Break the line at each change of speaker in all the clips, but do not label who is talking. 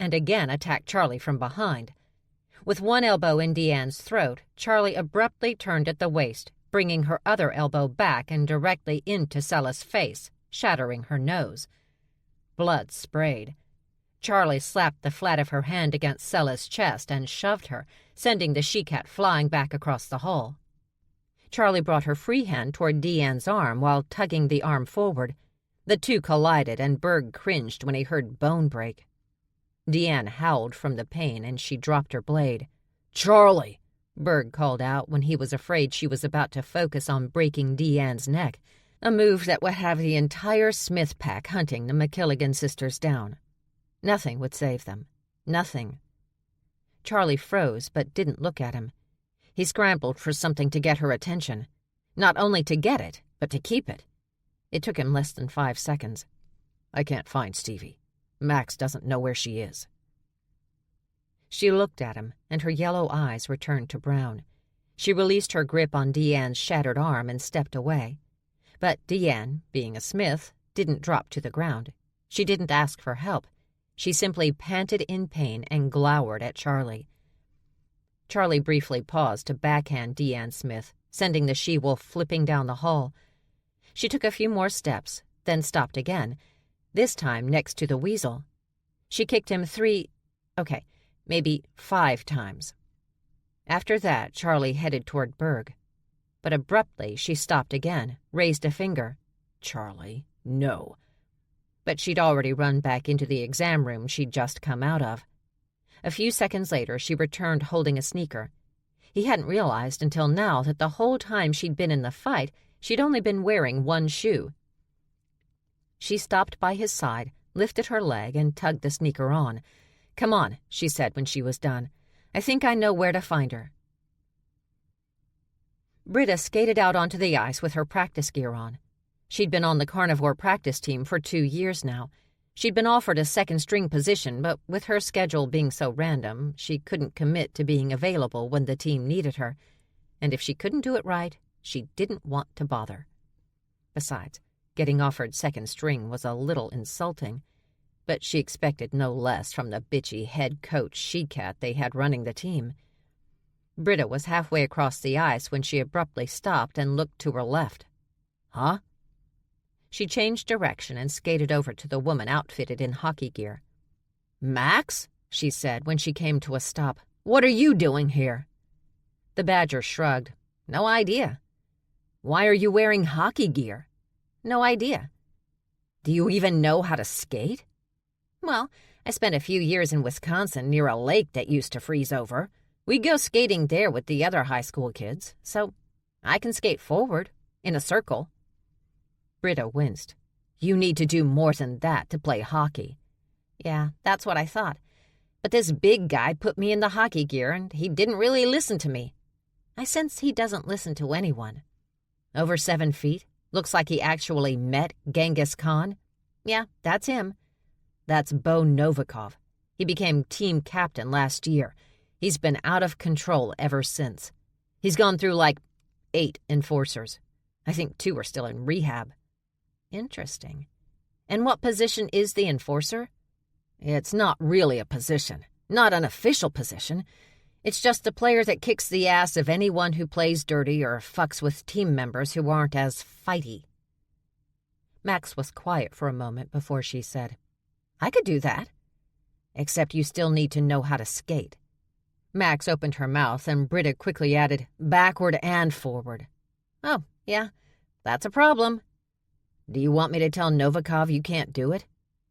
and again attacked Charlie from behind. With one elbow in Deanne's throat, Charlie abruptly turned at the waist, bringing her other elbow back and directly into Sella's face, shattering her nose. Blood sprayed. Charlie slapped the flat of her hand against Sella's chest and shoved her, sending the she-cat flying back across the hall. Charlie brought her free hand toward Deanne's arm while tugging the arm forward. The two collided, and Berg cringed when he heard bone break. Deanne howled from the pain, and she dropped her blade. "Charlie!" Berg called out when he was afraid she was about to focus on breaking Deanne's neck, a move that would have the entire Smith pack hunting the McKilligan sisters down. Nothing would save them. Nothing. Charlie froze but didn't look at him. He scrambled for something to get her attention. Not only to get it, but to keep it. It took him less than 5 seconds. "I can't find Stevie. Max doesn't know where she is." She looked at him, and her yellow eyes returned to brown. She released her grip on Deanne's shattered arm and stepped away. But Deanne, being a Smith, didn't drop to the ground. She didn't ask for help. She simply panted in pain and glowered at Charlie. Charlie briefly paused to backhand Deanne Smith, sending the she-wolf flipping down the hall. She took a few more steps, then stopped again, this time next to the weasel. She kicked him 5 times. After that, Charlie headed toward Berg. But abruptly, she stopped again, raised a finger. "Charlie, no." But she'd already run back into the exam room she'd just come out of. A few seconds later, she returned holding a sneaker. He hadn't realized until now that the whole time she'd been in the fight, she'd only been wearing one shoe. She stopped by his side, lifted her leg, and tugged the sneaker on. "Come on," she said when she was done. "I think I know where to find her." Britta skated out onto the ice with her practice gear on. She'd been on the carnivore practice team for 2 years now. She'd been offered a second-string position, but with her schedule being so random, she couldn't commit to being available when the team needed her. And if she couldn't do it right, she didn't want to bother. Besides, getting offered second string was a little insulting, but she expected no less from the bitchy head coach she-cat they had running the team. Britta was halfway across the ice when she abruptly stopped and looked to her left. "Huh?" She changed direction and skated over to the woman outfitted in hockey gear. "Max?" she said when she came to a stop. "What are you doing here?" The badger shrugged. "No idea." "Why are you wearing hockey gear?" "No idea." "Do you even know how to skate?" "Well, I spent a few years in Wisconsin near a lake that used to freeze over. We go skating there with the other high school kids, so I can skate forward, in a circle." Britta winced. "You need to do more than that to play hockey." "Yeah, that's what I thought. But this big guy put me in the hockey gear, and he didn't really listen to me. I sense he doesn't listen to anyone." "Over 7 feet? Looks like he actually met Genghis Khan?" "Yeah, that's him." "That's Bo Novikov. He became team captain last year. He's been out of control ever since. He's gone through like 8 enforcers. I think 2 are still in rehab." "Interesting. And what position is the enforcer?" "It's not really a position. Not an official position. It's just the player that kicks the ass of anyone who plays dirty or fucks with team members who aren't as fighty." Max was quiet for a moment before she said, "I could do that. Except you still need to know how to skate." Max opened her mouth, and Britta quickly added, "Backward and forward." "Oh, yeah, that's a problem." "Do you want me to tell Novikov you can't do it?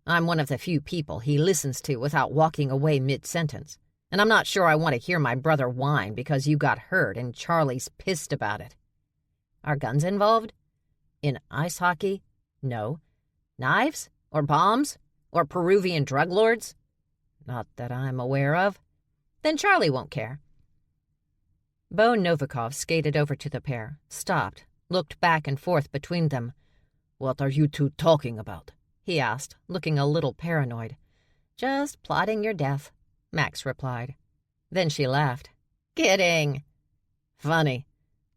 I'm one of the few people he listens to without walking away mid-sentence, and I'm not sure I want to hear my brother whine because you got hurt and Charlie's pissed about it." "Are guns involved?" "In ice hockey? No." "Knives? Or bombs? Or Peruvian drug lords?" "Not that I'm aware of." "Then Charlie won't care." Bo Novikov skated over to the pair, stopped, looked back and forth between them. "What are you two talking about?" he asked, looking a little paranoid. "Just plotting your death," Max replied. Then she laughed. "Kidding." "Funny."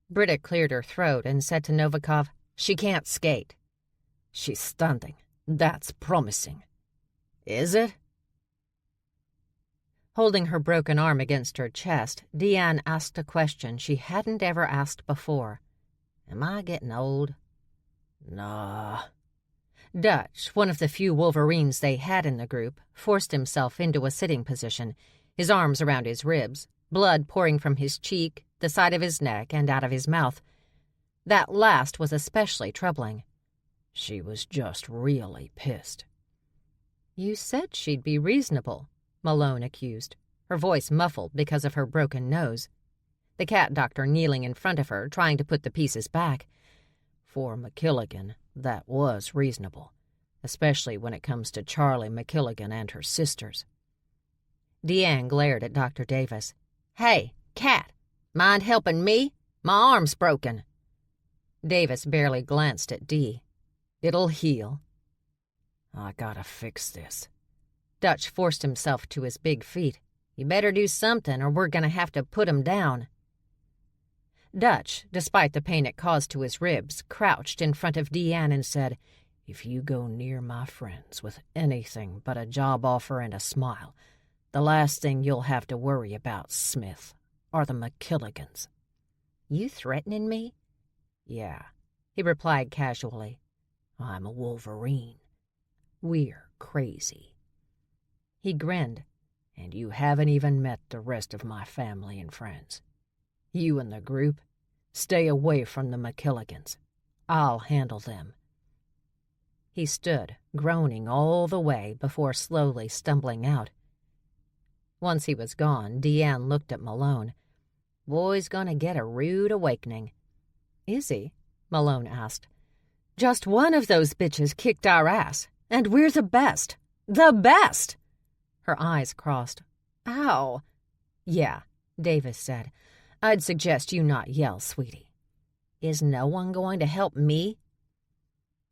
Britta cleared her throat and said to Novikov, "She can't skate." "She's stunting. That's promising." "Is it?" Holding her broken arm against her chest, Deanne asked a question she hadn't ever asked before. "Am I getting old?" "Nah." Dutch, one of the few Wolverines they had in the group, forced himself into a sitting position, his arms around his ribs, blood pouring from his cheek, the side of his neck, and out of his mouth. That last was especially troubling. "She was just really pissed." "You said she'd be reasonable," Malone accused, her voice muffled because of her broken nose. The cat doctor kneeling in front of her, trying to put the pieces back. "For McKilligan, that was reasonable, especially when it comes to Charlie McKilligan and her sisters." Deanne glared at Dr. Davis. "Hey, cat, mind helping me? My arm's broken." Davis barely glanced at Dee. "It'll heal." "I gotta fix this." Dutch forced himself to his big feet. "You better do something or we're gonna have to put him down." Dutch, despite the pain it caused to his ribs, crouched in front of Deanne and said, "If you go near my friends with anything but a job offer and a smile, the last thing you'll have to worry about, Smith, are the McKilligans." "You threatening me?" "Yeah," he replied casually. "I'm a Wolverine. We're crazy." He grinned. "And you haven't even met the rest of my family and friends. You and the group, stay away from the McKilligans. I'll handle them." He stood, groaning all the way before slowly stumbling out. Once he was gone, Deanne looked at Malone. "Boy's gonna get a rude awakening." "Is he?" Malone asked. "Just one of those bitches kicked our ass, and we're the best. The best!" Her eyes crossed. "Ow." "Yeah," Davis said. "I'd suggest you not yell, sweetie." "Is no one going to help me?"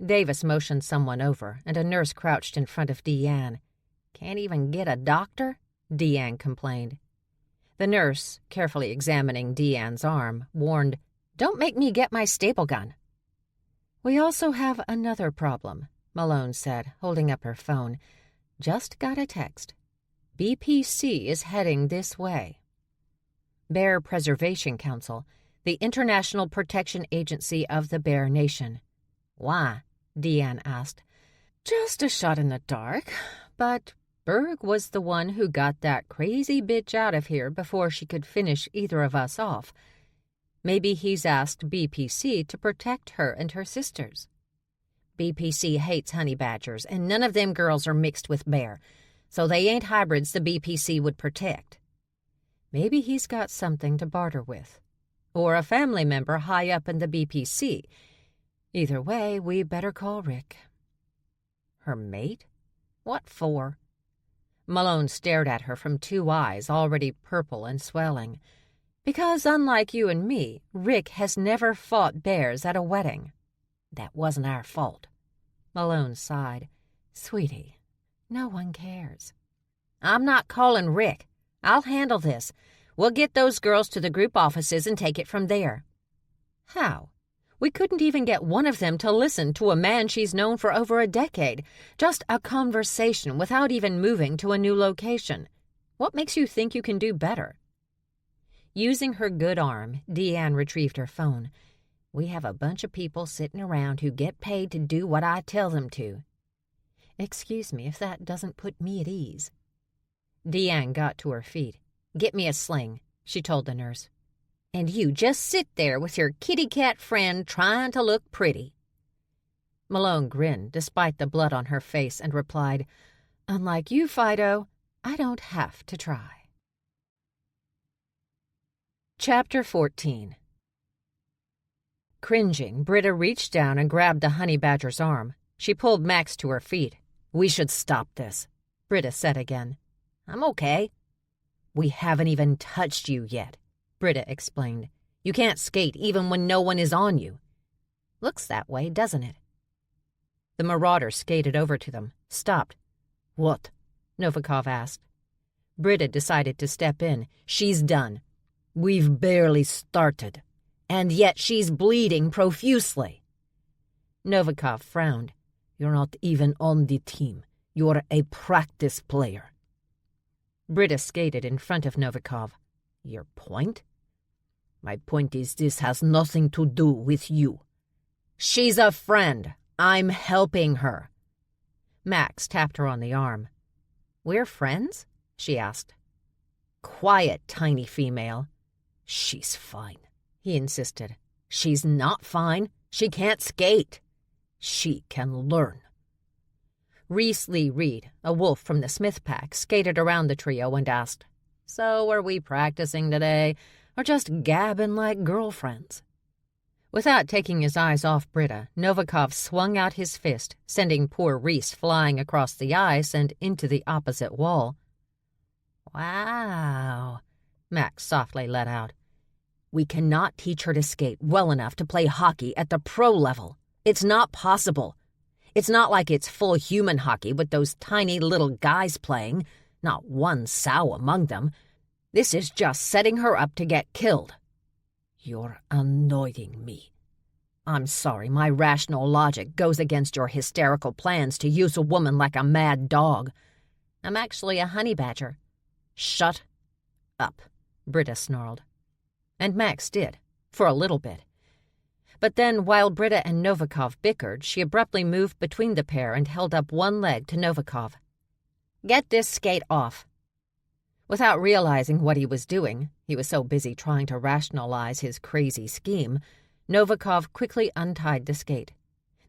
Davis motioned someone over, and a nurse crouched in front of Deanne. "Can't even get a doctor?" Deanne complained. The nurse, carefully examining Deanne's arm, warned, "Don't make me get my staple gun." "We also have another problem," Malone said, holding up her phone. "Just got a text. BPC is heading this way." Bear Preservation Council, the International Protection Agency of the Bear Nation. "Why?" Deanne asked. "Just a shot in the dark, but Berg was the one who got that crazy bitch out of here before she could finish either of us off. Maybe he's asked BPC to protect her and her sisters. BPC hates honey badgers, and none of them girls are mixed with bear, so they ain't hybrids the BPC would protect. Maybe he's got something to barter with, or a family member high up in the BPC. Either way, we better call Rick." "Her mate? What for?" Malone stared at her from two eyes already purple and swelling. "Because unlike you and me, Rick has never fought bears at a wedding." "That wasn't our fault." Malone sighed. "Sweetie, no one cares." "I'm not calling Rick. I'll handle this. We'll get those girls to the group offices and take it from there." "How? We couldn't even get one of them to listen to a man she's known for over a decade. Just a conversation without even moving to a new location. What makes you think you can do better?" Using her good arm, Deanne retrieved her phone. "We have a bunch of people sitting around who get paid to do what I tell them to." "Excuse me if that doesn't put me at ease." Deanne got to her feet. "Get me a sling," she told the nurse. "And you just sit there with your kitty cat friend trying to look pretty." Malone grinned despite the blood on her face and replied, "Unlike you, Fido, I don't have to try." Chapter 14. Cringing, Britta reached down and grabbed the honey badger's arm. She pulled Max to her feet. "We should stop this," Britta said again. "I'm okay." "We haven't even touched you yet," Britta explained. "You can't skate even when no one is on you." "Looks that way, doesn't it?" The marauder skated over to them, stopped. "What?" Novikov asked. Britta decided to step in. "She's done. We've barely started. And yet she's bleeding profusely." Novikov frowned. "You're not even on the team. You're a practice player." Britta skated in front of Novikov. "Your point?" "My point is this has nothing to do with you." "She's a friend. I'm helping her." Max tapped her on the arm. "We're friends?" she asked. "Quiet, tiny female." "She's fine," he insisted. "She's not fine. She can't skate." "She can learn." Reese Lee Reed, a wolf from the Smith pack, skated around the trio and asked, "So are we practicing today, or just gabbing like girlfriends?" Without taking his eyes off Britta, Novikov swung out his fist, sending poor Reese flying across the ice and into the opposite wall. "Wow," Max softly let out. "We cannot teach her to skate well enough to play hockey at the pro level. It's not possible. It's not like it's full human hockey with those tiny little guys playing, not one sow among them. This is just setting her up to get killed." "You're annoying me." "I'm sorry, my rational logic goes against your hysterical plans to use a woman like a mad dog. I'm actually a honey badger." "Shut up," Britta snarled. And Max did, for a little bit. But then, while Britta and Novikov bickered, she abruptly moved between the pair and held up one leg to Novikov. "Get this skate off." Without realizing what he was doing, he was so busy trying to rationalize his crazy scheme, Novikov quickly untied the skate.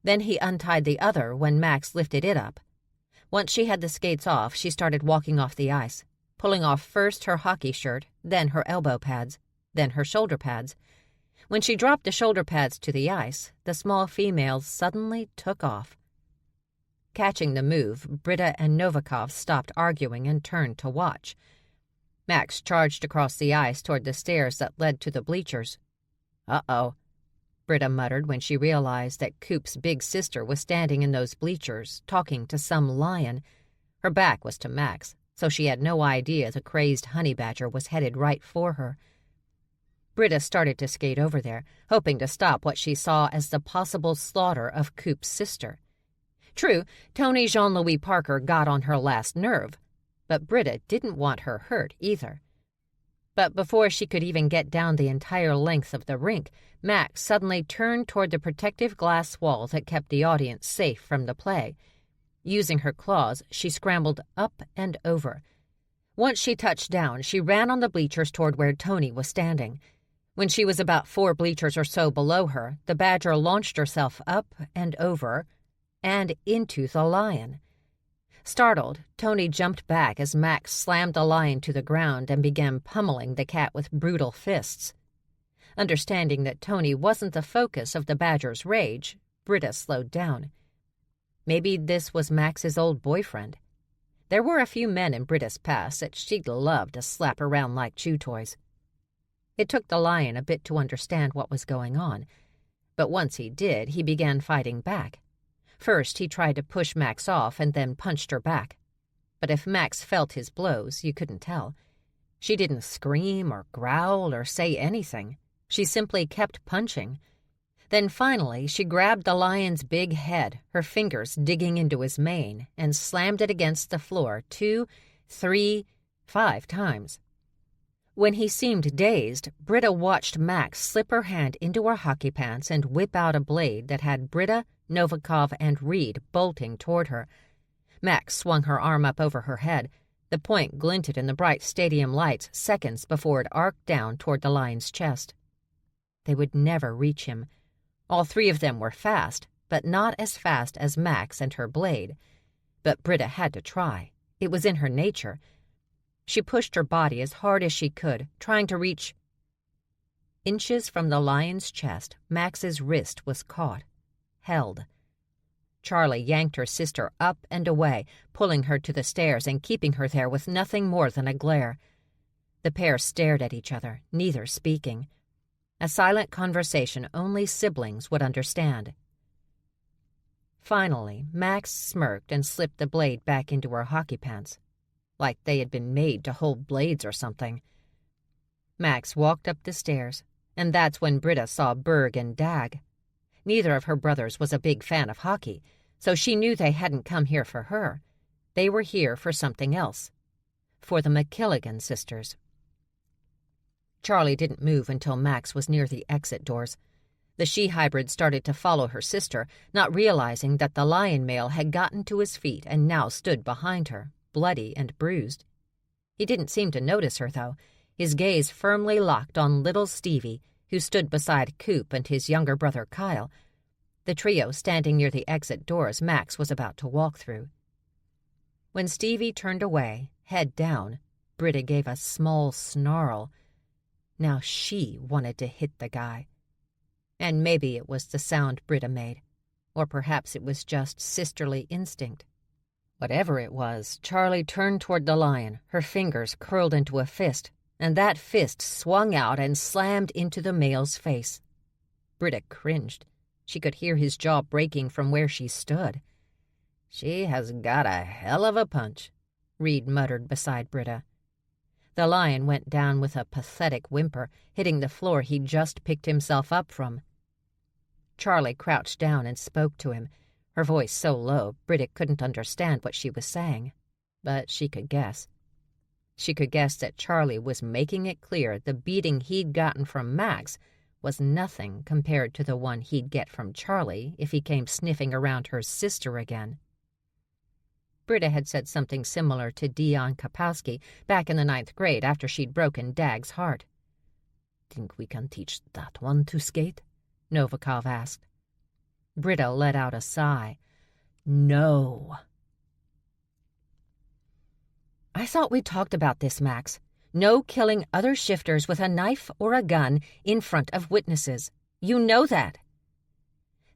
Then he untied the other when Max lifted it up. Once she had the skates off, she started walking off the ice, pulling off first her hockey shirt, then her elbow pads, then her shoulder pads. When she dropped the shoulder pads to the ice, the small female suddenly took off. Catching the move, Britta and Novikov stopped arguing and turned to watch. Max charged across the ice toward the stairs that led to the bleachers. "Uh-oh," Britta muttered when she realized that Coop's big sister was standing in those bleachers, talking to some lion. Her back was to Max, so she had no idea the crazed honey badger was headed right for her. Britta started to skate over there, hoping to stop what she saw as the possible slaughter of Coop's sister. True, Tony Jean-Louis Parker got on her last nerve, but Britta didn't want her hurt either. But before she could even get down the entire length of the rink, Max suddenly turned toward the protective glass wall that kept the audience safe from the play. Using her claws, she scrambled up and over. Once she touched down, she ran on the bleachers toward where Tony was standing. When she was about 4 bleachers or so below her, the badger launched herself up and over and into the lion. Startled, Tony jumped back as Max slammed the lion to the ground and began pummeling the cat with brutal fists. Understanding that Tony wasn't the focus of the badger's rage, Britta slowed down. Maybe this was Max's old boyfriend. There were a few men in Britta's past that she'd love to slap around like chew toys. It took the lion a bit to understand what was going on, but once he did, he began fighting back. First, he tried to push Max off and then punched her back. But if Max felt his blows, you couldn't tell. She didn't scream or growl or say anything. She simply kept punching. Then finally, she grabbed the lion's big head, her fingers digging into his mane, and slammed it against the floor 2, 3, 5 times. When he seemed dazed, Britta watched Max slip her hand into her hockey pants and whip out a blade that had Britta, Novikov, and Reed bolting toward her. Max swung her arm up over her head. The point glinted in the bright stadium lights seconds before it arced down toward the lion's chest. They would never reach him. All 3 of them were fast, but not as fast as Max and her blade. But Britta had to try. It was in her nature. She pushed her body as hard as she could, trying to reach. Inches from the lion's chest, Max's wrist was caught, held. Charlie yanked her sister up and away, pulling her to the stairs and keeping her there with nothing more than a glare. The pair stared at each other, neither speaking. A silent conversation only siblings would understand. Finally, Max smirked and slipped the blade back into her hockey pants, like they had been made to hold blades or something. Max walked up the stairs, and that's when Britta saw Berg and Dag. Neither of her brothers was a big fan of hockey, so she knew they hadn't come here for her. They were here for something else. for the McKilligan sisters. Charlie didn't move until Max was near the exit doors. The she-hybrid started to follow her sister, not realizing that the lion male had gotten to his feet and now stood behind her, bloody and bruised. He didn't seem to notice her, though, his gaze firmly locked on little Stevie, who stood beside Coop and his younger brother Kyle, the trio standing near the exit doors Max was about to walk through. When Stevie turned away, head down, Britta gave a small snarl. Now she wanted to hit the guy. And maybe it was the sound Britta made, or perhaps it was just sisterly instinct. Whatever it was, Charlie turned toward the lion, her fingers curled into a fist, and that fist swung out and slammed into the male's face. Britta cringed. She could hear his jaw breaking from where she stood. "She has got a hell of a punch," Reed muttered beside Britta. The lion went down with a pathetic whimper, hitting the floor he'd just picked himself up from. Charlie crouched down and spoke to him, her voice so low Britta couldn't understand what she was saying. But she could guess. She could guess that Charlie was making it clear the beating he'd gotten from Max was nothing compared to the one he'd get from Charlie if he came sniffing around her sister again. Britta had said something similar to Dion Kapowski back in the 9th grade after she'd broken Dag's heart. "Think we can teach that one to skate?" Novikov asked. Britta let out a sigh. "No." "I thought we talked about this, Max. No killing other shifters with a knife or a gun in front of witnesses. You know that."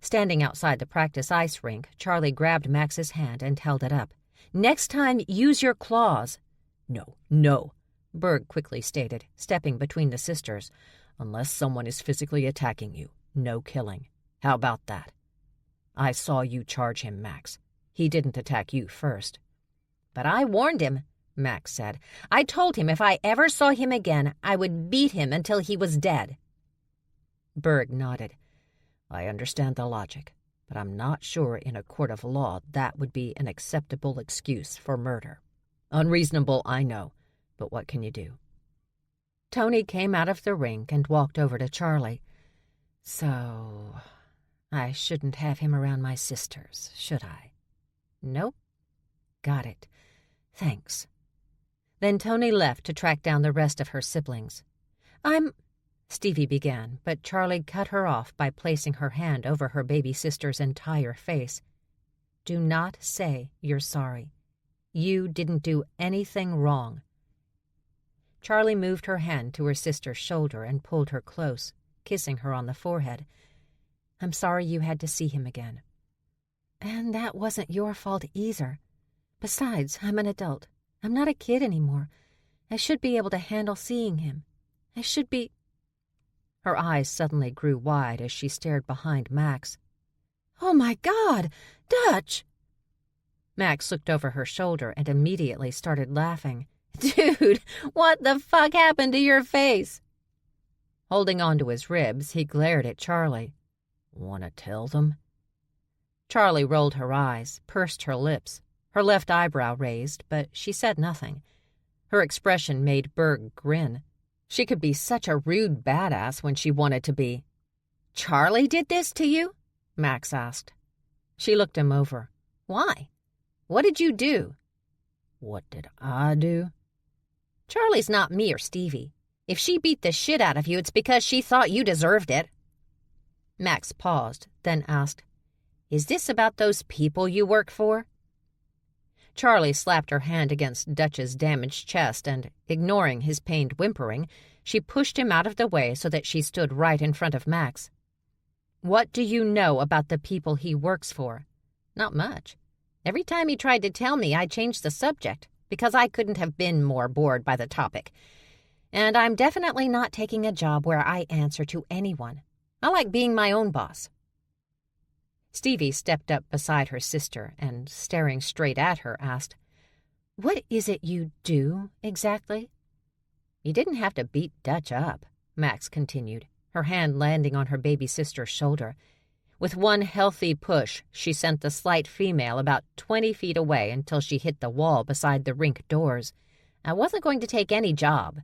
Standing outside the practice ice rink, Charlie grabbed Max's hand and held it up. "Next time, use your claws." No, Berg quickly stated, stepping between the sisters. "Unless someone is physically attacking you, no killing. How about that? I saw you charge him, Max. He didn't attack you first." "But I warned him," Max said. "I told him if I ever saw him again, I would beat him until he was dead." Berg nodded. "I understand the logic, but I'm not sure in a court of law that would be an acceptable excuse for murder. Unreasonable, I know, but what can you do?" Tony came out of the rink and walked over to Charlie. "So, I shouldn't have him around my sisters, should I?" "Nope." "Got it. Thanks." Then Tony left to track down the rest of her siblings. Stevie began, but Charlie cut her off by placing her hand over her baby sister's entire face. "Do not say you're sorry. You didn't do anything wrong." Charlie moved her hand to her sister's shoulder and pulled her close, kissing her on the forehead. "I'm sorry you had to see him again. And that wasn't your fault either. Besides, I'm an adult. I'm not a kid anymore. I should be able to handle seeing him. I should be—" Her eyes suddenly grew wide as she stared behind Max. "Oh my God! Dutch!" Max looked over her shoulder and immediately started laughing. "Dude, what the fuck happened to your face?" Holding on to his ribs, he glared at Charlie. "Wanna tell them?" Charlie rolled her eyes, pursed her lips, her left eyebrow raised, but she said nothing. Her expression made Berg grin. She could be such a rude badass when she wanted to be. "Charlie did this to you?" Max asked. She looked him over. "Why? What did you do?" "What did I do?" "Charlie's not me or Stevie. If she beat the shit out of you, it's because she thought you deserved it." Max paused, then asked, "Is this about those people you work for?" Charlie slapped her hand against Dutch's damaged chest and, ignoring his pained whimpering, she pushed him out of the way so that she stood right in front of Max. "What do you know about the people he works for?" "Not much. Every time he tried to tell me, I changed the subject, because I couldn't have been more bored by the topic. And I'm definitely not taking a job where I answer to anyone. I like being my own boss." Stevie stepped up beside her sister and, staring straight at her, asked, "What is it you do, exactly?" "You didn't have to beat Dutch up," Max continued, her hand landing on her baby sister's shoulder. With one healthy push, she sent the slight female about 20 feet away until she hit the wall beside the rink doors, I wasn't going to take any job."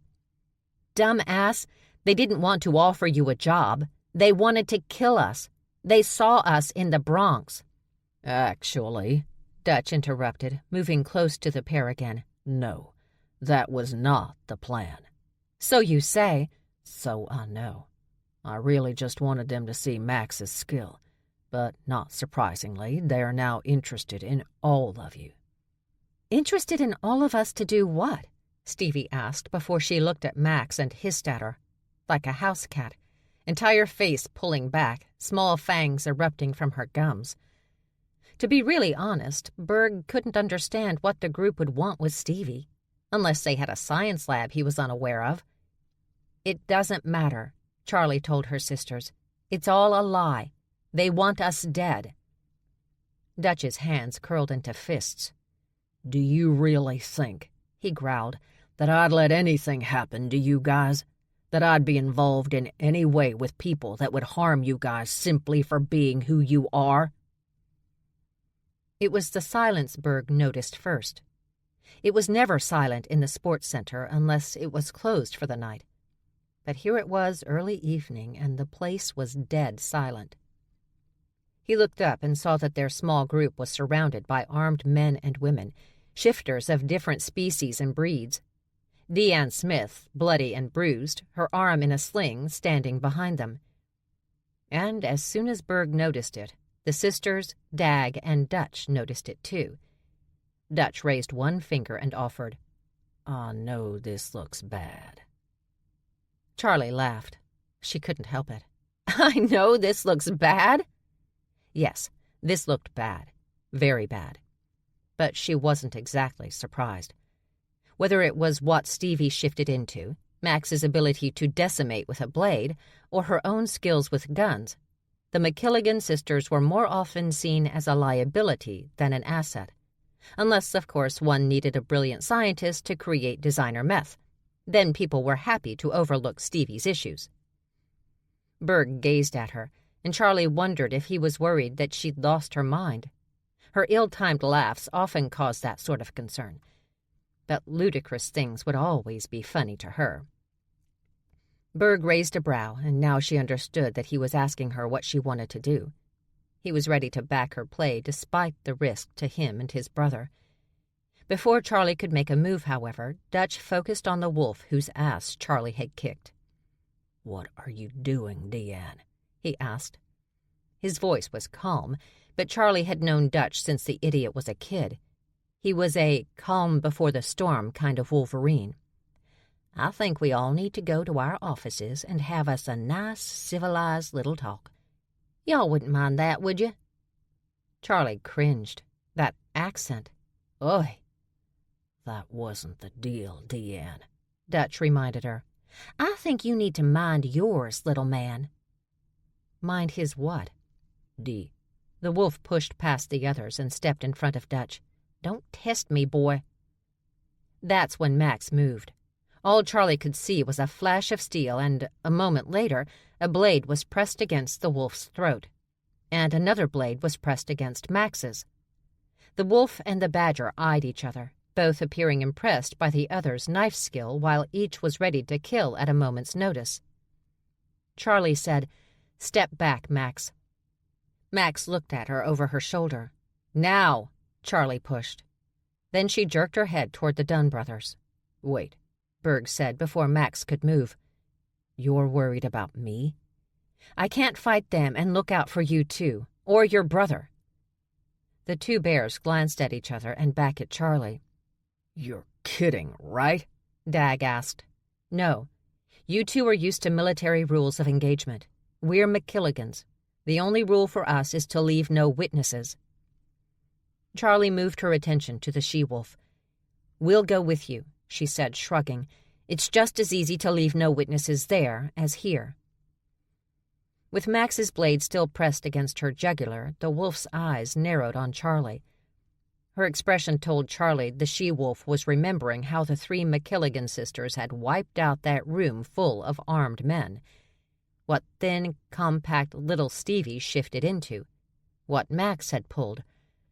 "Dumbass, they didn't want to offer you a job. They wanted to kill us. They saw us in the Bronx."
"Actually," Dutch interrupted, moving close to the pair again, "no, that was not the plan."
"So you say."
"So I know. I really just wanted them to see Max's skill, but not surprisingly, they are now interested in all of you."
"Interested in all of us to do what?" Stevie asked before she looked at Max and hissed at her, like a house cat, entire face pulling back, small fangs erupting from her gums. To be really honest, Berg couldn't understand what the group would want with Stevie, unless they had a science lab he was unaware of. "It doesn't matter," Charlie told her sisters. "It's all a lie. They want us dead."
Dutch's hands curled into fists. "Do you really think," he growled, "that I'd let anything happen to you guys? That I'd be involved in any way with people that would harm you guys simply for being who you are?"
It was the silence Berg noticed first. It was never silent in the sports center unless it was closed for the night. But here it was early evening, and the place was dead silent. He looked up and saw that their small group was surrounded by armed men and women, shifters of different species and breeds. Deanne Smith, bloody and bruised, her arm in a sling, standing behind them. And as soon as Berg noticed it, the sisters, Dag, and Dutch noticed it too. Dutch raised one finger and offered,
"I know this looks bad."
Charlie laughed. She couldn't help it. "I know this looks bad?" Yes, this looked bad. Very bad. But she wasn't exactly surprised. Whether it was what Stevie shifted into, Max's ability to decimate with a blade, or her own skills with guns, the McKilligan sisters were more often seen as a liability than an asset. Unless, of course, one needed a brilliant scientist to create designer meth. Then people were happy to overlook Stevie's issues. Berg gazed at her, and Charlie wondered if he was worried that she'd lost her mind. Her ill-timed laughs often caused that sort of concern. But ludicrous things would always be funny to her. Berg raised a brow, and now she understood that he was asking her what she wanted to do. He was ready to back her play despite the risk to him and his brother. Before Charlie could make a move, however, Dutch focused on the wolf whose ass Charlie had kicked.
"What are you doing, Deanne?"
he asked. His voice was calm, but Charlie had known Dutch since the idiot was a kid. He was a calm-before-the-storm kind of Wolverine. "I think we all need to go to our offices and have us a nice, civilized little talk. Y'all wouldn't mind that, would you?" Charlie cringed. That accent. Ugh.
"That wasn't the deal, Deanne,"
Dutch reminded her. "I think you need to mind yours, little man." Mind his what?
D.
The wolf pushed past the others and stepped in front of Dutch. "Don't test me, boy." That's when Max moved. All Charlie could see was a flash of steel, and, a moment later, a blade was pressed against the wolf's throat. And another blade was pressed against Max's. The wolf and the badger eyed each other, both appearing impressed by the other's knife skill while each was ready to kill at a moment's notice. Charlie said, "Step back, Max." Max looked at her over her shoulder. "Now," Charlie pushed. Then she jerked her head toward the Dunn brothers.
"Wait,"
Berg said before Max could move.
"You're worried about me?"
"I can't fight them and look out for you too, or your brother." The two bears glanced at each other and back at Charlie.
"You're kidding, right?"
Dag asked. "No. You two are used to military rules of engagement. We're McKilligans. The only rule for us is to leave no witnesses." Charlie moved her attention to the she-wolf. "We'll go with you," she said, shrugging. "It's just as easy to leave no witnesses there as here." With Max's blade still pressed against her jugular, the wolf's eyes narrowed on Charlie. Her expression told Charlie the she-wolf was remembering how the three McKilligan sisters had wiped out that room full of armed men. What thin, compact little Stevie shifted into. What Max had pulled.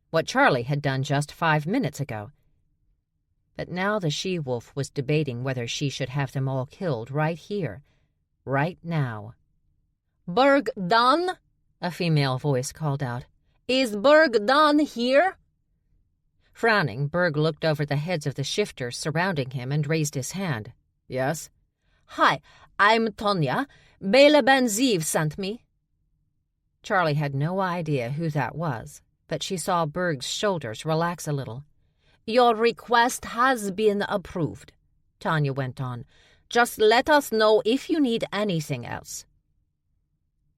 What Charlie had done just 5 minutes ago. But now the she-wolf was debating whether she should have them all killed right here, right now. "Berg done?" a female voice called out. "Is Berg done here?" Frowning, Berg looked over the heads of the shifters surrounding him and raised his hand. "Yes?" "Hi, I'm Tonya. Bela Banziv sent me." Charlie had no idea who that was, but she saw Berg's shoulders relax a little. "Your request has been approved," Tanya went on. "Just let us know if you need anything else."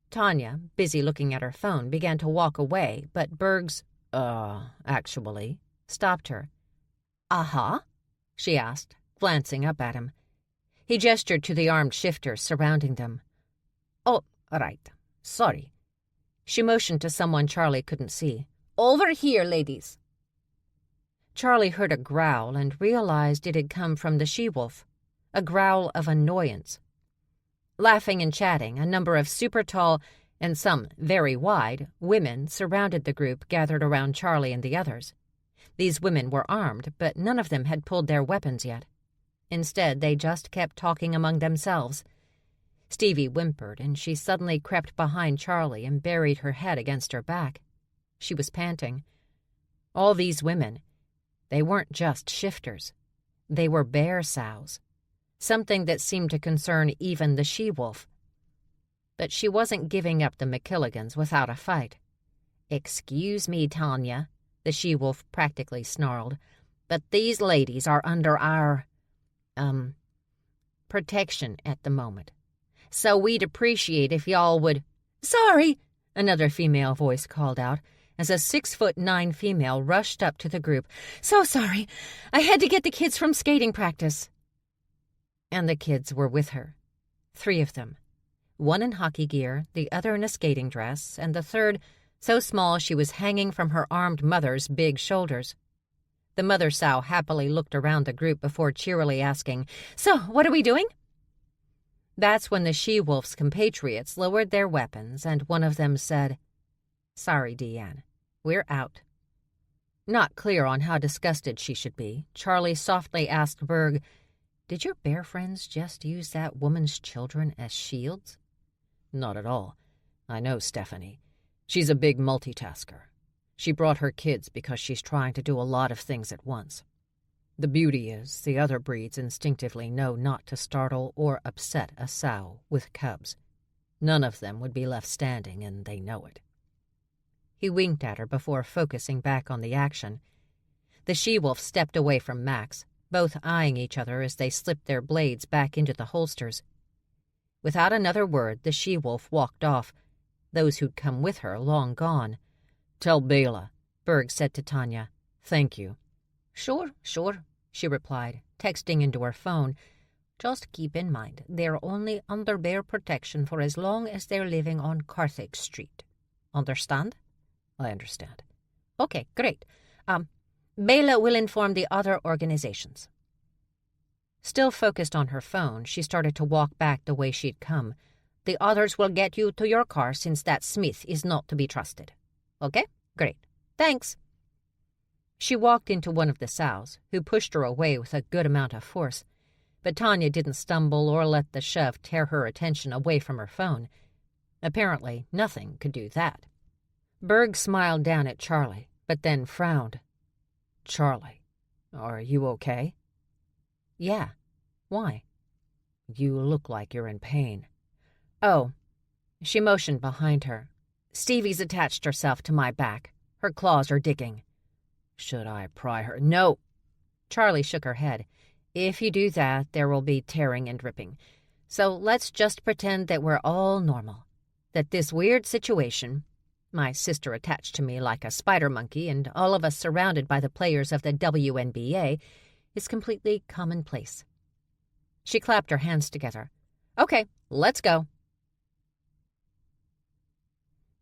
Tanya, busy looking at her phone, began to walk away, but Berg's, actually, stopped her. "Uh-huh?" she asked, glancing up at him. He gestured to the armed shifters surrounding them. "Oh, right. Sorry." She motioned to someone Charlie couldn't see. "Over here, ladies." Charlie heard a growl and realized it had come from the she-wolf, a growl of annoyance. Laughing and chatting, a number of super tall, and some very wide, women surrounded the group gathered around Charlie and the others. These women were armed, but none of them had pulled their weapons yet. Instead, they just kept talking among themselves. Stevie whimpered, and she suddenly crept behind Charlie and buried her head against her back. She was panting. All these women, they weren't just shifters. They were bear sows, something that seemed to concern even the she-wolf. But she wasn't giving up the McKilligans without a fight. "Excuse me, Tanya," the she-wolf practically snarled, "but these ladies are under our, protection at the moment. So we'd appreciate if y'all would—" "Sorry," another female voice called out, as a 6'9" female rushed up to the group. "So sorry. I had to get the kids from skating practice." And the kids were with her. 3 of them. One in hockey gear, the other in a skating dress, and the third so small she was hanging from her armed mother's big shoulders. The mother sow happily looked around the group before cheerily asking, "So, what are we doing?" That's when the she-wolf's compatriots lowered their weapons, and one of them said, "Sorry, Deanne. We're out." Not clear on how disgusted she should be, Charlie softly asked Berg, "Did your bear friends just use that woman's children as shields?" "Not at all. I know Stephanie. She's a big multitasker. She brought her kids because she's trying to do a lot of things at once. The beauty is, the other breeds instinctively know not to startle or upset a sow with cubs. None of them would be left standing, and they know it." He winked at her before focusing back on the action. The she-wolf stepped away from Max, both eyeing each other as they slipped their blades back into the holsters. Without another word, the she-wolf walked off, those who'd come with her long gone. "Tell Bela," Berg said to Tanya. "Thank you." Sure, she replied, texting into her phone. "Just keep in mind, they're only under bear protection for as long as they're living on Carthage Street. Understand?" "I understand." "Okay, great. Bela will inform the other organizations." Still focused on her phone, she started to walk back the way she'd come. "The others will get you to your car since that Smith is not to be trusted. Okay? Great. Thanks." She walked into one of the sows, who pushed her away with a good amount of force, but Tanya didn't stumble or let the shove tear her attention away from her phone. Apparently, nothing could do that. Berg smiled down at Charlie, but then frowned. "Charlie, are you okay?" "Yeah. Why?" "You look like you're in pain." "Oh." She motioned behind her. "Stevie's attached herself to my back. Her claws are digging." "Should I pry her?" "No." Charlie shook her head. "If you do that, there will be tearing and ripping. So let's just pretend that we're all normal. That this weird situation, my sister attached to me like a spider monkey and all of us surrounded by the players of the WNBA, is completely commonplace." She clapped her hands together. "Okay, let's go."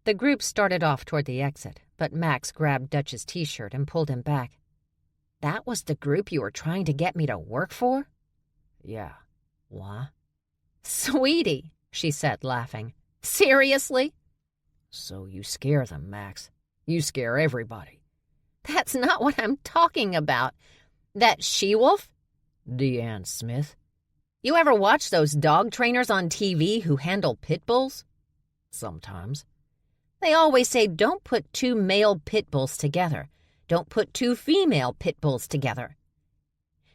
The group started off toward the exit, but Max grabbed Dutch's t-shirt and pulled him back. "That was the group you were trying to get me to work for?" "Yeah. What?" "Sweetie," she said, laughing. "Seriously?" "So you scare them, Max. You scare everybody." "That's not what I'm talking about. That she-wolf?
Deanne Smith.
You ever watch those dog trainers on TV who handle pit bulls?
Sometimes.
They always say don't put two male pit bulls together. Don't put two female pit bulls together.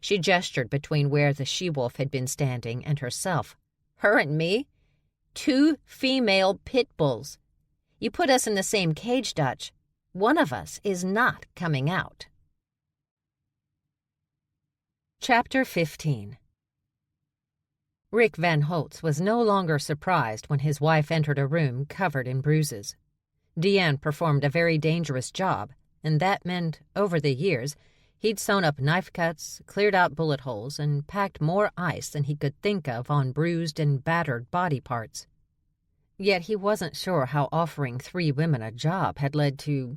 She gestured between where the she-wolf had been standing and herself. Her and me? Two female pit bulls. You put us in the same cage, Dutch. One of us is not coming out. Chapter 15. Rick Van Holtz was no longer surprised when his wife entered a room covered in bruises. Deanne performed a very dangerous job, and that meant, over the years, he'd sewn up knife cuts, cleared out bullet holes, and packed more ice than he could think of on bruised and battered body parts. Yet he wasn't sure how offering 3 women a job had led to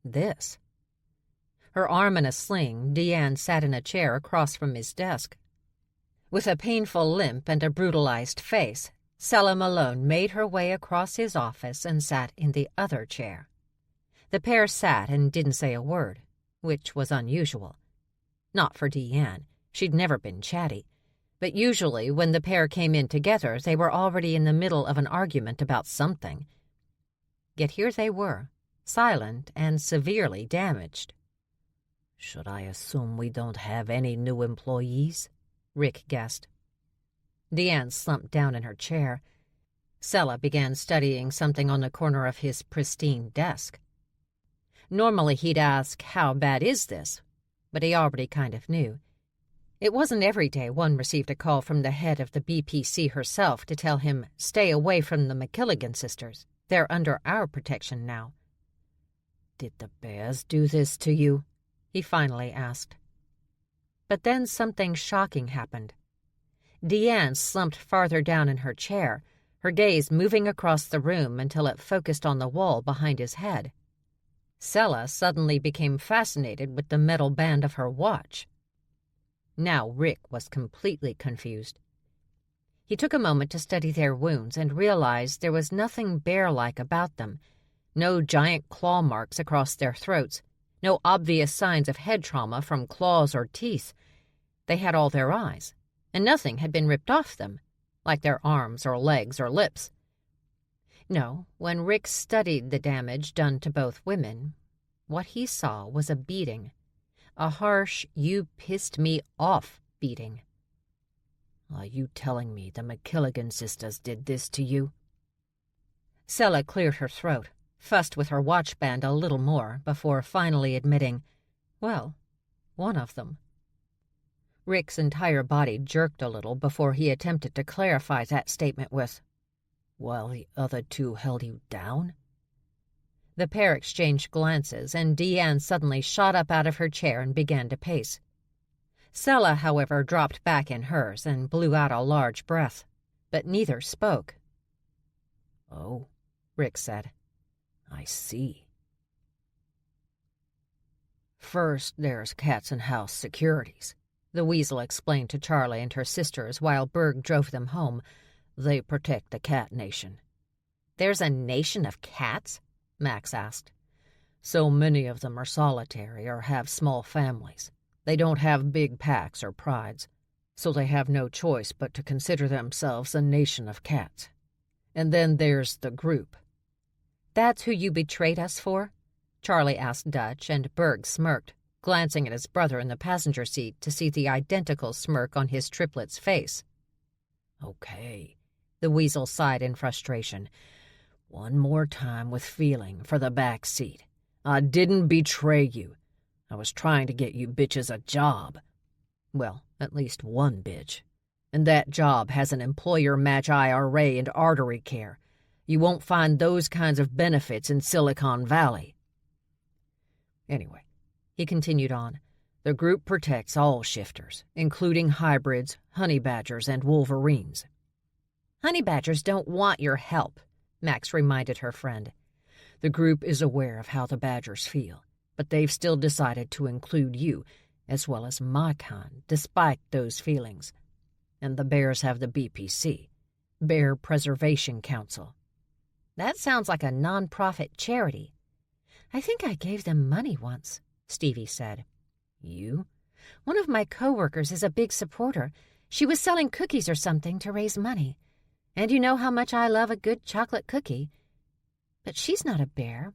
this. Her arm in a sling, Deanne sat in a chair across from his desk. With a painful limp and a brutalized face, Sella Malone made her way across his office and sat in the other chair. The pair sat and didn't say a word, which was unusual. Not for Deanne. She'd never been chatty. But usually when the pair came in together, they were already in the middle of an argument about something. Yet here they were, silent and severely damaged.
Should I assume we don't have any new employees?
Rick guessed. Deanne slumped down in her chair. Sella began studying something on the corner of his pristine desk. Normally he'd ask, "How bad is this?" But he already kind of knew. It wasn't every day one received a call from the head of the BPC herself to tell him, "Stay away from the McKilligan sisters. They're under our protection now."
"Did the bears do this to you?"
he finally asked. But then something shocking happened. Deanne slumped farther down in her chair, her gaze moving across the room until it focused on the wall behind his head. Sella suddenly became fascinated with the metal band of her watch. Now Rick was completely confused. He took a moment to study their wounds and realized there was nothing bear-like about them. No giant claw marks across their throats, no obvious signs of head trauma from claws or teeth. They had all their eyes, and nothing had been ripped off them, like their arms or legs or lips. No, when Rick studied the damage done to both women, what he saw was a beating. A harsh, "you pissed me off" beating.
"Are you telling me the McKilligan sisters did this to you?"
Sella cleared her throat, fussed with her watch band a little more before finally admitting, "Well, one of them." Rick's entire body jerked a little before he attempted to clarify that statement with,
"While the other 2 held you down?"
The pair exchanged glances, and Deanne suddenly shot up out of her chair and began to pace. Sella, however, dropped back in hers and blew out a large breath, but neither spoke.
"Oh,"
Rick said.
"I see."
"First, there's Cats and House Securities," the weasel explained to Charlie and her sisters while Berg drove them home.
"They protect the cat nation."
"There's a nation of cats?" Max asked.
"So many of them are solitary or have small families. They don't have big packs or prides, so they have no choice but to consider themselves a nation of cats. And then there's the group."
"That's who you betrayed us for?" Charlie asked Dutch, and Berg smirked, glancing at his brother in the passenger seat to see the identical smirk on his triplet's face.
"Okay,"
the weasel sighed in frustration.
"One more time with feeling for the back seat. I didn't betray you. I was trying to get you bitches a job. Well, at least one bitch. And that job has an employer-match IRA and artery care. You won't find those kinds of benefits in Silicon Valley." "Anyway," he continued on, "the group protects all shifters, including hybrids, honey badgers, and wolverines."
"Honey badgers don't want your help," Max reminded her friend.
"The group is aware of how the badgers feel, but they've still decided to include you, as well as my kind, despite those feelings. And the bears have the BPC, Bear Preservation Council."
"That sounds like a non-profit charity." "I think I gave them money once," Stevie said.
"You?
One of my coworkers is a big supporter. She was selling cookies or something to raise money. And you know how much I love a good chocolate cookie. But she's not a bear."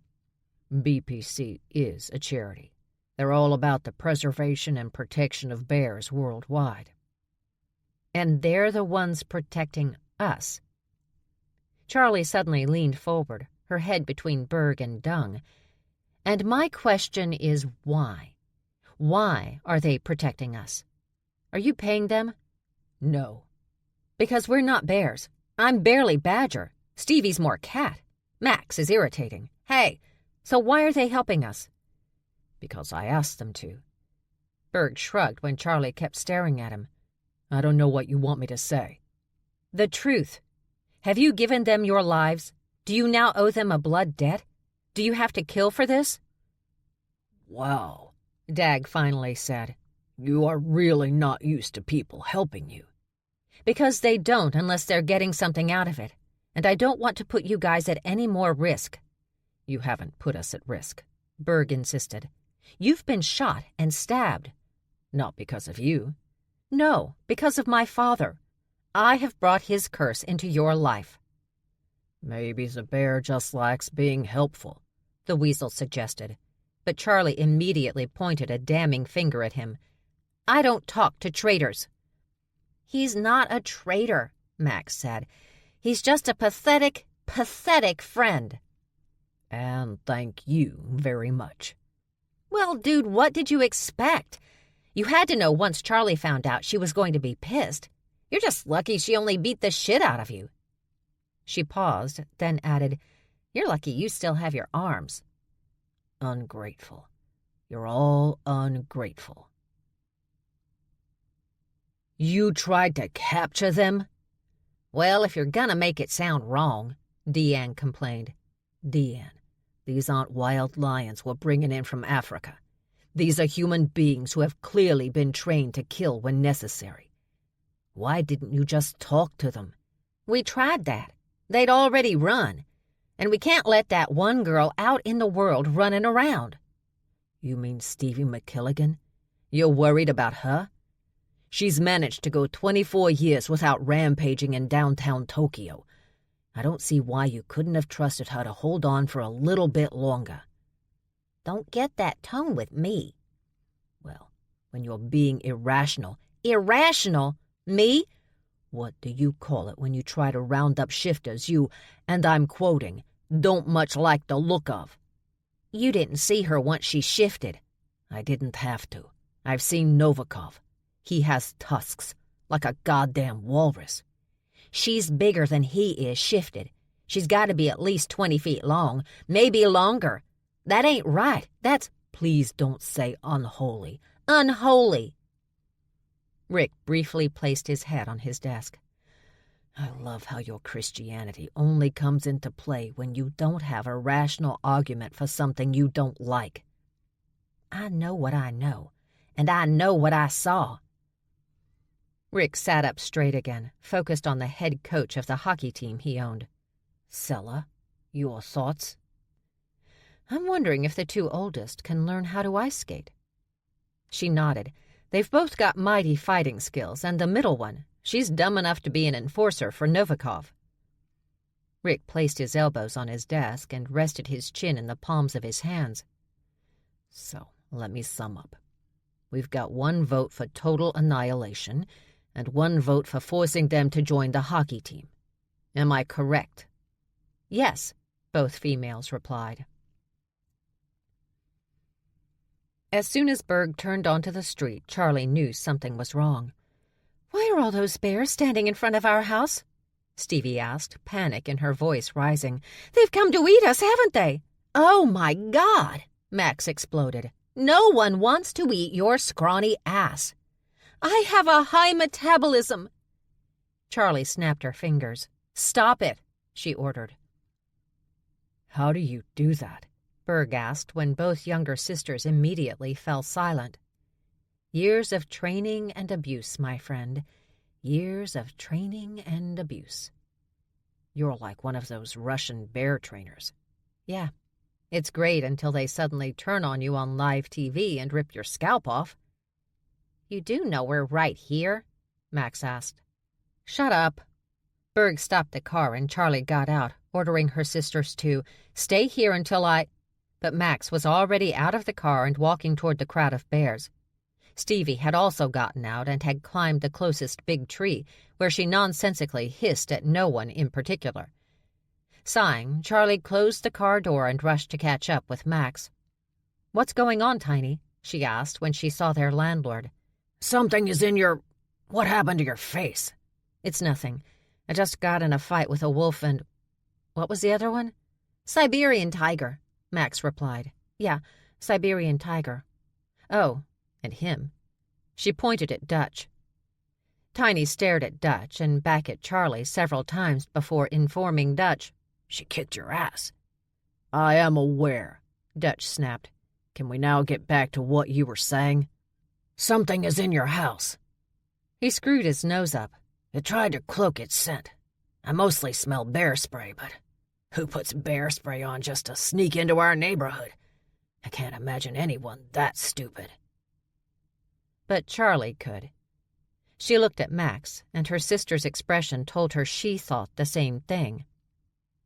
BPC is a charity. They're all about the preservation and protection of bears worldwide.
And they're the ones protecting us. Charlie suddenly leaned forward, her head between Berg and Dung. "And my question is why? Why are they protecting us? Are you paying them?"
No.
"Because we're not bears. I'm barely badger. Stevie's more cat. Max is irritating. Hey, so why are they helping us?"
"Because I asked them to."
Berg shrugged when Charlie kept staring at him.
"I don't know what you want me to say."
"The truth. Have you given them your lives? Do you now owe them a blood debt? Do you have to kill for this?"
"Wow," Dag finally said. "You are really not used to people helping you."
"Because they don't unless they're getting something out of it. And I don't want to put you guys at any more risk."
"You haven't put us at risk,"
Berg insisted. "You've been shot and stabbed."
"Not because of you."
"No, because of my father. I have brought his curse into your life."
"Maybe the bear just likes being helpful,"
the weasel suggested. But Charlie immediately pointed a damning finger at him. "I don't talk to traitors." "He's not a traitor," Max said. "He's just a pathetic, pathetic friend."
"And thank you very much."
"Well, dude, what did you expect? You had to know once Charlie found out she was going to be pissed. You're just lucky she only beat the shit out of you." She paused, then added, "You're lucky you still have your arms."
"Ungrateful. You're all ungrateful."
"You tried to capture them?" "Well, if you're gonna make it sound wrong," Deanne complained.
"Deanne, these aren't wild lions we're bringing in from Africa. These are human beings who have clearly been trained to kill when necessary. Why didn't you just talk to them?"
"We tried that. They'd already run. And we can't let that one girl out in the world running around."
"You mean Stevie McKilligan? You're worried about her? She's managed to go 24 years without rampaging in downtown Tokyo. I don't see why you couldn't have trusted her to hold on for a little bit longer."
"Don't get that tone with me."
"Well, when you're being irrational..."
"Irrational? Me?"
"What do you call it when you try to round up shifters you, and I'm quoting, don't much like the look of?"
"You didn't see her once she shifted."
"I didn't have to. I've seen Novikov. He has tusks, like a goddamn walrus."
"She's bigger than he is shifted. She's got to be at least 20 feet long, maybe longer. That ain't right. That's..."
"Please don't say unholy."
"Unholy." Rick briefly placed his head on his desk.
"I love how your Christianity only comes into play when you don't have a rational argument for something you don't like."
"I know what I know, and I know what I saw." Rick sat up straight again, focused on the head coach of the hockey team he owned.
"Sella, your thoughts?"
"I'm wondering if the two oldest can learn how to ice skate." She nodded. "They've both got mighty fighting skills, and the middle one, she's dumb enough to be an enforcer for Novikov." Rick placed his elbows on his desk and rested his chin in the palms of his hands.
"So, let me sum up. We've got one vote for total annihilation, and one vote for forcing them to join the hockey team. Am I correct?"
"Yes," both females replied. As soon as Berg turned onto the street, Charlie knew something was wrong. "Why are all those bears standing in front of our house?" Stevie asked, panic in her voice rising. "They've come to eat us, haven't they?" "Oh, my God!" Max exploded. "No one wants to eat your scrawny ass." "I have a high metabolism." Charlie snapped her fingers. "Stop it," she ordered.
"How do you do that?"
Berg asked when both younger sisters immediately fell silent. "Years of training and abuse, my friend. Years of training and abuse."
"You're like one of those Russian bear trainers."
"Yeah. It's great until they suddenly turn on you on live TV and rip your scalp off." You do know we're right here? Max asked. Shut up. Berg stopped the car and Charlie got out, ordering her sisters to stay here until But Max was already out of the car and walking toward the crowd of bears. Stevie had also gotten out and had climbed the closest big tree, where she nonsensically hissed at no one in particular. Sighing, Charlie closed the car door and rushed to catch up with Max. "What's going on, Tiny?" she asked when she saw their landlord.
"Something is in your... What happened to your face?"
"It's nothing. I just got in a fight with a wolf and... What was the other one?" "Siberian tiger," Max replied. "Yeah, Siberian tiger." "Oh, and him." She pointed at Dutch. Tiny stared at Dutch and back at Charlie several times before informing Dutch.
"She kicked your ass." "I am aware," Dutch snapped. "Can we now get back to what you were saying?" "Something is in your house."
He screwed his nose up.
"It tried to cloak its scent. I mostly smell bear spray, but who puts bear spray on just to sneak into our neighborhood? I can't imagine anyone that stupid."
But Charlie could. She looked at Max, and her sister's expression told her she thought the same thing.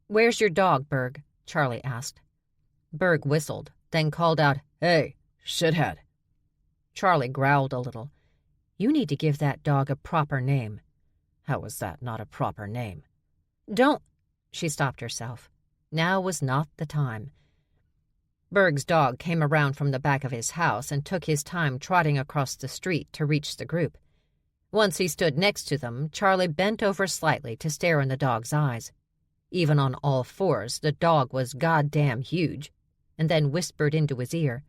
"Where's your dog, Berg?" Charlie asked. Berg whistled, then called out,
"Hey, shithead."
Charlie growled a little. "You need to give that dog a proper name."
"How was that not a proper name?"
"Don't—" She stopped herself. Now was not the time. Berg's dog came around from the back of his house and took his time trotting across the street to reach the group. Once he stood next to them, Charlie bent over slightly to stare in the dog's eyes. Even on all fours, the dog was goddamn huge, and then whispered into his ear.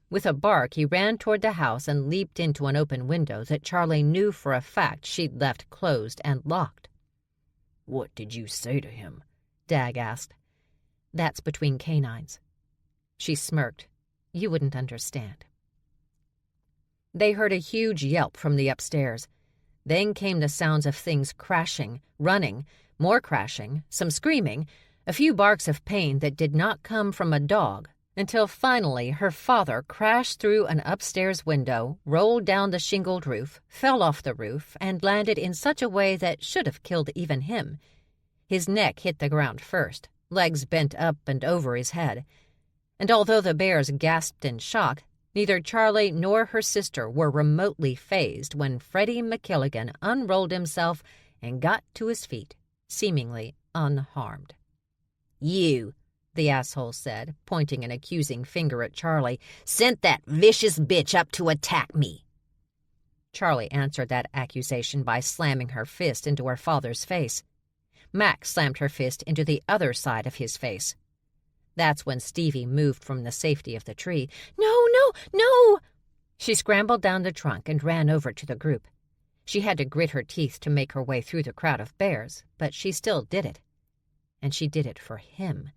With a bark, he ran toward the house and leaped into an open window that Charlie knew for a fact she'd left closed and locked.
"What did you say to him?"
Dag asked. "That's between canines." She smirked. "You wouldn't understand." They heard a huge yelp from the upstairs. Then came the sounds of things crashing, running, more crashing, some screaming, a few barks of pain that did not come from a dog, until finally her father crashed through an upstairs window, rolled down the shingled roof, fell off the roof, and landed in such a way that should have killed even him. His neck hit the ground first, legs bent up and over his head. And although the bears gasped in shock, neither Charlie nor her sister were remotely fazed when Freddie McKilligan unrolled himself and got to his feet, seemingly unharmed. "You," the asshole said, pointing an accusing finger at Charlie, "sent that vicious bitch up to attack me." Charlie answered that accusation by slamming her fist into her father's face. Max slammed her fist into the other side of his face. That's when Stevie moved from the safety of the tree. "No, no, no!" She scrambled down the trunk and ran over to the group. She had to grit her teeth to make her way through the crowd of bears, but she still did it. And she did it for him.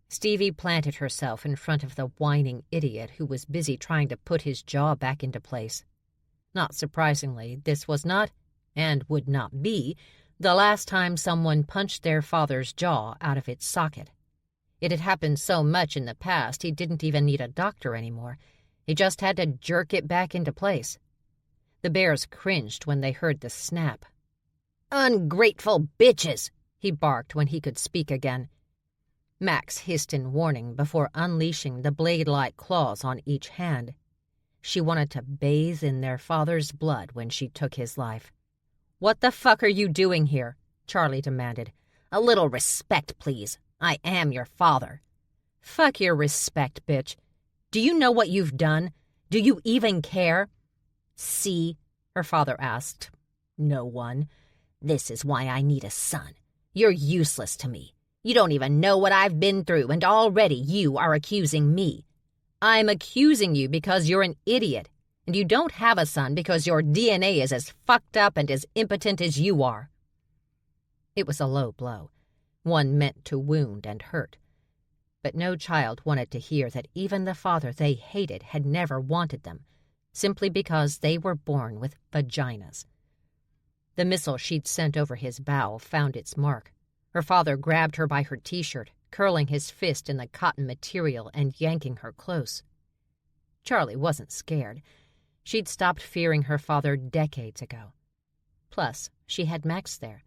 Stevie planted herself in front of the whining idiot who was busy trying to put his jaw back into place. Not surprisingly, this was not, and would not be, the last time someone punched their father's jaw out of its socket. It had happened so much in the past he didn't even need a doctor anymore. He just had to jerk it back into place. The bears cringed when they heard the snap. "Ungrateful bitches!" he barked when he could speak again. Max hissed in warning before unleashing the blade-like claws on each hand. She wanted to bathe in their father's blood when she took his life. "What the fuck are you doing here?" Charlie demanded. "A little respect, please. I am your father." "Fuck your respect, bitch. Do you know what you've done? Do you even care?" "See?" her father asked. "No one. This is why I need a son. You're useless to me. You don't even know what I've been through, and already you are accusing me. I'm accusing you because you're an idiot, and you don't have a son because your DNA is as fucked up and as impotent as you are." It was a low blow, one meant to wound and hurt. But no child wanted to hear that even the father they hated had never wanted them, simply because they were born with vaginas. The missile she'd sent over his bow found its mark. Her father grabbed her by her t-shirt, curling his fist in the cotton material and yanking her close. Charlie wasn't scared. She'd stopped fearing her father decades ago. Plus, she had Max there.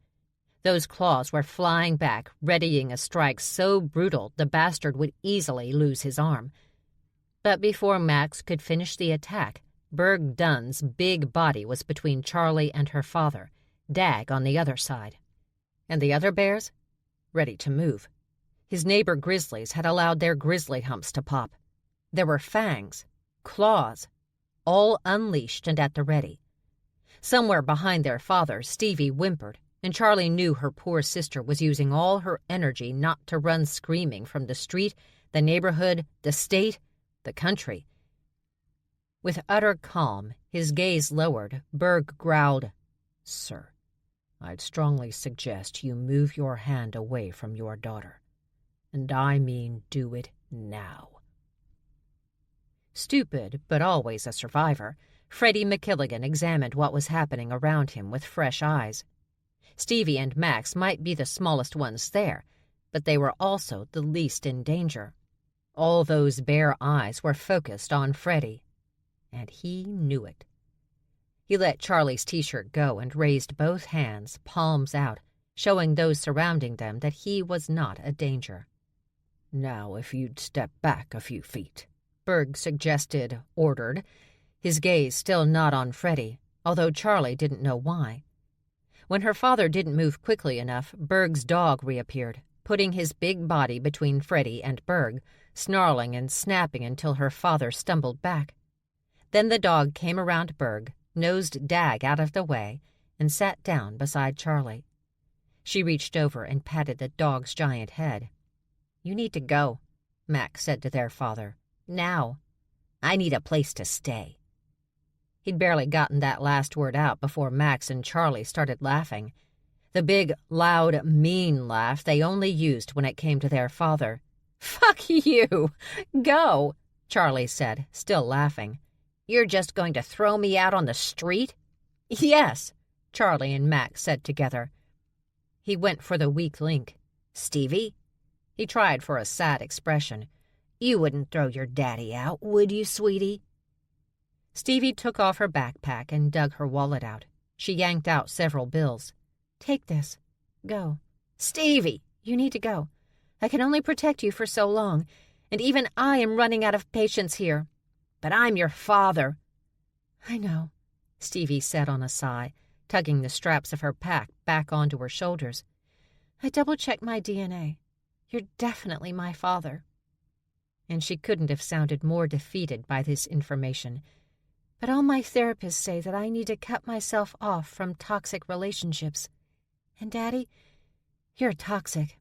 Those claws were flying back, readying a strike so brutal the bastard would easily lose his arm. But before Max could finish the attack, Berg Dunn's big body was between Charlie and her father, Dag on the other side. And the other bears? Ready to move. His neighbor grizzlies had allowed their grizzly humps to pop. There were fangs, claws, all unleashed and at the ready. Somewhere behind their father, Stevie whimpered, and Charlie knew her poor sister was using all her energy not to run screaming from the street, the neighborhood, the state, the country. With utter calm, his gaze lowered, Berg growled, "Sir, I'd strongly suggest you move your hand away from your daughter. And I mean do it now." Stupid, but always a survivor, Freddie McKilligan examined what was happening around him with fresh eyes. Stevie and Max might be the smallest ones there, but they were also the least in danger. All those bare eyes were focused on Freddie, and he knew it. He let Charlie's t-shirt go and raised both hands, palms out, showing those surrounding them that he was not a danger. "Now if you'd step back a few feet," Berg suggested, ordered, his gaze still not on Freddie, although Charlie didn't know why. When her father didn't move quickly enough, Berg's dog reappeared, putting his big body between Freddie and Berg, snarling and snapping until her father stumbled back. Then the dog came around Berg, nosed Dag out of the way, and sat down beside Charlie. She reached over and patted the dog's giant head. "You need to go," Max said to their father. "Now. I need a place to stay." He'd barely gotten that last word out before Max and Charlie started laughing. The big, loud, mean laugh they only used when it came to their father. "Fuck you! Go!" Charlie said, still laughing. "You're just going to throw me out on the street?" "Yes," Charlie and Max said together. He went for the weak link. "Stevie?" He tried for a sad expression. "You wouldn't throw your daddy out, would you, sweetie?" Stevie took off her backpack and dug her wallet out. She yanked out several bills. "Take this. Go." "Stevie!" "You need to go. I can only protect you for so long, and even I am running out of patience here." "But I'm your father." "I know," Stevie said on a sigh, tugging the straps of her pack back onto her shoulders. "I double-checked my DNA. You're definitely my father." And she couldn't have sounded more defeated by this information. "But all my therapists say that I need to cut myself off from toxic relationships. And, Daddy, you're toxic."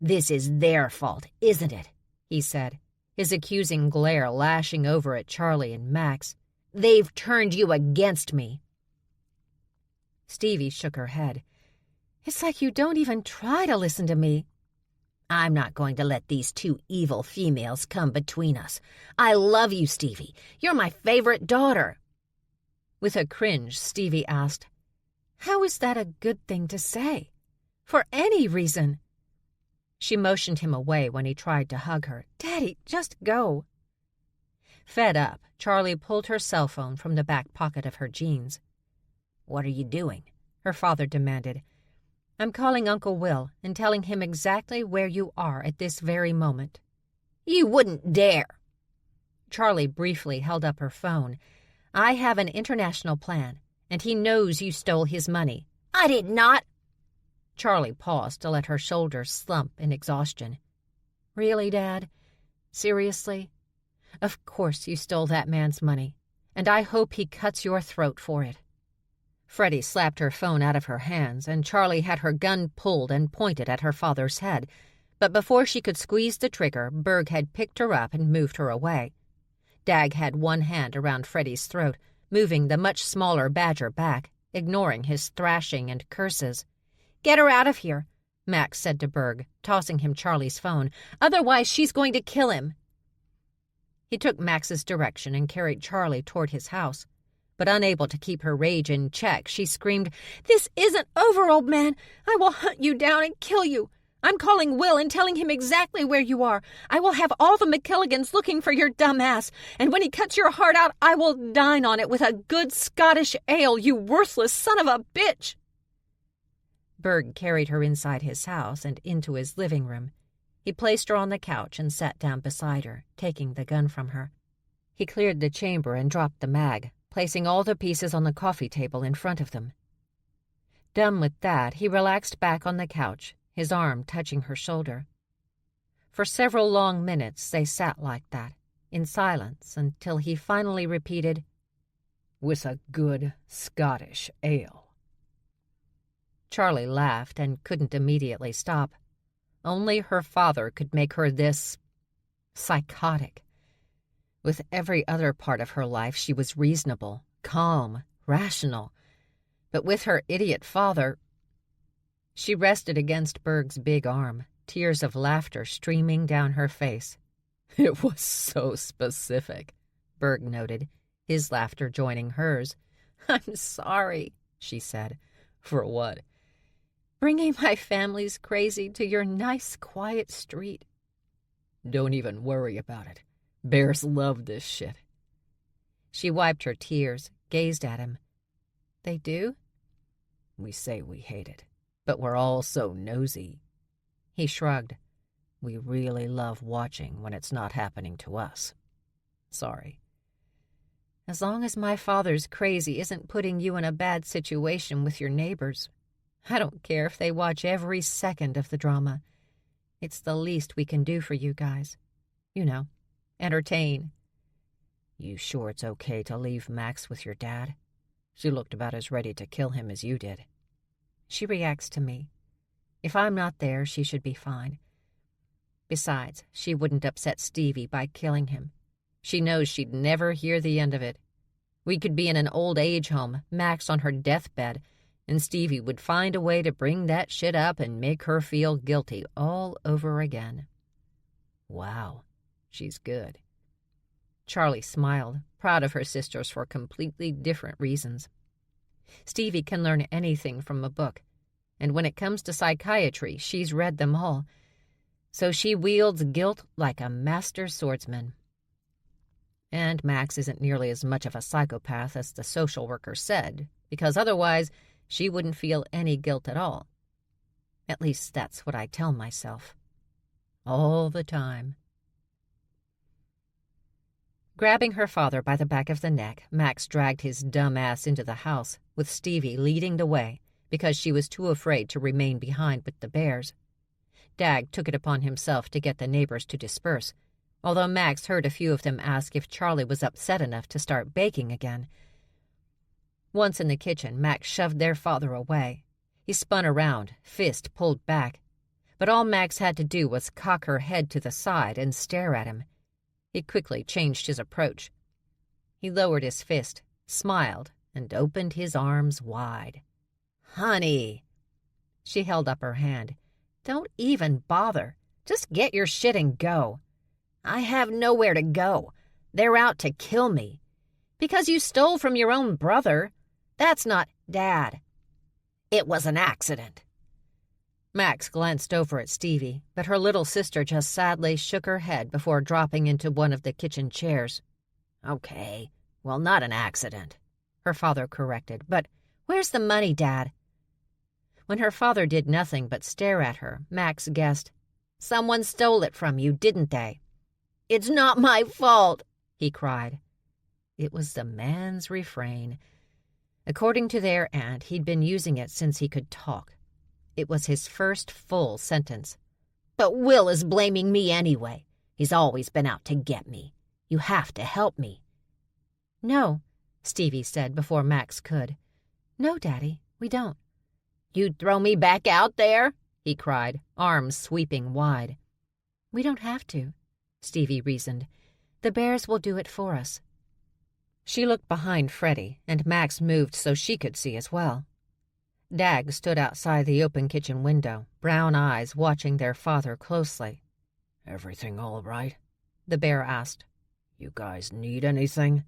"This is their fault, isn't it?" he said, his accusing glare lashing over at Charlie and Max. "They've turned you against me." Stevie shook her head. "It's like you don't even try to listen to me." "I'm not going to let these two evil females come between us. I love you, Stevie. You're my favorite daughter." With a cringe, Stevie asked, "How is that a good thing to say? For any reason?" She motioned him away when he tried to hug her. "Daddy, just go." Fed up, Charlie pulled her cell phone from the back pocket of her jeans. "What are you doing?" her father demanded. "I'm calling Uncle Will and telling him exactly where you are at this very moment." "You wouldn't dare." Charlie briefly held up her phone. "I have an international plan, and he knows you stole his money." "I did not." Charlie paused to let her shoulders slump in exhaustion. "Really, Dad? Seriously? Of course you stole that man's money, and I hope he cuts your throat for it." Freddie slapped her phone out of her hands, and Charlie had her gun pulled and pointed at her father's head. But before she could squeeze the trigger, Berg had picked her up and moved her away. Dag had one hand around Freddie's throat, moving the much smaller Badger back, ignoring his thrashing and curses. "Get her out of here," Max said to Berg, tossing him Charlie's phone. "Otherwise she's going to kill him." He took Max's direction and carried Charlie toward his house. But unable to keep her rage in check, she screamed, "This isn't over, old man! I will hunt you down and kill you! I'm calling Will and telling him exactly where you are. I will have all the McKilligans looking for your dumb ass, and when he cuts your heart out, I will dine on it with a good Scottish ale, you worthless son of a bitch." Berg carried her inside his house and into his living room. He placed her on the couch and sat down beside her, taking the gun from her. He cleared the chamber and dropped the mag, placing all the pieces on the coffee table in front of them. Done with that, he relaxed back on the couch, his arm touching her shoulder. For several long minutes they sat like that, in silence, until he finally repeated, "With a good Scottish ale." Charlie laughed and couldn't immediately stop. Only her father could make her this psychotic. With every other part of her life she was reasonable, calm, rational. But with her idiot father... She rested against Berg's big arm, tears of laughter streaming down her face. "It was so specific," Berg noted, his laughter joining hers. "I'm sorry," she said. "For what?" "Bringing my family's crazy to your nice, quiet street." "Don't even worry about it. Bears love this shit." She wiped her tears, gazed at him. "They do?" "We say we hate it, but we're all so nosy." He shrugged. "We really love watching when it's not happening to us. Sorry." "As long as my father's crazy isn't putting you in a bad situation with your neighbors. I don't care if they watch every second of the drama. It's the least we can do for you guys. You know, entertain." "You sure it's okay to leave Max with your dad? She looked about as ready to kill him as you did." "She reacts to me. If I'm not there, she should be fine. Besides, she wouldn't upset Stevie by killing him. She knows she'd never hear the end of it. We could be in an old age home, Max on her deathbed, and Stevie would find a way to bring that shit up and make her feel guilty all over again." "Wow, she's good." Charlie smiled, proud of her sisters for completely different reasons. Stevie can learn anything from a book, and when it comes to psychiatry, she's read them all. So she wields guilt like a master swordsman. And Max isn't nearly as much of a psychopath as the social worker said, because otherwise she wouldn't feel any guilt at all. At least that's what I tell myself. All the time. Grabbing her father by the back of the neck, Max dragged his dumb ass into the house, with Stevie leading the way, because she was too afraid to remain behind with the bears. Dag took it upon himself to get the neighbors to disperse, although Max heard a few of them ask if Charlie was upset enough to start baking again. Once in the kitchen, Max shoved their father away. He spun around, fist pulled back. But all Max had to do was cock her head to the side and stare at him. He quickly changed his approach. He lowered his fist, smiled, and opened his arms wide. "Honey!" She held up her hand. "Don't even bother. Just get your shit and go." "I have nowhere to go. They're out to kill me." "Because you stole from your own brother. That's not Dad." "It was an accident." Max glanced over at Stevie, but her little sister just sadly shook her head before dropping into one of the kitchen chairs. "Okay, well, not an accident," her father corrected, "but where's the money, Dad?" When her father did nothing but stare at her, Max guessed, "Someone stole it from you, didn't they?" "It's not my fault," he cried. It was the man's refrain. According to their aunt, he'd been using it since he could talk. It was his first full sentence. "But Will is blaming me anyway. He's always been out to get me. You have to help me." "No," Stevie said before Max could. "No, Daddy, we don't." "You'd throw me back out there?" he cried, arms sweeping wide. "We don't have to," Stevie reasoned. "The bears will do it for us." She looked behind Freddie, and Max moved so she could see as well. Dag stood outside the open kitchen window, brown eyes watching their father closely. "Everything all right?" the bear asked. "You guys need anything?"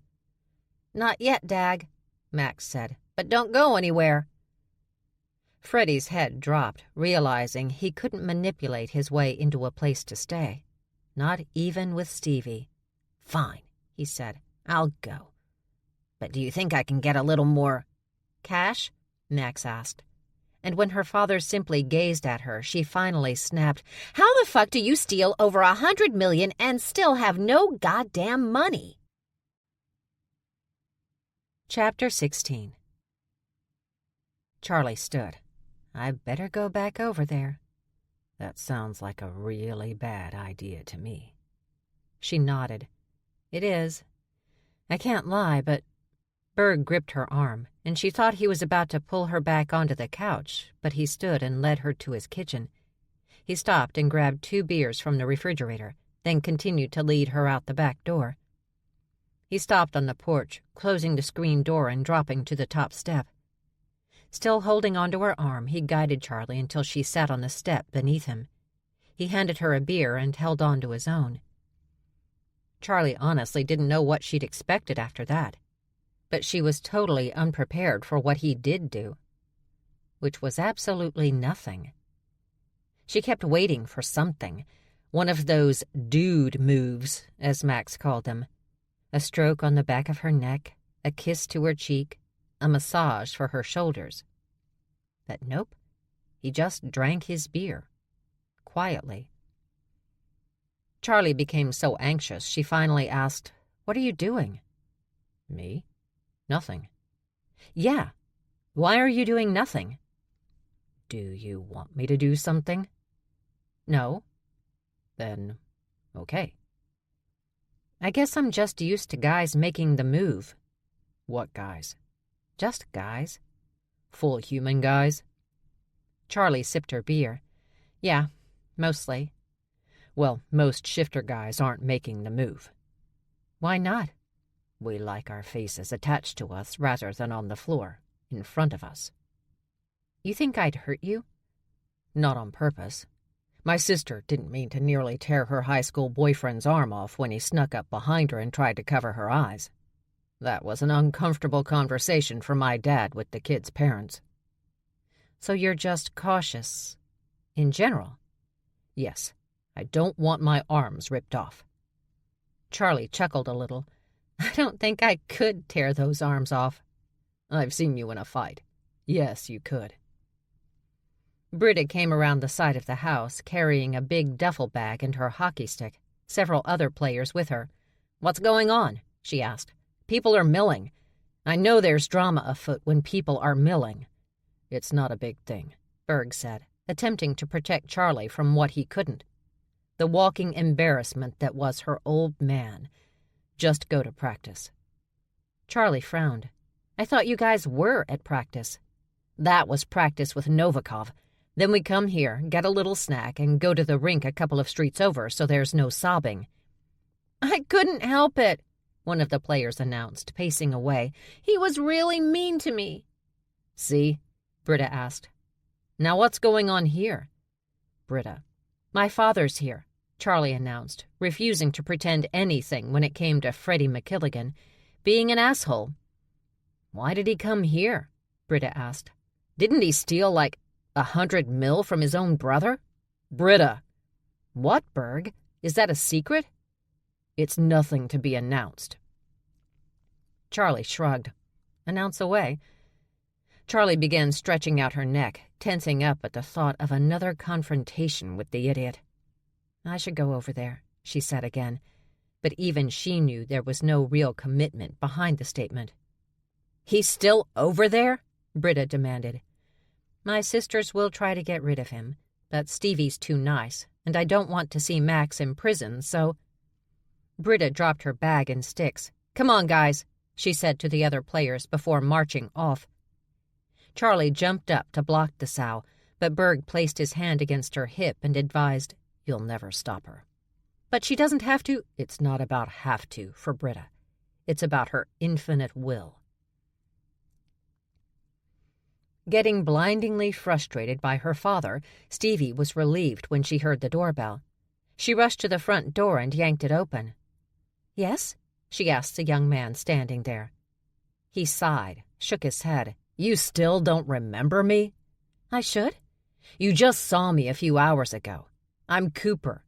"Not yet, Dag," Max said, "but don't go anywhere." Freddie's head dropped, realizing he couldn't manipulate his way into a place to stay. Not even with Stevie. "Fine," he said. "I'll go. But do you think I can get a little more cash?" Max asked. And when her father simply gazed at her, she finally snapped, "How the fuck do you steal over $100 million and still have no goddamn money?" Chapter 16. Charlie stood. "I better go back over there." "That sounds like a really bad idea to me." She nodded. "It is. I can't lie, but—" Berg gripped her arm, and she thought he was about to pull her back onto the couch, but he stood and led her to his kitchen. He stopped and grabbed 2 beers from the refrigerator, then continued to lead her out the back door. He stopped on the porch, closing the screen door and dropping to the top step. Still holding onto her arm, he guided Charlie until she sat on the step beneath him. He handed her a beer and held on to his own. Charlie honestly didn't know what she'd expected after that, but she was totally unprepared for what he did do, which was absolutely nothing. She kept waiting for something, one of those dude moves, as Max called them. A stroke on the back of her neck, a kiss to her cheek, a massage for her shoulders. But nope, he just drank his beer, quietly. Charlie became so anxious, she finally asked, "What are you doing?" "Me? Nothing." "Yeah. Why are you doing nothing?" "Do you want me to do something?" "No." "Then, okay." "I guess I'm just used to guys making the move." "What guys?" "Just guys." "Full human guys?" Charlie sipped her beer. "Yeah, mostly." "Well, most shifter guys aren't making the move." "Why not?" "We like our faces attached to us rather than on the floor, in front of us." "You think I'd hurt you?" "Not on purpose. My sister didn't mean to nearly tear her high school boyfriend's arm off when he snuck up behind her and tried to cover her eyes. That was an uncomfortable conversation for my dad with the kid's parents." "So you're just cautious, in general?" "Yes. I don't want my arms ripped off." Charlie chuckled a little. "I don't think I could tear those arms off." "I've seen you in a fight. Yes, you could." Britta came around the side of the house, carrying a big duffel bag and her hockey stick, several other players with her. "What's going on?" she asked. "People are milling. I know there's drama afoot when people are milling." "It's not a big thing," Berg said, attempting to protect Charlie from what he couldn't. The walking embarrassment that was her old man. "Just go to practice." Charlie frowned. "I thought you guys were at practice." "That was practice with Novikov. Then we come here, get a little snack, and go to the rink a couple of streets over so there's no sobbing." "I couldn't help it," one of the players announced, pacing away. "He was really mean to me." "See?" Britta asked. "Now what's going on here?" Britta. "My father's here," Charlie announced, refusing to pretend anything when it came to Freddie McKilligan, being an asshole. "Why did he come here?" Britta asked. "Didn't he steal like $100 million from his own brother?" "Britta!" "What, Berg? Is that a secret?" "It's nothing to be announced." Charlie shrugged. "Announce away." Charlie began stretching out her neck, tensing up at the thought of another confrontation with the idiot. "I should go over there," she said again, but even she knew there was no real commitment behind the statement. "He's still over there?" Britta demanded. "My sisters will try to get rid of him, but Stevie's too nice, and I don't want to see Max in prison, so—" Britta dropped her bag and sticks. "Come on, guys," she said to the other players before marching off. Charlie jumped up to block the sow, but Berg placed his hand against her hip and advised, "You'll never stop her." "But she doesn't have to—" "It's not about have to for Britta. It's about her infinite will." Getting blindingly frustrated by her father, Stevie was relieved when she heard the doorbell. She rushed to the front door and yanked it open. "Yes?" she asked the young man standing there. He sighed, shook his head. "You still don't remember me?" I should?
You just saw me a few hours ago. I'm Cooper.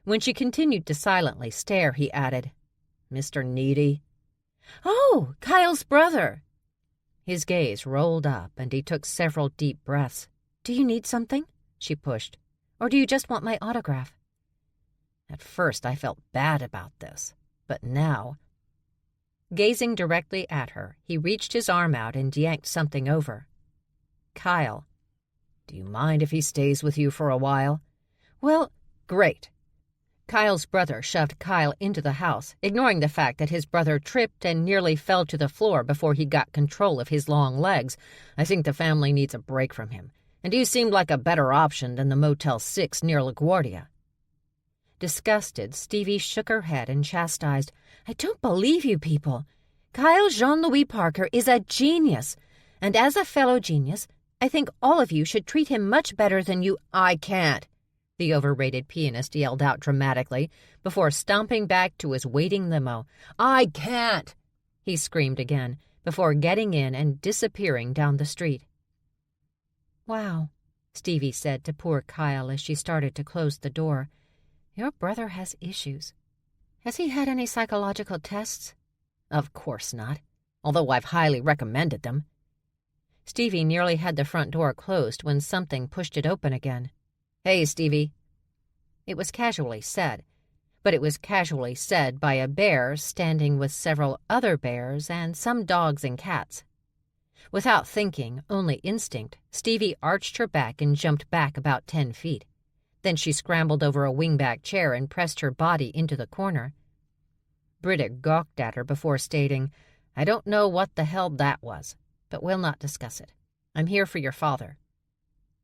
When she continued to silently stare, he added,
Mr. Needy?
Oh, Kyle's brother.
His gaze rolled up, and he took several deep breaths.
Do you need something? She pushed. Or do you just want my autograph?
At first I felt bad about this, but now...
Gazing directly at her, he reached his arm out and yanked something over.
Kyle, do you mind if he stays with you for a while?
Well,
great.
Kyle's brother shoved Kyle into the house, ignoring the fact that his brother tripped and nearly fell to the floor before he got control of his long legs.
I think the family needs a break from him, and you seemed like a better option than the Motel 6 near LaGuardia.
Disgusted, Stevie shook her head and chastised, I don't believe you people. Kyle Jean-Louis Parker is a genius, and as a fellow genius, I think all of you should treat him much better than you—
I can't,
the overrated pianist yelled out dramatically before stomping back to his waiting limo.
I can't,
he screamed again before getting in and disappearing down the street. Wow, Stevie said to poor Kyle as she started to close the door. Your brother has issues. Has he had any psychological tests?
Of course not, although I've highly recommended them.
Stevie nearly had the front door closed when something pushed it open again.
Hey, Stevie.
It was casually said, but it was casually said by a bear standing with several other bears and some dogs and cats. Without thinking, only instinct, Stevie arched her back and jumped back about 10 feet. Then she scrambled over a wingback chair and pressed her body into the corner. Britta gawked at her before stating, I don't know what the hell that was, but we'll not discuss it. I'm here for your father.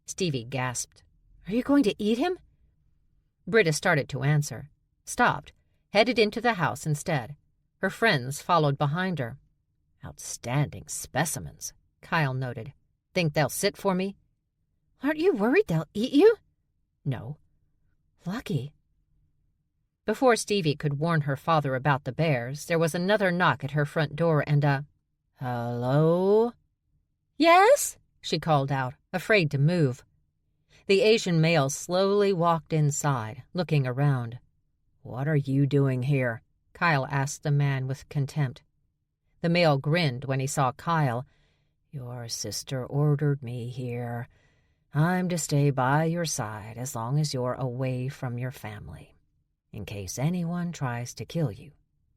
Stevie gasped. Are you going to eat him? Britta started to answer, stopped, headed into the house instead. Her friends followed behind her.
Outstanding specimens, Kyle noted. Think they'll sit for me?
Aren't you worried they'll eat you?
No.
Lucky. Before Stevie could warn her father about the bears, there was another knock at her front door and a,
Hello?
Yes? She called out, afraid to move. The Asian male slowly walked inside, looking around.
What are you doing here?
Kyle asked the man with contempt. The male grinned when he saw Kyle.
Your sister ordered me here. I'm to stay by your side as long as you're away from your family, in case anyone tries to kill you,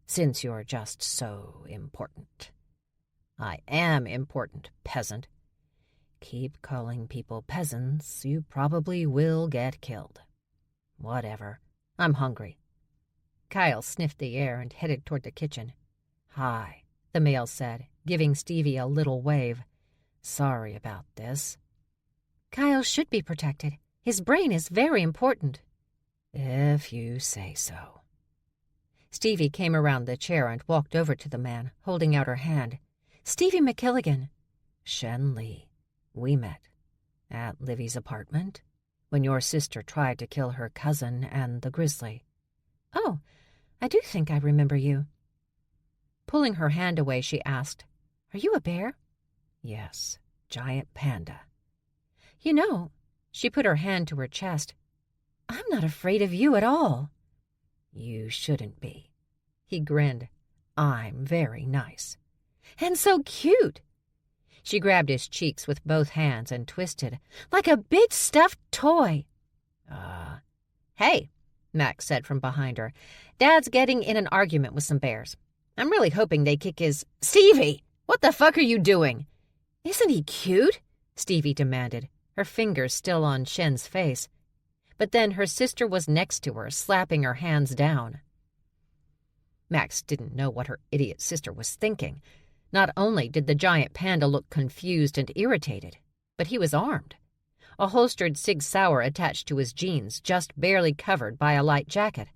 since you're just so important. I am important, peasant. Keep calling people peasants, you probably will get killed. Whatever. I'm hungry.
Kyle sniffed the air and headed toward the kitchen.
Hi,
the male said, giving Stevie a little wave.
Sorry about this.
Kyle should be protected. His brain is very important.
If you say so.
Stevie came around the chair and walked over to the man, holding out her hand. Stevie McKilligan.
Shen Li. We met at Livy's apartment when your sister tried to kill her cousin and the grizzly.
Oh, I do think I remember you. Pulling her hand away, she asked, Are you a bear?
Yes, giant panda.
You know, she put her hand to her chest. I'm not afraid of you at all.
You shouldn't be. He grinned. I'm very nice.
And so cute. She grabbed his cheeks with both hands and twisted, like a big stuffed toy. Hey, Max said from behind her. Dad's getting in an argument with some bears. I'm really hoping they kick his—
Stevie, what the fuck are you doing?
Isn't he cute? Stevie demanded, her fingers still on Shen's face. But then her sister was next to her, slapping her hands down. Max didn't know what her idiot sister was thinking. Not only did the giant panda look confused and irritated, but he was armed. A holstered Sig Sauer attached to his jeans, just barely covered by a light jacket.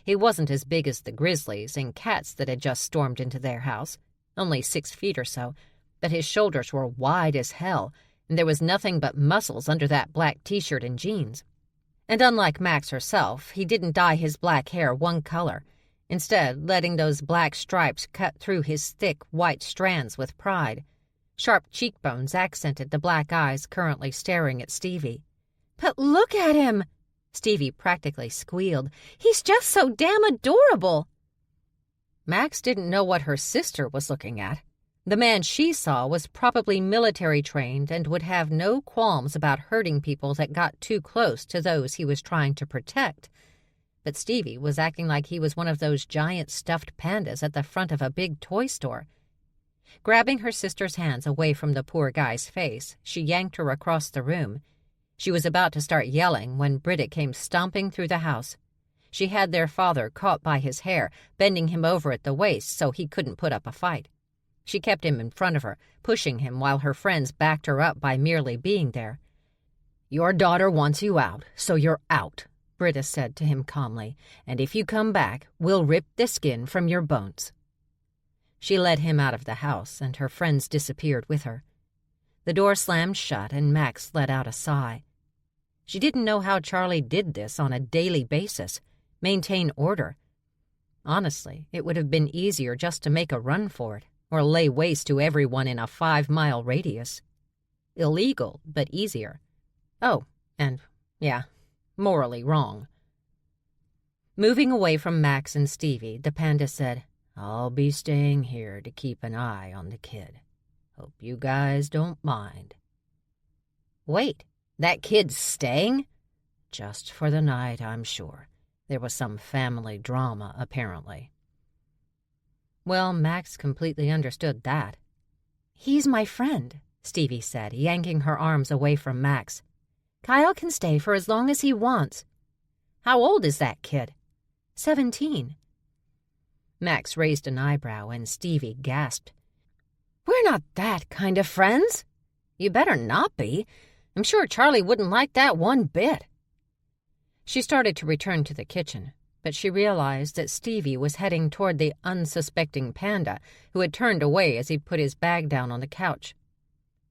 He wasn't as big as the grizzlies and cats that had just stormed into their house, only 6 feet or so, but his shoulders were wide as hell, and there was nothing but muscles under that black t-shirt and jeans. And unlike Max herself, he didn't dye his black hair one color, instead letting those black stripes cut through his thick white strands with pride, Sharp cheekbones accented the black eyes currently staring at Stevie. "But look at him!" Stevie practically squealed. "He's just so damn adorable!" Max didn't know what her sister was looking at. The man she saw was probably military-trained and would have no qualms about hurting people that got too close to those he was trying to protect. But Stevie was acting like he was one of those giant stuffed pandas at the front of a big toy store. Grabbing her sister's hands away from the poor guy's face, she yanked her across the room. She was about to start yelling when Britta came stomping through the house. She had their father caught by his hair, bending him over at the waist so he couldn't put up a fight. She kept him in front of her, pushing him while her friends backed her up by merely being there. "Your daughter wants you out, so you're out," Britta said to him calmly, "and if you come back, we'll rip the skin from your bones." She led him out of the house, and her friends disappeared with her. The door slammed shut, and Max let out a sigh. She didn't know how Charlie did this on a daily basis, maintain order. Honestly, it would have been easier just to make a run for it, or lay waste to everyone in a 5-mile radius. Illegal, but easier. Oh, and, yeah, morally wrong. Moving away from Max and Stevie, the panda said, "I'll be staying here to keep an eye on the kid. Hope you guys don't mind." "Wait, that kid's staying?" "Just for the night, I'm sure. There was some family drama, apparently." Well, Max completely understood that. "He's my friend," Stevie said, yanking her arms away from Max. "Kyle can stay for as long as he wants." "How old is that kid?" 17. Max raised an eyebrow, and Stevie gasped. "We're not that kind of friends." "You better not be. I'm sure Charlie wouldn't like that one bit." She started to return to the kitchen, but she realized that Stevie was heading toward the unsuspecting panda, who had turned away as he put his bag down on the couch.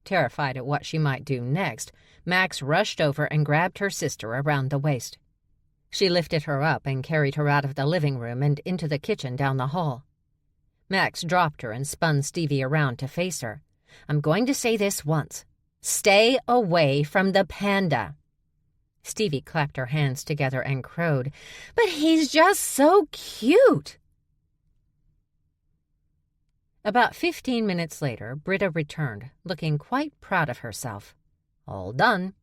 Terrified at what she might do next, Max rushed over and grabbed her sister around the waist. She lifted her up and carried her out of the living room and into the kitchen down the hall. Max dropped her and spun Stevie around to face her. "I'm going to say this once. Stay away from the panda." Stevie clapped her hands together and crowed, "But he's just so cute." About 15 minutes later, Britta returned, looking quite proud of herself. "All done."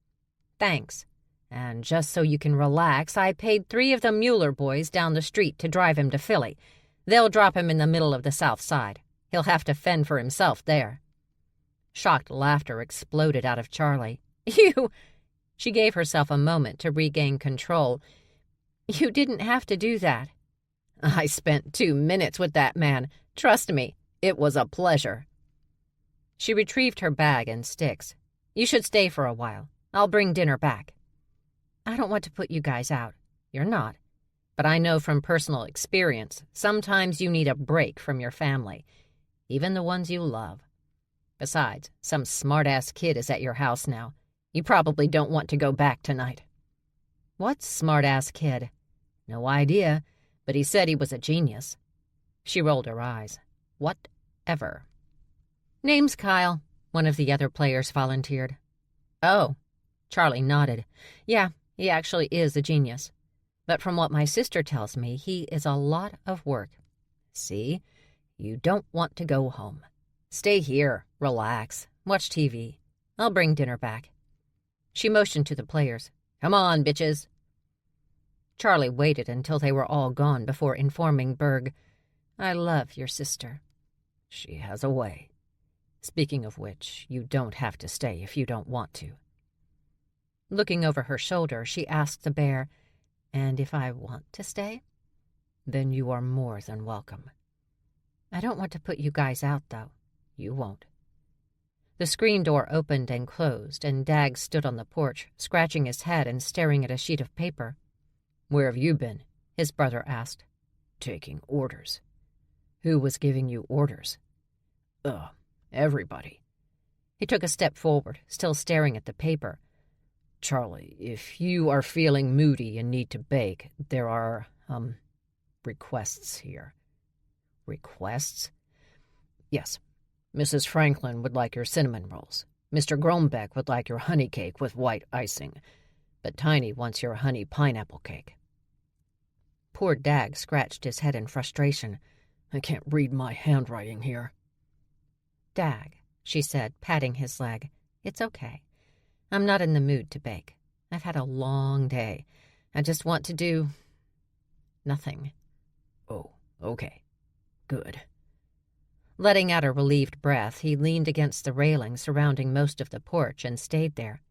"Thanks. And just so you can relax, I paid 3 of the Mueller boys down the street to drive him to Philly. They'll drop him in the middle of the South Side. He'll have to fend for himself there." Shocked laughter exploded out of Charlie. "You—" She gave herself a moment to regain control. "You didn't have to do that." "I spent 2 minutes with that man. Trust me, it was a pleasure." She retrieved her bag and sticks. "You should stay for a while. I'll bring dinner back." "I don't want to put you guys out." "You're not. But I know from personal experience, sometimes you need a break from your family, even the ones you love. Besides, some smart-ass kid is at your house now. You probably don't want to go back tonight." "What smart-ass kid?" "No idea, but he said he was a genius." She rolled her eyes. "Whatever." "Name's Kyle," one of the other players volunteered. "Oh." Charlie nodded. "Yeah, he actually is a genius. But from what my sister tells me, he is a lot of work. See? You don't want to go home. Stay here, relax, watch TV. I'll bring dinner back." She motioned to the players. "Come on, bitches." Charlie waited until they were all gone before informing Berg, "I love your sister. She has a way. Speaking of which, you don't have to stay if you don't want to." Looking over her shoulder, she asked the bear, "And if I want to stay?" "Then you are more than welcome." "I don't want to put you guys out, though." "You won't." The screen door opened and closed, and Dag stood on the porch, scratching his head and staring at a sheet of paper. "Where have you been?" his brother asked. "Taking orders." "Who was giving you orders?" Everybody." He took a step forward, still staring at the paper. "Charlie, if you are feeling moody and need to bake, there are, requests here." "Requests?" "Yes.
Mrs. Franklin would like your cinnamon rolls. Mr. Grombeck would like your honey cake with white icing. But Tiny wants your honey pineapple cake." Poor Dag scratched his head in frustration. "I can't read my handwriting here." "Dag," she said, patting his leg, "it's okay. I'm not in the mood to bake. I've had a long day. I just want to do nothing."
"Oh, okay. Good."
Letting out a relieved breath, he leaned against the railing surrounding most of the porch and stayed there.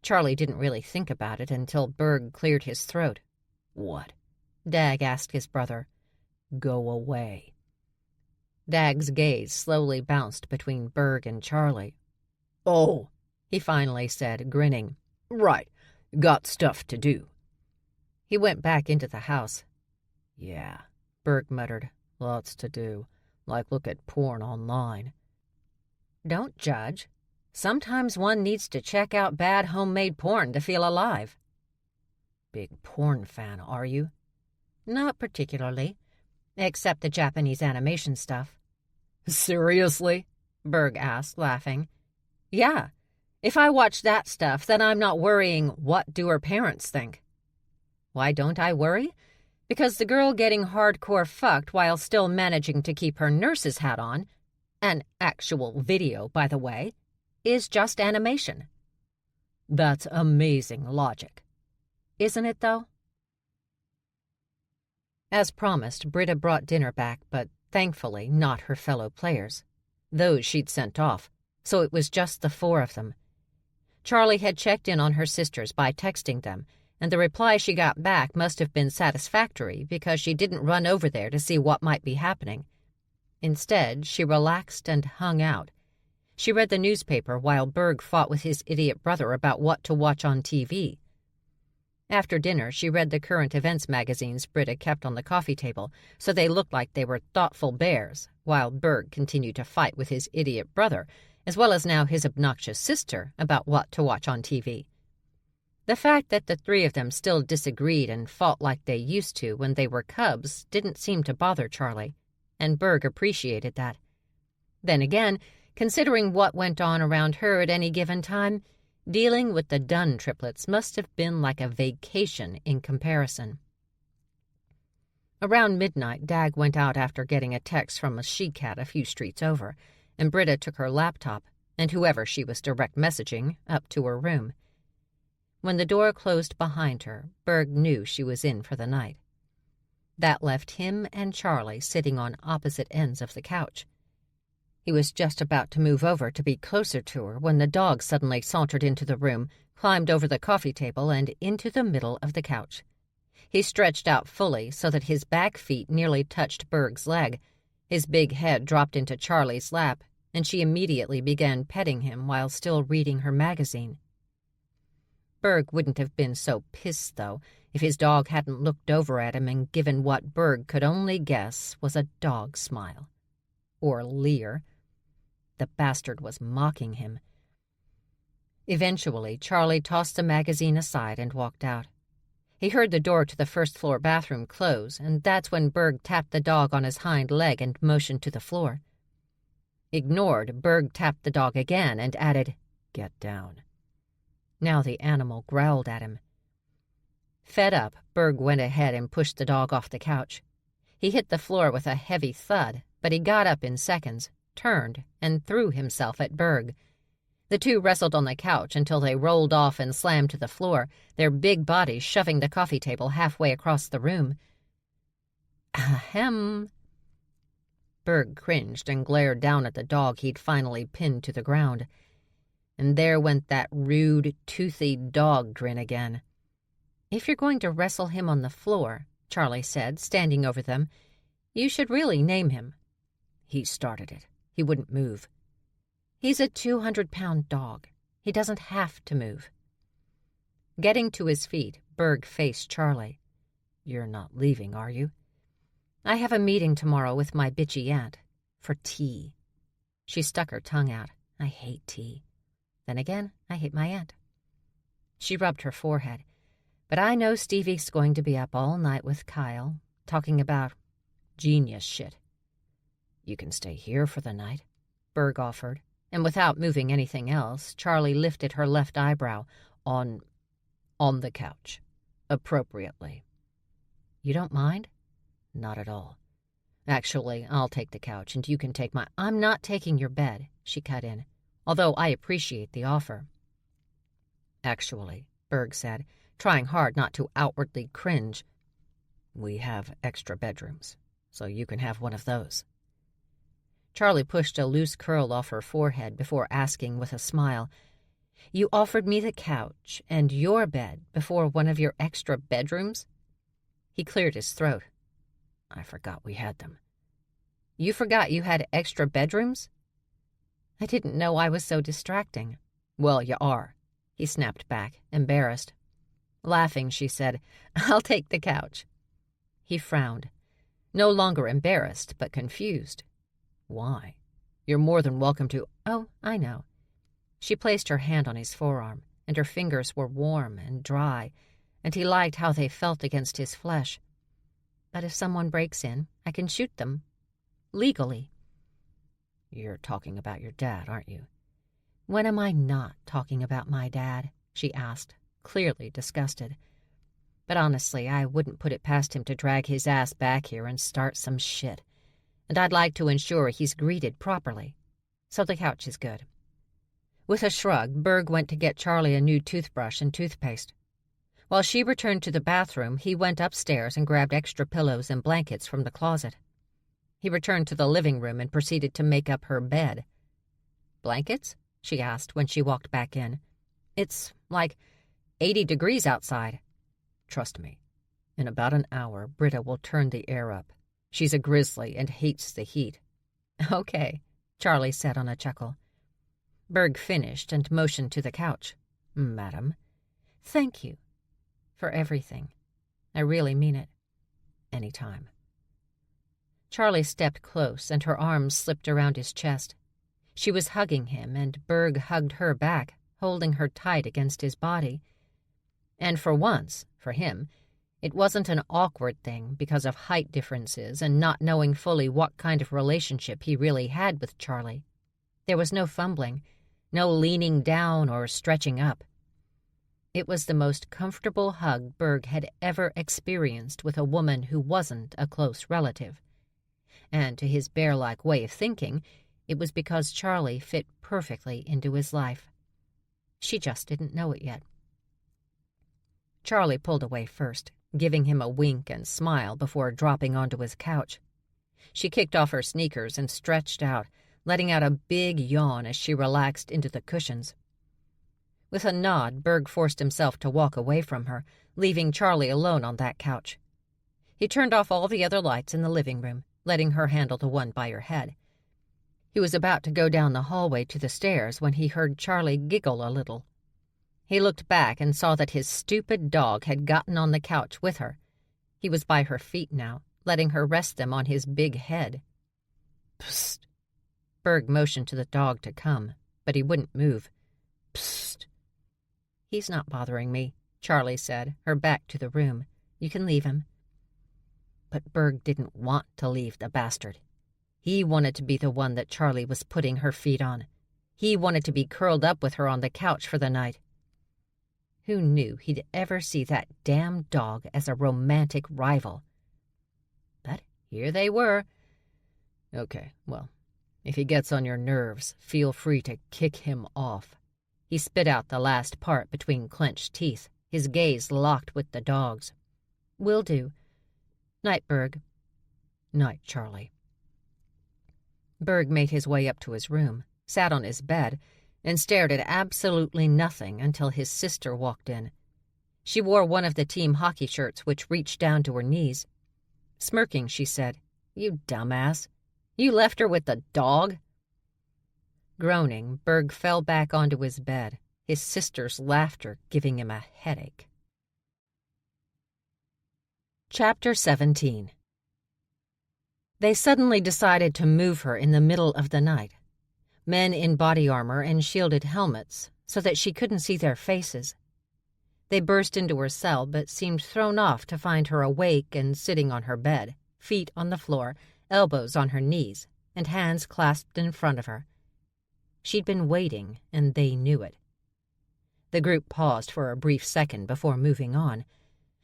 Charlie didn't really think about it until Berg cleared his throat.
"What?"
Dag asked his brother.
"Go away."
Dag's gaze slowly bounced between Berg and Charlie.
"Oh,"
he finally said, grinning.
"Right. Got stuff to do."
He went back into the house.
"Yeah," Berg muttered. "Lots to do. Like look at porn online."
"Don't judge. Sometimes one needs to check out bad homemade porn to feel alive."
"Big porn fan, are you?"
"Not particularly, except the Japanese animation stuff."
"Seriously?"
Berg asked, laughing. "Yeah. If I watch that stuff, then I'm not worrying, what do her parents think? Why don't I worry? Because the girl getting hardcore fucked while still managing to keep her nurse's hat on, an actual video, by the way, is just animation."
"That's amazing logic."
"Isn't it, though?" As promised, Britta brought dinner back, but thankfully not her fellow players. Those she'd sent off, so it was just the four of them. Charlie had checked in on her sisters by texting them, and the reply she got back must have been satisfactory because she didn't run over there to see what might be happening. Instead, she relaxed and hung out. She read the newspaper while Berg fought with his idiot brother about what to watch on TV. After dinner, she read the current events magazines Britta kept on the coffee table, so they looked like they were thoughtful bears, while Berg continued to fight with his idiot brother, as well as now his obnoxious sister, about what to watch on TV. The fact that the three of them still disagreed and fought like they used to when they were cubs didn't seem to bother Charlie, and Berg appreciated that. Then again, considering what went on around her at any given time, dealing with the Dunn triplets must have been like a vacation in comparison. Around midnight, Dag went out after getting a text from a she-cat a few streets over, and Britta took her laptop, and whoever she was direct messaging, up to her room. When the door closed behind her, Berg knew she was in for the night. That left him and Charlie sitting on opposite ends of the couch. He was just about to move over to be closer to her when the dog suddenly sauntered into the room, climbed over the coffee table, and into the middle of the couch. He stretched out fully so that his back feet nearly touched Berg's leg. His big head dropped into Charlie's lap, and she immediately began petting him while still reading her magazine. Berg wouldn't have been so pissed, though, if his dog hadn't looked over at him and given what Berg could only guess was a dog smile. Or leer. The bastard was mocking him. Eventually, Charlie tossed the magazine aside and walked out. He heard the door to the first-floor bathroom close, and that's when Berg tapped the dog on his hind leg and motioned to the floor. Ignored, Berg tapped the dog again and added, "Get down." Now the animal growled at him. Fed up, Berg went ahead and pushed the dog off the couch. He hit the floor with a heavy thud, but he got up in seconds, turned, and threw himself at Berg. The two wrestled on the couch until they rolled off and slammed to the floor, their big bodies shoving the coffee table halfway across the room. Ahem. Berg cringed and glared down at the dog he'd finally pinned to the ground. And there went that rude, toothy dog grin again. "If you're going to wrestle him on the floor," Charlie said, standing over them, "you should really name him."
"He started it. He wouldn't move."
"He's a 200-pound dog. He doesn't have to move." Getting to his feet, Berg faced Charlie.
"You're not leaving, are you?"
"I have a meeting tomorrow with my bitchy aunt. For tea." She stuck her tongue out. "I hate tea. Then again, I hate my aunt." She rubbed her forehead. "But I know Stevie's going to be up all night with Kyle, talking about genius shit."
"You can stay here for the night."
Berg offered, and without moving anything else, Charlie lifted her left eyebrow. On the couch. Appropriately. You don't mind? Not at all. Actually, I'll take the couch, and you can take my— I'm not taking your bed, she cut in, although I appreciate the offer. Actually, Berg said, trying hard not to outwardly cringe, we have extra bedrooms, so you can have one of those. Charlie pushed a loose curl off her forehead before asking with a smile, You offered me the couch and your bed before one of your extra bedrooms? He cleared his throat. I forgot we had them. You forgot you had extra bedrooms? I didn't know I was so distracting. Well, you are, he snapped back, embarrassed. Laughing, she said, I'll take the couch. He frowned, no longer embarrassed, but confused. Why? You're more than welcome to— Oh, I know. She placed her hand on his forearm, and her fingers were warm and dry, and he liked how they felt against his flesh. But if someone breaks in, I can shoot them. Legally. You're talking about your dad, aren't you? When am I not talking about my dad? She asked, clearly disgusted. But honestly, I wouldn't put it past him to drag his ass back here and start some shit. And I'd like to ensure he's greeted properly. So the couch is good. With a shrug, Berg went to get Charlie a new toothbrush and toothpaste. While she returned to the bathroom, he went upstairs and grabbed extra pillows and blankets from the closet. He returned to the living room and proceeded to make up her bed. Blankets? She asked when she walked back in. It's like 80 degrees outside. Trust me, in about an hour, Britta will turn the air up. She's a grizzly and hates the heat. Okay, Charlie said on a chuckle. Berg finished and motioned to the couch. Madam, thank you for everything. I really mean it. Any time. Charlie stepped close, and her arms slipped around his chest. She was hugging him, and Berg hugged her back, holding her tight against his body. And for once, for him, it wasn't an awkward thing because of height differences and not knowing fully what kind of relationship he really had with Charlie. There was no fumbling, no leaning down or stretching up. It was the most comfortable hug Berg had ever experienced with a woman who wasn't a close relative. And to his bear-like way of thinking, it was because Charlie fit perfectly into his life. She just didn't know it yet. Charlie pulled away first, giving him a wink and smile before dropping onto his couch. She kicked off her sneakers and stretched out, letting out a big yawn as she relaxed into the cushions. With a nod, Berg forced himself to walk away from her, leaving Charlie alone on that couch. He turned off all the other lights in the living room, letting her handle the one by her head. He was about to go down the hallway to the stairs when he heard Charlie giggle a little. He looked back and saw that his stupid dog had gotten on the couch with her. He was by her feet now, letting her rest them on his big head. Psst. Berg motioned to the dog to come, but he wouldn't move. Psst. He's not bothering me, Charlie said, her back to the room. You can leave him. But Berg didn't want to leave the bastard. He wanted to be the one that Charlie was putting her feet on. He wanted to be curled up with her on the couch for the night. Who knew he'd ever see that damn dog as a romantic rival? But here they were. Okay, well, if he gets on your nerves, feel free to kick him off. He spit out the last part between clenched teeth, his gaze locked with the dog's. Will do. Night, Berg. Night, Charlie. Berg made his way up to his room, sat on his bed, and stared at absolutely nothing until his sister walked in. She wore one of the team hockey shirts which reached down to her knees. Smirking, she said, You dumbass. You left her with the dog? Groaning, Berg fell back onto his bed, his sister's laughter giving him a headache. Chapter 17. They suddenly decided to move her in the middle of the night. Men in body armor and shielded helmets, so that she couldn't see their faces. They burst into her cell, but seemed thrown off to find her awake and sitting on her bed, feet on the floor, elbows on her knees, and hands clasped in front of her. She'd been waiting, and they knew it. The group paused for a brief second before moving on.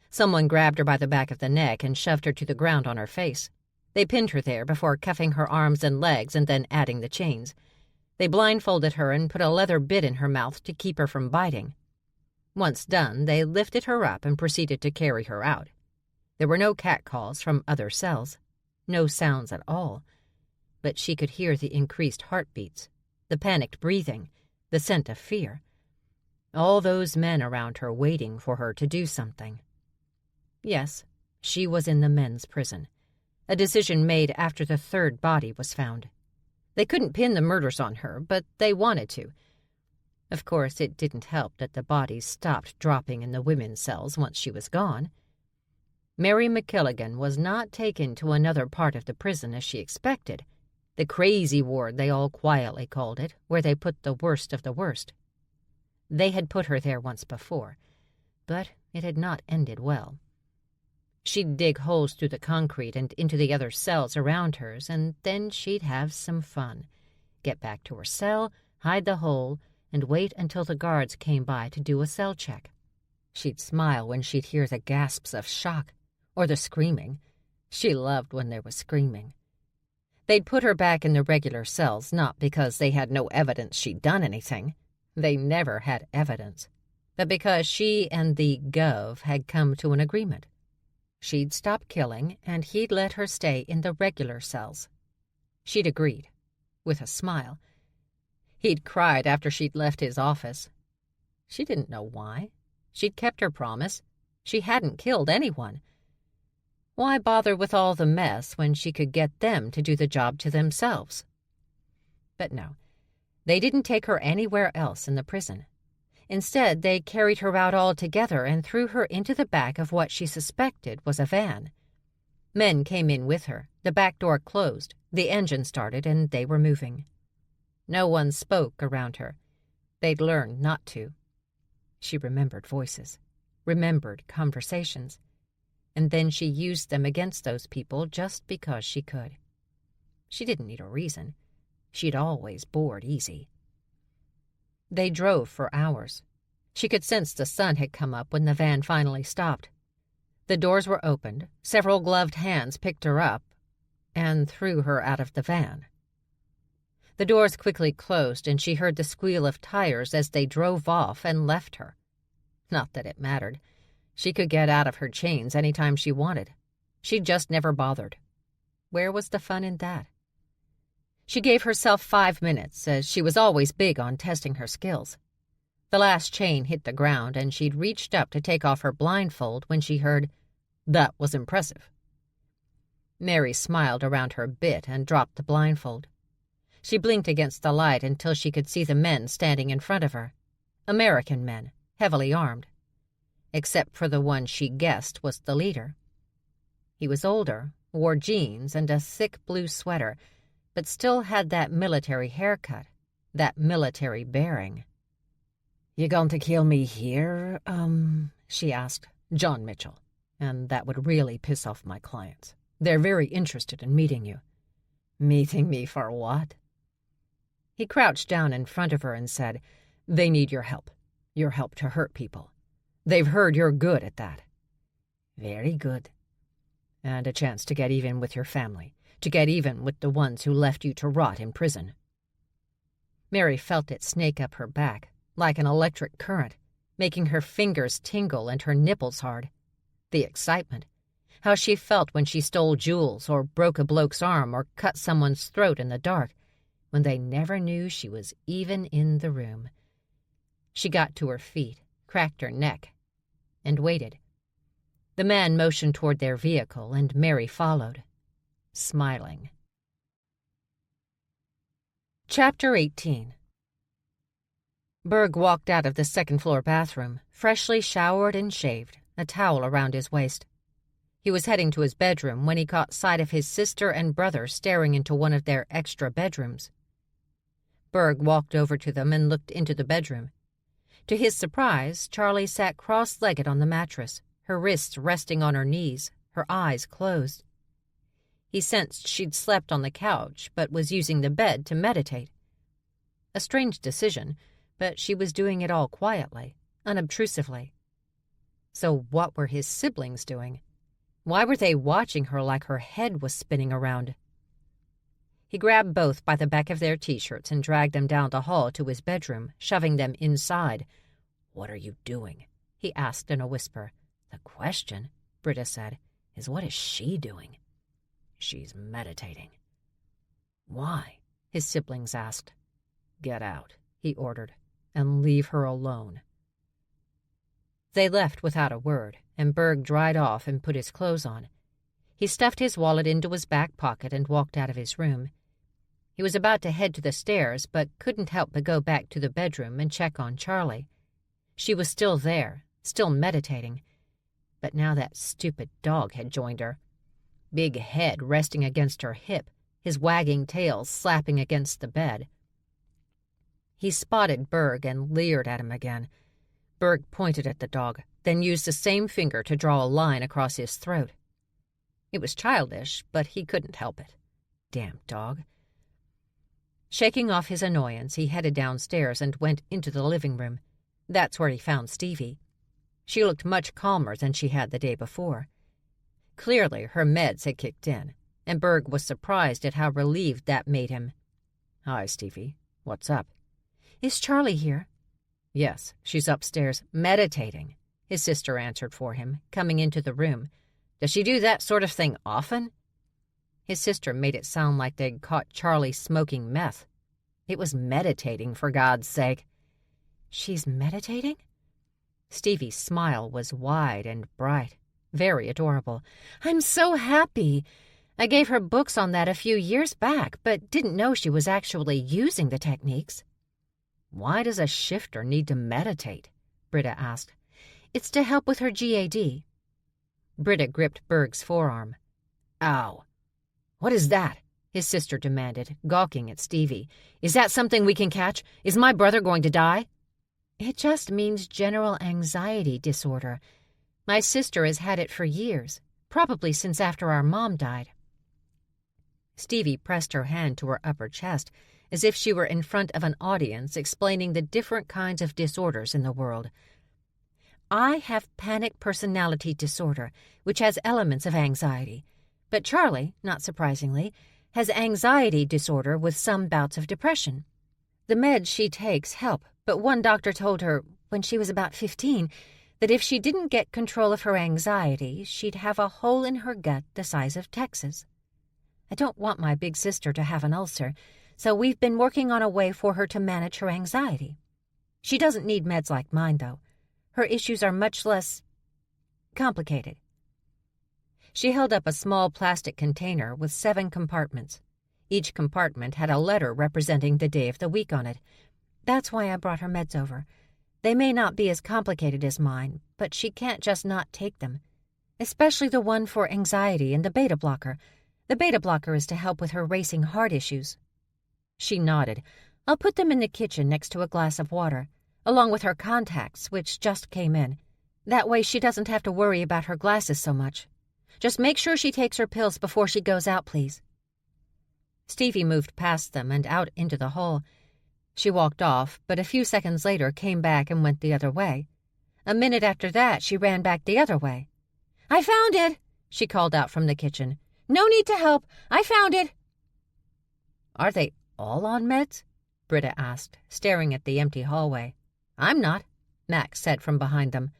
Someone grabbed her by the back of the neck and shoved her to the ground on her face. They pinned her there before cuffing her arms and legs and then adding the chains. They blindfolded her and put a leather bit in her mouth to keep her from biting. Once done, they lifted her up and proceeded to carry her out. There were no catcalls from other cells, no sounds at all, but she could hear the increased heartbeats, the panicked breathing, the scent of fear. All those men around her waiting for her to do something. Yes, she was in the men's prison, a decision made after the third body was found. They couldn't pin the murders on her, but they wanted to. Of course, it didn't help that the bodies stopped dropping in the women's cells once she was gone. Mary McKilligan was not taken to another part of the prison as she expected, the crazy ward they all quietly called it, where they put the worst of the worst. They had put her there once before, but it had not ended well. She'd dig holes through the concrete and into the other cells around hers, and then she'd have some fun. Get back to her cell, hide the hole, and wait until the guards came by to do a cell check. She'd smile when she'd hear the gasps of shock, or the screaming. She loved when there was screaming. They'd put her back in the regular cells, not because they had no evidence she'd done anything. They never had evidence. But because she and the Gov had come to an agreement. She'd stop killing, and he'd let her stay in the regular cells. She'd agreed, with a smile. He'd cried after she'd left his office. She didn't know why. She'd kept her promise. She hadn't killed anyone. Why bother with all the mess when she could get them to do the job to themselves? But no, they didn't take her anywhere else in the prison. Instead, they carried her out altogether and threw her into the back of what she suspected was a van. Men came in with her, the back door closed, the engine started, and they were moving. No one spoke around her. They'd learned not to. She remembered voices, remembered conversations, and then she used them against those people just because she could. She didn't need a reason. She'd always bored easy. They drove for hours. She could sense the sun had come up when the van finally stopped. The doors were opened, several gloved hands picked her up, and threw her out of the van. The doors quickly closed, and she heard the squeal of tires as they drove off and left her. Not that it mattered. She could get out of her chains any time she wanted. She just never bothered. Where was the fun in that? She gave herself 5 minutes, as she was always big on testing her skills. The last chain hit the ground, and she'd reached up to take off her blindfold when she heard, "That was impressive." Mary smiled around her bit and dropped the blindfold. She blinked against the light until she could see the men standing in front of her. American men, heavily armed. Except for the one she guessed was the leader. He was older, wore jeans and a thick blue sweater, but still had that military haircut, that military bearing. "You going to kill me here, she asked. "John Mitchell. And that would really piss off my clients. They're very interested in meeting you." "Meeting me for what?" He crouched down in front of her and said, "They need your help to hurt people. They've heard you're good at that." "Very good." "And a chance to get even with your family, to get even with the ones who left you to rot in prison." Mary felt it snake up her back, like an electric current, making her fingers tingle and her nipples hard. The excitement. How she felt when she stole jewels or broke a bloke's arm or cut someone's throat in the dark, when they never knew she was even in the room. She got to her feet, cracked her neck, and waited. The man motioned toward their vehicle, and Mary followed, smiling. Chapter 18. Berg walked out of the second-floor bathroom, freshly showered and shaved, a towel around his waist. He was heading to his bedroom when he caught sight of his sister and brother staring into one of their extra bedrooms. Berg walked over to them and looked into the bedroom. To his surprise, Charlie sat cross-legged on the mattress, her wrists resting on her knees, her eyes closed. He sensed she'd slept on the couch, but was using the bed to meditate. A strange decision, but she was doing it all quietly, unobtrusively. So what were his siblings doing? Why were they watching her like her head was spinning around? He grabbed both by the back of their T-shirts and dragged them down the hall to his bedroom, shoving them inside. "What are you doing?" he asked in a whisper. "The question," Britta said, "is what is she doing?" "She's meditating." "Why?" his siblings asked. "Get out," he ordered, "and leave her alone." They left without a word, and Berg dried off and put his clothes on. He stuffed his wallet into his back pocket and walked out of his room. He was about to head to the stairs, but couldn't help but go back to the bedroom and check on Charlie. She was still there, still meditating. But now that stupid dog had joined her. Big head resting against her hip, his wagging tail slapping against the bed. He spotted Berg and leered at him again. Berg pointed at the dog, then used the same finger to draw a line across his throat. It was childish, but he couldn't help it. Damn dog. Shaking off his annoyance, he headed downstairs and went into the living room. That's where he found Stevie. She looked much calmer than she had the day before. Clearly, her meds had kicked in, and Berg was surprised at how relieved that made him. "Hi, Stevie. What's up?" "Is Charlie here?" "Yes, she's upstairs, meditating," his sister answered for him, coming into the room. "Does she do that sort of thing often?" His sister made it sound like they'd caught Charlie smoking meth. It was meditating, for God's sake. "She's meditating?" Stevie's smile was wide and bright, very adorable. "I'm so happy. I gave her books on that a few years back, but didn't know she was actually using the techniques." "Why does a shifter need to meditate?" Britta asked. "It's to help with her GAD." Britta gripped Berg's forearm. "Ow. What is that?" his sister demanded, gawking at Stevie. "Is that something we can catch? Is my brother going to die?" "It just means general anxiety disorder. My sister has had it for years, probably since after our mom died." Stevie pressed her hand to her upper chest, as if she were in front of an audience explaining the different kinds of disorders in the world. "I have panic personality disorder, which has elements of anxiety. But Charlie, not surprisingly, has anxiety disorder with some bouts of depression. The meds she takes help, but one doctor told her, when she was about 15, that if she didn't get control of her anxiety, she'd have a hole in her gut the size of Texas. I don't want my big sister to have an ulcer, so we've been working on a way for her to manage her anxiety. She doesn't need meds like mine, though. Her issues are much less complicated." She held up a small plastic container with 7 compartments. Each compartment had a letter representing the day of the week on it. "That's why I brought her meds over. They may not be as complicated as mine, but she can't just not take them. Especially the one for anxiety and the beta blocker. The beta blocker is to help with her racing heart issues." She nodded. "I'll put them in the kitchen next to a glass of water, along with her contacts, which just came in. That way she doesn't have to worry about her glasses so much. Just make sure she takes her pills before she goes out, please." Stevie moved past them and out into the hall. She walked off, but a few seconds later came back and went the other way. A minute after that, she ran back the other way. "I found it," she called out from the kitchen. "No need to help. I found it." "Are they all on meds?" Britta asked, staring at the empty hallway. "I'm not," Max said from behind them.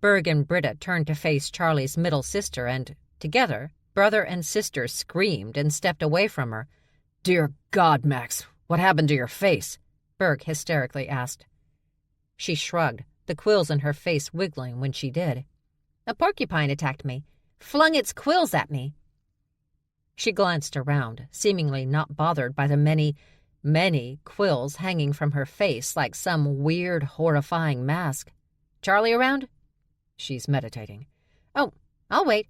Berg and Britta turned to face Charlie's middle sister and, together, brother and sister screamed and stepped away from her. "Dear God, Max, what happened to your face?" Berg hysterically asked. She shrugged, the quills in her face wiggling when she did. "A porcupine attacked me, flung its quills at me." She glanced around, seemingly not bothered by the many quills hanging from her face like some weird, horrifying mask. "Charlie around?" "She's meditating." "Oh, I'll wait.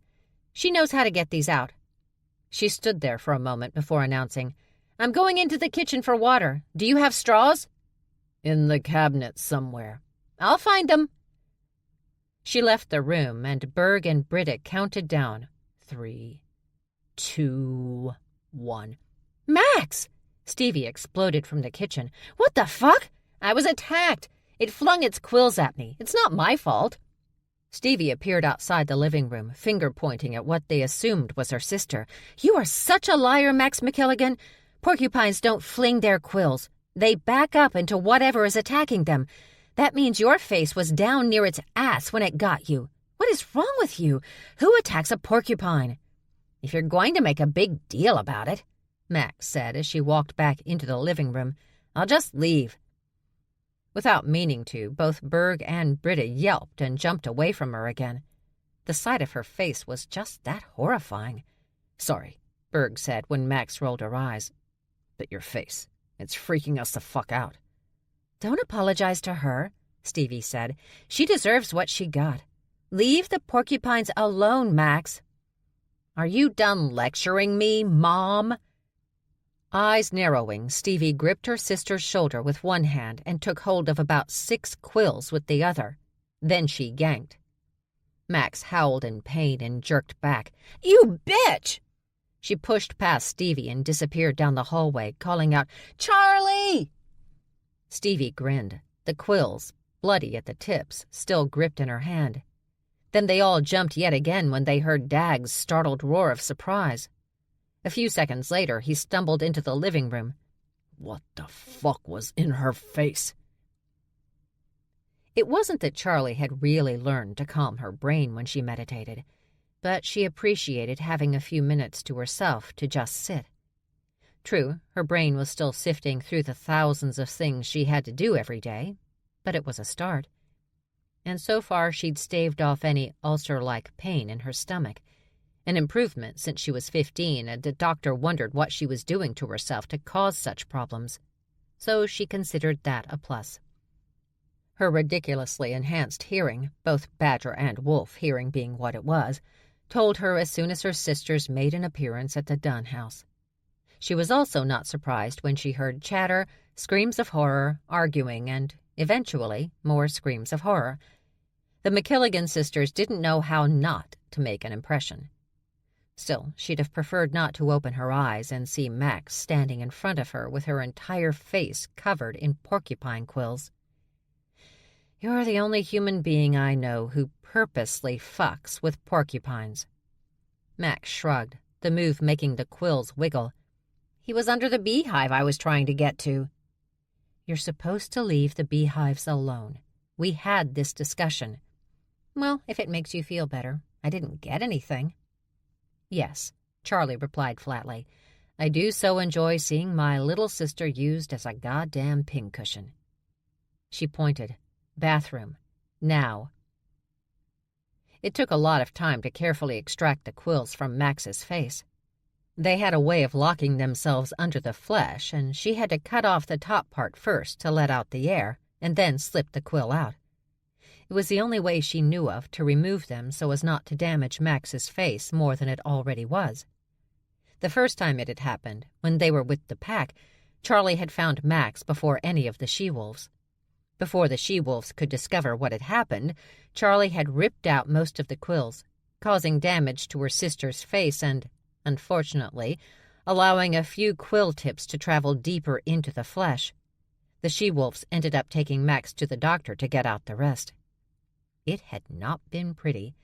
She knows how to get these out." She stood there for a moment before announcing, "I'm going into the kitchen for water. Do you have straws?" "In the cabinet somewhere." "I'll find them." She left the room, and Berg and Britta counted down. 3, 2, 1. "Max!" Stevie exploded from the kitchen. "What the fuck? I was attacked. It flung its quills at me. It's not my fault." Stevie appeared outside the living room, finger-pointing at what they assumed was her sister. "You are such a liar, Max McKilligan. Porcupines don't fling their quills. They back up into whatever is attacking them. That means your face was down near its ass when it got you. What is wrong with you? Who attacks a porcupine?" "If you're going to make a big deal about it," Max said as she walked back into the living room, "I'll just leave." Without meaning to, both Berg and Britta yelped and jumped away from her again. The sight of her face was just that horrifying. "Sorry," Berg said when Max rolled her eyes. "But your face, it's freaking us the fuck out." "Don't apologize to her," Stevie said. "She deserves what she got. Leave the porcupines alone, Max." "Are you done lecturing me, Mom?" Eyes narrowing, Stevie gripped her sister's shoulder with one hand and took hold of about 6 quills with the other. Then she yanked. Max howled in pain and jerked back. "You bitch!" She pushed past Stevie and disappeared down the hallway, calling out, "Charlie!" Stevie grinned, the quills, bloody at the tips, still gripped in her hand. Then they all jumped yet again when they heard Dag's startled roar of surprise. A few seconds later, he stumbled into the living room. "What the fuck was in her face?" It wasn't that Charlie had really learned to calm her brain when she meditated, but she appreciated having a few minutes to herself to just sit. True, her brain was still sifting through the thousands of things she had to do every day, but it was a start. And so far she'd staved off any ulcer-like pain in her stomach, an improvement since she was 15, and the doctor wondered what she was doing to herself to cause such problems. So she considered that a plus. Her ridiculously enhanced hearing, both Badger and Wolf hearing being what it was, told her as soon as her sisters made an appearance at the Dunn house. She was also not surprised when she heard chatter, screams of horror, arguing, and, eventually, more screams of horror. The McKilligan sisters didn't know how not to make an impression. Still, she'd have preferred not to open her eyes and see Max standing in front of her with her entire face covered in porcupine quills. "You're the only human being I know who purposely fucks with porcupines." Max shrugged, the move making the quills wiggle. "He was under the beehive I was trying to get to." "You're supposed to leave the beehives alone. We had this discussion." "Well, if it makes you feel better. I didn't get anything." "Yes," Charlie replied flatly. "I do so enjoy seeing my little sister used as a goddamn pincushion." She pointed. "Bathroom. Now." It took a lot of time to carefully extract the quills from Max's face. They had a way of locking themselves under the flesh, and she had to cut off the top part first to let out the air, and then slip the quill out. It was the only way she knew of to remove them so as not to damage Max's face more than it already was. The first time it had happened, when they were with the pack, Charlie had found Max before any of the she-wolves. Before the she-wolves could discover what had happened, Charlie had ripped out most of the quills, causing damage to her sister's face and, unfortunately, allowing a few quill tips to travel deeper into the flesh. The she-wolves ended up taking Max to the doctor to get out the rest. It had not been pretty.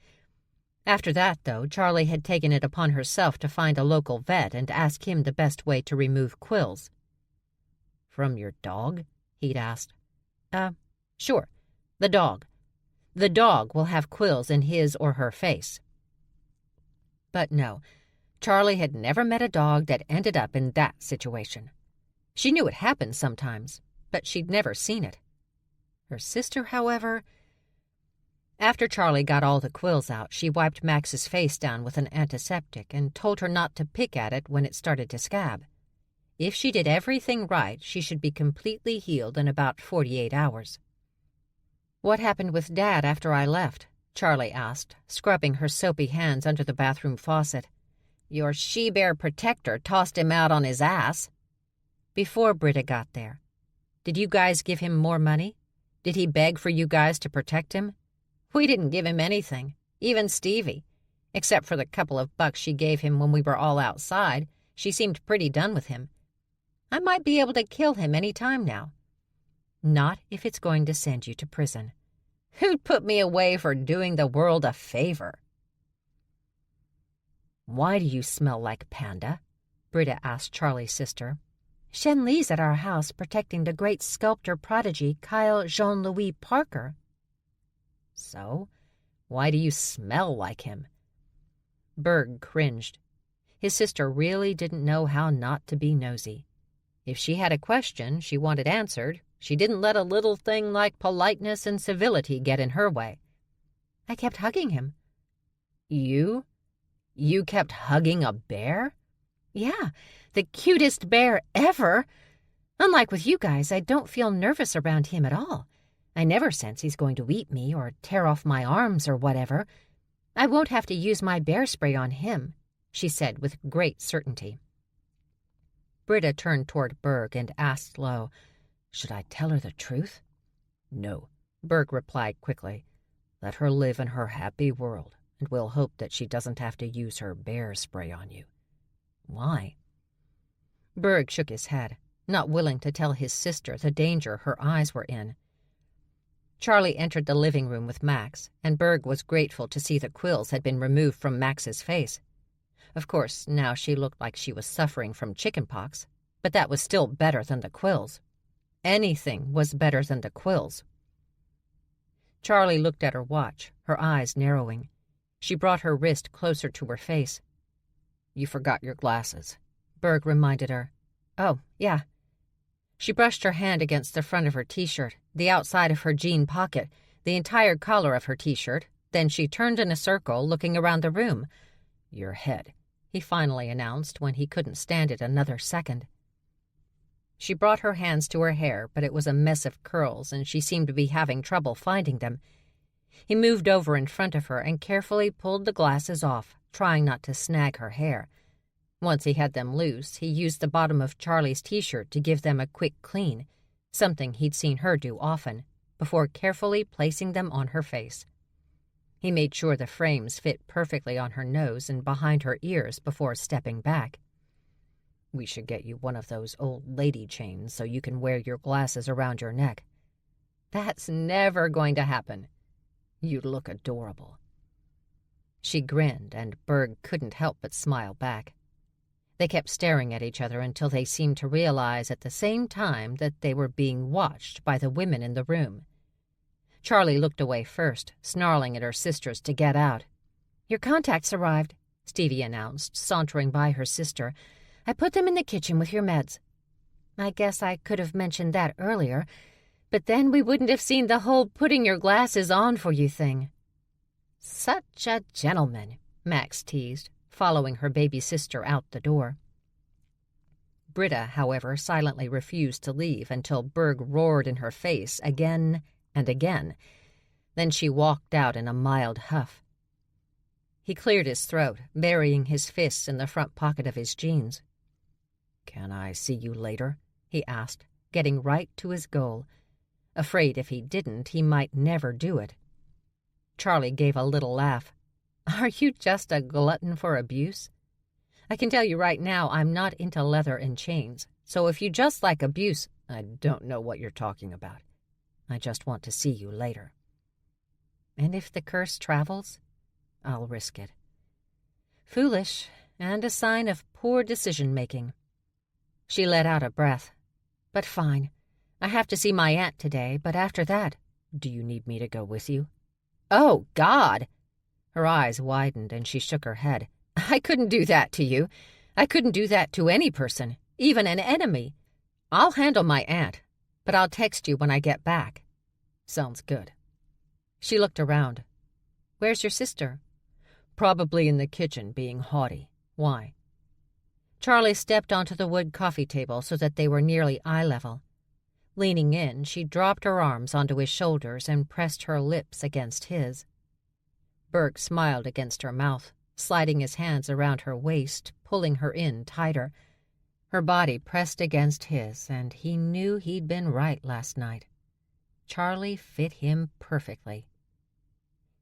After that, though, Charlie had taken it upon herself to find a local vet and ask him the best way to remove quills. "From your dog?" he'd asked. Sure. The dog. The dog will have quills in his or her face." But no, Charlie had never met a dog that ended up in that situation. She knew it happened sometimes, but she'd never seen it. Her sister, however... After Charlie got all the quills out, she wiped Max's face down with an antiseptic and told her not to pick at it when it started to scab. If she did everything right, she should be completely healed in about 48 hours. "What happened with Dad after I left?" Charlie asked, scrubbing her soapy hands under the bathroom faucet. "Your she-bear protector tossed him out on his ass." "Before Britta got there. Did you guys give him more money? Did he beg for you guys to protect him?" "We didn't give him anything, even Stevie. Except for the couple of bucks she gave him when we were all outside, she seemed pretty done with him. I might be able to kill him any time now. Not if it's going to send you to prison. Who'd put me away for doing the world a favor?"
"Why do you smell like Panda?" Britta asked Charlie's sister.
"Shen Li's at our house protecting the great sculptor prodigy Kyle Jean-Louis Parker."
"So? Why do you smell like him?" Berg cringed. His sister really didn't know how not to be nosy. If she had a question she wanted answered, she didn't let a little thing like politeness and civility get in her way.
"I kept hugging him."
"You? You kept hugging a bear?"
"Yeah, the cutest bear ever. Unlike with you guys, I don't feel nervous around him at all. I never sense he's going to eat me or tear off my arms or whatever. I won't have to use my bear spray on him," she said with great certainty.
Britta turned toward Berg and asked low, "Should I tell her the truth?" "No," Berg replied quickly. "Let her live in her happy world, and we'll hope that she doesn't have to use her bear spray on you." "Why?" Berg shook his head, not willing to tell his sister the danger her eyes were in. Charlie entered the living room with Max, and Berg was grateful to see the quills had been removed from Max's face. Of course, now she looked like she was suffering from chickenpox, but that was still better than the quills. Anything was better than the quills. Charlie looked at her watch, her eyes narrowing. She brought her wrist closer to her face. "You forgot your glasses," Berg reminded her.
"Oh, yeah."
She brushed her hand against the front of her T-shirt, the outside of her jean pocket, the entire collar of her T-shirt. Then she turned in a circle, looking around the room. "Your head," he finally announced when he couldn't stand it another second. She brought her hands to her hair, but it was a mess of curls, and she seemed to be having trouble finding them. He moved over in front of her and carefully pulled the glasses off, trying not to snag her hair. Once he had them loose, he used the bottom of Charlie's T-shirt to give them a quick clean, something he'd seen her do often, before carefully placing them on her face. He made sure the frames fit perfectly on her nose and behind her ears before stepping back. "We should get you one of those old lady chains so you can wear your glasses around your neck."
"That's never going to happen."
"You'd look adorable." She grinned, and Berg couldn't help but smile back. They kept staring at each other until they seemed to realize at the same time that they were being watched by the women in the room. Charlie looked away first, snarling at her sisters to get out.
"Your contacts arrived," Stevie announced, sauntering by her sister. "I put them in the kitchen with your meds. I guess I could have mentioned that earlier, but then we wouldn't have seen the whole putting your glasses on for you thing."
"Such a gentleman," Max teased, following her baby sister out the door. Britta, however, silently refused to leave until Berg roared in her face again and again. Then she walked out in a mild huff. He cleared his throat, burying his fists in the front pocket of his jeans. "Can I see you later?" he asked, getting right to his goal, afraid if he didn't, he might never do it. Charlie gave a little laugh. "Are you just a glutton for abuse? I can tell you right now I'm not into leather and chains, so if you just like abuse—" "I don't know what you're talking about. I just want to see you later."
"And if the curse travels?"
"I'll risk it."
"Foolish, and a sign of poor decision-making."
She let out a breath.
"But fine. I have to see my aunt today, but after that—"
"Do you need me to go with you?"
"Oh, God!"
Her eyes widened and she shook her head.
"I couldn't do that to you. I couldn't do that to any person, even an enemy. I'll handle my aunt, but I'll text you when I get back."
"Sounds good."
She looked around. "Where's your sister?"
"Probably in the kitchen being haughty. Why?"
Charlie stepped onto the wood coffee table so that they were nearly eye level. Leaning in, she dropped her arms onto his shoulders and pressed her lips against his. Berg smiled against her mouth, sliding his hands around her waist, pulling her in tighter. Her body pressed against his, and he knew he'd been right last night. Charlie fit him perfectly.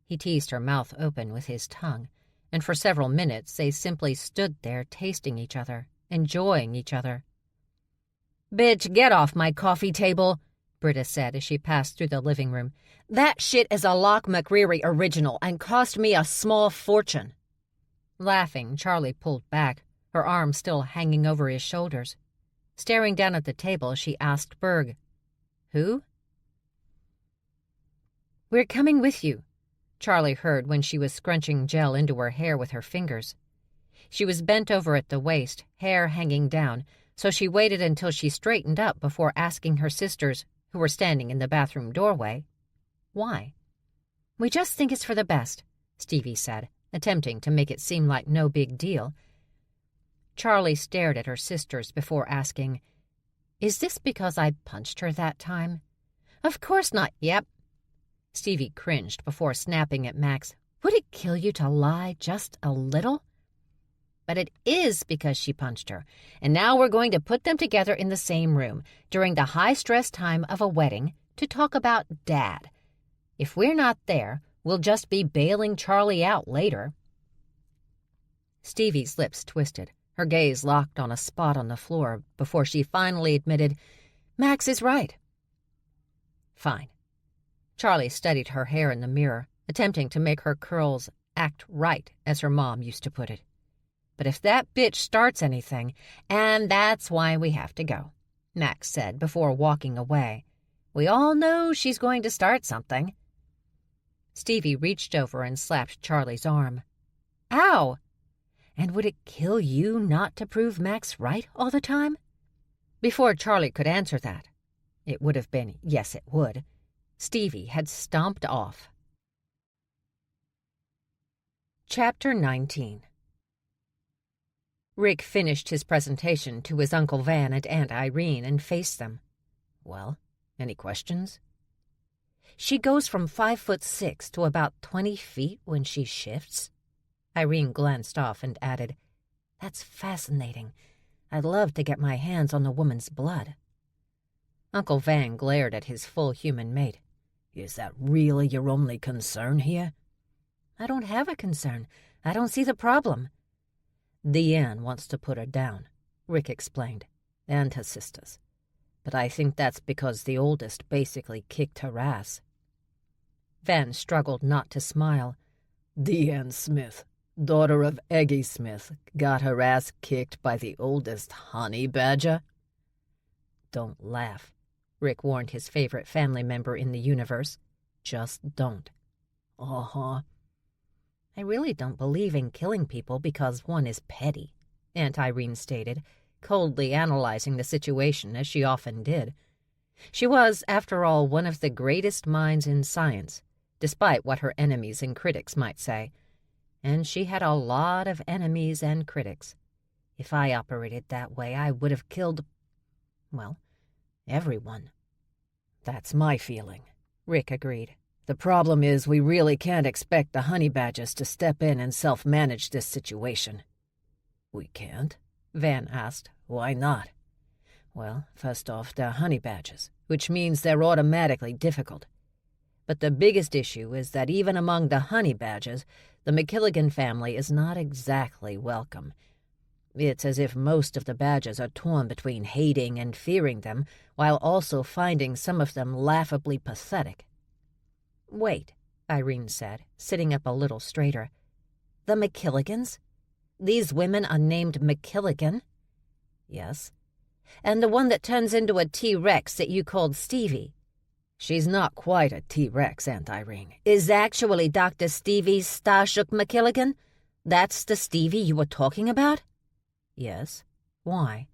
He teased her mouth open with his tongue, and for several minutes they simply stood there tasting each other, enjoying each other. "Bitch, get off my coffee table," Britta said as she passed through the living room. "That shit is a Locke McReary original and cost me a small fortune." Laughing, Charlie pulled back, her arm still hanging over his shoulders. Staring down at the table, she asked Berg, "Who?" "We're coming with you," Charlie heard when she was scrunching gel into her hair with her fingers. She was bent over at the waist, hair hanging down, so she waited until she straightened up before asking her sisters, who were standing in the bathroom doorway, why. "We just think it's for the best," Stevie said, attempting to make it seem like no big deal. Charlie stared at her sisters before asking, "Is this because I punched her that time?" "Of course not, yep." Stevie cringed before snapping at Max, "Would it kill you to lie just a little?" "But it is because she punched her, and now we're going to put them together in the same room during the high-stress time of a wedding to talk about Dad. If we're not there, we'll just be bailing Charlie out later." Stevie's lips twisted, her gaze locked on a spot on the floor before she finally admitted, "Max is right." "Fine." Charlie studied her hair in the mirror, attempting to make her curls act right, as her mom used to put it. "But if that bitch starts anything, and that's why we have to go," Max said before walking away. "We all know she's going to start something." Stevie reached over and slapped Charlie's arm. "Ow! And would it kill you not to prove Max right all the time?" Before Charlie could answer that, it would have been yes it would, Stevie had stomped off. Chapter 19. Rick finished his presentation to his Uncle Van and Aunt Irene and faced them. "Well, any questions?" "She goes from 5'6" to about 20 feet when she shifts." Irene glanced off and added, "That's fascinating. I'd love to get my hands on the woman's blood." Uncle Van glared at his full human mate. "Is that really your only concern here?" "I don't have a concern. I don't see the problem." "Deanne wants to put her down," Rick explained, "and her sisters. But I think that's because the oldest basically kicked her ass." Van struggled not to smile. "Deanne Smith, daughter of Eggy Smith, got her ass kicked by the oldest honey badger?" "Don't laugh," Rick warned his favorite family member in the universe. "Just don't." "Uh-huh." "I really don't believe in killing people because one is petty," Aunt Irene stated, coldly analyzing the situation as she often did. She was, after all, one of the greatest minds in science, despite what her enemies and critics might say. And she had a lot of enemies and critics. If I operated that way, I would have killed, well, everyone. "That's my feeling," Rick agreed. "The problem is we really can't expect the honey badgers to step in and self-manage this situation." "We can't?" Van asked. "Why not?" "Well, first off, they're honey badgers, which means they're automatically difficult. But the biggest issue is that even among the honey badgers, the McKilligan family is not exactly welcome. It's as if most of the badgers are torn between hating and fearing them, while also finding some of them laughably pathetic." "Wait," Irene said, sitting up a little straighter. "The McKilligans? These women are named McKilligan?" "Yes." "And the one that turns into a T-Rex that you called Stevie?" "She's not quite a T-Rex, Aunt Irene. "Is actually Dr. Stevie Starshook McKilligan? That's the Stevie you were talking about?"
"Yes. Why?"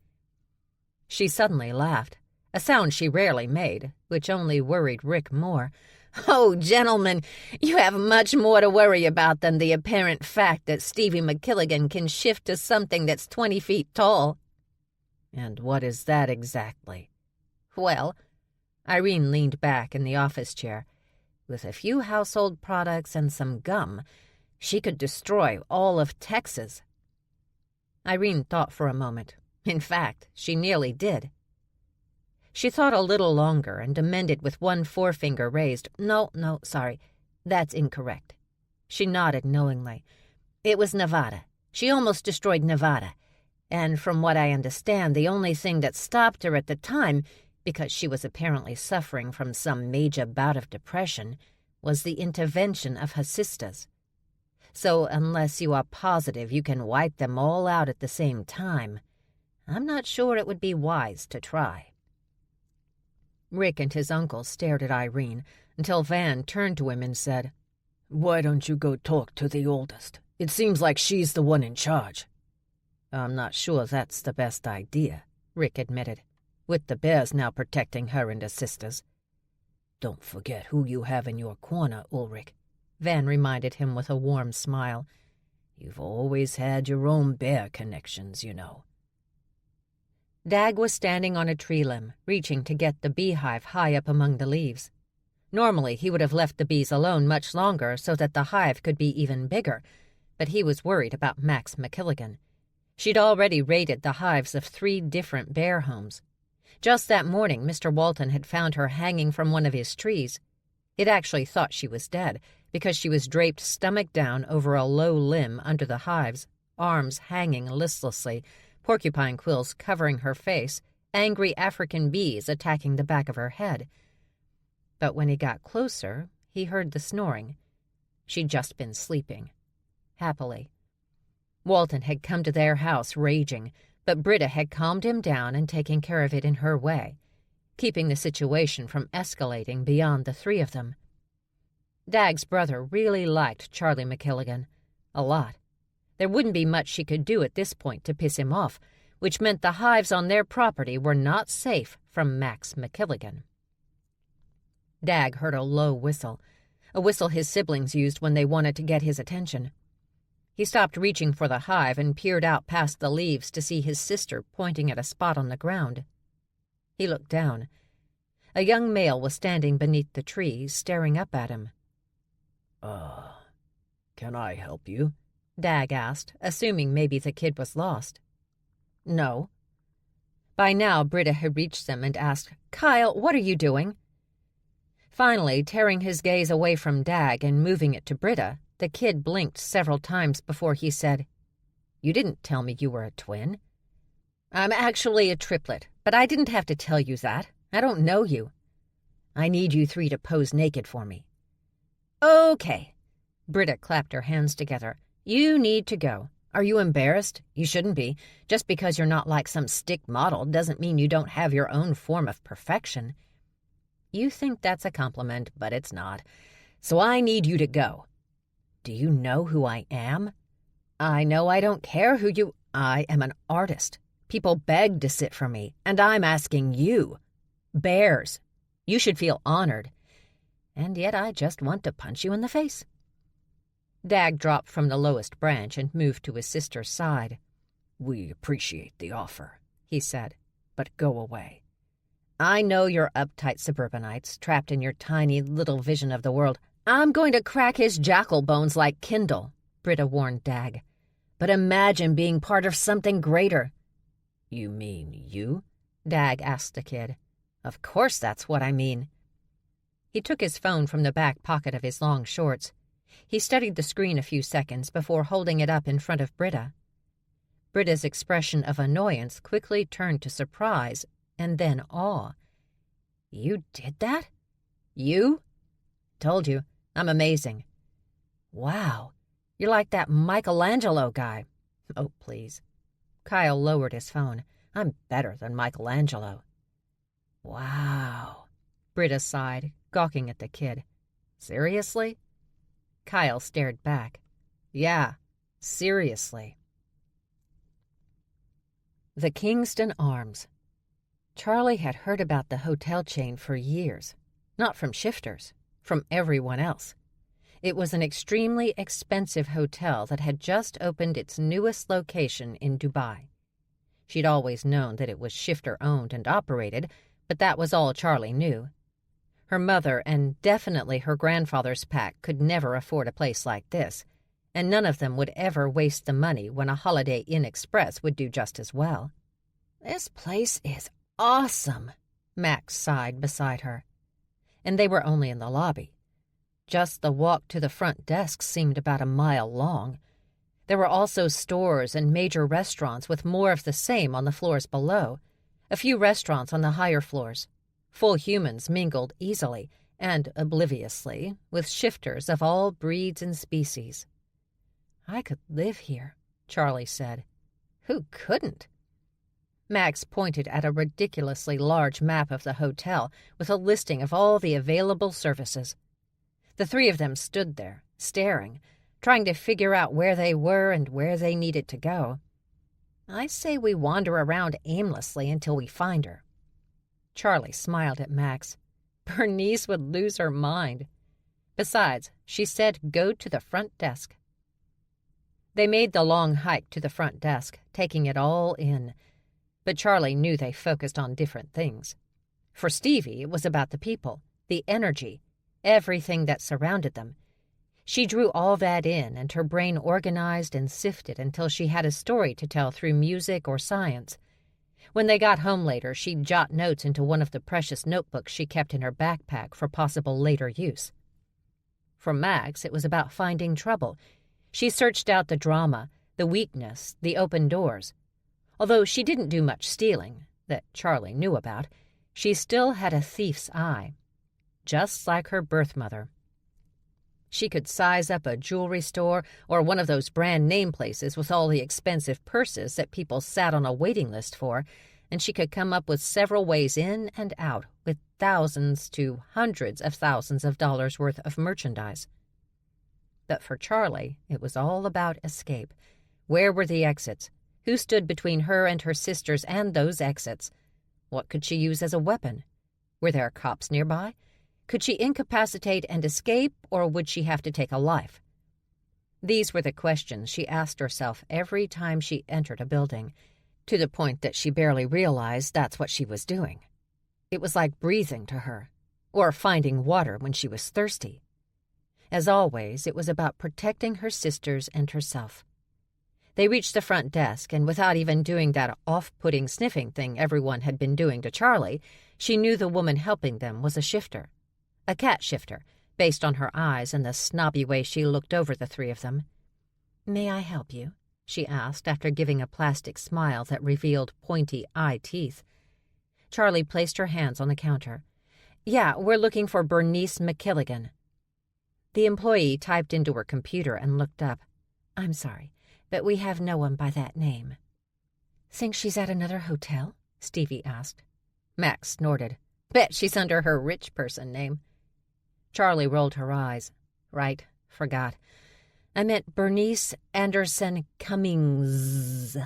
She suddenly laughed, a sound she rarely made, which only worried Rick more. "Oh, gentlemen, you have much more to worry about than the apparent fact that Stevie McKilligan can shift to something that's 20 feet tall."
"And what is that exactly?"
"Well," Irene leaned back in the office chair, "with a few household products and some gum, she could destroy all of Texas." Irene thought for a moment. In fact, she nearly did. She thought a little longer and amended with one forefinger raised. No, sorry. That's incorrect." She nodded knowingly. "It was Nevada. She almost destroyed Nevada. And from what I understand, the only thing that stopped her at the time, because she was apparently suffering from some major bout of depression, was the intervention of her sisters. So unless you are positive you can wipe them all out at the same time, I'm not sure it would be wise to try."
Rick and his uncle stared at Irene until Van turned to him and said, "Why don't you go talk to the oldest? It seems like she's the one in charge."
"I'm not sure that's the best idea," Rick admitted, "with the bears now protecting her and her sisters."
"Don't forget who you have in your corner, Ulrich,"
Van reminded him with a warm smile.
"You've always had your own bear connections, you know."
Dag was standing on a tree limb, reaching to get the beehive high up among the leaves. Normally he would have left the bees alone much longer so that the hive could be even bigger, but he was worried about Max McKilligan. She'd already raided the hives of 3 different bear homes. Just that morning, Mr. Walton had found her hanging from one of his trees. He'd actually thought she was dead, because she was draped stomach down over a low limb under the hives, arms hanging listlessly, porcupine quills covering her face, angry African bees attacking the back of her head. But when he got closer, he heard the snoring. She'd just been sleeping. Happily. Walton had come to their house raging, but Britta had calmed him down and taken care of it in her way, keeping the situation from escalating beyond the 3 of them. Dag's brother really liked Charlie McKilligan. A lot. There wouldn't be much she could do at this point to piss him off, which meant the hives on their property were not safe from Max McKilligan. Dag heard a low whistle, a whistle his siblings used when they wanted to get his attention. He stopped reaching for the hive and peered out past the leaves to see his sister pointing at a spot on the ground. He looked down. A young male was standing beneath the tree, staring up at him.
Can I help you?"
Dag asked, assuming maybe the kid was lost. "No." By now, Britta had reached them and asked, "Kyle, what are you doing?" Finally, tearing his gaze away from Dag and moving it to Britta, the kid blinked several times before he said, "You didn't tell me you were a twin." "I'm actually a triplet, but I didn't have to tell you that. I don't know you." "I need you 3 to pose naked for me." "Okay." Britta clapped her hands together. "You need to go. Are you embarrassed? You shouldn't be. Just because you're not like some stick model doesn't mean you don't have your own form of perfection." "You think that's a compliment, but it's not. So I need you to go." "Do you know who I am?" "I know I don't care who you—" "I am an artist. People beg to sit for me, and I'm asking you. Bears. You should feel honored. And yet I just want to punch you in the face." Dag dropped from the lowest branch and moved to his sister's side.
"We appreciate the offer," he said, "but go away."
"I know you're uptight suburbanites, trapped in your tiny little vision of the world." "I'm going to crack his jackal bones like Kindle," Britta warned Dag. "But imagine being part of something greater."
"You mean you?"
Dag asked the kid. "Of course that's what I mean." He took his phone from the back pocket of his long shorts. He studied the screen a few seconds before holding it up in front of Britta. Britta's expression of annoyance quickly turned to surprise and then awe. "You did that? You?" "Told you. I'm amazing." "Wow. You're like that Michelangelo guy." "Oh, please." Kyle lowered his phone. "I'm better than Michelangelo." "Wow." Britta sighed, gawking at the kid. "Seriously?" Kyle stared back. "Yeah, seriously." The Kingston Arms. Charlie had heard about the hotel chain for years. Not from shifters, from everyone else. It was an extremely expensive hotel that had just opened its newest location in Dubai. She'd always known that it was shifter-owned and operated, but that was all Charlie knew. Her mother and definitely her grandfather's pack could never afford a place like this, and none of them would ever waste the money when a Holiday Inn Express would do just as well. "This place is awesome," Max sighed beside her. And they were only in the lobby. Just the walk to the front desk seemed about a mile long. There were also stores and major restaurants with more of the same on the floors below, a few restaurants on the higher floors. Full humans mingled easily and obliviously with shifters of all breeds and species.
"I could live here," Charlie said.
Who couldn't? Max pointed at a ridiculously large map of the hotel with a listing of all the available services. The three of them stood there, staring, trying to figure out where they were and where they needed to go. I say we wander around aimlessly until we find her. Charlie smiled at Max. Bernice would lose her mind. Besides, she said go to the front desk. They made the long hike to the front desk, taking it all in. But Charlie knew they focused on different things. For Stevie, it was about the people, the energy, everything that surrounded them. She drew all that in, and her brain organized and sifted until she had a story to tell through music or science. When they got home later, she'd jot notes into one of the precious notebooks she kept in her backpack for possible later use. For Max, it was about finding trouble. She searched out the drama, the weakness, the open doors. Although she didn't do much stealing, that Charlie knew about, she still had a thief's eye, just like her birth mother. She could size up a jewelry store or one of those brand-name places with all the expensive purses that people sat on a waiting list for, and she could come up with several ways in and out with thousands to hundreds of thousands of dollars worth of merchandise. But for Charlie, it was all about escape. Where were the exits? Who stood between her and her sisters and those exits? What could she use as a weapon? Were there cops nearby? Could she incapacitate and escape, or would she have to take a life? These were the questions she asked herself every time she entered a building, to the point that she barely realized that's what she was doing. It was like breathing to her, or finding water when she was thirsty. As always, it was about protecting her sisters and herself. They reached the front desk, and without even doing that off-putting sniffing thing everyone had been doing to Charlie, she knew the woman helping them was a shifter. A cat shifter, based on her eyes and the snobby way she looked over the three of them. "May I help you?" she asked after giving a plastic smile that revealed pointy eye teeth. Charlie placed her hands on the counter. "Yeah, we're looking for Bernice McKilligan." The employee typed into her computer and looked up. "I'm sorry, but we have no one by that name." "Think she's at another hotel?" Stevie asked. Max snorted. "Bet she's under her rich person name." Charlie rolled her eyes. "Right, forgot. I meant Bernice Anderson Cummings,"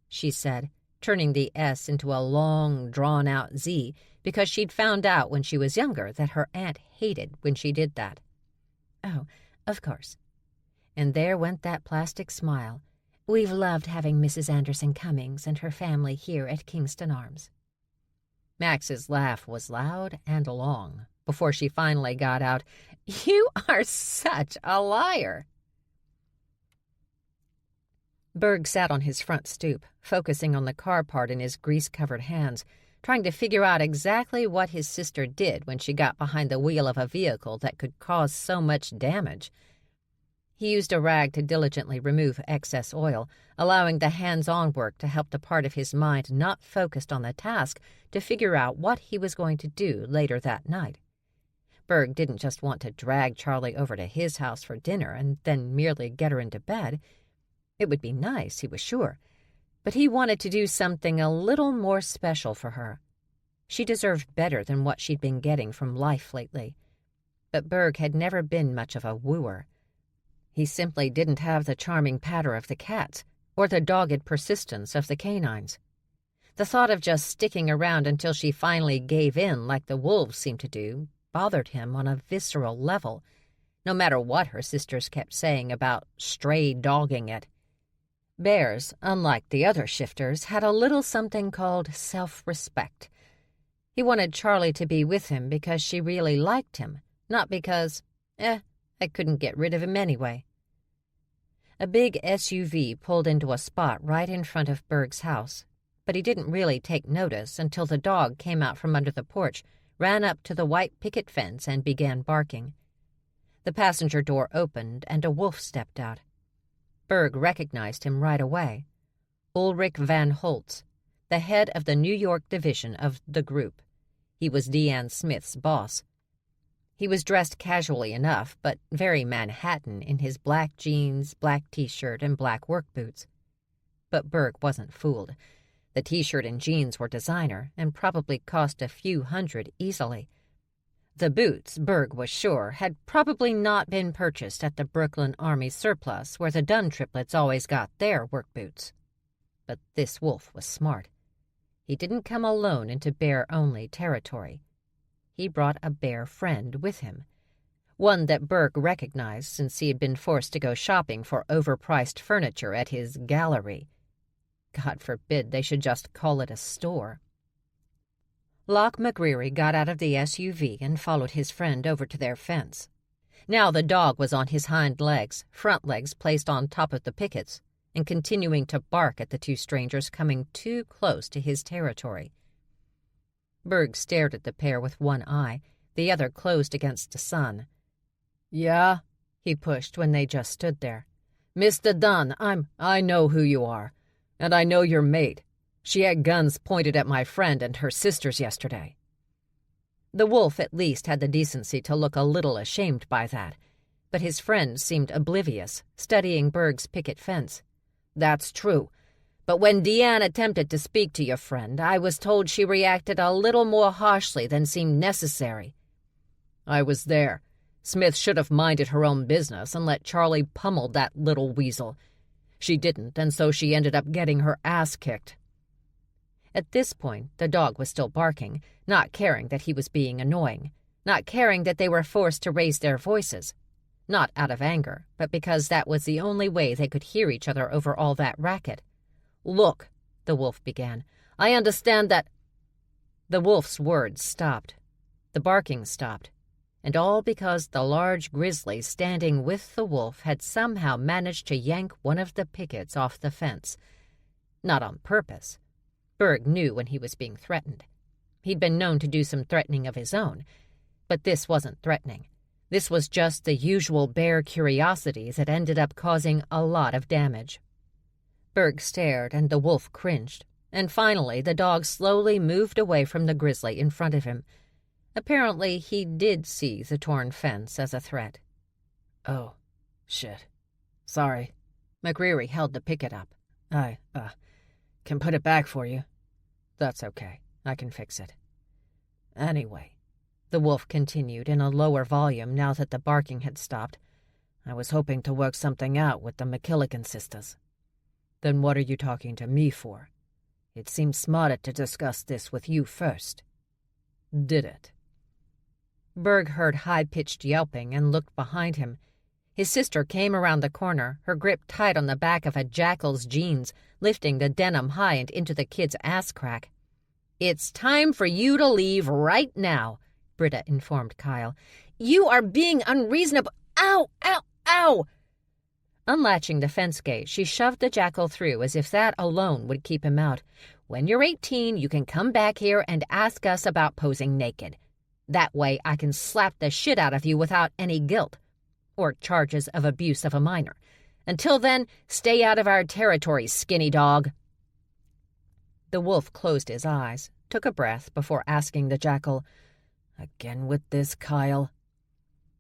she said, turning the S into a long, drawn-out Z, because she'd found out when she was younger that her aunt hated when she did that. "Oh, of course." And there went that plastic smile. "We've loved having Mrs. Anderson Cummings and her family here at Kingston Arms." Max's laugh was loud and long before she finally got out, "You are such a liar." Berg sat on his front stoop, focusing on the car part in his grease-covered hands, trying to figure out exactly what his sister did when she got behind the wheel of a vehicle that could cause so much damage. He used a rag to diligently remove excess oil, allowing the hands-on work to help the part of his mind not focused on the task to figure out what he was going to do later that night. Berg didn't just want to drag Charlie over to his house for dinner and then merely get her into bed. It would be nice, he was sure, but he wanted to do something a little more special for her. She deserved better than what she'd been getting from life lately. But Berg had never been much of a wooer. He simply didn't have the charming patter of the cats or the dogged persistence of the canines. The thought of just sticking around until she finally gave in like the wolves seemed to do bothered him on a visceral level, no matter what her sisters kept saying about stray dogging it. Bears, unlike the other shifters, had a little something called self-respect. He wanted Charlie to be with him because she really liked him, not because, I couldn't get rid of him anyway. A big SUV pulled into a spot right in front of Berg's house, but he didn't really take notice until the dog came out from under the porch, ran up to the white picket fence, and began barking. The passenger door opened, and a wolf stepped out. Berg recognized him right away. Ulrich Van Holtz, the head of the New York division of the group. He was Deanne Smith's boss. He was dressed casually enough, but very Manhattan in his black jeans, black t-shirt, and black work boots. But Berg wasn't fooled. The t-shirt and jeans were designer and probably cost a few hundred easily. The boots, Berg was sure, had probably not been purchased at the Brooklyn Army surplus where the Dunn triplets always got their work boots. But this wolf was smart. He didn't come alone into bear-only territory. He brought a bear friend with him, one that Berg recognized since he had been forced to go shopping for overpriced furniture at his gallery. God forbid they should just call it a store. Locke McGreary got out of the SUV and followed his friend over to their fence. Now the dog was on his hind legs, front legs placed on top of the pickets, and continuing to bark at the two strangers coming too close to his territory. Berg stared at the pair with one eye, the other closed against the sun.
"Yeah?" he pushed when they just stood there. "Mr. Dunn, I know who you are, and I know your mate. She had guns pointed at my friend and her sisters yesterday."
The wolf at least had the decency to look a little ashamed by that, but his friend seemed oblivious, studying Berg's picket fence.
"That's true. But when Deanne attempted to speak to your friend, I was told she reacted a little more harshly than seemed necessary." "I was there. Smith should have minded her own business and let Charlie pummel that little weasel. She didn't, and so she ended up getting her ass kicked."
At this point, the dog was still barking, not caring that he was being annoying, not caring that they were forced to raise their voices. Not out of anger, but because that was the only way they could hear each other over all that racket.
"Look," the wolf began, "I understand that—"
The wolf's words stopped. The barking stopped. And all because the large grizzly standing with the wolf had somehow managed to yank one of the pickets off the fence. Not on purpose. Berg knew when he was being threatened. He'd been known to do some threatening of his own. But this wasn't threatening. This was just the usual bear curiosities that ended up causing a lot of damage. Berg stared, and the wolf cringed, and finally the dog slowly moved away from the grizzly in front of him. Apparently he did see the torn fence as a threat.
"Oh, shit. Sorry." McGreary held the picket up. "I, can put it back for you."
"That's okay. I can fix it."
"Anyway,"
the wolf continued in a lower volume now that the barking had stopped,
"I was hoping to work something out with the McKilligan sisters."
"Then what are you talking to me for?"
"It seemed smarter to discuss this with you first."
"Did it?" Berg heard high-pitched yelping and looked behind him. His sister came around the corner, her grip tight on the back of a jackal's jeans, lifting the denim high and into the kid's ass crack.
"It's time for you to leave right now," Britta informed Kyle. "You are being unreasonable." "Ow, ow, ow!"
Unlatching the fence gate, she shoved the jackal through as if that alone would keep him out.
"When you're 18, you can come back here and ask us about posing naked. That way I can slap the shit out of you without any guilt, or charges of abuse of a minor. Until then, stay out of our territory, skinny dog."
The wolf closed his eyes, took a breath before asking the jackal,
"Again with this, Kyle?"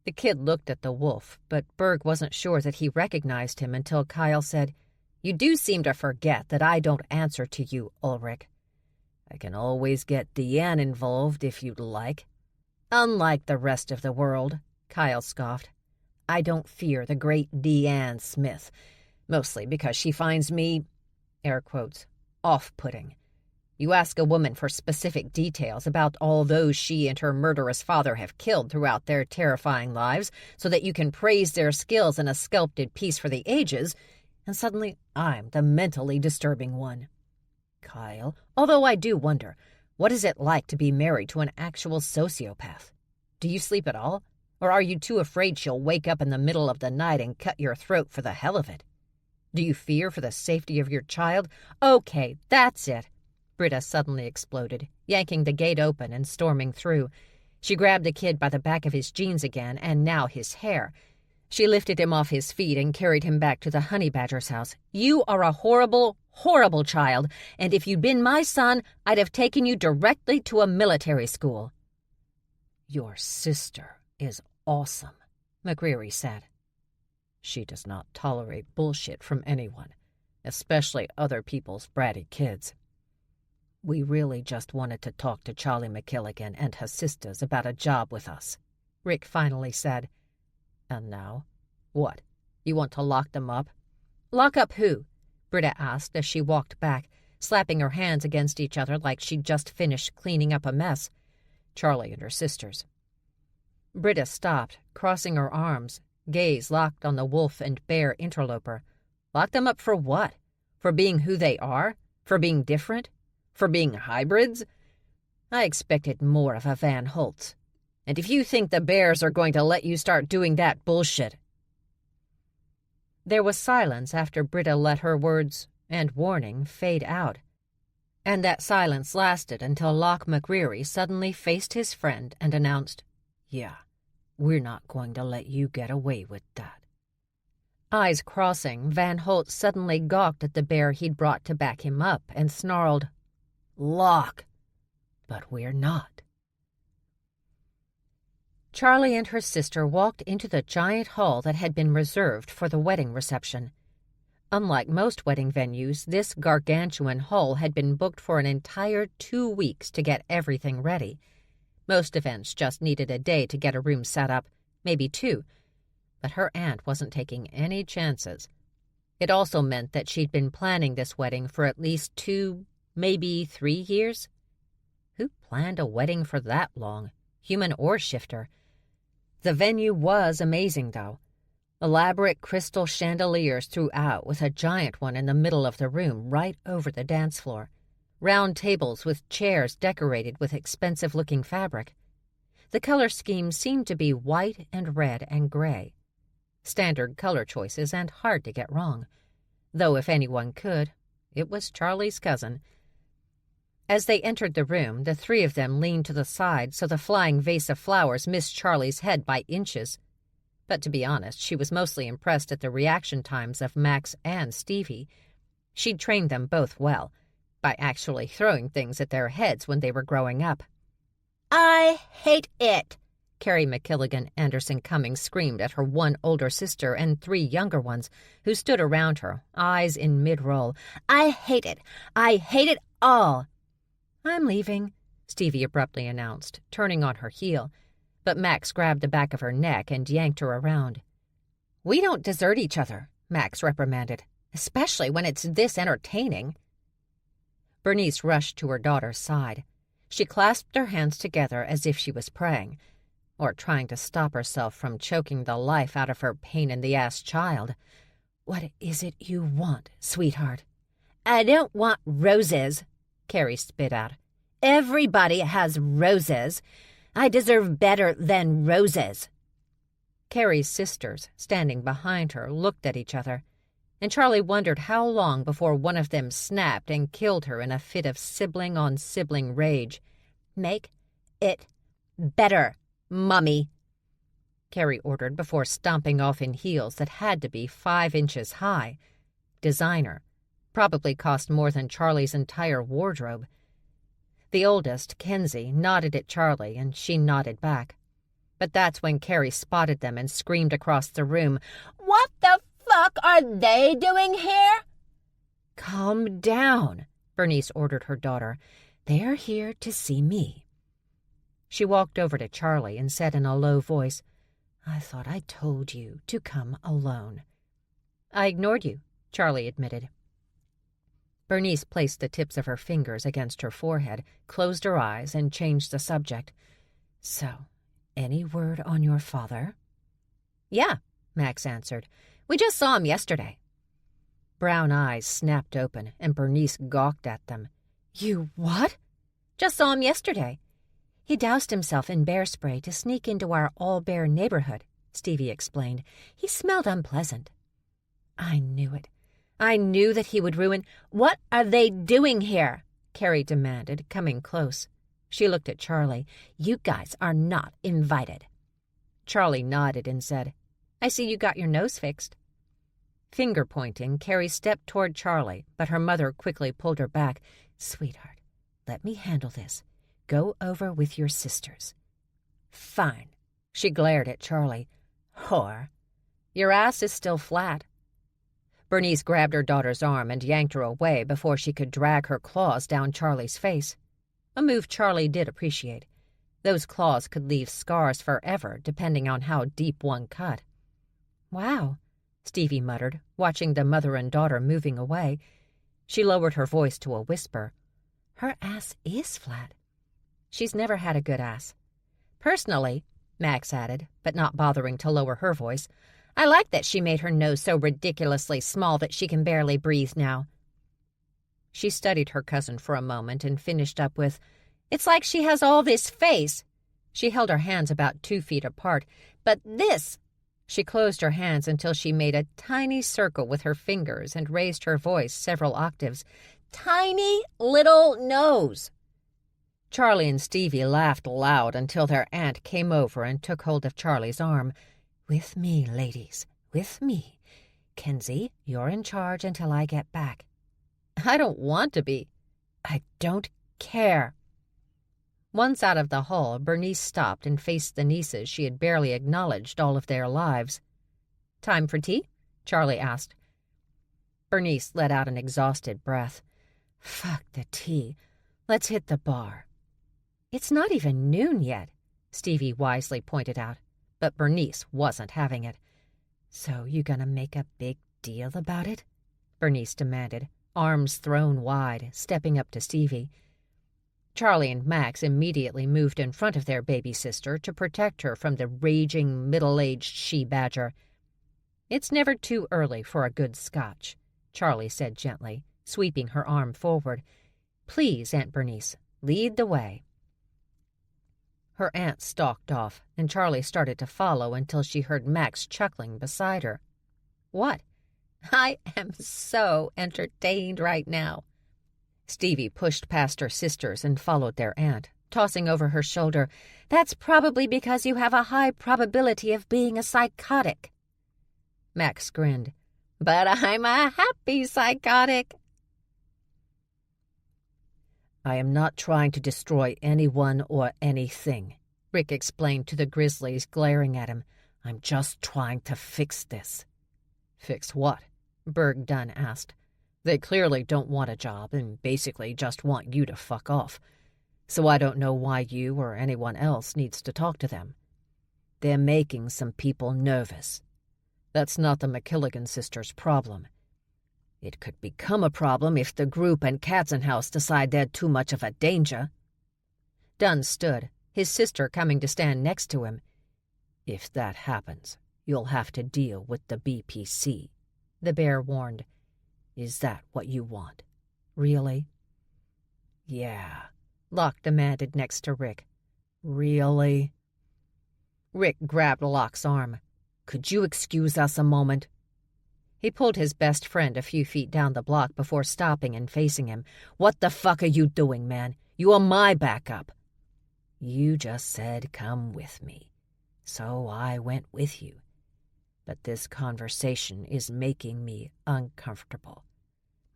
The kid looked at the wolf, but Berg wasn't sure that he recognized him until Kyle said,
"You do seem to forget that I don't answer to you, Ulrich. I can always get Deanne involved if you'd like."
"Unlike the rest of the world," Kyle scoffed.
"I don't fear the great Deanne Smith, mostly because she finds me, air quotes, off-putting. You ask a woman for specific details about all those she and her murderous father have killed throughout their terrifying lives so that you can praise their skills in a sculpted piece for the ages, and suddenly I'm the mentally disturbing one. Kyle, although I do wonder, what is it like to be married to an actual sociopath? Do you sleep at all? Or are you too afraid she'll wake up in the middle of the night and cut your throat for the hell of it? Do you fear for the safety of your child? Okay, that's it."
Britta suddenly exploded, yanking the gate open and storming through. She grabbed the kid by the back of his jeans again, and now his hair. She lifted him off his feet and carried him back to the honey badger's house. "You are a horrible, horrible child, and if you'd been my son, I'd have taken you directly to a military school."
"Your sister is awesome," McCreary said. "She does not tolerate bullshit from anyone, especially other people's bratty kids. We really just wanted to talk to Charlie McKilligan and her sisters about a job with us," Rick finally said. "And now, what? You want to lock them up?"
"Lock up who?" Britta asked as she walked back, slapping her hands against each other like she'd just finished cleaning up a mess.
"Charlie and her sisters."
Britta stopped, crossing her arms, gaze locked on the wolf and bear interloper. Lock them up for what? For being who they are? For being different? For being hybrids? I expected more of a Van Holtz. And if you think the bears are going to let you start doing that bullshit. There was silence after Britta let her words and warning fade out. And that silence lasted until Locke McCreary suddenly faced his friend and announced,
"Yeah, we're not going to let you get away with that."
Eyes crossing, Van Holt suddenly gawked at the bear he'd brought to back him up and snarled, "Locke!"
"But we're not."
Charlie and her sister walked into the giant hall that had been reserved for the wedding reception. Unlike most wedding venues, this gargantuan hall had been booked for an entire 2 weeks to get everything ready. Most events just needed a day to get a room set up, maybe 2, but her aunt wasn't taking any chances. It also meant that she'd been planning this wedding for at least 2, maybe 3 years. Who planned a wedding for that long, human or shifter? The venue was amazing, though. Elaborate crystal chandeliers throughout, with a giant one in the middle of the room right over the dance floor. Round tables with chairs decorated with expensive-looking fabric. The color scheme seemed to be white and red and gray. Standard color choices and hard to get wrong. Though if anyone could, it was Charlie's cousin. As they entered the room, the 3 of them leaned to the side so the flying vase of flowers missed Charlie's head by inches. But to be honest, she was mostly impressed at the reaction times of Max and Stevie. She'd trained them both well, by actually throwing things at their heads when they were growing up. "I hate it!" Carrie McKilligan Anderson Cummings screamed at her 1 older sister and 3 younger ones, who stood around her, eyes in mid-roll. "I hate it! I hate it all!" "I'm leaving," Stevie abruptly announced, turning on her heel. But Max grabbed the back of her neck and yanked her around. "We don't desert each other," Max reprimanded, "especially when it's this entertaining." Bernice rushed to her daughter's side. She clasped her hands together as if she was praying, or trying to stop herself from choking the life out of her pain-in-the-ass child. "What is it you want, sweetheart?" "I don't want roses," Carrie spit out. "Everybody has roses. I deserve better than roses." Carrie's sisters, standing behind her, looked at each other, and Charlie wondered how long before one of them snapped and killed her in a fit of sibling-on-sibling rage. "Make it better, Mummy," Carrie ordered before stomping off in heels that had to be 5 inches high. Designer. Probably cost more than Charlie's entire wardrobe. The oldest, Kenzie, nodded at Charlie, and she nodded back. But that's when Carrie spotted them and screamed across the room, "What the fuck are they doing here?" "Calm down," Bernice ordered her daughter. "They're here to see me." She walked over to Charlie and said in a low voice, "I thought I told you to come alone." "I ignored you," Charlie admitted. Bernice placed the tips of her fingers against her forehead, closed her eyes, and changed the subject. "So, any word on your father?" "Yeah," Max answered. "We just saw him yesterday." Brown eyes snapped open, and Bernice gawked at them. "You what?" "Just saw him yesterday. He doused himself in bear spray to sneak into our all-bear neighborhood," Stevie explained. "He smelled unpleasant." "I knew it. I knew that he would ruin—" "What are they doing here?" Carrie demanded, coming close. She looked at Charlie. "You guys are not invited." Charlie nodded and said, I see you got your nose fixed."
Finger-pointing, Carrie stepped toward Charlie, but her mother quickly pulled her back. "Sweetheart, let me handle this. Go over with your sisters." "Fine." She glared at Charlie. "Whore, your ass is still flat." Bernice grabbed her daughter's arm and yanked her away before she could drag her claws down Charlie's face. A move Charlie did appreciate. Those claws could leave scars forever, depending on how deep one cut. "Wow," Stevie muttered, watching the mother and daughter moving away. She lowered her voice to a whisper. "Her ass is flat. She's never had a good ass. Personally," Max added, but not bothering to lower her voice, "I like that she made her nose so ridiculously small that she can barely breathe now." She studied her cousin for a moment and finished up with, "It's like she has all this face." She held her hands about 2 feet apart. "But this—" She closed her hands until she made a tiny circle with her fingers and raised her voice several octaves. "Tiny little nose." Charlie and Stevie laughed loud until their aunt came over and took hold of Charlie's arm. "With me, ladies, with me. Kenzie, you're in charge until I get back."
"I don't want to be."
"I don't care."
Once out of the hall, Bernice stopped and faced the nieces she had barely acknowledged all of their lives. "Time for tea?" Charlie asked.
Bernice let out an exhausted breath. "Fuck the tea. Let's hit the bar."
"It's not even noon yet," Stevie wisely pointed out, but Bernice wasn't having it.
"So you gonna make a big deal about it?" Bernice demanded, arms thrown wide, stepping up to Stevie. Charlie and Max immediately moved in front of their baby sister to protect her from the raging, middle-aged she-badger. "It's never too early for a good scotch," Charlie said gently, sweeping her arm forward. "Please, Aunt Bernice, lead the way." Her aunt stalked off, and Charlie started to follow until she heard Max chuckling beside her.
"What? I am so entertained right now."
Stevie pushed past her sisters and followed their aunt, tossing over her shoulder, "That's probably because you have a high probability of being a psychotic."
Max grinned. "But I'm a happy psychotic."
"I am not trying to destroy anyone or anything," Rick explained to the Grizzlies, glaring at him. "I'm just trying to fix this." "Fix what?" Berg Dunn asked. "They clearly don't want a job and basically just want you to fuck off. So I don't know why you or anyone else needs to talk to them. They're making some people nervous. That's not the McKilligan sisters' problem. It could become a problem if the group and Katzenhaus decide they're too much of a danger." Dunn stood, his sister coming to stand next to him. "If that happens, you'll have to deal with the BPC," the bear warned. "Is that what you want? Really?" "Yeah," Locke demanded next to Rick. "Really?" Rick grabbed Locke's arm. "Could you excuse us a moment?" He pulled his best friend a few feet down the block before stopping and facing him. "What the fuck are you doing, man? You are my backup." "You just said come with me, so I went with you. But this conversation is making me uncomfortable.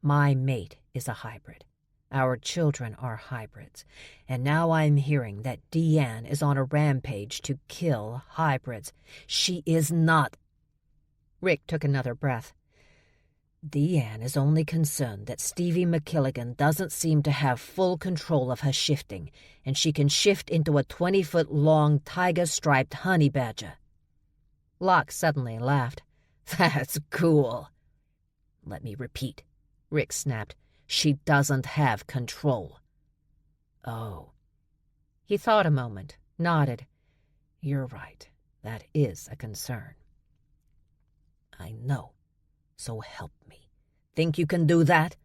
My mate is a hybrid. Our children are hybrids. And now I'm hearing that Deanne is on a rampage to kill hybrids. She is not." Rick took another breath. "Deanne is only concerned that Stevie McKilligan doesn't seem to have full control of her shifting, and she can shift into a 20-foot-long tiger-striped honey badger." Locke suddenly laughed. "That's cool." "Let me repeat," Rick snapped. "She doesn't have control." "Oh." He thought a moment, nodded. "You're right. That is a concern." "I know. So help me. Think you can do that?"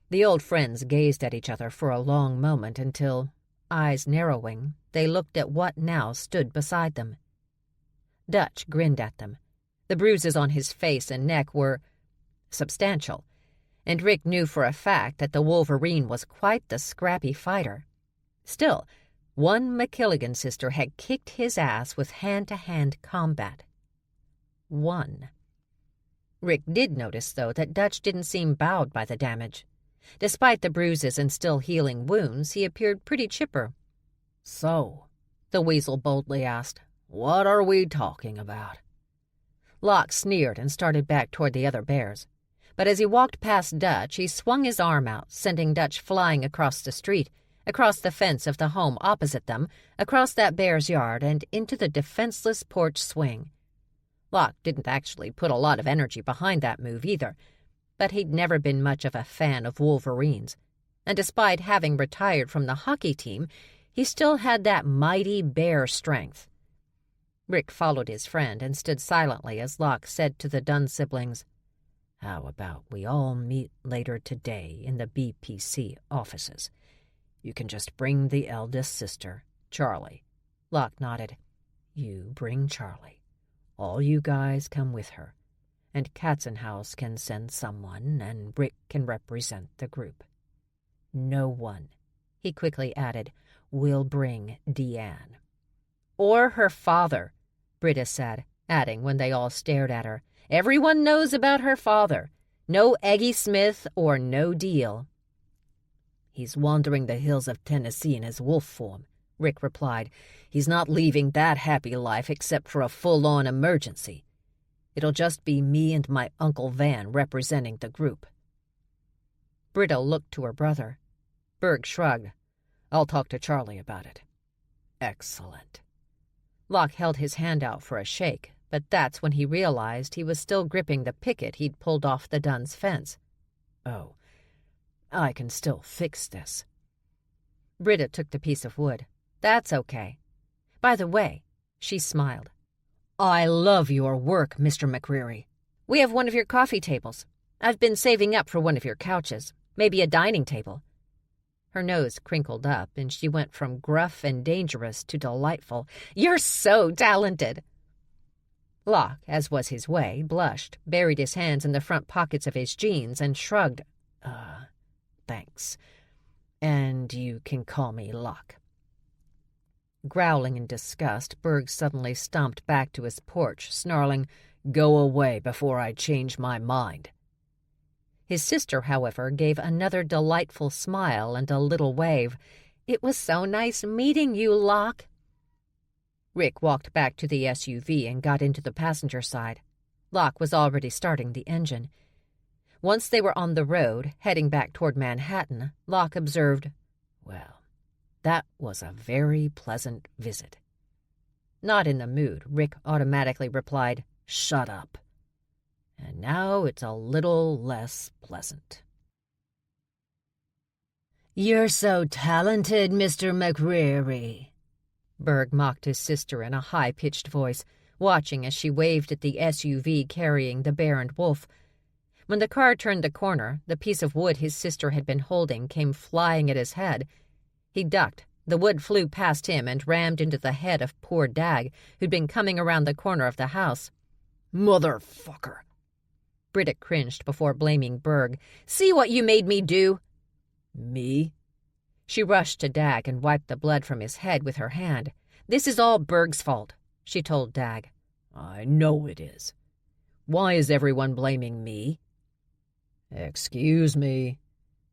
The old friends gazed at each other for a long moment until, eyes narrowing, they looked at what now stood beside them. Dutch grinned at them. The bruises on his face and neck were substantial, and Rick knew for a fact that the Wolverine was quite the scrappy fighter. Still, one McKilligan sister had kicked his ass with hand-to-hand combat.
1. Rick did notice, though, that Dutch didn't seem bowed by the damage. Despite the bruises and still healing wounds, he appeared pretty chipper.
"So," the weasel boldly asked, "what are we talking about?"
Locke sneered and started back toward the other bears. But as he walked past Dutch, he swung his arm out, sending Dutch flying across the street, across the fence of the home opposite them, across that bear's yard, and into the defenseless porch swing. Locke didn't actually put a lot of energy behind that move either, but he'd never been much of a fan of wolverines, and despite having retired from the hockey team, he still had that mighty bear strength. Rick followed his friend and stood silently as Locke said to the Dunn siblings,
"How about we all meet later today in the BPC offices? You can just bring the eldest sister, Charlie."
Locke nodded.
"You bring Charlie. All you guys come with her, and Katzenhaus can send someone, and Rick can represent the group. No one," he quickly added, "will bring Deanne."
"Or her father," Britta said, adding when they all stared at her, "Everyone knows about her father. No Eggy Smith or no deal."
"He's wandering the hills of Tennessee in his wolf form," Rick replied. "He's not leaving that happy life except for a full-on emergency. It'll just be me and my Uncle Van representing the group."
Britta looked to her brother. Berg shrugged.
"I'll talk to Charlie about it." "Excellent."
Locke held his hand out for a shake, but that's when he realized he was still gripping the picket he'd pulled off the Dunn's fence.
"Oh, I can still fix this."
Britta took the piece of wood. "That's okay. By the way," she smiled,
"I love your work, Mr. McCreary.
We have one of your coffee tables. I've been saving up for one of your couches, maybe a dining table." Her nose crinkled up, and she went from gruff and dangerous to delightful. "You're so talented." Locke, as was his way, blushed, buried his hands in the front pockets of his jeans, and shrugged.
Thanks. And you can call me Locke."
Growling in disgust, Berg suddenly stomped back to his porch, snarling,
"Go away before I change my mind."
His sister, however, gave another delightful smile and a little wave. "It was so nice meeting you, Locke." Rick walked back to the SUV and got into the passenger side. Locke was already starting the engine. Once they were on the road, heading back toward Manhattan, Locke observed,
"Well, that was a very pleasant visit."
Not in the mood, Rick automatically replied,
"Shut up. And now it's a little less pleasant." "You're so talented, Mr. McCreary,"
Berg mocked his sister in a high-pitched voice, watching as she waved at the SUV carrying the bear and wolf. When the car turned the corner, the piece of wood his sister had been holding came flying at his head. He ducked. The wood flew past him and rammed into the head of poor Dag, who'd been coming around the corner of the house.
"Motherfucker."
Britta cringed before blaming Berg. "See what you made me do?"
"Me?"
She rushed to Dag and wiped the blood from his head with her hand. "This is all Berg's fault," she told Dag.
"I know it is. Why is everyone blaming me?" "Excuse me."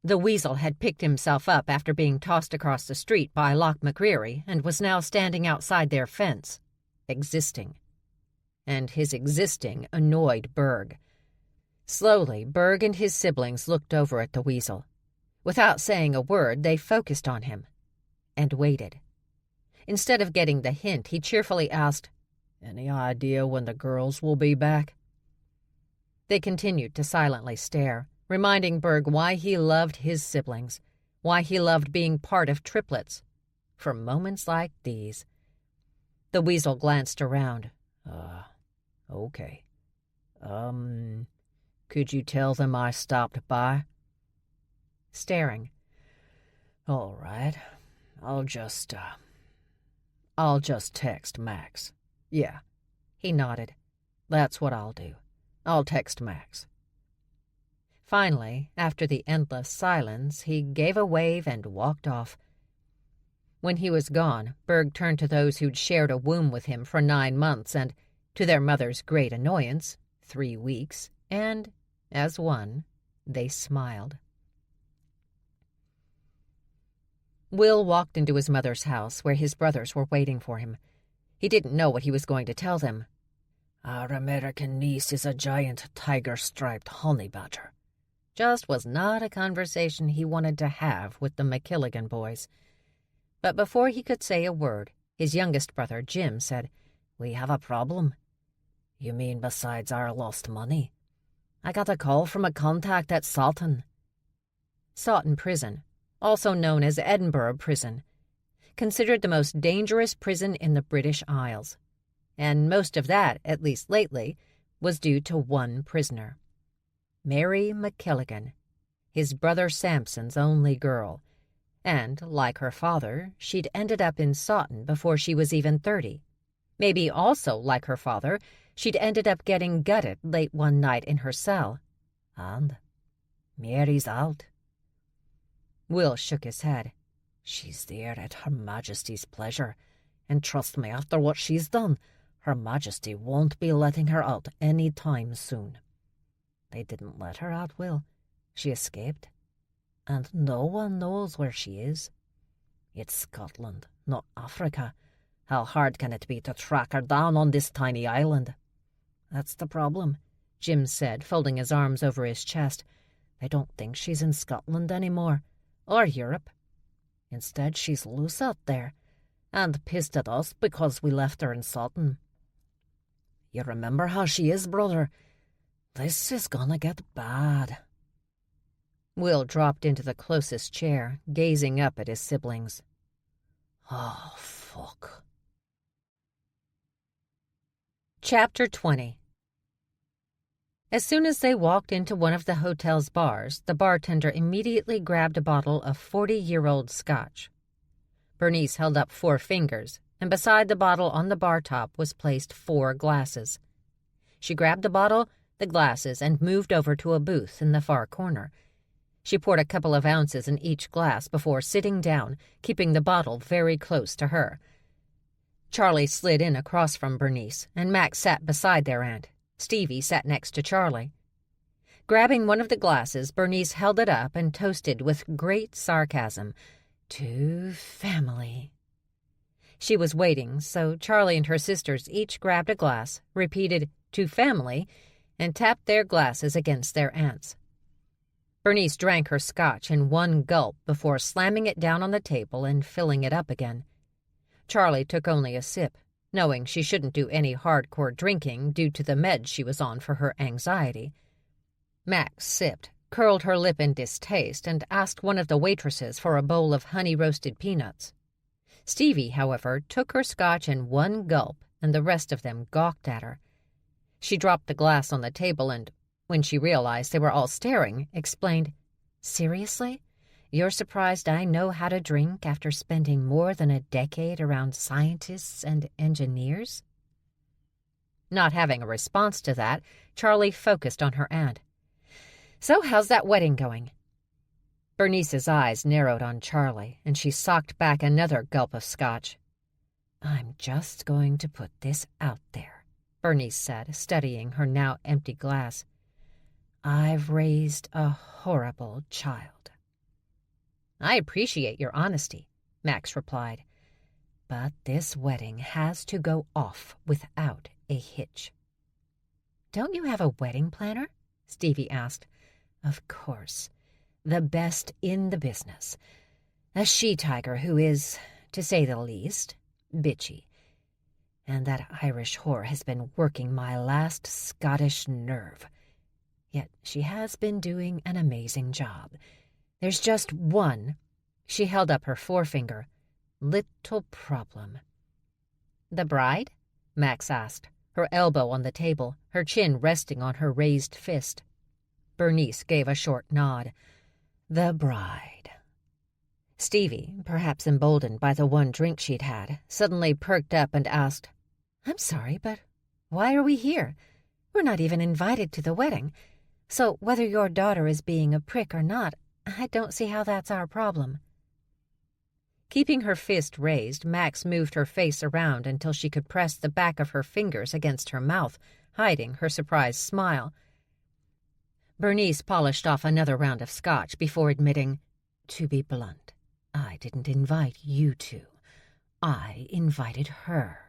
The weasel had picked himself up after being tossed across the street by Locke McCreary and was now standing outside their fence, existing. And his existing annoyed Berg. Slowly, Berg and his siblings looked over at the weasel. Without saying a word, they focused on him and waited. Instead of getting the hint, he cheerfully asked,
"Any idea when the girls will be back?"
They continued to silently stare, reminding Berg why he loved his siblings, why he loved being part of triplets, for moments like these. The weasel glanced around.
Okay. Could you tell them I stopped by?"
Staring.
"All right. I'll just text Max."
"Yeah." He nodded. "That's what I'll do. I'll text Max." Finally, after the endless silence, he gave a wave and walked off. When he was gone, Berg turned to those who'd shared a womb with him for 9 months and, To their mother's great annoyance, 3 weeks, and, as one, they smiled. Will walked into his mother's house, where his brothers were waiting for him. He didn't know what he was going to tell them.
Our American niece is a giant tiger-striped honey badger.
Just was not a conversation he wanted to have with the McKilligan boys. But before he could say a word, his youngest brother, Jim, said,
We have a problem. You mean besides our lost money? I got a call from a contact at Salton.
Sawton Prison, also known as Edinburgh Prison, considered the most dangerous prison in the British Isles. And most of that, at least lately, was due to one prisoner. Mary McKilligan, his brother Sampson's only girl. And, like her father, she'd ended up in Sawton before she was even 30. Maybe also, like her father, she'd ended up getting gutted late one night in her cell.
And Mary's out.
Will shook his head.
She's there at Her Majesty's pleasure, and trust me, after what she's done, Her Majesty won't be letting her out any time soon. They didn't let her out, Will. She escaped, and no one knows where she is. It's Scotland, not Africa. How hard can it be to track her down on this tiny island? That's the problem,
Jim said, folding his arms over his chest.
They don't think she's in Scotland anymore, or Europe. Instead, she's loose out there, and pissed at us because we left her in Sawton. You remember how she is, brother? This is gonna get bad.
Will dropped into the closest chair, gazing up at his siblings.
Oh, fuck.
Chapter 20. As soon as they walked into one of the hotel's bars, the bartender immediately grabbed a bottle of 40-year-old scotch. Bernice held up 4 fingers, and beside the bottle on the bar top was placed 4 glasses. She grabbed the bottle, the glasses, and moved over to a booth in the far corner. She poured a couple of ounces in each glass before sitting down, keeping the bottle very close to her. Charlie slid in across from Bernice, and Max sat beside their aunt. Stevie sat next to Charlie. Grabbing one of the glasses, Bernice held it up and toasted with great sarcasm, "To family." She was waiting, so Charlie and her sisters each grabbed a glass, repeated, "To family," and tapped their glasses against their aunt's. Bernice drank her scotch in one gulp before slamming it down on the table and filling it up again. Charlie took only a sip, knowing she shouldn't do any hardcore drinking due to the meds she was on for her anxiety. Max sipped, curled her lip in distaste, and asked one of the waitresses for a bowl of honey-roasted peanuts. Stevie, however, took her scotch in one gulp, and the rest of them gawked at her. She dropped the glass on the table and, when she realized they were all staring, explained, "Seriously? You're surprised I know how to drink after spending more than a decade around scientists and engineers?" Not having a response to that, Charlie focused on her aunt. "So how's that wedding going?" Bernice's eyes narrowed on Charlie, and she socked back another gulp of scotch. "I'm just going to put this out there," Bernice said, studying her now empty glass. "I've raised a horrible child." "I appreciate your honesty," Max replied. "But this wedding has to go off without a hitch." "Don't you have a wedding planner?" Stevie asked. "Of course. The best in the business. A she-tiger who is, to say the least, bitchy. And that Irish whore has been working my last Scottish nerve. Yet she has been doing an amazing job. There's just one," she held up her forefinger, "little problem." "The bride?" Max asked, her elbow on the table, her chin resting on her raised fist. Bernice gave a short nod. "The bride." Stevie, perhaps emboldened by the one drink she'd had, suddenly perked up and asked, "I'm sorry, but why are we here? We're not even invited to the wedding. So whether your daughter is being a prick or not, I don't see how that's our problem." Keeping her fist raised, Max moved her face around until she could press the back of her fingers against her mouth, hiding her surprised smile. Bernice polished off another round of scotch before admitting, "To be blunt, I didn't invite you two. I invited her."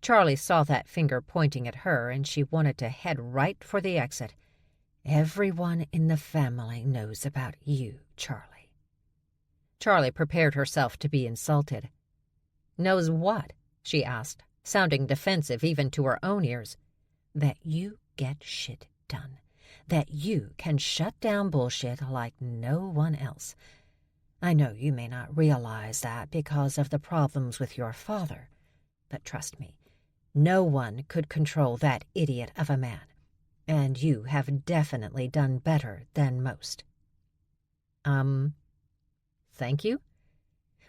Charlie saw that finger pointing at her, and she wanted to head right for the exit. "Everyone in the family knows about you, Charlie." Charlie prepared herself to be insulted. "Knows what?" she asked, sounding defensive even to her own ears. "That you get shit done. That you can shut down bullshit like no one else. I know you may not realize that because of the problems with your father, but trust me, no one could control that idiot of a man, and you have definitely done better than most." Thank you?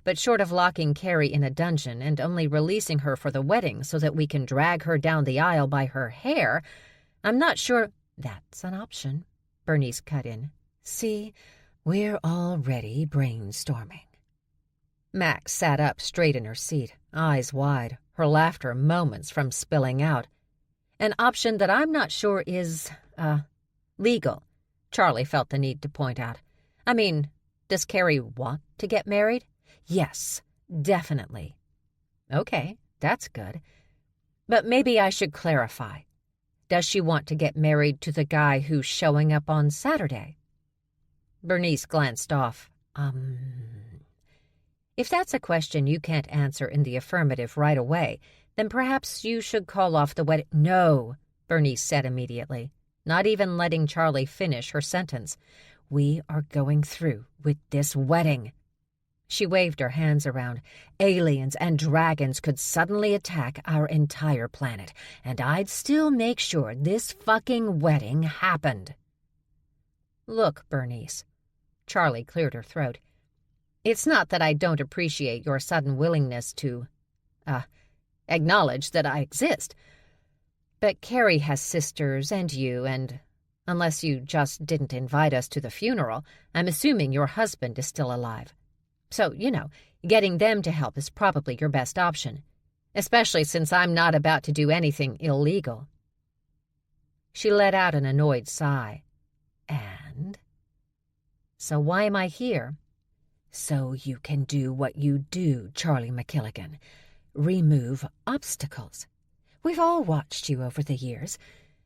But short of locking Carrie in a dungeon and only releasing her for the wedding so that we can drag her down the aisle by her hair, I'm not sure— "That's an option," Bernice cut in. "See, we're already brainstorming." Max sat up straight in her seat, eyes wide, her laughter moments from spilling out. "An option that I'm not sure is, legal," Charlie felt the need to point out. "I mean, does Carrie want to get married?" "Yes, definitely." "Okay, that's good. But maybe I should clarify. Does she want to get married to the guy who's showing up on Saturday?" Bernice glanced off. If that's a question you can't answer in the affirmative right away, then perhaps you should call off the wedding." "No," Bernice said immediately, not even letting Charlie finish her sentence. "We are going through with this wedding." She waved her hands around. "Aliens and dragons could suddenly attack our entire planet, and I'd still make sure this fucking wedding happened." "Look, Bernice," Charlie cleared her throat, "it's not that I don't appreciate your sudden willingness to, acknowledge that I exist. But Carrie has sisters and you, and unless you just didn't invite us to the funeral, I'm assuming your husband is still alive. So, getting them to help is probably your best option, especially since I'm not about to do anything illegal." She let out an annoyed sigh. "And? So why am I here?" "So you can do what you do, Charlie McKilligan. Remove obstacles. We've all watched you over the years.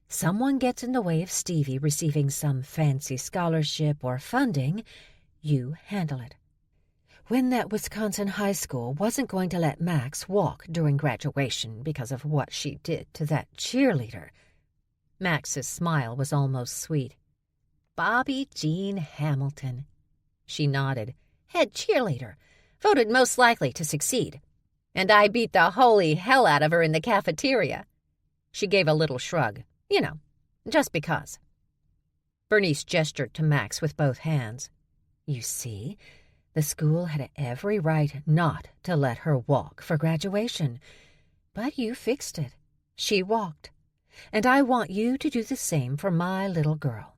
Someone gets in the way of Stevie receiving some fancy scholarship or funding, you handle it. When that Wisconsin high school wasn't going to let Max walk during graduation because of what she did to that cheerleader." Max's smile was almost sweet. "Bobby Jean Hamilton." She nodded. "Head cheerleader. Voted most likely to succeed. And I beat the holy hell out of her in the cafeteria." She gave a little shrug. Just because." Bernice gestured to Max with both hands. "You see, the school had every right not to let her walk for graduation. But you fixed it. She walked. And I want you to do the same for my little girl.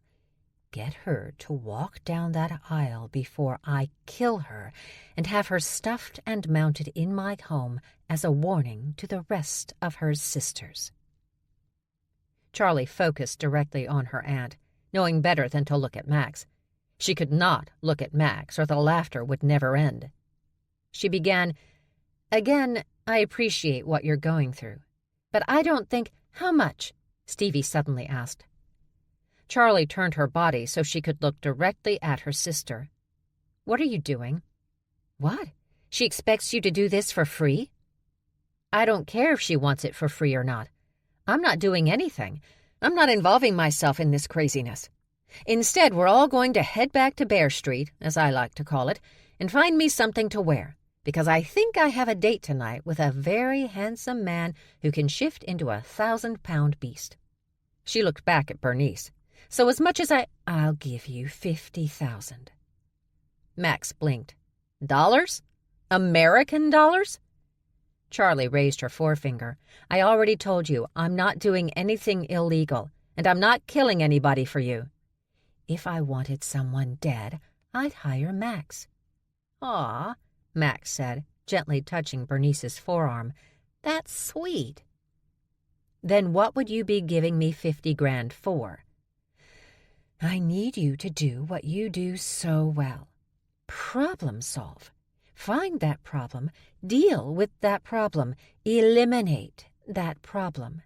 Get her to walk down that aisle before I kill her and have her stuffed and mounted in my home as a warning to the rest of her sisters." Charlie focused directly on her aunt, knowing better than to look at Max. She could not look at Max, or the laughter would never end. She began, "Again, I appreciate what you're going through. But I don't think—" "How much?" Stevie suddenly asked. Charlie turned her body so she could look directly at her sister. "What are you doing?" "What? She expects you to do this for free?" "I don't care if she wants it for free or not. I'm not doing anything. I'm not involving myself in this craziness. Instead, we're all going to head back to Bear Street, as I like to call it, and find me something to wear, because I think I have a date tonight with a very handsome man who can shift into a 1,000-pound beast." She looked back at Bernice. "So as much as I'll give you 50,000. Max blinked. "Dollars? American dollars?" Charlie raised her forefinger. "I already told you I'm not doing anything illegal, and I'm not killing anybody for you. If I wanted someone dead, I'd hire Max." "Aw," Max said, gently touching Bernice's forearm. "That's sweet." "Then what would you be giving me 50 grand for?" "I need you to do what you do so well. Problem solve. Find that problem, deal with that problem, eliminate that problem."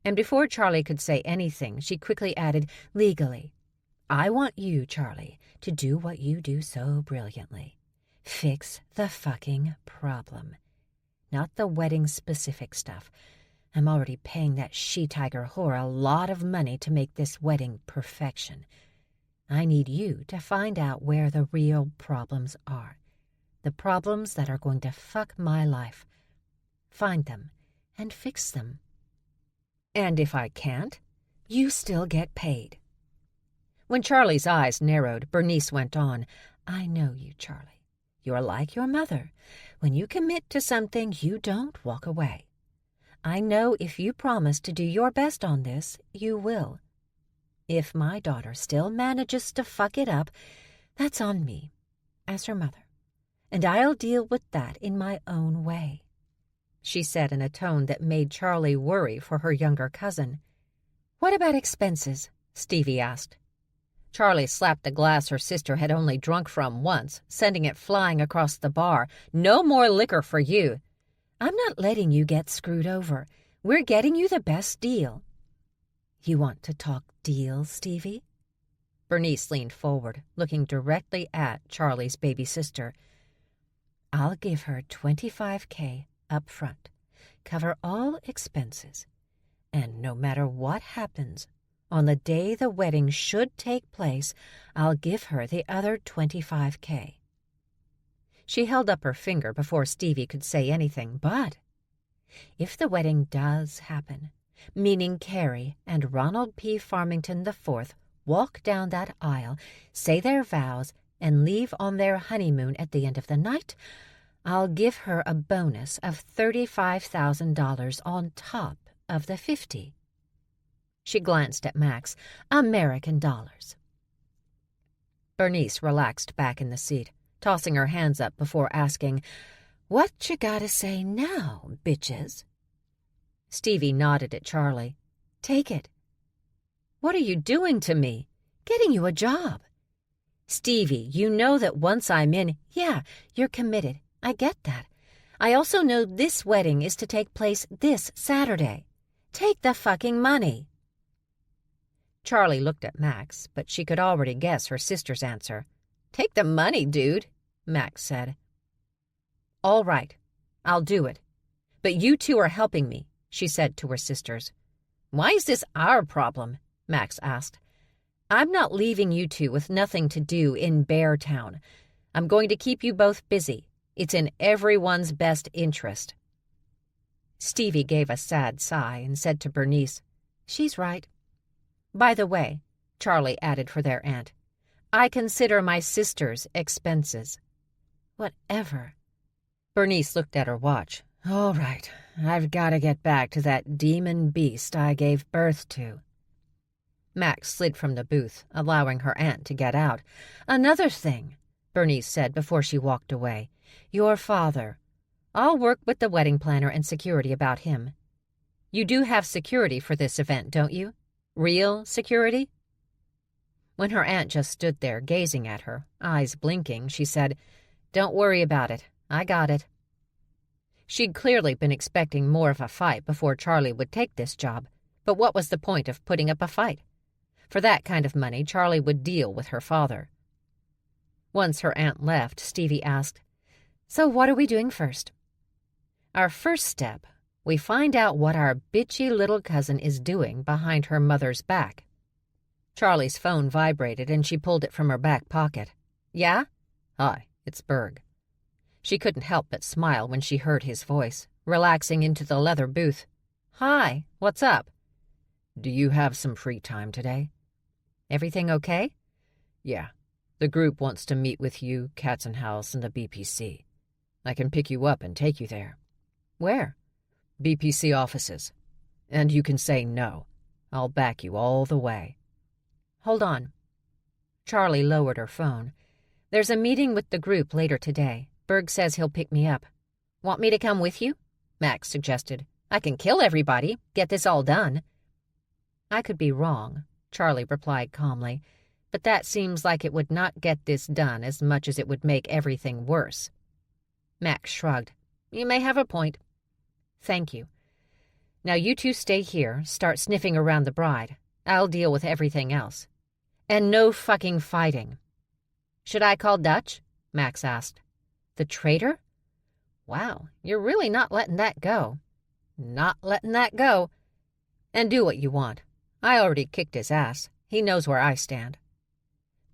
And before Charlie could say anything, she quickly added, legally, "I want you, Charlie, to do what you do so brilliantly. Fix the fucking problem. Not the wedding-specific stuff. I'm already paying that she-tiger whore a lot of money to make this wedding perfection. I need you to find out where the real problems are. The problems that are going to fuck my life. Find them and fix them. And if I can't, you still get paid." When Charlie's eyes narrowed, Bernice went on, "I know you, Charlie. You're like your mother. When you commit to something, you don't walk away. I know if you promise to do your best on this, you will. If my daughter still manages to fuck it up, that's on me, as her mother, and I'll deal with that in my own way," she said in a tone that made Charlie worry for her younger cousin. "What about expenses?" Stevie asked. Charlie slapped the glass her sister had only drunk from once, sending it flying across the bar. "No more liquor for you." "I'm not letting you get screwed over. We're getting you the best deal." "You want to talk deal, Stevie?" Bernice leaned forward, looking directly at Charlie's baby sister. "I'll give her $25K up front, cover all expenses, and no matter what happens, on the day the wedding should take place, I'll give her the other $25K. She held up her finger before Stevie could say anything, but if the wedding does happen, meaning Carrie and Ronald P. Farmington IV walk down that aisle, say their vows, and leave on their honeymoon at the end of the night, I'll give her a bonus of $35,000 on top of the 50. She glanced at Max. "American dollars." Bernice relaxed back in the seat, tossing her hands up before asking, "What you gotta say now, bitches?" Stevie nodded at Charlie. "Take it." "What are you doing to me?" "Getting you a job." "Stevie, you know that once I'm in—" "Yeah, you're committed. I get that. I also know this wedding is to take place this Saturday. Take the fucking money." Charlie looked at Max, but she could already guess her sister's answer. "Take the money, dude," Max said. "All right, I'll do it. But you two are helping me," she said to her sisters. "Why is this our problem?" Max asked. "I'm not leaving you two with nothing to do in Beartown. I'm going to keep you both busy. It's in everyone's best interest." Stevie gave a sad sigh and said to Bernice, "She's right. By the way," Charlie added for their aunt, "I consider my sister's expenses." "Whatever." Bernice looked at her watch. "All right, I've got to get back to that demon beast I gave birth to." Max slid from the booth, allowing her aunt to get out. "Another thing," Bernice said before she walked away. "Your father. I'll work with the wedding planner and security about him. You do have security for this event, don't you? Real security?" When her aunt just stood there gazing at her, eyes blinking, she said, "Don't worry about it. I got it." She'd clearly been expecting more of a fight before Charlie would take this job, but what was the point of putting up a fight? For that kind of money, Charlie would deal with her father. Once her aunt left, Stevie asked, "So what are we doing first?" "Our first step, we find out what our bitchy little cousin is doing behind her mother's back." Charlie's phone vibrated and she pulled it from her back pocket. "Yeah?" "Hi, it's Berg." She couldn't help but smile when she heard his voice, relaxing into the leather booth. "Hi, what's up?" "Do you have some free time today?" "Everything okay?" "Yeah. The group wants to meet with you, Katzenhaus, and the BPC. I can pick you up and take you there." "Where?" "BPC offices. And you can say no. I'll back you all the way." "Hold on." Charlie lowered her phone. "There's a meeting with the group later today. Berg says he'll pick me up. Want me to come with you? Max suggested. I can kill everybody, get this all done. I could be wrong, Charlie replied calmly, but that seems like it would not get this done as much as it would make everything worse. Max shrugged. You may have a point. Thank you. Now you two stay here, start sniffing around the bride. I'll deal with everything else. And no fucking fighting. Should I call Dutch? Max asked. The traitor? Wow, you're really not letting that go. Not letting that go. And do what you want. I already kicked his ass. He knows where I stand.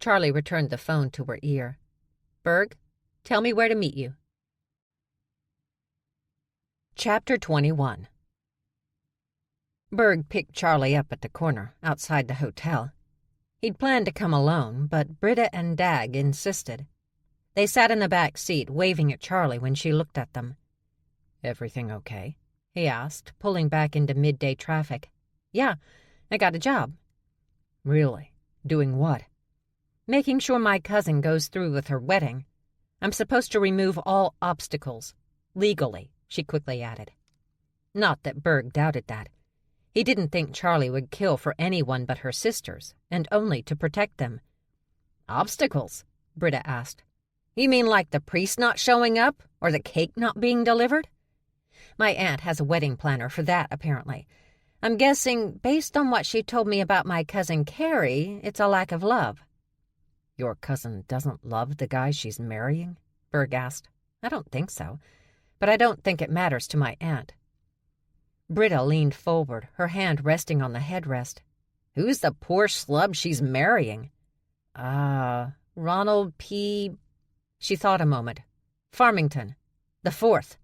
Charlie returned the phone to her ear. Berg, tell me where to meet you. Chapter 21. Berg picked Charlie up at the corner, outside the hotel. He'd planned to come alone, but Britta and Dag insisted. They sat in the back seat, waving at Charlie when she looked at them. Everything okay? He asked, pulling back into midday traffic. Yeah, I got a job. Really? Doing what? Making sure my cousin goes through with her wedding. I'm supposed to remove all obstacles. Legally, she quickly added. Not that Berg doubted that. He didn't think Charlie would kill for anyone but her sisters, and only to protect them. Obstacles? Britta asked. You mean like the priest not showing up, or the cake not being delivered? My aunt has a wedding planner for that, apparently. I'm guessing, based on what she told me about my cousin Carrie, it's a lack of love. Your cousin doesn't love the guy she's marrying? Berg asked. I don't think so, but I don't think it matters to my aunt. Britta leaned forward, her hand resting on the headrest. Who's the poor schlub she's marrying? Ronald P. She thought a moment. Farmington. The fourth.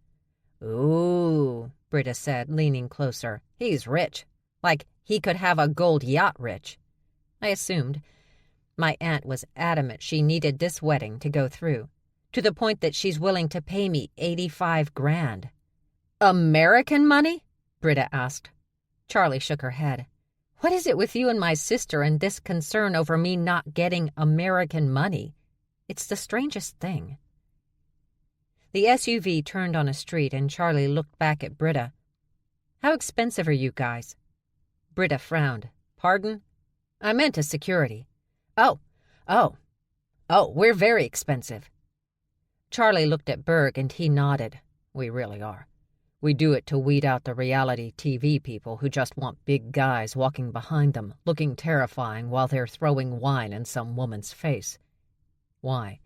Ooh, Britta said, leaning closer. He's rich. Like he could have a gold yacht rich. I assumed. My aunt was adamant she needed this wedding to go through, to the point that she's willing to pay me $85,000. American money? Britta asked. Charlie shook her head. What is it with you and my sister and this concern over me not getting American money? It's the strangest thing. The SUV turned on a street and Charlie looked back at Britta. How expensive are you guys? Britta frowned. Pardon? I meant as security. Oh, we're very expensive. Charlie looked at Berg and he nodded. We really are. We do it to weed out the reality TV people who just want big guys walking behind them, looking terrifying while they're throwing wine in some woman's face. Why?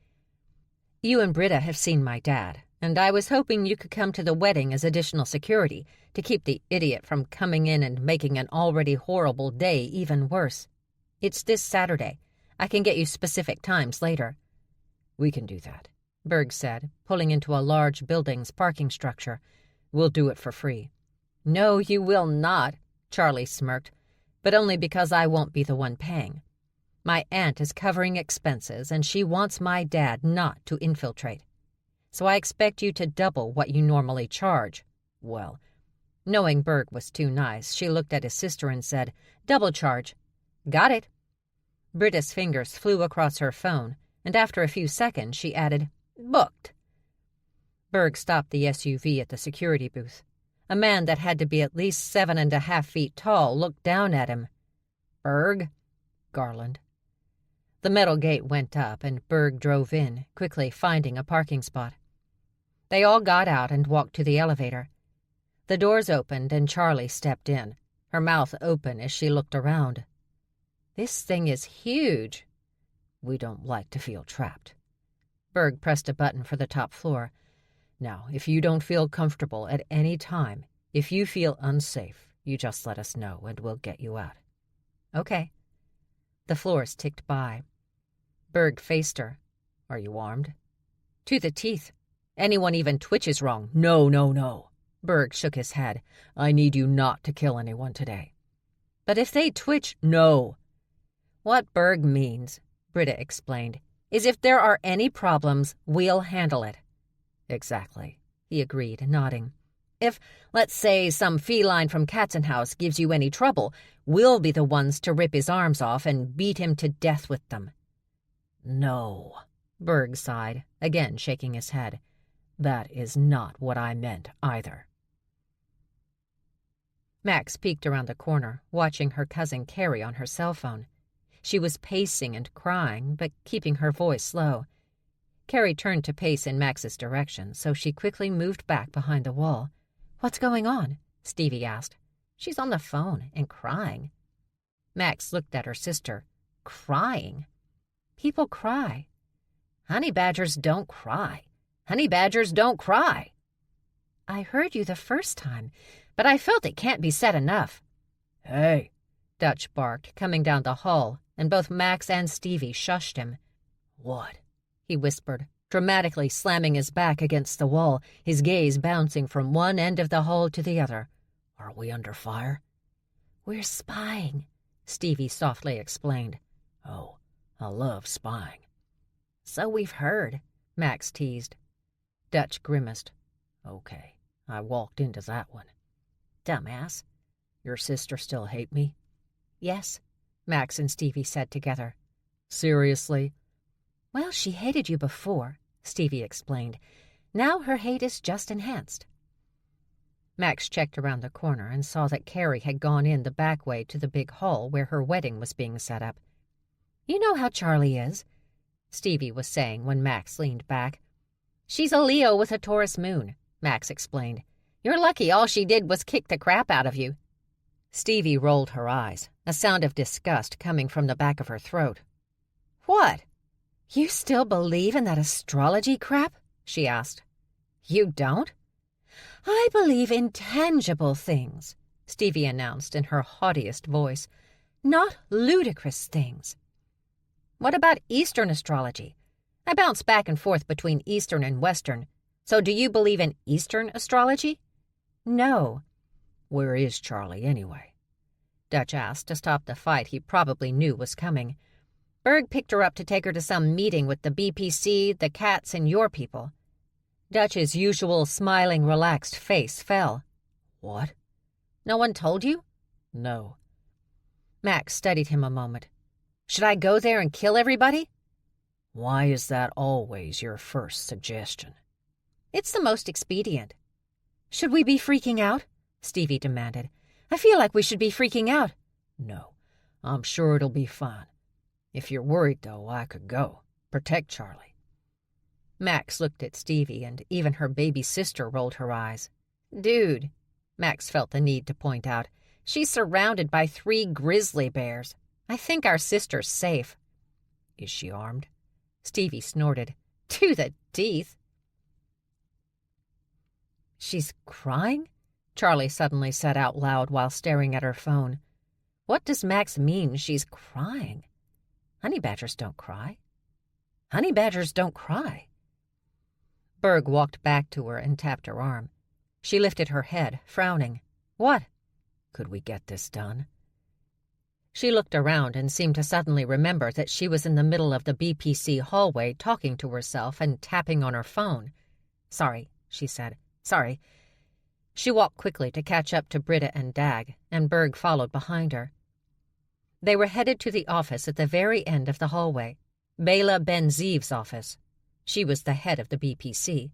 You and Britta have seen my dad, and I was hoping you could come to the wedding as additional security to keep the idiot from coming in and making an already horrible day even worse. It's this Saturday. I can get you specific times later. We can do that, Berg said, pulling into a large building's parking structure. We'll do it for free. No, you will not, Charlie smirked, but only because I won't be the one paying. My aunt is covering expenses, and she wants my dad not to infiltrate. So I expect you to double what you normally charge. Well, knowing Berg was too nice, she looked at his sister and said, Double charge. Got it. Britta's fingers flew across her phone, and after a few seconds she added, Booked. Berg stopped the SUV at the security booth. A man that had to be at least 7.5 feet tall looked down at him. Berg? Garland. The metal gate went up, and Berg drove in, quickly finding a parking spot. They all got out and walked to the elevator. The doors opened, and Charlie stepped in, her mouth open as she looked around. This thing is huge. We don't like to feel trapped. Berg pressed a button for the top floor. Now, if you don't feel comfortable at any time, if you feel unsafe, you just let us know and we'll get you out. Okay. The floors ticked by. Berg faced her. Are you armed? To the teeth. Anyone even twitches wrong. No. Berg shook his head. I need you not to kill anyone today. But if they twitch, no. What Berg means, Britta explained, is if there are any problems, we'll handle it. Exactly, he agreed, nodding. If, let's say, some feline from Katzenhaus gives you any trouble, we'll be the ones to rip his arms off and beat him to death with them. No, Berg sighed, again shaking his head.
That is not what I meant either.
Max peeked around the corner, watching her cousin Carrie on her cell phone. She was pacing and crying, but keeping her voice low. Carrie turned to pace in Max's direction, so she quickly moved back behind the wall. "What's going on?" Stevie asked. "She's on the phone and crying." Max looked at her sister. Crying? People cry. Honey badgers don't cry. Honey badgers don't cry. I heard you the first time, but I felt it can't be said enough.
Hey,
Dutch barked, coming down the hall, and both Max and Stevie shushed him.
what?
He whispered, dramatically slamming his back against the wall, his gaze bouncing from one end of the hall to the other.
Are we under fire?
We're spying, Stevie softly explained.
Oh, I love spying.
So we've heard, Max teased. Dutch grimaced.
Okay, I walked into that one.
Dumbass.
Your sister still hate me?
Yes, Max and Stevie said together.
Seriously?
Well, she hated you before, Stevie explained. Now her hate is just enhanced. Max checked around the corner and saw that Carrie had gone in the back way to the big hall where her wedding was being set up. You know how Charlie is, Stevie was saying when Max leaned back. She's a Leo with a Taurus moon, Max explained. You're lucky all she did was kick the crap out of you. Stevie rolled her eyes, a sound of disgust coming from the back of her throat. What? You still believe in that astrology crap? She asked. You don't? I believe in tangible things, Stevie announced in her haughtiest voice, not ludicrous things. What about Eastern astrology? I bounce back and forth between Eastern and Western. So do you believe in Eastern astrology? No.
Where is Charlie anyway?
Dutch asked to stop the fight he probably knew was coming. Berg picked her up to take her to some meeting with the BPC, the cats, and your people. Dutch's usual smiling, relaxed face fell.
What?
No one told you?
No.
Max studied him a moment. Should I go there and kill everybody?
Why is that always your first suggestion?
It's the most expedient. Should we be freaking out? Stevie demanded. I feel like we should be freaking out.
No, I'm sure it'll be fine. If you're worried, though, I could go. Protect Charlie.
Max looked at Stevie, and even her baby sister rolled her eyes. Dude, Max felt the need to point out, she's surrounded by 3 grizzly bears. I think our sister's safe.
Is she armed?
Stevie snorted. To the teeth. She's crying? Charlie suddenly said out loud while staring at her phone. What does Max mean she's crying? Honey badgers don't cry. Honey badgers don't cry. Berg walked back to her and tapped her arm. She lifted her head, frowning. What?
Could we get this done?
She looked around and seemed to suddenly remember that she was in the middle of the BPC hallway talking to herself and tapping on her phone. Sorry, she said. Sorry. She walked quickly to catch up to Britta and Dag, and Berg followed behind her. They were headed to the office at the very end of the hallway, Bela Ben-Ziv's office. She was the head of the BPC.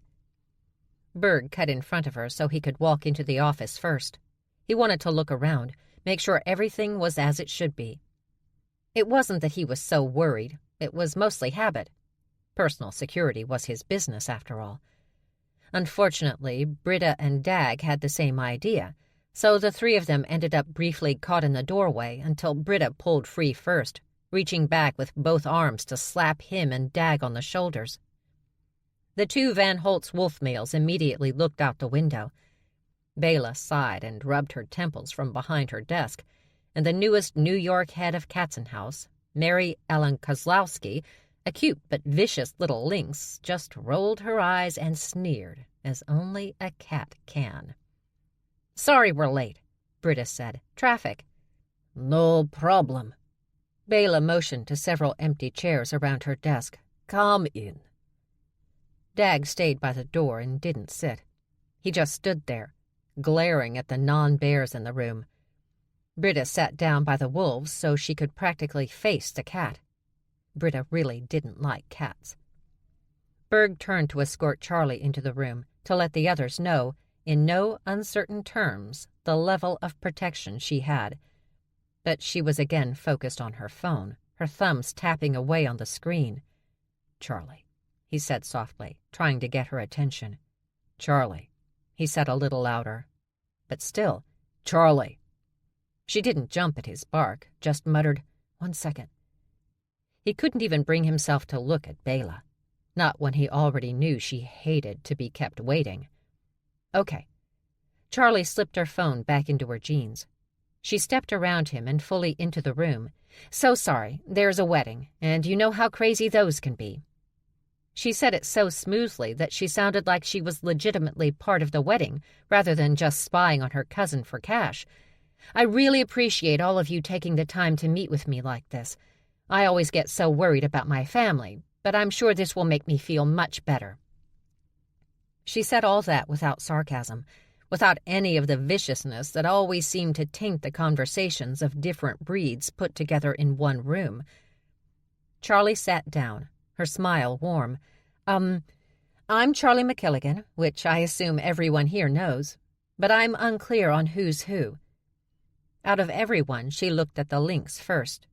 Berg cut in front of her so he could walk into the office first. He wanted to look around, make sure everything was as it should be. It wasn't that he was so worried. It was mostly habit. Personal security was his business, after all. Unfortunately, Britta and Dag had the same idea, so the 3 of them ended up briefly caught in the doorway until Britta pulled free first, reaching back with both arms to slap him and Dag on the shoulders. The 2 Van Holtz wolf males immediately looked out the window. Bela sighed and rubbed her temples from behind her desk, and the newest New York head of Katzenhaus, Mary Ellen Kozlowski, a cute but vicious little lynx, just rolled her eyes and sneered, as only a cat can. Sorry we're late, Britta said. Traffic.
No problem.
Bela motioned to several empty chairs around her desk.
Come in.
Dag stayed by the door and didn't sit. He just stood there, glaring at the non-bears in the room. Britta sat down by the wolves so she could practically face the cat. Britta really didn't like cats. Berg turned to escort Charlie into the room to let the others know, in no uncertain terms, the level of protection she had. But she was again focused on her phone, her thumbs tapping away on the screen. "Charlie," he said softly, trying to get her attention. "Charlie," he said a little louder. But still, "Charlie." She didn't jump at his bark, just muttered, "1 second." He couldn't even bring himself to look at Bela, not when he already knew she hated to be kept waiting. "Okay." Charlie slipped her phone back into her jeans. She stepped around him and fully into the room. "So sorry, there's a wedding, and you know how crazy those can be." She said it so smoothly that she sounded like she was legitimately part of the wedding rather than just spying on her cousin for cash. "I really appreciate all of you taking the time to meet with me like this. I always get so worried about my family, but I'm sure this will make me feel much better." She said all that without sarcasm, without any of the viciousness that always seemed to taint the conversations of different breeds put together in one room. Charlie sat down, her smile warm. I'm Charlie McKilligan, which I assume everyone here knows, but I'm unclear on who's who." Out of everyone, she looked at the Lynx first.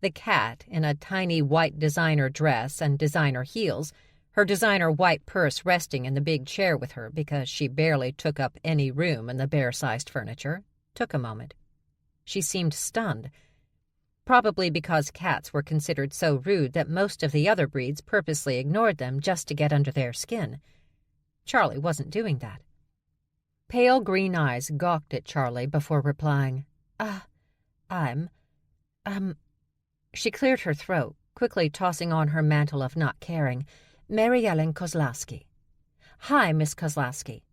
The cat, in a tiny white designer dress and designer heels, her designer white purse resting in the big chair with her because she barely took up any room in the bear-sized furniture, took a moment. She seemed stunned, probably because cats were considered so rude that most of the other breeds purposely ignored them just to get under their skin. Charlie wasn't doing that. Pale green eyes gawked at Charlie before replying, I'm. She cleared her throat, quickly tossing on her mantle of not caring. "Mary Ellen Kozlowski." "Hi, Miss Kozlowski."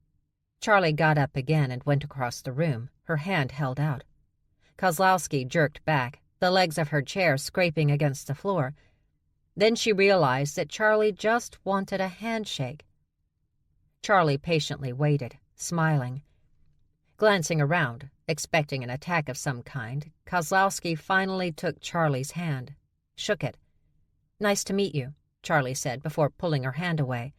Charlie got up again and went across the room, her hand held out. Kozlowski jerked back, the legs of her chair scraping against the floor. Then she realized that Charlie just wanted a handshake. Charlie patiently waited, smiling. Glancing around, expecting an attack of some kind, Kozlowski finally took Charlie's hand, shook it. "Nice to meet you," Charlie said before pulling her hand away.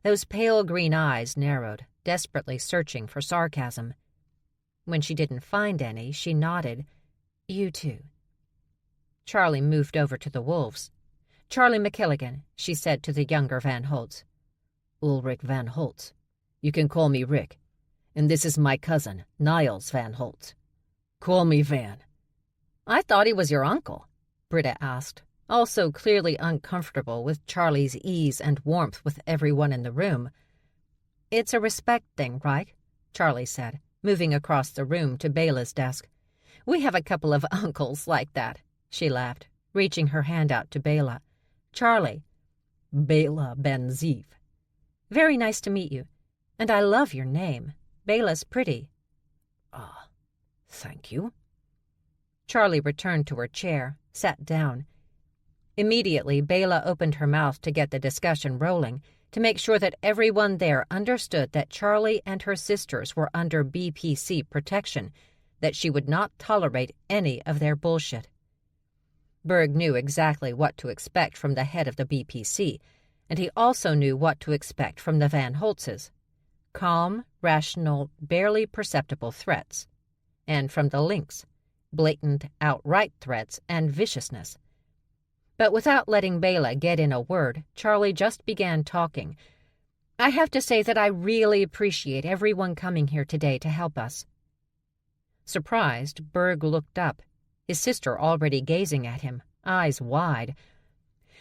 Those pale green eyes narrowed, desperately searching for sarcasm. When she didn't find any, she nodded. "You too." Charlie moved over to the wolves. "Charlie McKilligan," she said to the younger Van Holtz. "Ulrich Van Holtz. You can call me Rick. And this is my cousin, Niles Van Holtz. Call me Van." "I thought he was your uncle," Britta asked, also clearly uncomfortable with Charlie's ease and warmth with everyone in the room. "It's a respect thing, right?" Charlie said, moving across the room to Bela's desk. "We have a couple of uncles like that," she laughed, reaching her hand out to Bela. "Charlie." "Bela Ben Zeev." "Very nice to meet you. And I love your name. Bela's pretty."
"Ah, thank you."
Charlie returned to her chair, sat down. Immediately, Bela opened her mouth to get the discussion rolling, to make sure that everyone there understood that Charlie and her sisters were under BPC protection, that she would not tolerate any of their bullshit. Berg knew exactly what to expect from the head of the BPC, and he also knew what to expect from the Van Holtzes. Calm, rational, barely perceptible threats. And from the Lynx, blatant, outright threats and viciousness. But without letting Bela get in a word, Charlie just began talking. "I have to say that I really appreciate everyone coming here today to help us." Surprised, Berg looked up, his sister already gazing at him, eyes wide.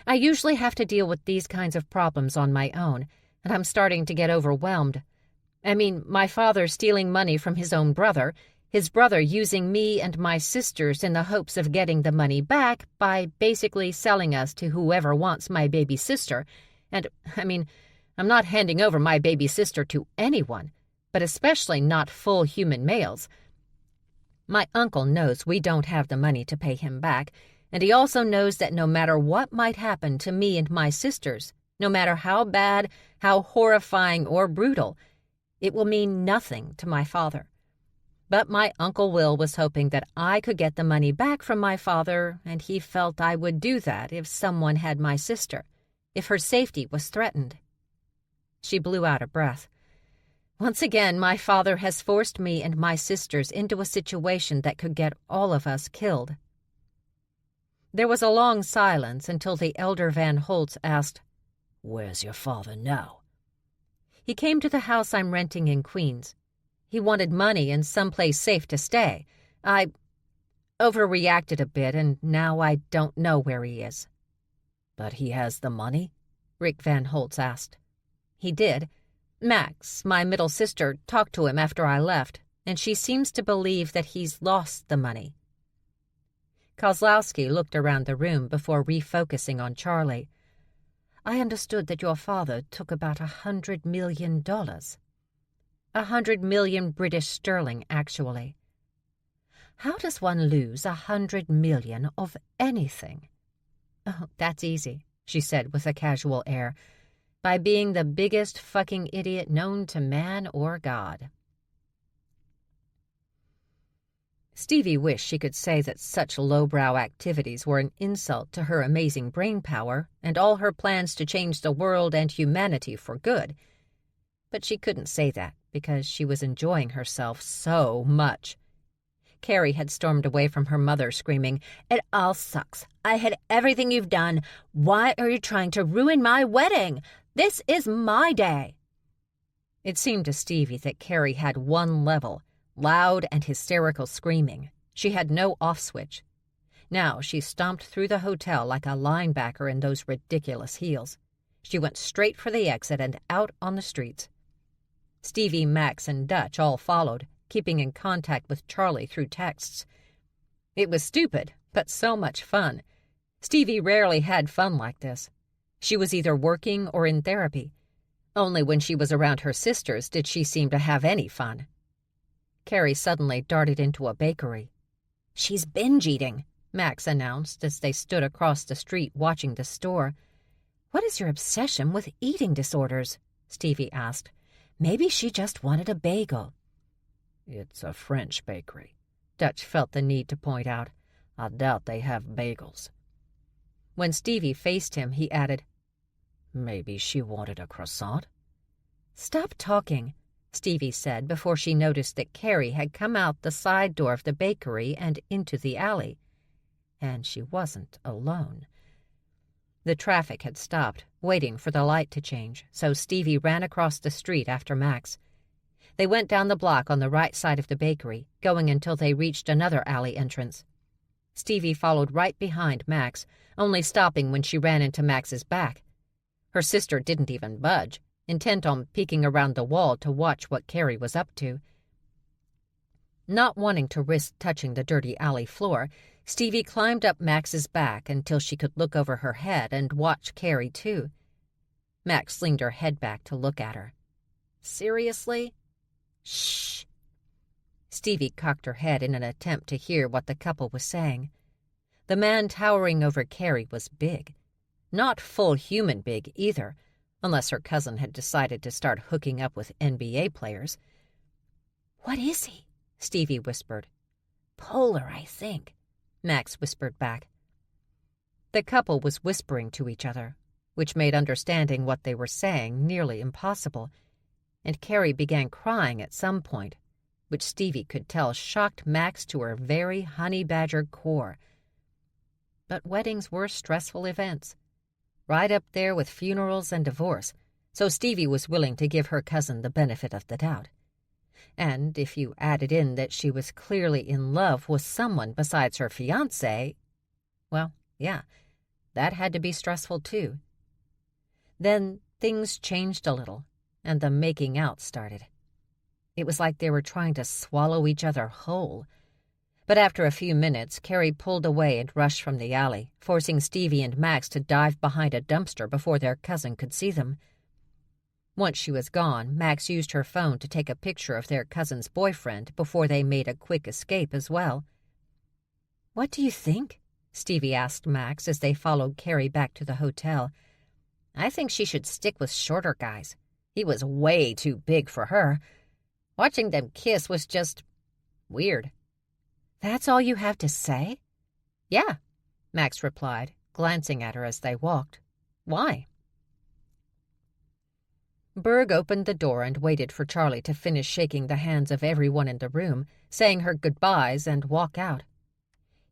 "I usually have to deal with these kinds of problems on my own, and I'm starting to get overwhelmed. I mean, my father stealing money from his own brother, his brother using me and my sisters in the hopes of getting the money back by basically selling us to whoever wants my baby sister, and, I'm not handing over my baby sister to anyone, but especially not full human males. My uncle knows we don't have the money to pay him back, and he also knows that no matter what might happen to me and my sisters, no matter how bad, how horrifying or brutal, it will mean nothing to my father. But my Uncle Will was hoping that I could get the money back from my father, and he felt I would do that if someone had my sister. if her safety was threatened. She blew out a breath. Once again, my father has forced me and my sisters into a situation that could get all of us killed. There was a long silence until the elder Van Holtz asked,
"Where's your father now?"
"He came to the house I'm renting in Queens. He wanted money and someplace safe to stay. I overreacted a bit, and now I don't know where he is."
"But he has the money?"
Rick Van Holtz asked. "He did. Max, my middle sister, talked to him after I left, and she seems to believe that he's lost the money." Kozlowski looked around the room before refocusing on Charlie.
"I understood that your father took about $100 million.
100 million British sterling, actually.
How does one lose 100 million of anything?"
"Oh, that's easy," she said with a casual air. "By being the biggest fucking idiot known to man or God." Stevie wished she could say that such lowbrow activities were an insult to her amazing brain power and all her plans to change the world and humanity for good. But she couldn't say that because she was enjoying herself so much. Carrie had stormed away from her mother, screaming, "It all sucks. I hate everything you've done. Why are you trying to ruin my wedding? This is my day." It seemed to Stevie that Carrie had one level, loud and hysterical screaming. She had no off switch. Now she stomped through the hotel like a linebacker in those ridiculous heels. She went straight for the exit and out on the streets. Stevie, Max, and Dutch all followed, keeping in contact with Charlie through texts. It was stupid, but so much fun. Stevie rarely had fun like this. She was either working or in therapy. Only when she was around her sisters did she seem to have any fun. Carrie suddenly darted into a bakery. "She's binge eating," Max announced as they stood across the street watching the store. "What is your obsession with eating disorders?" Stevie asked. "Maybe she just wanted a bagel."
"It's a French bakery," Dutch felt the need to point out. "I doubt they have bagels."
When Stevie faced him, he added,
"Maybe she wanted a croissant?"
"Stop talking," Stevie said before she noticed that Carrie had come out the side door of the bakery and into the alley. And she wasn't alone. The traffic had stopped, waiting for the light to change, so Stevie ran across the street after Max. They went down the block on the right side of the bakery, going until they reached another alley entrance. Stevie followed right behind Max, only stopping when she ran into Max's back. Her sister didn't even budge, intent on peeking around the wall to watch what Carrie was up to. Not wanting to risk touching the dirty alley floor, Stevie climbed up Max's back until she could look over her head and watch Carrie, too. Max leaned her head back to look at her. "Seriously?" "Shh." Stevie cocked her head in an attempt to hear what the couple was saying. The man towering over Carrie was big. Not full human big, either, unless her cousin had decided to start hooking up with NBA players. "What is he?" Stevie whispered. "Polar, I think," Max whispered back. The couple was whispering to each other, which made understanding what they were saying nearly impossible, and Carrie began crying at some point, which Stevie could tell shocked Max to her very honey-badgered core. But weddings were stressful events, right up there with funerals and divorce, so Stevie was willing to give her cousin the benefit of the doubt. And if you added in that she was clearly in love with someone besides her fiancé, well, yeah, that had to be stressful too. Then things changed a little, and the making out started. It was like they were trying to swallow each other whole. But after a few minutes, Carrie pulled away and rushed from the alley, forcing Stevie and Max to dive behind a dumpster before their cousin could see them. Once she was gone, Max used her phone to take a picture of their cousin's boyfriend before they made a quick escape as well. "What do you think?" Stevie asked Max as they followed Carrie back to the hotel. "I think she should stick with shorter guys. He was way too big for her. Watching them kiss was just weird." "That's all you have to say?" "Yeah," Max replied, glancing at her as they walked. "Why? Berg opened the door and waited for Charlie to finish shaking the hands of everyone in the room, saying her goodbyes, and walk out.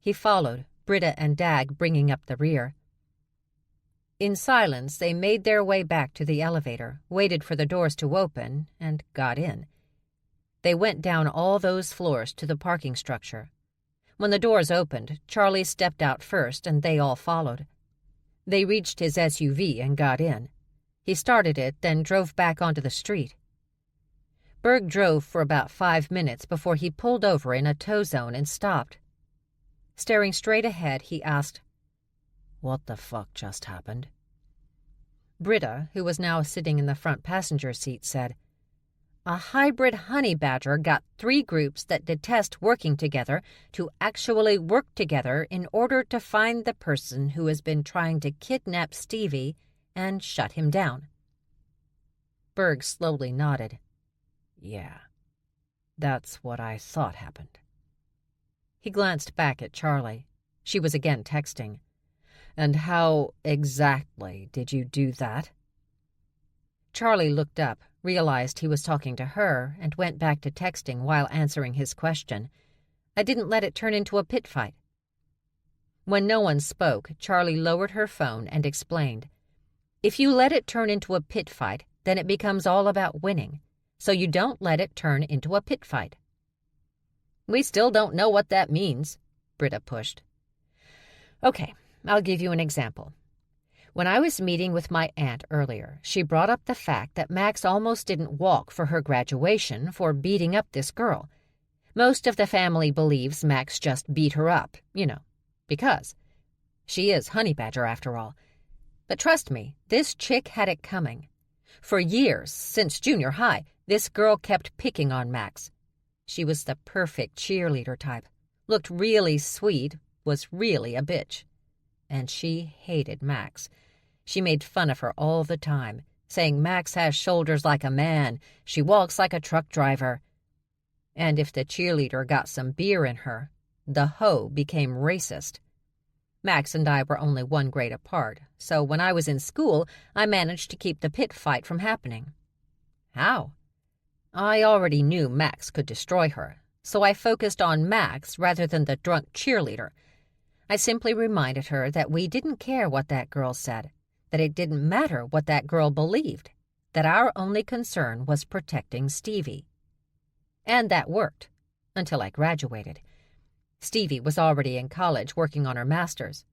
He followed, Britta and Dag bringing up the rear. In silence, they made their way back to the elevator, waited for the doors to open, and got in. They went down all those floors to the parking structure. When the doors opened, Charlie stepped out first, and they all followed. They reached his SUV and got in. He started it, then drove back onto the street. Berg drove for about 5 minutes before he pulled over in a tow zone and stopped. Staring straight ahead, he asked,
"What the fuck just happened?"
Britta, who was now sitting in the front passenger seat, said, "A hybrid honey badger got 3 groups that detest working together to actually work together in order to find the person who has been trying to kidnap Stevie and shut him down." Berg slowly nodded.
"Yeah, that's what I thought happened."
He glanced back at Charlie. She was again texting.
"And how exactly did you do that?"
Charlie looked up, realized he was talking to her, and went back to texting while answering his question. "I didn't let it turn into a pit fight." When no one spoke, Charlie lowered her phone and explained, "If you let it turn into a pit fight, then it becomes all about winning. So you don't let it turn into a pit fight." "We still don't know what that means," Britta pushed. "Okay, I'll give you an example. When I was meeting with my aunt earlier, she brought up the fact that Max almost didn't walk for her graduation for beating up this girl. Most of the family believes Max just beat her up, because she is Honey Badger after all. But trust me, this chick had it coming. For years, since junior high, this girl kept picking on Max. She was the perfect cheerleader type, looked really sweet, was really a bitch. And she hated Max. She made fun of her all the time, saying Max has shoulders like a man, she walks like a truck driver. And if the cheerleader got some beer in her, the hoe became racist. Max and I were only 1 grade apart, so when I was in school, I managed to keep the pit fight from happening. How? I already knew Max could destroy her, so I focused on Max rather than the drunk cheerleader. I simply reminded her that we didn't care what that girl said, that it didn't matter what that girl believed, that our only concern was protecting Stevie. And that worked, until I graduated. Stevie was already in college working on her master's,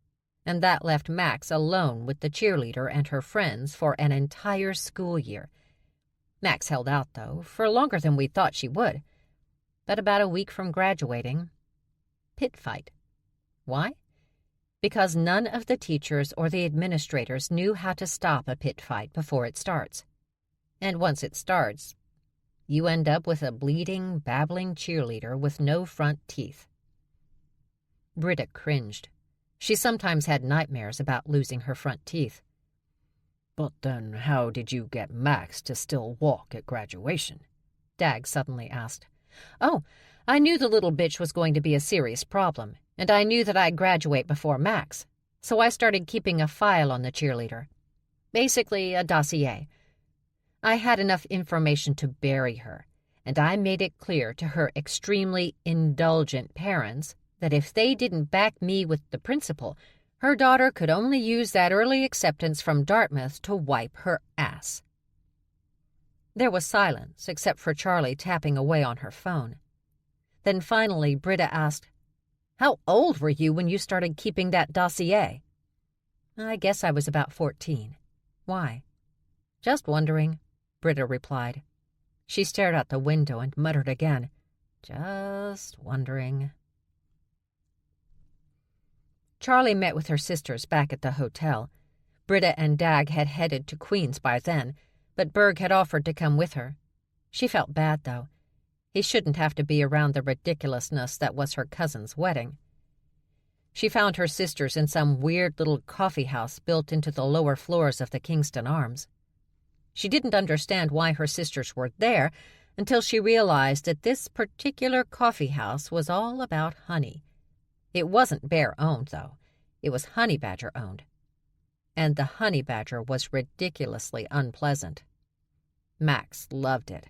and that left Max alone with the cheerleader and her friends for an entire school year. Max held out, though, for longer than we thought she would. But about a week from graduating, pit fight. Why? Because none of the teachers or the administrators knew how to stop a pit fight before it starts. And once it starts, you end up with a bleeding, babbling cheerleader with no front teeth. Britta cringed. She sometimes had nightmares about losing her front teeth.
"But then how did you get Max to still walk at graduation?"
Dag suddenly asked. "Oh, I knew the little bitch was going to be a serious problem, and I knew that I'd graduate before Max, so I started keeping a file on the cheerleader. Basically, a dossier. I had enough information to bury her, and I made it clear to her extremely indulgent parents that if they didn't back me with the principal, her daughter could only use that early acceptance from Dartmouth to wipe her ass." There was silence, except for Charlie tapping away on her phone. Then finally Britta asked, "How old were you when you started keeping that dossier?" "I guess I was about 14. Why?" "Just wondering," Britta replied. She stared out the window and muttered again, "Just wondering." Charlie met with her sisters back at the hotel. Britta and Dag had headed to Queens by then, but Berg had offered to come with her. She felt bad, though. He shouldn't have to be around the ridiculousness that was her cousin's wedding. She found her sisters in some weird little coffee house built into the lower floors of the Kingston Arms. She didn't understand why her sisters were there until she realized that this particular coffee house was all about honey. It wasn't bear-owned, though. It was Honey Badger-owned. And the Honey Badger was ridiculously unpleasant. Max loved it.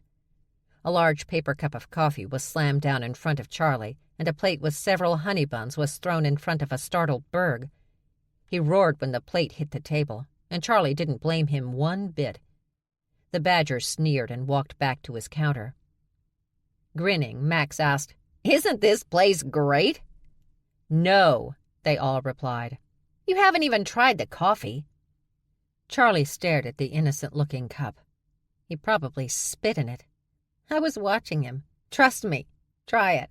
A large paper cup of coffee was slammed down in front of Charlie, and a plate with several honey buns was thrown in front of a startled Berg. He roared when the plate hit the table, and Charlie didn't blame him one bit. The badger sneered and walked back to his counter. Grinning, Max asked, "Isn't this place great?" "No," they all replied. "You haven't even tried the coffee." Charlie stared at the innocent-looking cup. He probably spit in it. I was watching him. Trust me. Try it.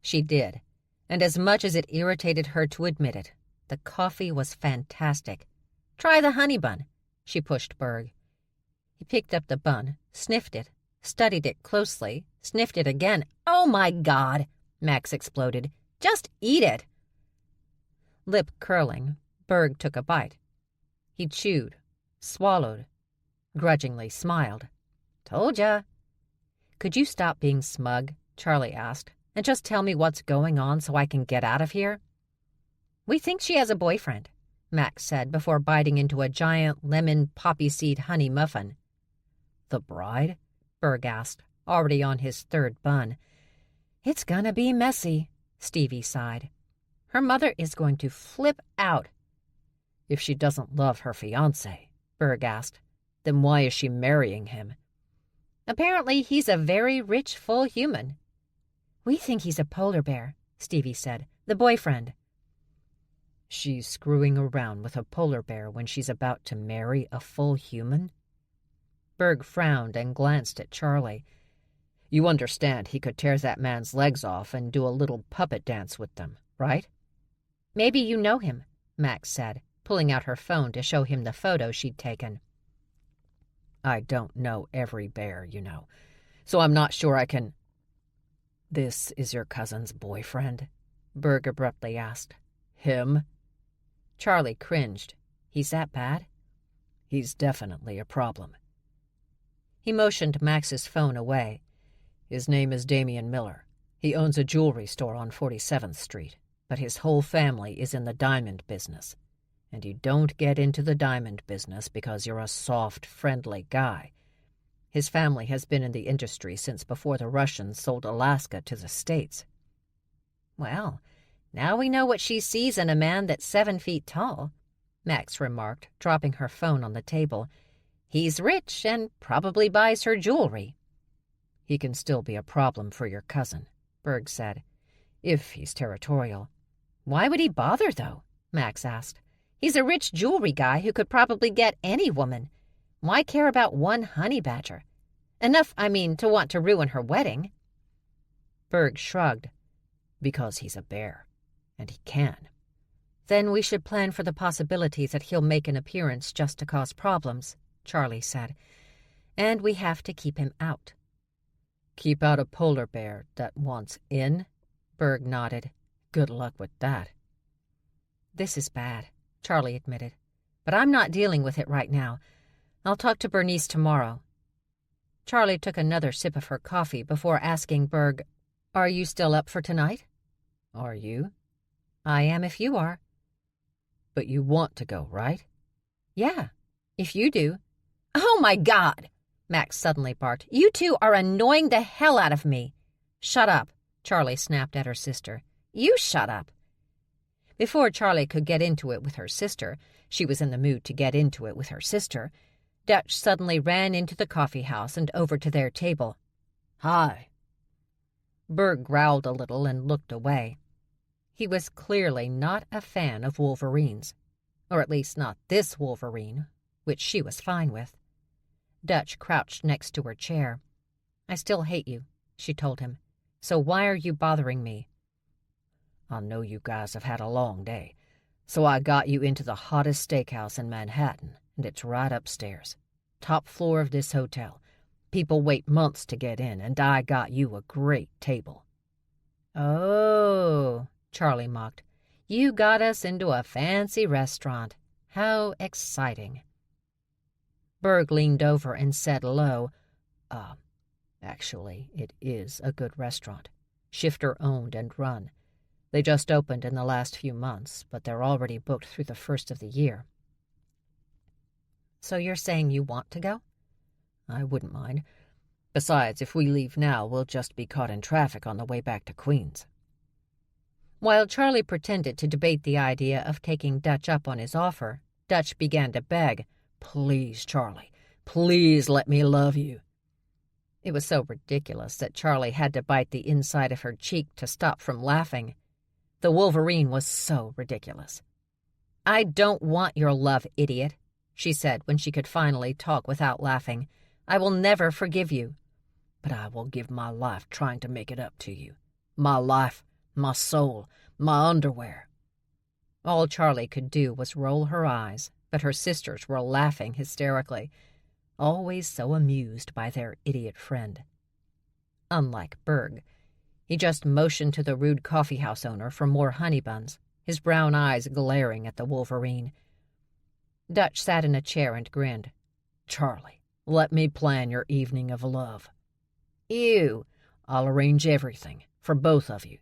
She did, and as much as it irritated her to admit it, the coffee was fantastic. "Try the honey bun," she pushed Berg. He picked up the bun, sniffed it, studied it closely, sniffed it again. "Oh, my God!" Max exploded. "Just eat it." Lip curling, Berg took a bite. He chewed, swallowed, grudgingly smiled. "Told ya." "Could you stop being smug?" Charlie asked, "and just tell me what's going on so I can get out of here?" "We think she has a boyfriend," Max said before biting into a giant lemon poppy seed honey muffin. "The bride?" Berg asked, already on his third bun. "It's gonna be messy," Stevie sighed. "Her mother is going to flip out." "If she doesn't love her fiancé," Berg asked, "then why is she marrying him?" "Apparently he's a very rich, full human." "We think he's a polar bear," Stevie said. "The boyfriend." She's screwing around with a polar bear when she's about to marry a full human? Berg frowned and glanced at Charlie. "You understand he could tear that man's legs off and do a little puppet dance with them, right?" "Maybe you know him," Max said, pulling out her phone to show him the photo she'd taken. "I don't know every bear, you know, so I'm not sure I can—" "This is your cousin's boyfriend?" Berg abruptly asked. "Him?" Charlie cringed. "He's that bad?" "He's definitely a problem." He motioned Max's phone away. "His name is Damian Miller. He owns a jewelry store on 47th Street, but his whole family is in the diamond business. And you don't get into the diamond business because you're a soft, friendly guy. His family has been in the industry since before the Russians sold Alaska to the States." "Well, now we know what she sees in a man that's 7 feet tall," Max remarked, dropping her phone on the table. "He's rich and probably buys her jewelry." "He can still be a problem for your cousin," Berg said, "if he's territorial." "Why would he bother, though?" Max asked. "He's a rich jewelry guy who could probably get any woman. Why care about one honey badger? Enough, I mean, to want to ruin her wedding." Berg shrugged. "Because he's a bear, and he can." "Then we should plan for the possibility that he'll make an appearance just to cause problems," Charlie said. "And we have to keep him out." "Keep out a polar bear that wants in?" Berg nodded. "Good luck with that." "This is bad," Charlie admitted, "but I'm not dealing with it right now. I'll talk to Bernice tomorrow." Charlie took another sip of her coffee before asking Berg, "Are you still up for tonight?" "Are you?" "I am if you are." "But you want to go, right?" "Yeah, if you do." "Oh, my God!" Max suddenly barked. "You two are annoying the hell out of me." "Shut up," Charlie snapped at her sister. "You shut up." Before Charlie could get into it with her sister, she was in the mood to get into it with her sister, Dutch suddenly ran into the coffee house and over to their table. "Hi." Berg growled a little and looked away. He was clearly not a fan of Wolverines, or at least not this Wolverine, which she was fine with. Dutch crouched next to her chair. "I still hate you," she told him. "So why are you bothering me?" "I know you guys have had a long day, so I got you into the hottest steakhouse in Manhattan, and it's right upstairs. Top floor of this hotel. People wait months to get in, and I got you a great table." "Oh," Charlie mocked. "You got us into a fancy restaurant. How exciting." Berg leaned over and said low, Actually, it is a good restaurant. Shifter-owned and run. They just opened in the last few months, but they're already booked through the first of the year." "So you're saying you want to go?"
I wouldn't mind. Besides, if we leave now, we'll just be caught in traffic on the way back to Queens."
While Charlie pretended to debate the idea of taking Dutch up on his offer, Dutch began to beg,
"Please, Charlie, please let me love you."
It was so ridiculous that Charlie had to bite the inside of her cheek to stop from laughing. The Wolverine was so ridiculous. "I don't want your love, idiot," she said when she could finally talk without laughing. "I will never forgive you."
"But I will give my life trying to make it up to you. My life, my soul, my underwear."
All Charlie could do was roll her eyes, but her sisters were laughing hysterically, always so amused by their idiot friend. Unlike Berg, he just motioned to the rude coffeehouse owner for more honey buns, his brown eyes glaring at the Wolverine. Dutch sat in a chair and grinned.
"Charlie, let me plan your evening of love."
"Ew."
"I'll arrange everything for both of you."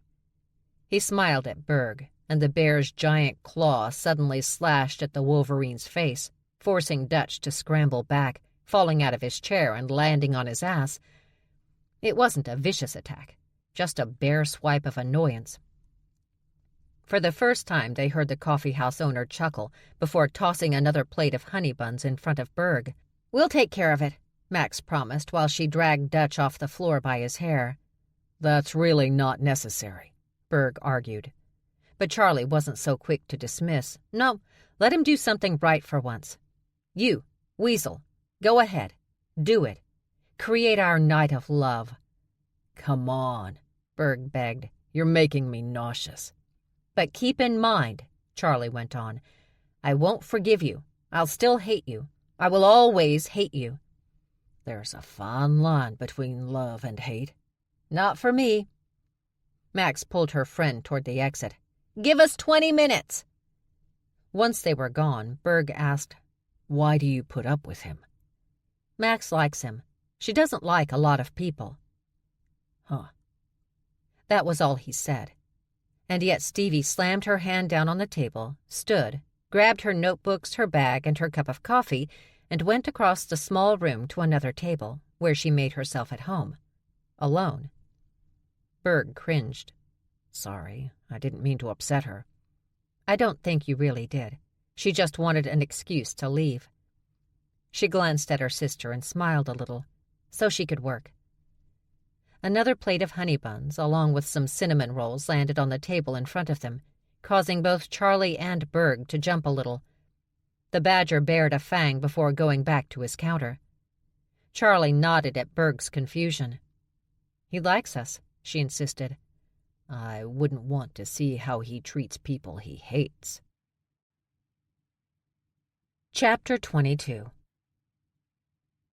He smiled at Berg, and the bear's giant claw suddenly slashed at the Wolverine's face, forcing Dutch to scramble back, falling out of his chair and landing on his ass. It wasn't a vicious attack, just a bear swipe of annoyance. For the first time, they heard the coffeehouse owner chuckle before tossing another plate of honey buns in front of Berg. "We'll take care of it," Max promised while she dragged Dutch off the floor by his hair.
"That's really not necessary,"
Berg argued. But Charlie wasn't so quick to dismiss. "No, let him do something right for once. You, Weasel, go ahead. Do it. Create our night of love."
"Come on," Berg begged. "You're making me nauseous."
"But keep in mind," Charlie went on, "I won't forgive you. I'll still hate you. I will always hate you."
"There's a fine line between love and hate."
"Not for me." Max pulled her friend toward the exit. "Give us 20 minutes." Once they were gone, Berg asked,
"Why do you put up with him?"
"Max likes him. She doesn't like a lot of people."
"Huh."
That was all he said. And yet Stevie slammed her hand down on the table, stood, grabbed her notebooks, her bag, and her cup of coffee, and went across the small room to another table, where she made herself at home, alone. Berg cringed.
"Sorry, I didn't mean to upset her."
"I don't think you really did. She just wanted an excuse to leave." She glanced at her sister and smiled a little, so she could work. Another plate of honey buns, along with some cinnamon rolls, landed on the table in front of them, causing both Charlie and Berg to jump a little. The badger bared a fang before going back to his counter. Charlie nodded at Berg's confusion. "He likes us," she insisted.
"I wouldn't want to see how he treats people he hates."
Chapter 22.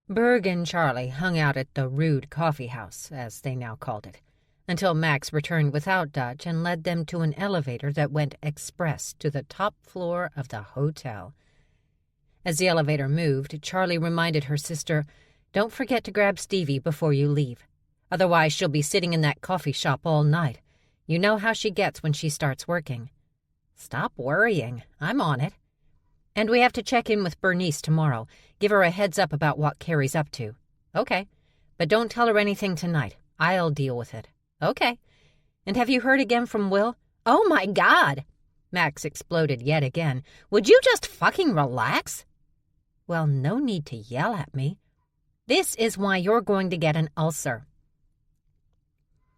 Berg and Charlie hung out at the Rude Coffee House, as they now called it, until Max returned without Dutch and led them to an elevator that went express to the top floor of the hotel. As the elevator moved, Charlie reminded her sister, "Don't forget to grab Stevie before you leave. Otherwise, she'll be sitting in that coffee shop all night. You know how she gets when she starts working." "Stop worrying. I'm on it." "And we have to check in with Bernice tomorrow. Give her a heads up about what Carrie's up to." "Okay. But don't tell her anything tonight. I'll deal with it." "Okay. And have you heard again from Will?" "Oh my God!" Max exploded yet again. "Would you just fucking relax?" "Well, no need to yell at me. This is why you're going to get an ulcer."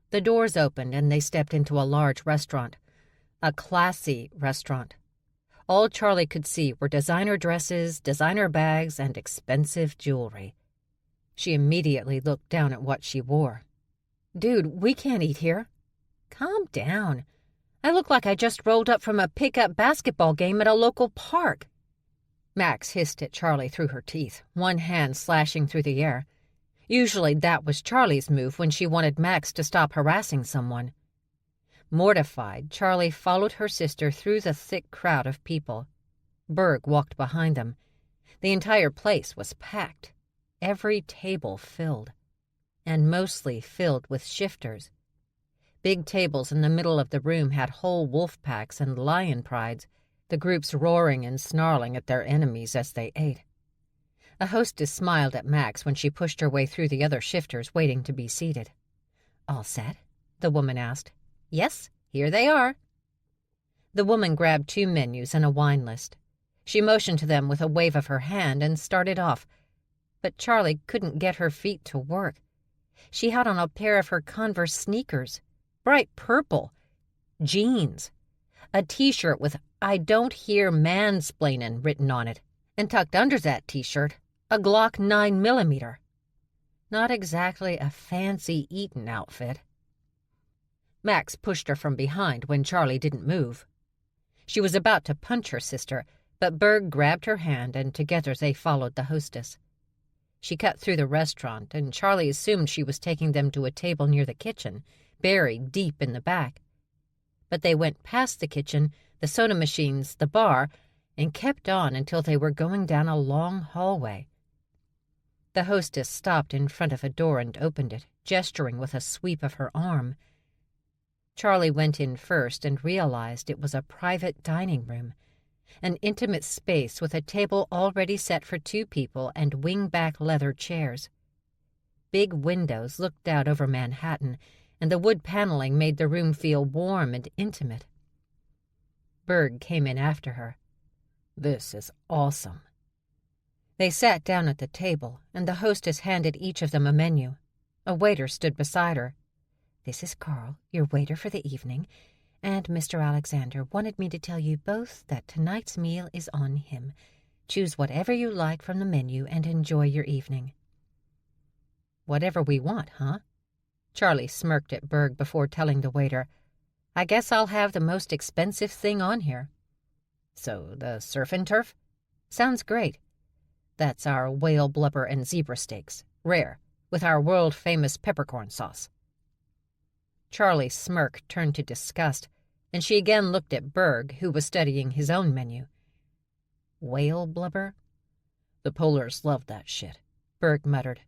The doors opened and they stepped into a large restaurant. A classy restaurant. All Charlie could see were designer dresses, designer bags, and expensive jewelry. She immediately looked down at what she wore. "Dude, we can't eat here." "Calm down. I look like I just rolled up from a pickup basketball game at a local park." Max hissed at Charlie through her teeth, one hand slashing through the air. Usually that was Charlie's move when she wanted Max to stop harassing someone. Mortified, Charlie followed her sister through the thick crowd of people. Berg walked behind them. The entire place was packed, every table filled, and mostly filled with shifters. Big tables in the middle of the room had whole wolf packs and lion prides, the groups roaring and snarling at their enemies as they ate. A hostess smiled at Max when she pushed her way through the other shifters waiting to be seated. "All set?" the woman asked. "Yes, here they are." The woman grabbed 2 menus and a wine list. She motioned to them with a wave of her hand and started off, but Charlie couldn't get her feet to work. She had on a pair of her Converse sneakers, bright purple, jeans, a T-shirt with "I don't hear mansplainin'" written on it, and tucked under that T-shirt, a Glock 9mm. Not exactly a fancy eatin' outfit. Max pushed her from behind when Charlie didn't move. She was about to punch her sister, but Berg grabbed her hand and together they followed the hostess. She cut through the restaurant, and Charlie assumed she was taking them to a table near the kitchen, buried deep in the back. But they went past the kitchen, the soda machines, the bar, and kept on until they were going down a long hallway. The hostess stopped in front of a door and opened it, gesturing with a sweep of her arm. Charlie went in first and realized it was a private dining room, an intimate space with a table already set for 2 people and wing-back leather chairs. Big windows looked out over Manhattan, and the wood paneling made the room feel warm and intimate. Berg came in after her. "This is awesome." They sat down at the table, and the hostess handed each of them a menu. A waiter stood beside her. "This is Carl, your waiter for the evening, and Mr. Alexander wanted me to tell you both that tonight's meal is on him. Choose whatever you like from the menu and enjoy your evening." "Whatever we want, huh?" Charlie smirked at Berg before telling the waiter, "I guess I'll have the most expensive thing on here." "So the surf and turf?" "Sounds great. That's our whale blubber and zebra steaks, rare, with our world-famous peppercorn sauce." Charlie's smirk turned to disgust, and she again looked at Berg, who was studying his own menu. "Whale blubber?" "The polars love that shit," Berg muttered.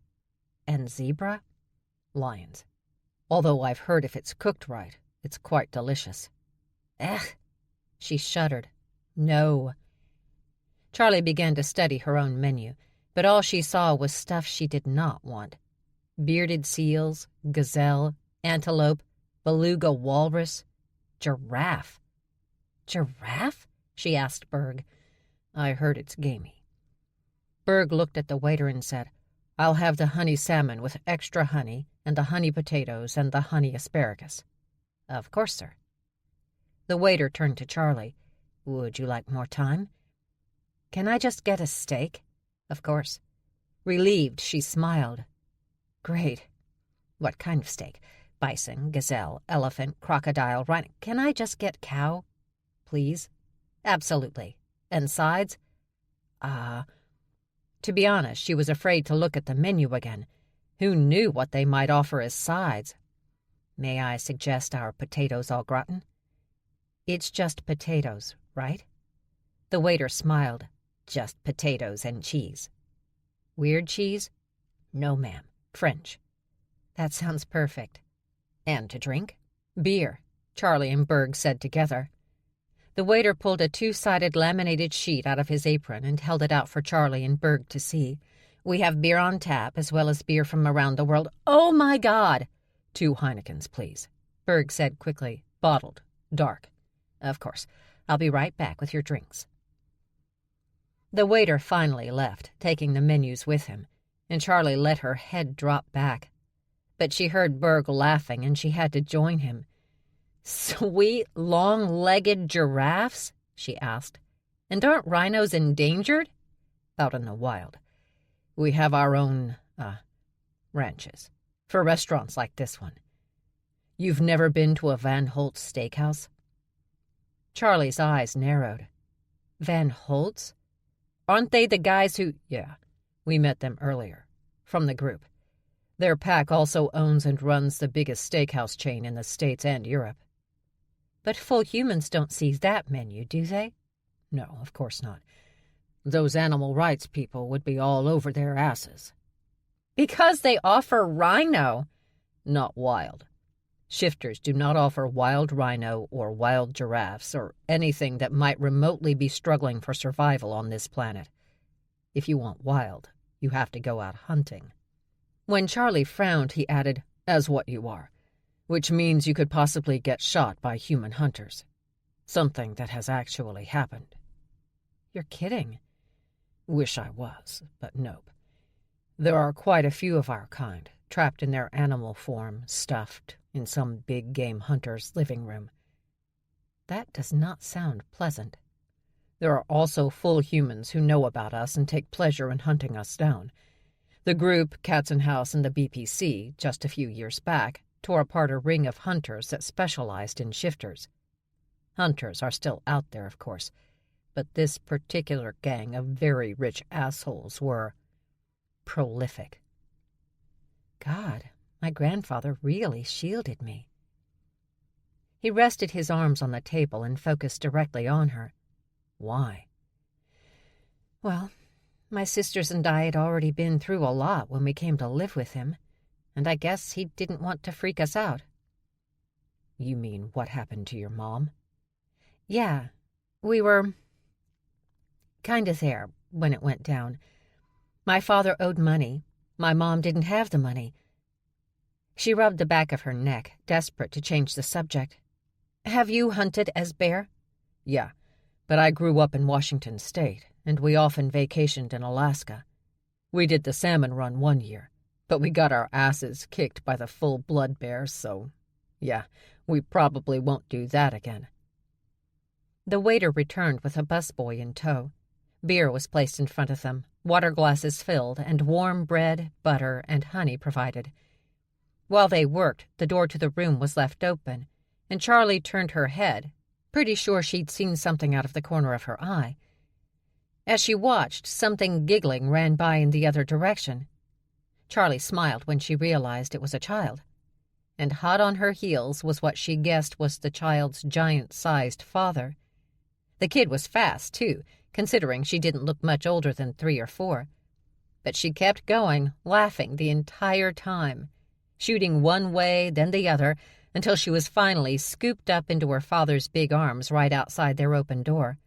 "And zebra?" "Lions. Although I've heard if it's cooked right, it's quite delicious." "Ugh!" She shuddered. "No." Charlie began to study her own menu, but all she saw was stuff she did not want. Bearded seals, gazelle, antelope, beluga walrus, giraffe. "Giraffe?" she asked Berg. "I heard it's gamey." Berg looked at the waiter and said, "I'll have the honey salmon with extra honey, and the honey potatoes and the honey asparagus." "Of course, sir." The waiter turned to Charlie. "Would you like more time?" "Can I just get a steak?" "Of course." Relieved, she smiled. "Great. What kind of steak? Bison, gazelle, elephant, crocodile, rhino. Can I just get cow, please?" "Absolutely. And sides?" To be honest, she was afraid to look at the menu again. Who knew what they might offer as sides? "May I suggest our potatoes au gratin?" "It's just potatoes, right?" The waiter smiled. "Just potatoes and cheese." "Weird cheese?" "No, ma'am. French." "That sounds perfect." "And to drink?" "Beer," Charlie and Berg said together. The waiter pulled a 2-sided laminated sheet out of his apron and held it out for Charlie and Berg to see. "We have beer on tap as well as beer from around the world." "Oh, my God!" "2 Heinekens, please," Berg said quickly. "Bottled. Dark." "Of course. I'll be right back with your drinks." The waiter finally left, taking the menus with him, and Charlie let her head drop back. But she heard Berg laughing, and she had to join him. "Sweet, long-legged giraffes?" she asked. "And aren't rhinos endangered?" "Out in the wild. We have our own, ranches, for restaurants like this one. You've never been to a Van Holt's steakhouse?" Charlie's eyes narrowed. "Van Holt's? Aren't they the guys who—" "Yeah, we met them earlier, from the group. Their pack also owns and runs the biggest steakhouse chain in the States and Europe." "But full humans don't see that menu, do they?" "No, of course not. Those animal rights people would be all over their asses." "Because they offer rhino." "Not wild. Shifters do not offer wild rhino or wild giraffes or anything that might remotely be struggling for survival on this planet. If you want wild,
You have to go out hunting."
When Charlie frowned, he added, "As what you are, which means you could possibly get shot by human hunters. Something that has actually happened."
"You're kidding."
"Wish I was, but nope. There are quite a few of our kind, trapped in their animal form, stuffed in some big game hunter's living room."
"That does not sound pleasant."
"There are also full humans who know about us and take pleasure in hunting us down. The group, Katzenhaus and the BPC, just a few years back, tore apart a ring of hunters that specialized in shifters. Hunters are still out there, of course, but this particular gang of very rich assholes were prolific."
"God, my grandfather really shielded me."
He rested his arms on the table and focused directly on her.
"Why?"
"Well, my sisters and I had already been through a lot when we came to live with him, and I guess he didn't want to freak us out."
"You mean what happened to your mom?"
"Yeah, we were kind of there when it went down. My father owed money. My mom didn't have the money." She rubbed the back of her neck, desperate to change the subject. "Have you hunted as bear?"
"Yeah, but I grew up in Washington State, and we often vacationed in Alaska. We did the salmon run one year, but we got our asses kicked by the full-blood bears, so yeah, we probably won't do that again."
The waiter returned with a busboy in tow. Beer was placed in front of them, water glasses filled, and warm bread, butter, and honey provided. While they worked, the door to the room was left open, and Charlie turned her head, pretty sure she'd seen something out of the corner of her eye. As she watched, something giggling ran by in the other direction. Charlie smiled when she realized it was a child, and hot on her heels was what she guessed was the child's giant-sized father. The kid was fast, too, considering she didn't look much older than 3 or 4. But she kept going, laughing the entire time, shooting one way, then the other, until she was finally scooped up into her father's big arms right outside their open door.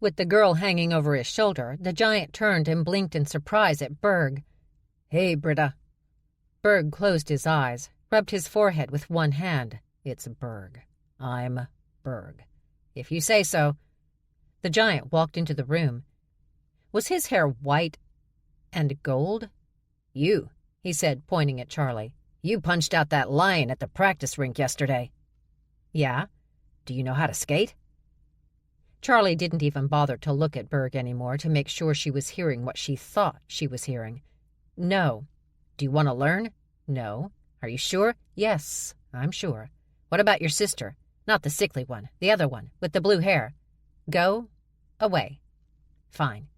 With the girl hanging over his shoulder, the giant turned and blinked in surprise at Berg.
"Hey, Britta."
Berg closed his eyes, rubbed his forehead with one hand.
"It's Berg. I'm Berg."
"If you say so." The giant walked into the room. Was his hair white and gold?
"You,"
he said, pointing at Charlie.
"You punched out that lion at the practice rink yesterday."
"Yeah."
"Do you know how to skate?"
Charlie didn't even bother to look at Berg anymore to make sure she was hearing what she thought she was hearing. "No."
"Do you want to learn?"
"No." "Are you sure?" "Yes, I'm sure." "What about your sister? Not the sickly one, the other one, with the blue hair. Go away." "Fine."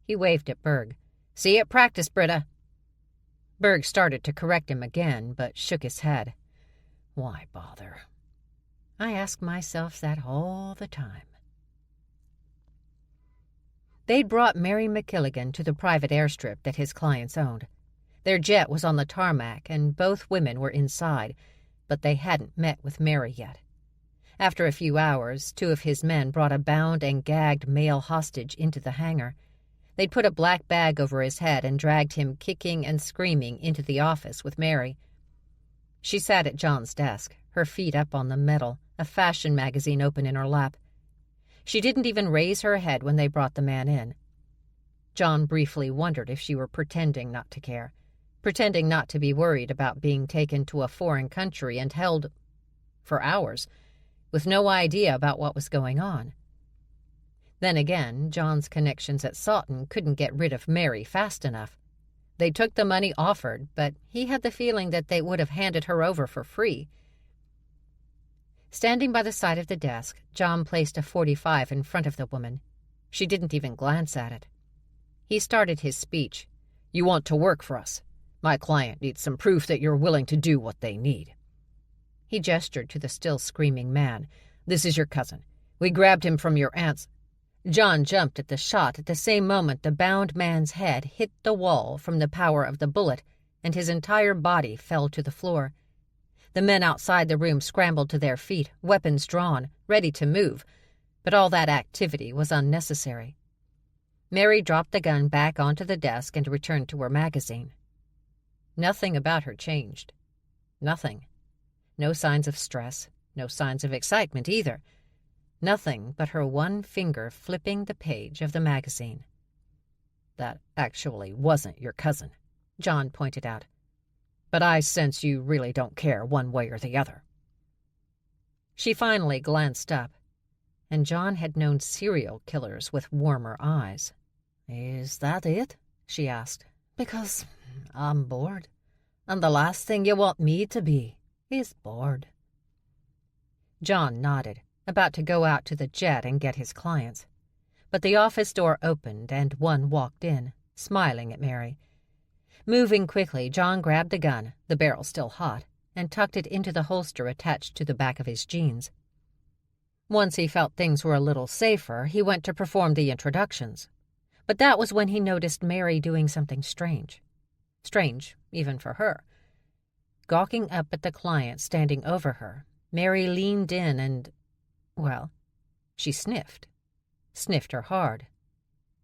He waved at Berg. "See you at practice, Britta." Berg started to correct him again, but shook his head.
"Why bother?"
"I ask myself that all the time."
They'd brought Mary McKilligan to the private airstrip that his clients owned. Their jet was on the tarmac, and both women were inside, but they hadn't met with Mary yet. After a few hours, 2 of his men brought a bound and gagged male hostage into the hangar. They'd put a black bag over his head and dragged him kicking and screaming into the office with Mary. She sat at John's desk, her feet up on the metal, a fashion magazine open in her lap. She didn't even raise her head when they brought the man in. John briefly wondered if she were pretending not to care, pretending not to be worried about being taken to a foreign country and held for hours, with no idea about what was going on. Then again, John's connections at Sawton couldn't get rid of Mary fast enough. They took the money offered, but he had the feeling that they would have handed her over for free. Standing by the side of the desk, John placed a .45 in front of the woman. She didn't even glance at it. He started his speech.
"You want to work for us. My client needs some proof that you're willing to do what they need."
He gestured to the still screaming man.
"This is your cousin. We grabbed him from your aunt's—"
John jumped at the shot. At the same moment, the bound man's head hit the wall from the power of the bullet, and his entire body fell to the floor. The men outside the room scrambled to their feet, weapons drawn, ready to move, but all that activity was unnecessary. Mary dropped the gun back onto the desk and returned to her magazine. Nothing about her changed. Nothing. No signs of stress, no signs of excitement either. Nothing but her one finger flipping the page of the magazine. "That actually wasn't your cousin," John pointed out. "But I sense you really don't care one way or the other." She finally glanced up, and John had known serial killers with warmer eyes. "Is that it?" she asked. "Because I'm bored, and the last thing you want me to be is bored." John nodded, about to go out to the jet and get his clients. But the office door opened, and one walked in, smiling at Mary. Moving quickly, John grabbed the gun, the barrel still hot, and tucked it into the holster attached to the back of his jeans. Once he felt things were a little safer, he went to perform the introductions. But that was when he noticed Mary doing something strange. Strange, even for her. Gawking up at the client standing over her, Mary leaned in and, well, she sniffed. Sniffed her hard.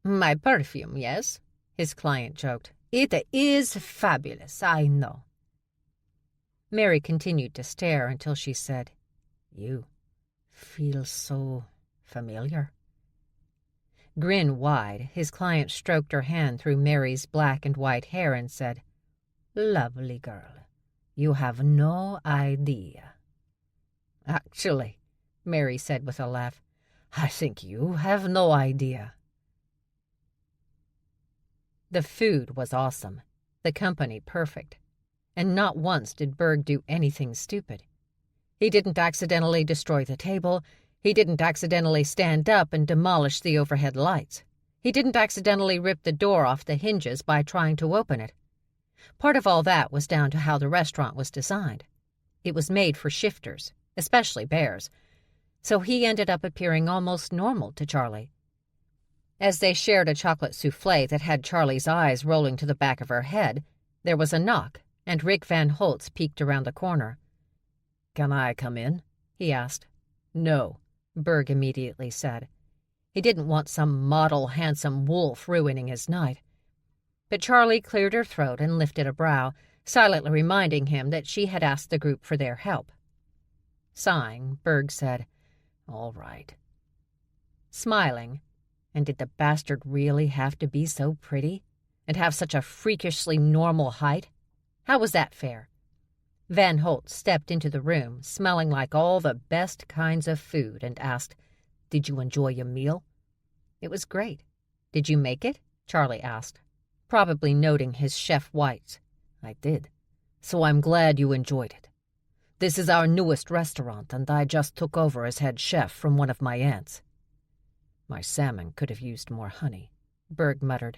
"My perfume, yes?" his client joked. "It is fabulous, I know." Mary continued to stare until she said, "You feel so familiar." Grin wide, his client stroked her hand through Mary's black and white hair and said, "Lovely girl, you have no idea." "Actually," Mary said with a laugh, "I think you have no idea." The food was awesome, the company perfect, and not once did Berg do anything stupid. He didn't accidentally destroy the table. He didn't accidentally stand up and demolish the overhead lights. He didn't accidentally rip the door off the hinges by trying to open it. Part of all that was down to how the restaurant was designed. It was made for shifters, especially bears, so he ended up appearing almost normal to Charlie. As they shared a chocolate souffle that had Charlie's eyes rolling to the back of her head, there was a knock, and Rick Van Holtz peeked around the corner. "Can I come in?" he asked. "No," Berg immediately said. He didn't want some model handsome wolf ruining his night. But Charlie cleared her throat and lifted a brow, silently reminding him that she had asked the group for their help. Sighing, Berg said, "All right." Smiling, and did the bastard really have to be so pretty? And have such a freakishly normal height? How was that fair? Van Holtz stepped into the room, smelling like all the best kinds of food, and asked, "Did you enjoy your meal?" "It was great." "Did you make it?" Charlie asked, probably noting his chef whites. "I did. So I'm glad you enjoyed it. This is our newest restaurant, and I just took over as head chef from one of my aunts." "My salmon could have used more honey," Berg muttered.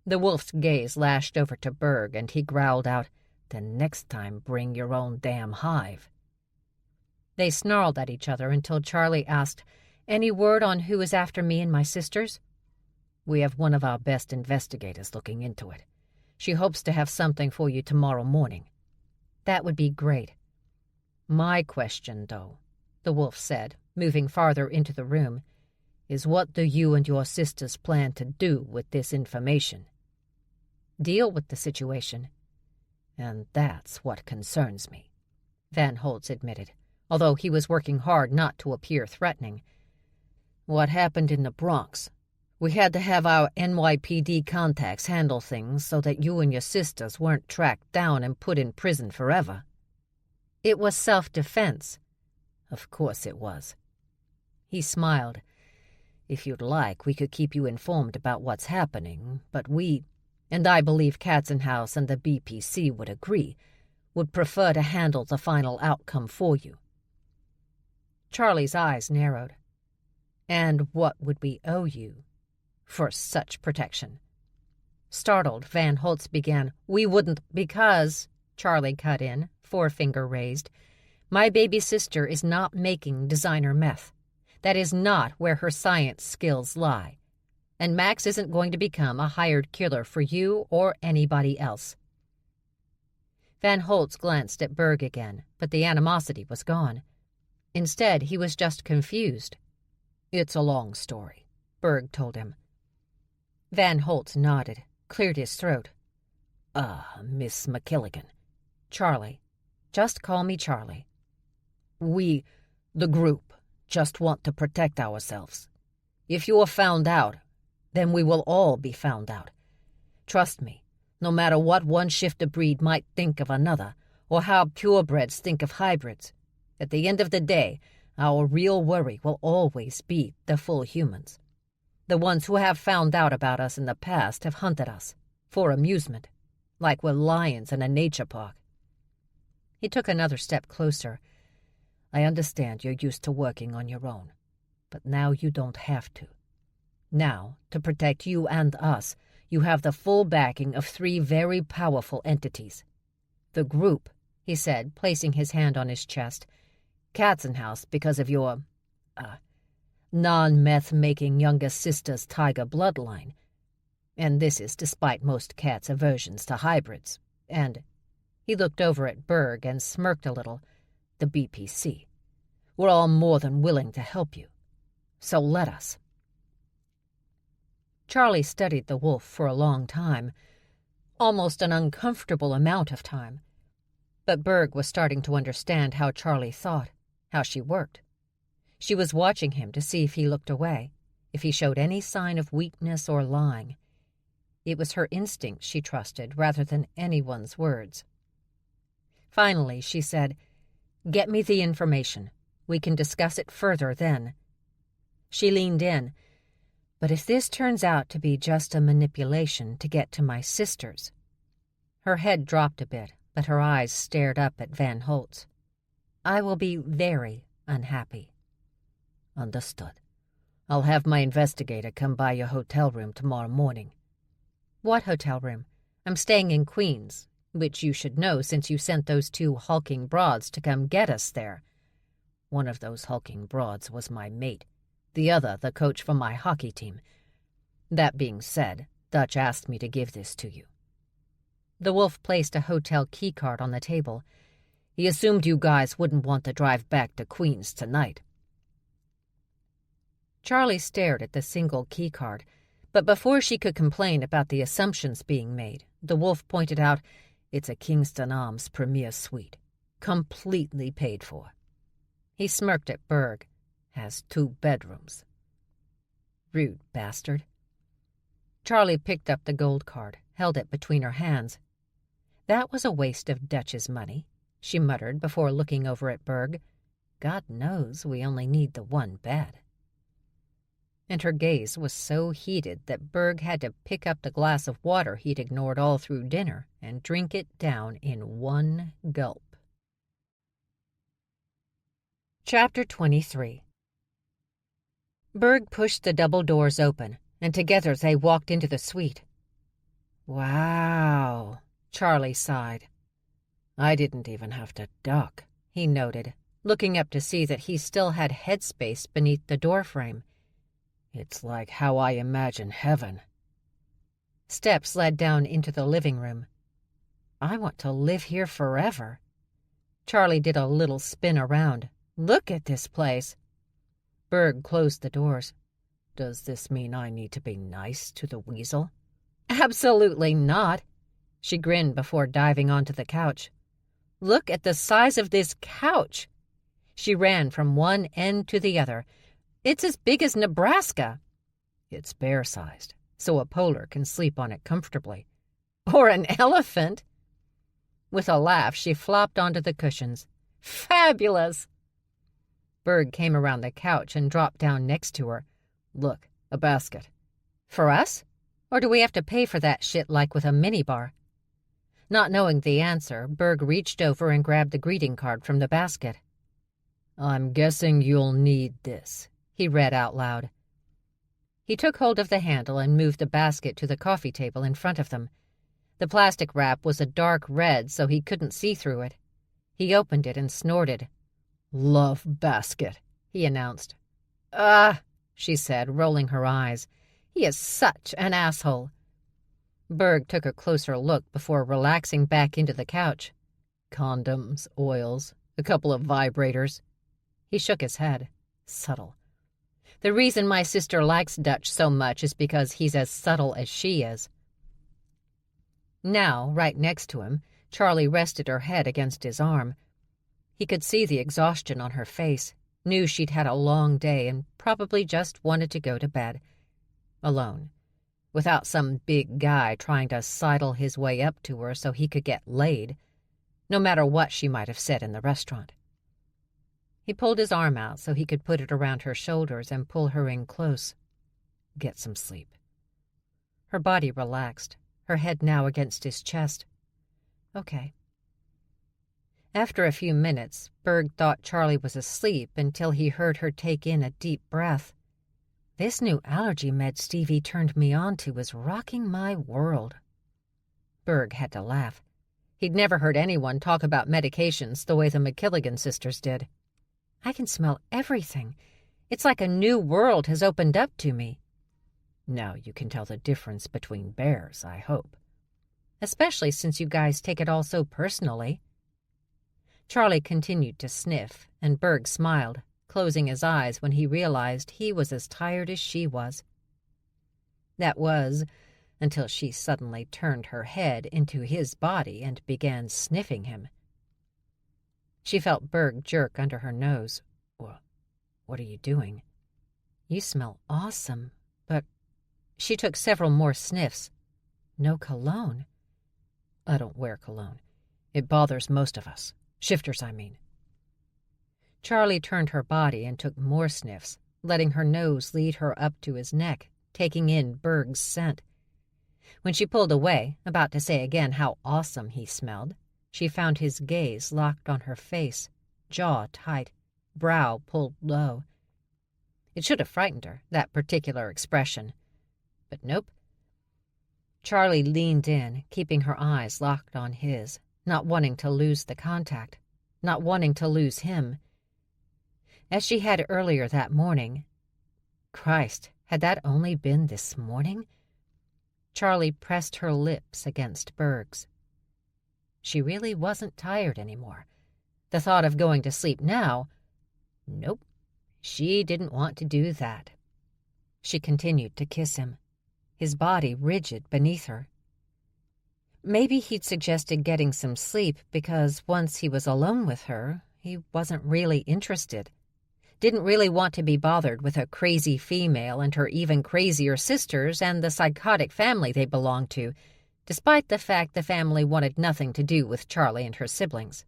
The wolf's gaze lashed over to Berg, and he growled out, "Then next time bring your own damn hive." They snarled at each other until Charlie asked, "Any word on who is after me and my sisters?" "We have one of our best investigators looking into it. She hopes to have something for you tomorrow morning." "That would be great." "My question, though," the wolf said, moving farther into the room, "is what do you and your sisters plan to do with this information?" "Deal with the situation." "And that's what concerns me," Van Holtz admitted, although he was working hard not to appear threatening. "What happened in the Bronx? We had to have our NYPD contacts handle things so that you and your sisters weren't tracked down and put in prison forever." "It was self-defense." "Of course it was." He smiled. "If you'd like, we could keep you informed about what's happening, but we, and I believe Katzenhouse and the BPC would agree, would prefer to handle the final outcome for you." Charlie's eyes narrowed. "And what would we owe you for such protection?" Startled, Van Holtz began, "We wouldn't because," Charlie cut in, forefinger raised, "my baby sister is not making designer meth. That is not where her science skills lie. And Max isn't going to become a hired killer for you or anybody else." Van Holtz glanced at Berg again, but the animosity was gone. Instead, he was just confused. "It's a long story," Berg told him. Van Holt nodded, cleared his throat.
Miss McKilligan.
Charlie. Just call me Charlie.
We, the group, just want to protect ourselves. If you are found out, then we will all be found out. Trust me, no matter what one shifter breed might think of another, or how purebreds think of hybrids, at the end of the day, our real worry will always be the full humans. The ones who have found out about us in the past have hunted us, for amusement, like we're lions in a nature park.
He took another step closer.
I understand you're used to working on your own, but now you don't have to. Now, to protect you and us, you have the full backing of 3 very powerful entities. The group, he said, placing his hand on his chest, Katzenhaus because of your, non-meth-making younger sister's tiger bloodline. And this is despite most cats' aversions to hybrids. And he looked over at Berg and smirked a little. The BPC. We're all more than willing to help you. So let us.
Charlie studied the wolf for a long time, almost an uncomfortable amount of time. But Berg was starting to understand how Charlie thought, how she worked. She was watching him to see if he looked away, if he showed any sign of weakness or lying. It was her instinct she trusted rather than anyone's words. Finally, she said, "Get me the information. We can discuss it further then." She leaned in. "But if this turns out to be just a manipulation to get to my sisters..." Her head dropped a bit, but her eyes stared up at Van Holt's. "I will be very unhappy."
Understood. I'll have my investigator come by your hotel room tomorrow morning.
What hotel room? I'm staying in Queens, which you should know since you sent those 2 hulking broads to come get us there.
One of those hulking broads was my mate, the other the coach for my hockey team. That being said, Dutch asked me to give this to you.
The wolf placed a hotel keycard on the table.
He assumed you guys wouldn't want to drive back to Queens tonight.
Charlie stared at the single keycard, but before she could complain about the assumptions being made, the wolf pointed out,
"It's a Kingston Arms premier suite, completely paid for."
He smirked at Berg.
"Has 2 bedrooms."
Rude bastard. Charlie picked up the gold card, held it between her hands. "That was a waste of Dutch's money," she muttered before looking over at Berg. "God knows we only need the 1 bed." And her gaze was so heated that Berg had to pick up the glass of water he'd ignored all through dinner and drink it down in 1 gulp. Chapter 23. Berg pushed the double doors open, and together they walked into the suite.
"Wow,"
Charlie sighed.
"I didn't even have to duck,"
he noted, looking up to see that he still had headspace beneath the doorframe.
"It's like how I imagine heaven."
Steps led down into the living room. "I want to live here forever." Charlie did a little spin around. "Look at this place." Berg closed the doors.
"Does this mean I need to be nice to the weasel?"
"Absolutely not." She grinned before diving onto the couch. "Look at the size of this couch." She ran from one end to the other. "It's as big as Nebraska."
"It's bear-sized, so a polar can sleep on it comfortably."
"Or an elephant." With a laugh, she flopped onto the cushions. "Fabulous." Berg came around the couch and dropped down next to her.
"Look, a basket."
"For us? Or do we have to pay for that shit like with a minibar?" Not knowing the answer, Berg reached over and grabbed the greeting card from the basket.
"I'm guessing you'll need this,"
he read out loud. He took hold of the handle and moved the basket to the coffee table in front of them. The plastic wrap was a dark red, so he couldn't see through it. He opened it and snorted.
"Love basket,"
he announced. She said, rolling her eyes. "He is such an asshole." Berg took a closer look before relaxing back into the couch.
"Condoms, oils, a couple of vibrators."
He shook his head.
"Subtle.
The reason my sister likes Dutch so much is because he's as subtle as she is." Now, right next to him, Charlie rested her head against his arm. He could see the exhaustion on her face, knew she'd had a long day and probably just wanted to go to bed. Alone, without some big guy trying to sidle his way up to her so he could get laid, no matter what she might have said in the restaurant. He pulled his arm out so he could put it around her shoulders and pull her in close. "Get some sleep." Her body relaxed, her head now against his chest. "Okay." After a few minutes, Berg thought Charlie was asleep until he heard her take in a deep breath. This new allergy med Stevie turned me on to was rocking my world. Berg had to laugh. He'd never heard anyone talk about medications the way the McKilligan sisters did. "I can smell everything. It's like a new world has opened up to me." "Now you can tell the difference between bears, I hope." "Especially since you guys take it all so personally." Charlie continued to sniff, and Berg smiled, closing his eyes when he realized he was as tired as she was. That was, until she suddenly turned her head into his body and began sniffing him. She felt Berg jerk under her nose. What are you doing?" "You smell awesome, but—" She took several more sniffs. "No cologne." "I don't wear cologne. It bothers most of us. Shifters, I mean." Charlie turned her body and took more sniffs, letting her nose lead her up to his neck, taking in Berg's scent. When she pulled away, about to say again how awesome he smelled, she found his gaze locked on her face, jaw tight, brow pulled low. It should have frightened her, that particular expression. But nope. Charlie leaned in, keeping her eyes locked on his, not wanting to lose the contact, not wanting to lose him. As she had earlier that morning. Christ, had that only been this morning? Charlie pressed her lips against Berg's. She really wasn't tired anymore. The thought of going to sleep now, nope, she didn't want to do that. She continued to kiss him, his body rigid beneath her. Maybe he'd suggested getting some sleep because once he was alone with her, he wasn't really interested. Didn't really want to be bothered with a crazy female and her even crazier sisters and the psychotic family they belonged to, despite the fact the family wanted nothing to do with Charlie and her siblings.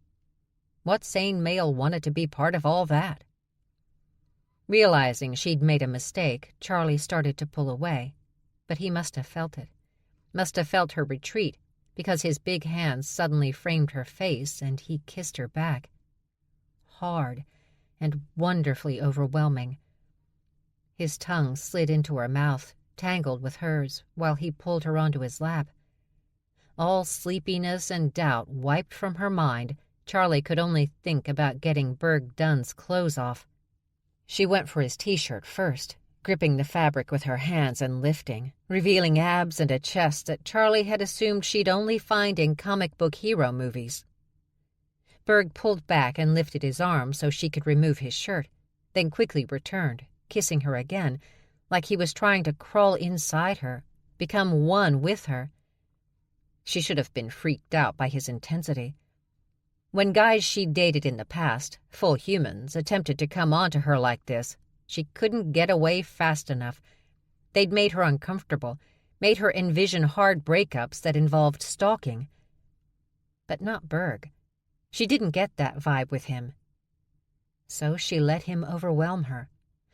What sane male wanted to be part of all that? Realizing she'd made a mistake, Charlie started to pull away, but he must have felt it, must have felt her retreat, because his big hands suddenly framed her face and he kissed her back. Hard and wonderfully overwhelming. His tongue slid into her mouth, tangled with hers, while he pulled her onto his lap. All sleepiness and doubt wiped from her mind, Charlie could only think about getting Berg Dunn's clothes off. She went for his T-shirt first, gripping the fabric with her hands and lifting, revealing abs and a chest that Charlie had assumed she'd only find in comic book hero movies. Berg pulled back and lifted his arm so she could remove his shirt, then quickly returned, kissing her again, like he was trying to crawl inside her, become one with her. She should have been freaked out by his intensity. When guys she'd dated in the past, full humans, attempted to come onto her like this, she couldn't get away fast enough. They'd made her uncomfortable, made her envision hard breakups that involved stalking. But not Berg. She didn't get that vibe with him. So she let him overwhelm her.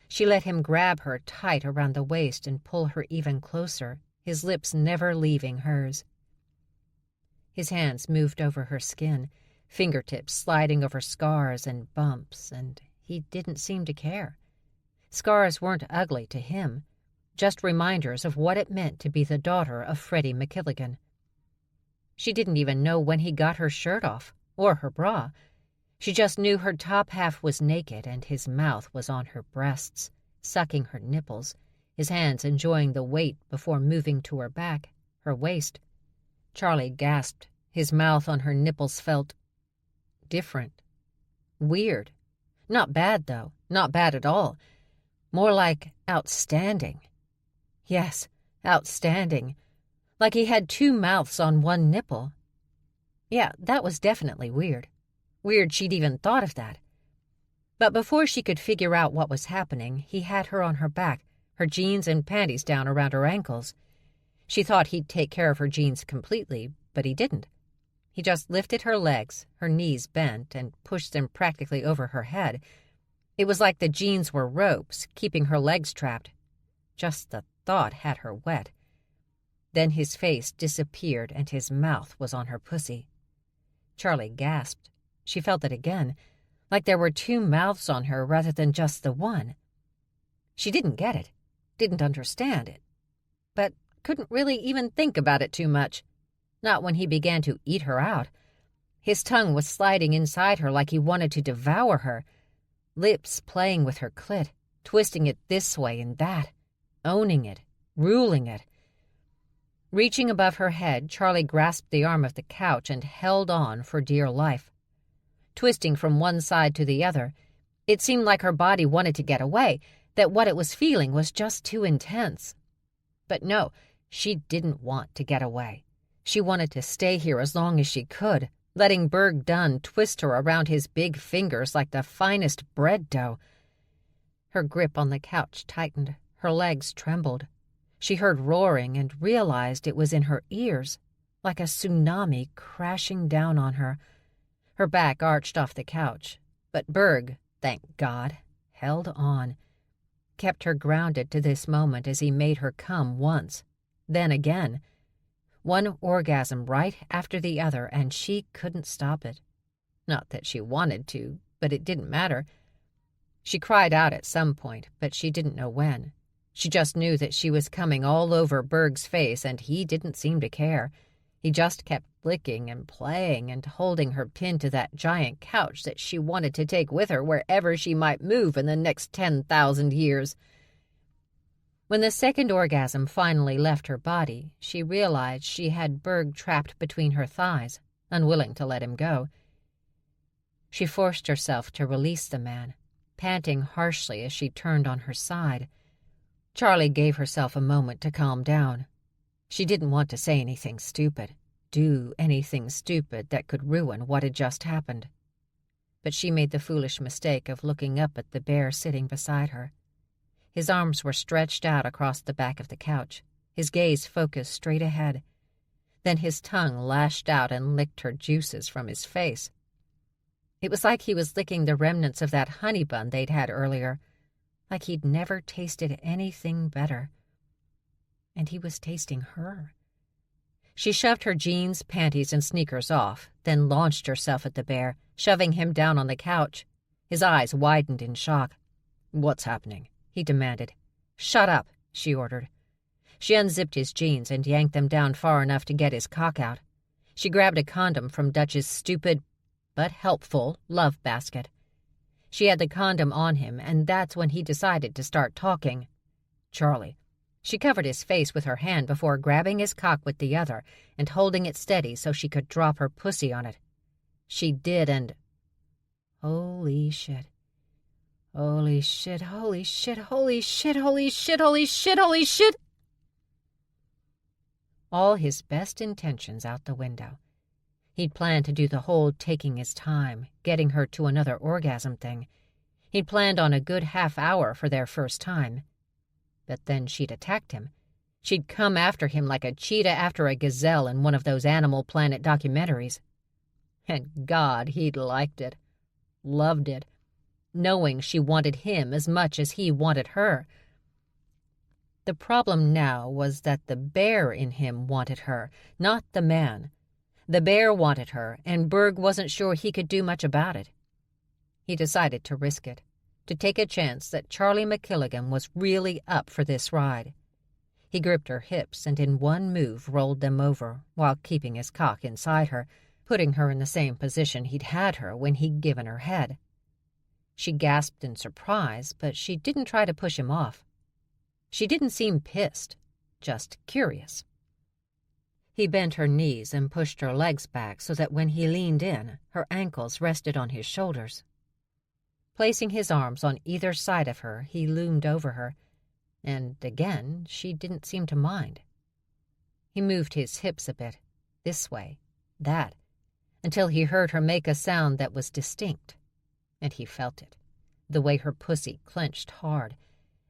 She let him grab her tight around the waist and pull her even closer, his lips never leaving hers. His hands moved over her skin, fingertips sliding over scars and bumps, and he didn't seem to care. Scars weren't ugly to him, just reminders of what it meant to be the daughter of Freddie McKilligan. She didn't even know when he got her shirt off, or her bra. She just knew her top half was naked and his mouth was on her breasts, sucking her nipples, his hands enjoying the weight before moving to her back, her waist. Charlie gasped. His mouth on her nipples felt different. Weird. Not bad, though. Not bad at all. More like outstanding. Yes, outstanding. Like he had two mouths on one nipple. Yeah, that was definitely weird. Weird she'd even thought of that. But before she could figure out what was happening, he had her on her back, her jeans and panties down around her ankles. She thought he'd take care of her jeans completely, but he didn't. He just lifted her legs, her knees bent, and pushed them practically over her head. It was like the jeans were ropes, keeping her legs trapped. Just the thought had her wet. Then his face disappeared and his mouth was on her pussy. Charlie gasped. She felt it again, like there were two mouths on her rather than just the one. She didn't get it, didn't understand it, but couldn't really even think about it too much. Not when he began to eat her out. His tongue was sliding inside her like he wanted to devour her, lips playing with her clit, twisting it this way and that, owning it, ruling it. Reaching above her head, Charlie grasped the arm of the couch and held on for dear life. Twisting from one side to the other, it seemed like her body wanted to get away, that what it was feeling was just too intense. But no, she didn't want to get away. She wanted to stay here as long as she could, letting Berg Dunn twist her around his big fingers like the finest bread dough. Her grip on the couch tightened. Her legs trembled. She heard roaring and realized it was in her ears, like a tsunami crashing down on her. Her back arched off the couch, but Berg, thank God, held on, kept her grounded to this moment as he made her come once, then again. One orgasm right after the other, and she couldn't stop it. Not that she wanted to, but it didn't matter. She cried out at some point, but she didn't know when. She just knew that she was coming all over Berg's face, and he didn't seem to care. He just kept licking and playing and holding her pinned to that giant couch that she wanted to take with her wherever she might move in the next 10,000 years. When the second orgasm finally left her body, she realized she had Berg trapped between her thighs, unwilling to let him go. She forced herself to release the man, panting harshly as she turned on her side. Charlie gave herself a moment to calm down. She didn't want to say anything stupid, do anything stupid that could ruin what had just happened. But she made the foolish mistake of looking up at the bear sitting beside her. His arms were stretched out across the back of the couch, his gaze focused straight ahead. Then his tongue lashed out and licked her juices from his face. It was like he was licking the remnants of that honey bun they'd had earlier, like he'd never tasted anything better. And he was tasting her. She shoved her jeans, panties, and sneakers off, then launched herself at the bear, shoving him down on the couch. His eyes widened in shock. "What's happening?" he demanded. "Shut up," she ordered. She unzipped his jeans and yanked them down far enough to get his cock out. She grabbed a condom from Dutch's stupid but helpful love basket. She had the condom on him, and that's when he decided to start talking. Charlie. She covered his face with her hand before grabbing his cock with the other and holding it steady so she could drop her pussy on it. She did, and... Holy shit. Holy shit, holy shit, holy shit, holy shit, holy shit, holy shit! All his best intentions out the window. He'd planned to do the whole taking his time, getting her to another orgasm thing. He'd planned on a good half hour for their first time. But then she'd attacked him. She'd come after him like a cheetah after a gazelle in one of those Animal Planet documentaries. And God, he'd liked it. Loved it. Knowing she wanted him as much as he wanted her. The problem now was that the bear in him wanted her, not the man. The bear wanted her, and Berg wasn't sure he could do much about it. He decided to risk it, to take a chance that Charlie McKilligan was really up for this ride. He gripped her hips and in one move rolled them over, while keeping his cock inside her, putting her in the same position he'd had her when he'd given her head. She gasped in surprise, but she didn't try to push him off. She didn't seem pissed, just curious. He bent her knees and pushed her legs back so that when he leaned in, her ankles rested on his shoulders. Placing his arms on either side of her, he loomed over her, and again she didn't seem to mind. He moved his hips a bit, this way, that, until he heard her make a sound that was distinct, and he felt it, the way her pussy clenched hard.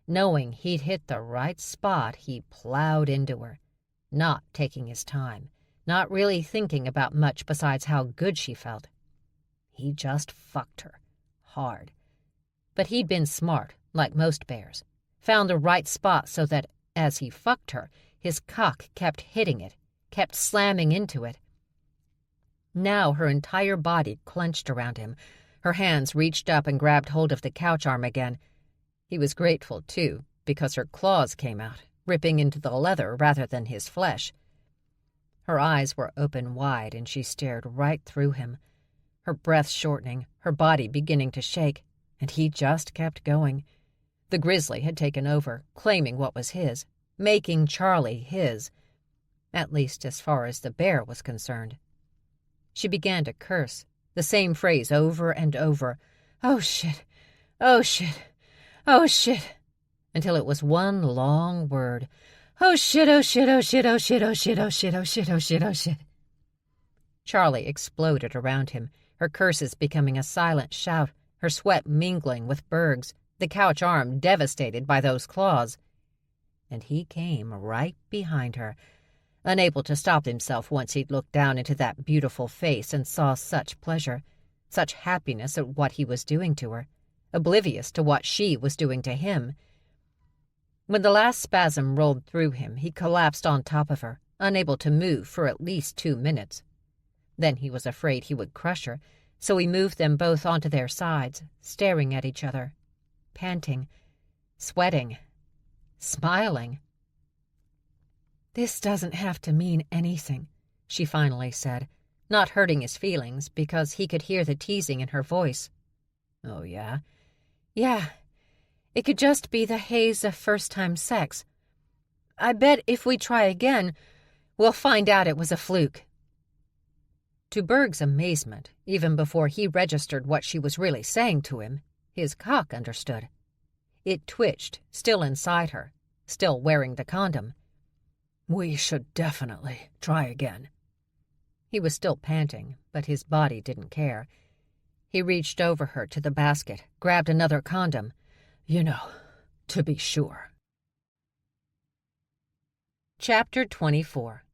Knowing he'd hit the right spot, he plowed into her, not taking his time, not really thinking about much besides how good she felt. He just fucked her, hard. But he'd been smart, like most bears, found the right spot so that, as he fucked her, his cock kept hitting it, kept slamming into it. Now her entire body clenched around him. Her hands reached up and grabbed hold of the couch arm again. He was grateful, too, because her claws came out, ripping into the leather rather than his flesh. Her eyes were open wide, and she stared right through him, her breath shortening, her body beginning to shake, and he just kept going. The grizzly had taken over, claiming what was his, making Charlie his, at least as far as the bear was concerned. She began to curse, the same phrase over and over, "Oh shit, oh shit, oh shit," until it was one long word, "Oh shit, oh shit, oh shit, oh shit, oh shit, oh shit, oh shit, oh shit, oh shit." Charlie exploded around him, her curses becoming a silent shout, her sweat mingling with Berg's, the couch arm devastated by those claws. And he came right behind her, unable to stop himself once he'd looked down into that beautiful face and saw such pleasure, such happiness at what he was doing to her, oblivious to what she was doing to him. When the last spasm rolled through him, he collapsed on top of her, unable to move for at least 2 minutes. Then he was afraid he would crush her, so he moved them both onto their sides, staring at each other, panting, sweating, smiling. "This doesn't have to mean anything," she finally said, not hurting his feelings because he could hear the teasing in her voice. "Oh, yeah?" "Yeah. It could just be the haze of first-time sex. I bet if we try again, we'll find out it was a fluke." To Berg's amazement, even before he registered what she was really saying to him, his cock understood. It twitched, still inside her, still wearing the condom. "We should definitely try again." He was still panting, but his body didn't care. He reached over her to the basket, grabbed another condom. "You know, to be sure." Chapter 24.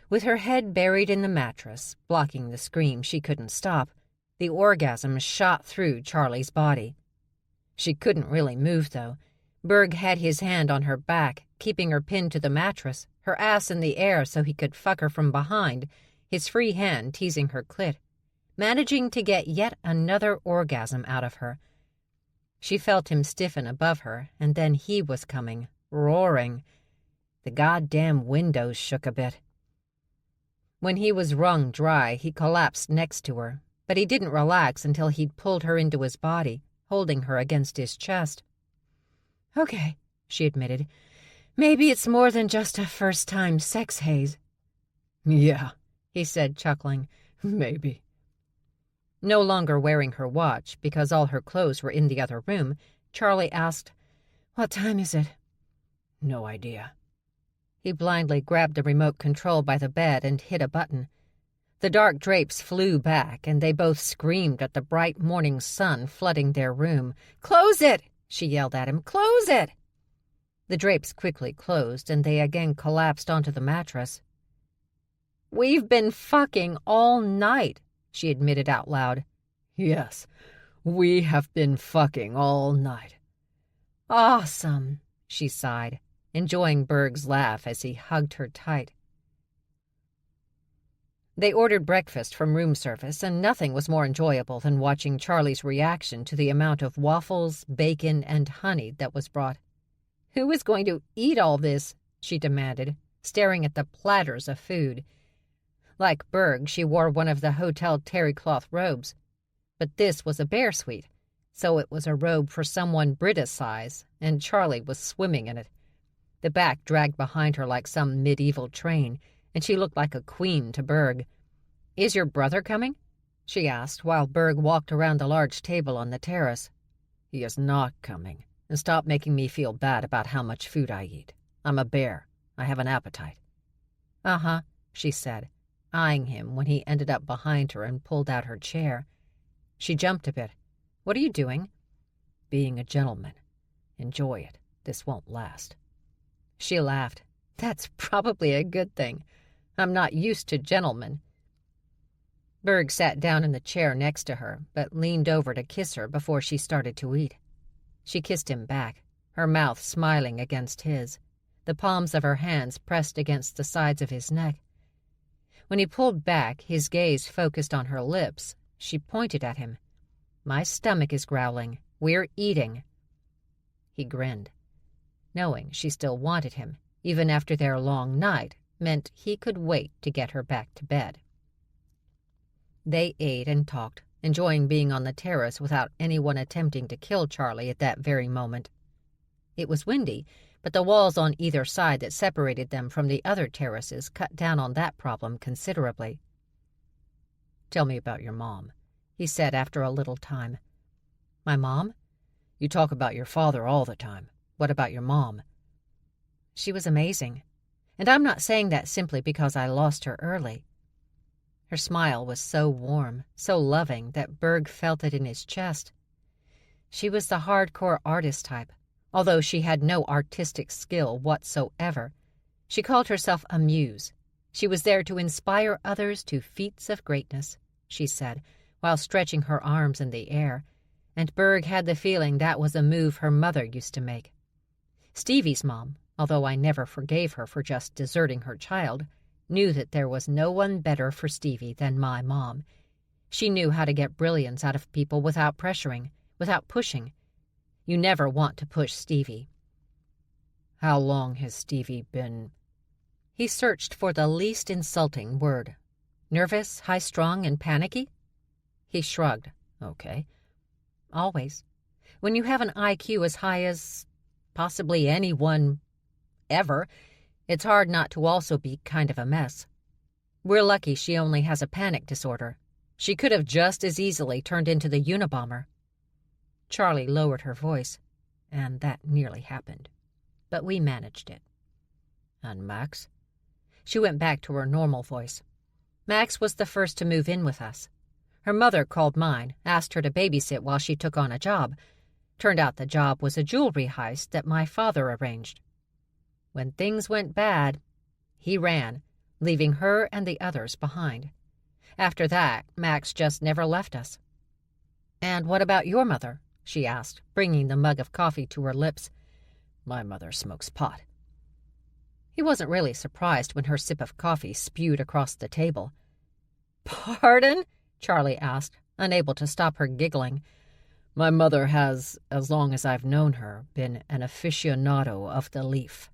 With her head buried in the mattress, blocking the scream she couldn't stop, the orgasm shot through Charlie's body. She couldn't really move, though. Berg had his hand on her back, keeping her pinned to the mattress, her ass in the air so he could fuck her from behind, his free hand teasing her clit, managing to get yet another orgasm out of her. She felt him stiffen above her, and then he was coming, roaring. The goddamn windows shook a bit. When he was wrung dry, he collapsed next to her, but he didn't relax until he'd pulled her into his body, holding her against his chest. "Okay," she admitted. "Maybe it's more than just a first-time sex haze." "Yeah," he said, chuckling. "Maybe." No longer wearing her watch, because all her clothes were in the other room, Charlie asked, "What time is it?" "No idea." He blindly grabbed the remote control by the bed and hit a button. The dark drapes flew back, and they both screamed at the bright morning sun flooding their room. "Close it!" she yelled at him. "Close it!" The drapes quickly closed, and they again collapsed onto the mattress. "We've been fucking all night," she admitted out loud. "Yes, we have been fucking all night." "Awesome," she sighed, enjoying Berg's laugh as he hugged her tight. They ordered breakfast from room service, and nothing was more enjoyable than watching Charlie's reaction to the amount of waffles, bacon, and honey that was brought. "Who is going to eat all this?" she demanded, staring at the platters of food. Like Berg, she wore one of the hotel terry-cloth robes, but this was a bear suite, so it was a robe for someone Britta's size, and Charlie was swimming in it. The back dragged behind her like some medieval train, and she looked like a queen to Berg. "Is your brother coming?" she asked while Berg walked around the large table on the terrace.
He is not coming, and stop making me feel bad about how much food I eat. I'm a bear. I have an appetite.
Uh-huh, she said, eyeing him when he ended up behind her and pulled out her chair. She jumped a bit. What are you doing?
Being a gentleman. Enjoy it. This won't last.
She laughed. That's probably a good thing. I'm not used to gentlemen. Berg sat down in the chair next to her, but leaned over to kiss her before she started to eat. She kissed him back, her mouth smiling against his, the palms of her hands pressed against the sides of his neck. When he pulled back, his gaze focused on her lips, she pointed at him. My stomach is growling. We're eating. He grinned. Knowing she still wanted him, even after their long night, meant he could wait to get her back to bed. They ate and talked, enjoying being on the terrace without anyone attempting to kill Charlie at that very moment. It was windy, but the walls on either side that separated them from the other terraces cut down on that problem considerably.
Tell me about your mom, he said after a little time.
My mom?
You talk about your father all the time. What about your mom?
She was amazing. And I'm not saying that simply because I lost her early. Her smile was so warm, so loving, that Berg felt it in his chest. She was the hardcore artist type, although she had no artistic skill whatsoever. She called herself a muse. She was there to inspire others to feats of greatness, she said, while stretching her arms in the air, and Berg had the feeling that was a move her mother used to make. Stevie's mom, although I never forgave her for just deserting her child, knew that there was no one better for Stevie than my mom. She knew how to get brilliance out of people without pressuring, without pushing. You never want to push Stevie.
How long has Stevie been?
He searched for the least insulting word. Nervous, high-strung, and panicky? He shrugged.
Okay.
Always. When you have an IQ as high as possibly anyone ever, it's hard not to also be kind of a mess. We're lucky she only has a panic disorder. She could have just as easily turned into the Unabomber. Charlie lowered her voice, and that nearly happened. But we managed it.
And Max?
She went back to her normal voice. Max was the first to move in with us. Her mother called mine, asked her to babysit while she took on a job. Turned out the job was a jewelry heist that my father arranged. When things went bad, he ran, leaving her and the others behind. After that, Max just never left us. And what about your mother? She asked, bringing the mug of coffee to her lips.
My mother smokes pot.
He wasn't really surprised when her sip of coffee spewed across the table. Pardon? Charlie asked, unable to stop her giggling.
My mother has, as long as I've known her, been an aficionado of the leaf.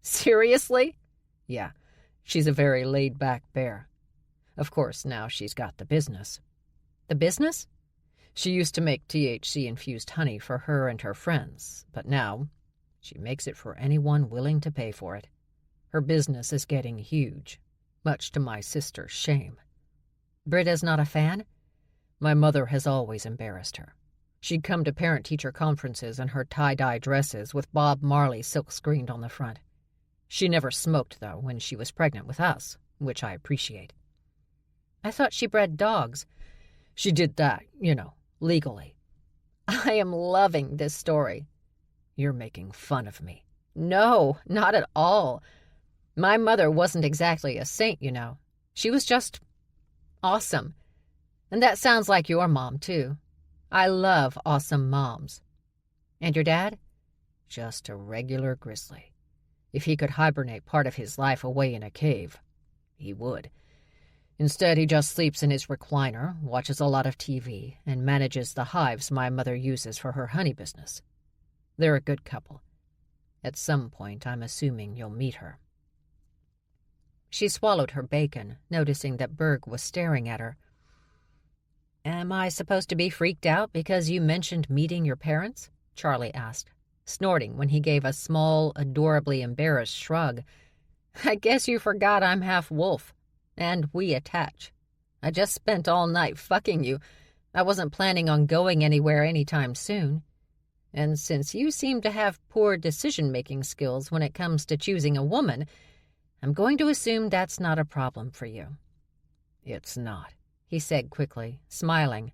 Seriously?
Yeah, she's a very laid-back bear. Of course, now she's got the business.
The business?
She used to make THC-infused honey for her and her friends, but now she makes it for anyone willing to pay for it. Her business is getting huge, much to my sister's shame.
Britta's not a fan?
My mother has always embarrassed her. She'd come to parent-teacher conferences in her tie-dye dresses with Bob Marley silk-screened on the front. She never smoked, though, when she was pregnant with us, which I appreciate.
I thought she bred dogs.
She did that, legally.
I am loving this story.
You're making fun of me.
No, not at all. My mother wasn't exactly a saint, She was just awesome. And that sounds like your mom, too. I love awesome moms. And your dad?
Just a regular grizzly. If he could hibernate part of his life away in a cave, he would. Instead, he just sleeps in his recliner, watches a lot of TV, and manages the hives my mother uses for her honey business. They're a good couple. At some point, I'm assuming you'll meet her.
She swallowed her bacon, noticing that Berg was staring at her. Am I supposed to be freaked out because you mentioned meeting your parents? Charlie asked, snorting when he gave a small, adorably embarrassed shrug. I guess you forgot I'm half wolf, and we attach. I just spent all night fucking you. I wasn't planning on going anywhere anytime soon. And since you seem to have poor decision-making skills when it comes to choosing a woman, I'm going to assume that's not a problem for you."
"It's not,"
he said quickly, smiling.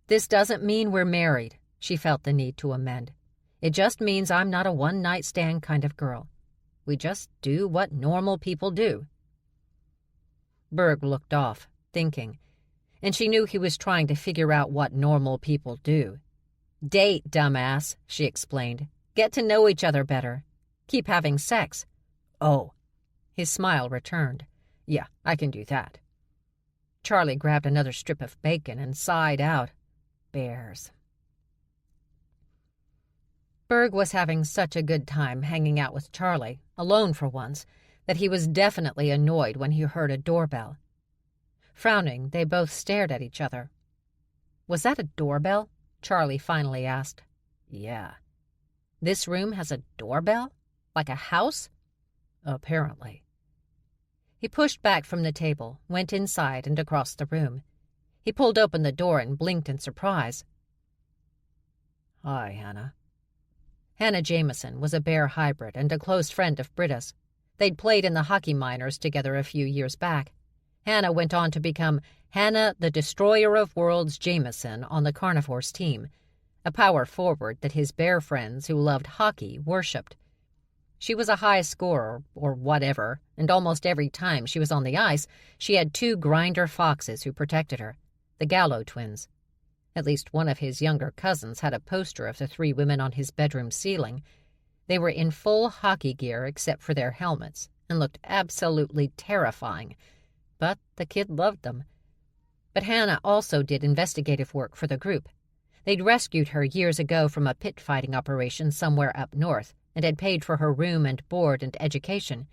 "This doesn't mean we're married," she felt the need to amend. "It just means I'm not a one-night stand kind of girl. We just do what normal people do." Berg looked off, thinking, and she knew he was trying to figure out what normal people do. "Date, dumbass," she explained. "Get to know each other better. Keep having sex."
"Oh."
His smile returned.
"Yeah, I can do that."
Charlie grabbed another strip of bacon and sighed out.
Bears.
Berg was having such a good time hanging out with Charlie, alone for once, that he was definitely annoyed when he heard a doorbell. Frowning, they both stared at each other. "Was that a doorbell?" Charlie finally asked.
"Yeah."
"This room has a doorbell? Like a house?"
"Apparently."
He pushed back from the table, went inside and across the room. He pulled open the door and blinked in surprise.
"Hi, Hannah."
Hannah Jameson was a bear hybrid and a close friend of Britta's. They'd played in the hockey minors together a few years back. Hannah went on to become Hannah the Destroyer of Worlds Jameson on the Carnivores team, a power forward that his bear friends who loved hockey worshipped. She was a high scorer, or whatever, and almost every time she was on the ice, she had two grinder foxes who protected her, the Gallo twins. At least one of his younger cousins had a poster of the three women on his bedroom ceiling. They were in full hockey gear except for their helmets, and looked absolutely terrifying. But the kid loved them. But Hannah also did investigative work for the group. They'd rescued her years ago from a pit fighting operation somewhere up north, and had paid for her room and board and education.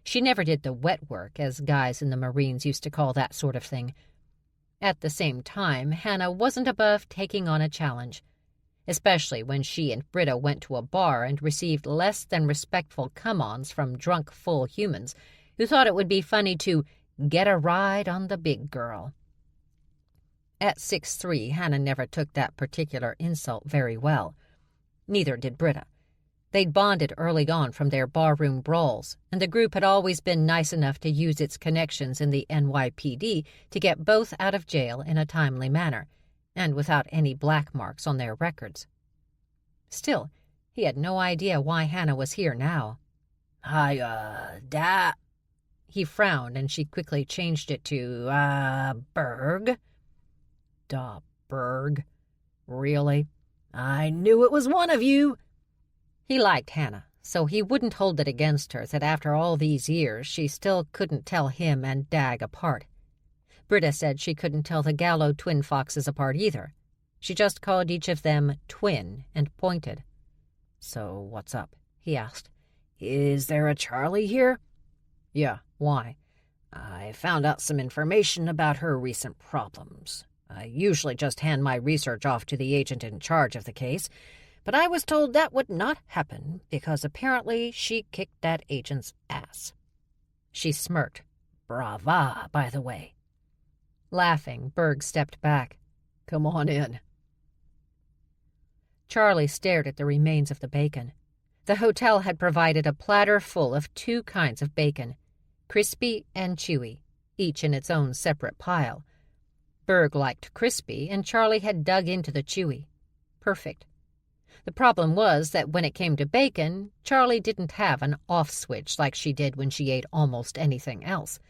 She never did the wet work, as guys in the Marines used to call that sort of thing. At the same time, Hannah wasn't above taking on a challenge, especially when she and Britta went to a bar and received less than respectful come-ons from drunk, full humans who thought it would be funny to get a ride on the big girl. At 6'3", Hannah never took that particular insult very well. Neither did Britta. They'd bonded early on from their barroom brawls, and the group had always been nice enough to use its connections in the NYPD to get both out of jail in a timely manner, and without any black marks on their records. Still, he had no idea why Hannah was here now.
Da.
He frowned, and she quickly changed it to, Berg.
Da, Berg. Really? I knew it was one of you.
He liked Hannah, so he wouldn't hold it against her that after all these years she still couldn't tell him and Dag apart. Britta said she couldn't tell the Gallo twin foxes apart either. She just called each of them twin and pointed.
"So what's up?"
he asked.
"Is there a Charlie here?"
"Yeah, why?"
"I found out some information about her recent problems. I usually just hand my research off to the agent in charge of the case, but I was told that would not happen because apparently she kicked that agent's ass."
She smirked.
"Brava, by the way."
Laughing, Berg stepped back.
"Come on in."
Charlie stared at the remains of the bacon. The hotel had provided a platter full of two kinds of bacon, crispy and chewy, each in its own separate pile. Berg liked crispy, and Charlie had dug into the chewy. Perfect. The problem was that when it came to bacon, Charlie didn't have an off switch like she did when she ate almost anything else.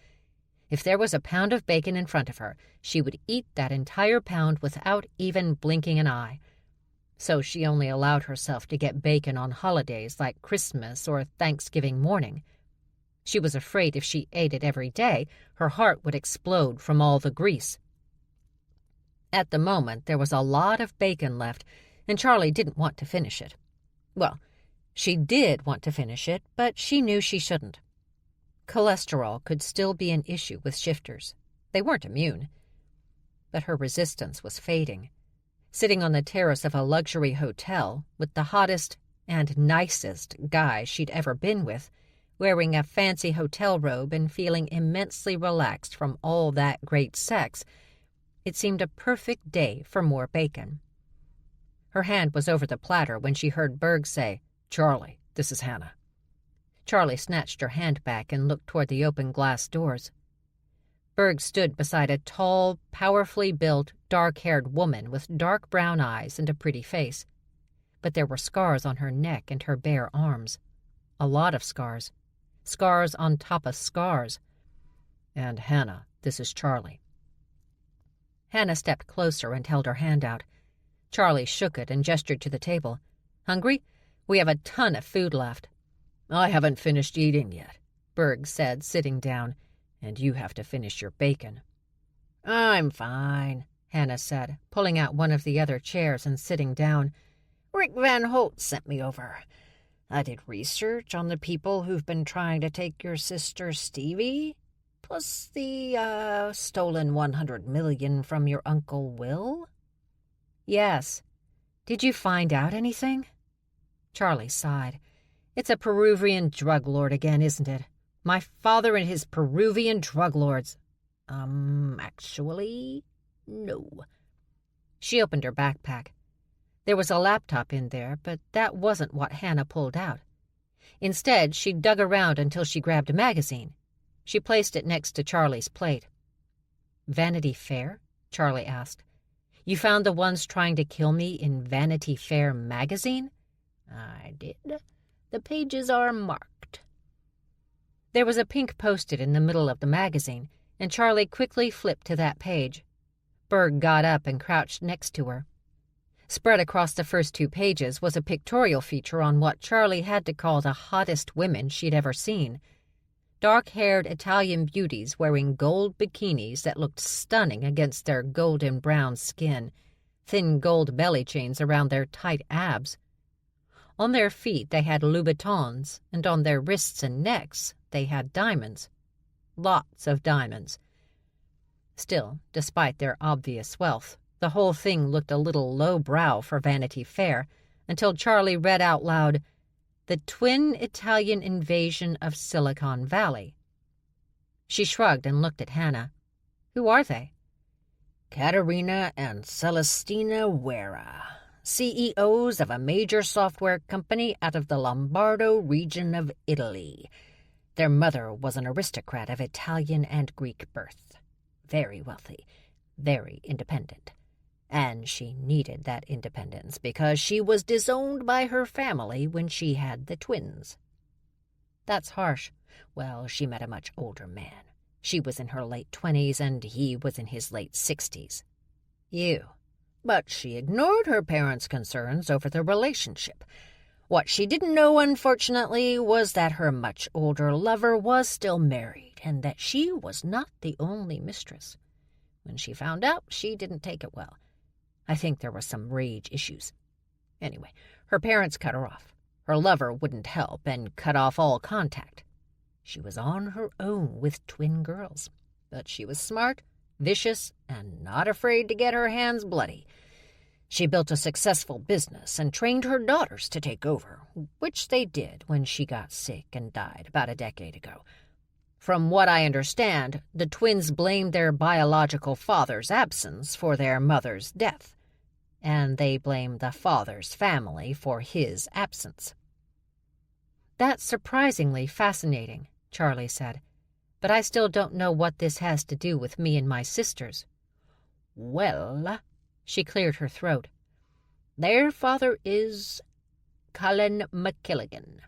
If there was a pound of bacon in front of her, she would eat that entire pound without even blinking an eye. So she only allowed herself to get bacon on holidays like Christmas or Thanksgiving morning. She was afraid if she ate it every day, her heart would explode from all the grease. At the moment, there was a lot of bacon left, and Charlie didn't want to finish it. Well, she did want to finish it, but she knew she shouldn't. Cholesterol could still be an issue with shifters. They weren't immune. But her resistance was fading. Sitting on the terrace of a luxury hotel with the hottest and nicest guy she'd ever been with wearing a fancy hotel robe and feeling immensely relaxed from all that great sex. It seemed a perfect day for more bacon. Her hand was over the platter when she heard Berg say, "Charlie, this is Hannah." Charlie snatched her hand back and looked toward the open glass doors. Berg stood beside a tall, powerfully built, dark-haired woman with dark brown eyes and a pretty face. But there were scars on her neck and her bare arms. A lot of scars. Scars on top of scars. "And Hannah, this is Charlie." Hannah stepped closer and held her hand out. Charlie shook it and gestured to the table. "Hungry? We have a ton of food left." "I haven't finished eating yet," Berg said, sitting down. "And you have to finish your bacon."
"I'm fine," Hannah said, pulling out one of the other chairs and sitting down. "Rick Van Holt sent me over. I did research on the people who've been trying to take your sister Stevie, plus the, stolen $100 million from your Uncle Will."
"Yes. Did you find out anything?" Charlie sighed. "It's a Peruvian drug lord again, isn't it? My father and his Peruvian drug lords."
Actually, no."
She opened her backpack. There was a laptop in there, but that wasn't what Hannah pulled out. Instead, she dug around until she grabbed a magazine. She placed it next to Charlie's plate. "Vanity Fair?" Charlie asked. "You found the ones trying to kill me in Vanity Fair magazine?"
"I did. The pages are marked."
There was a pink post-it in the middle of the magazine, and Charlie quickly flipped to that page. Berg got up and crouched next to her. Spread across the first 2 pages was a pictorial feature on what Charlie had to call the hottest women she'd ever seen. Dark-haired Italian beauties wearing gold bikinis that looked stunning against their golden brown skin, thin gold belly chains around their tight abs. On their feet they had Louboutins, and on their wrists and necks they had diamonds. Lots of diamonds. Still, despite their obvious wealth, the whole thing looked a little lowbrow for Vanity Fair until Charlie read out loud, "The twin Italian invasion of Silicon Valley." She shrugged and looked at Hannah. "Who are they?"
"Caterina and Celestina Guerra, CEOs of a major software company out of the Lombardo region of Italy. Their mother was an aristocrat of Italian and Greek birth. Very wealthy, very independent. And she needed that independence because she was disowned by her family when she had the twins."
"That's harsh."
"Well, she met a much older man. She was in her late 20s and he was in his late 60s.
"You."
But she ignored her parents' concerns over the relationship. What she didn't know, unfortunately, was that her much older lover was still married and that she was not the only mistress. When she found out, she didn't take it well. I think there were some rage issues. Anyway, her parents cut her off. Her lover wouldn't help and cut off all contact. She was on her own with twin girls, but she was smart, vicious, and not afraid to get her hands bloody. She built a successful business and trained her daughters to take over, which they did when she got sick and died about a decade ago. From what I understand, the twins blamed their biological father's absence for their mother's death, and they blamed the father's family for his absence."
"That's surprisingly fascinating," Charlie said. "But I still don't know what this has to do with me and my sisters."
"Well," she cleared her throat, "their father is Colin McKilligan.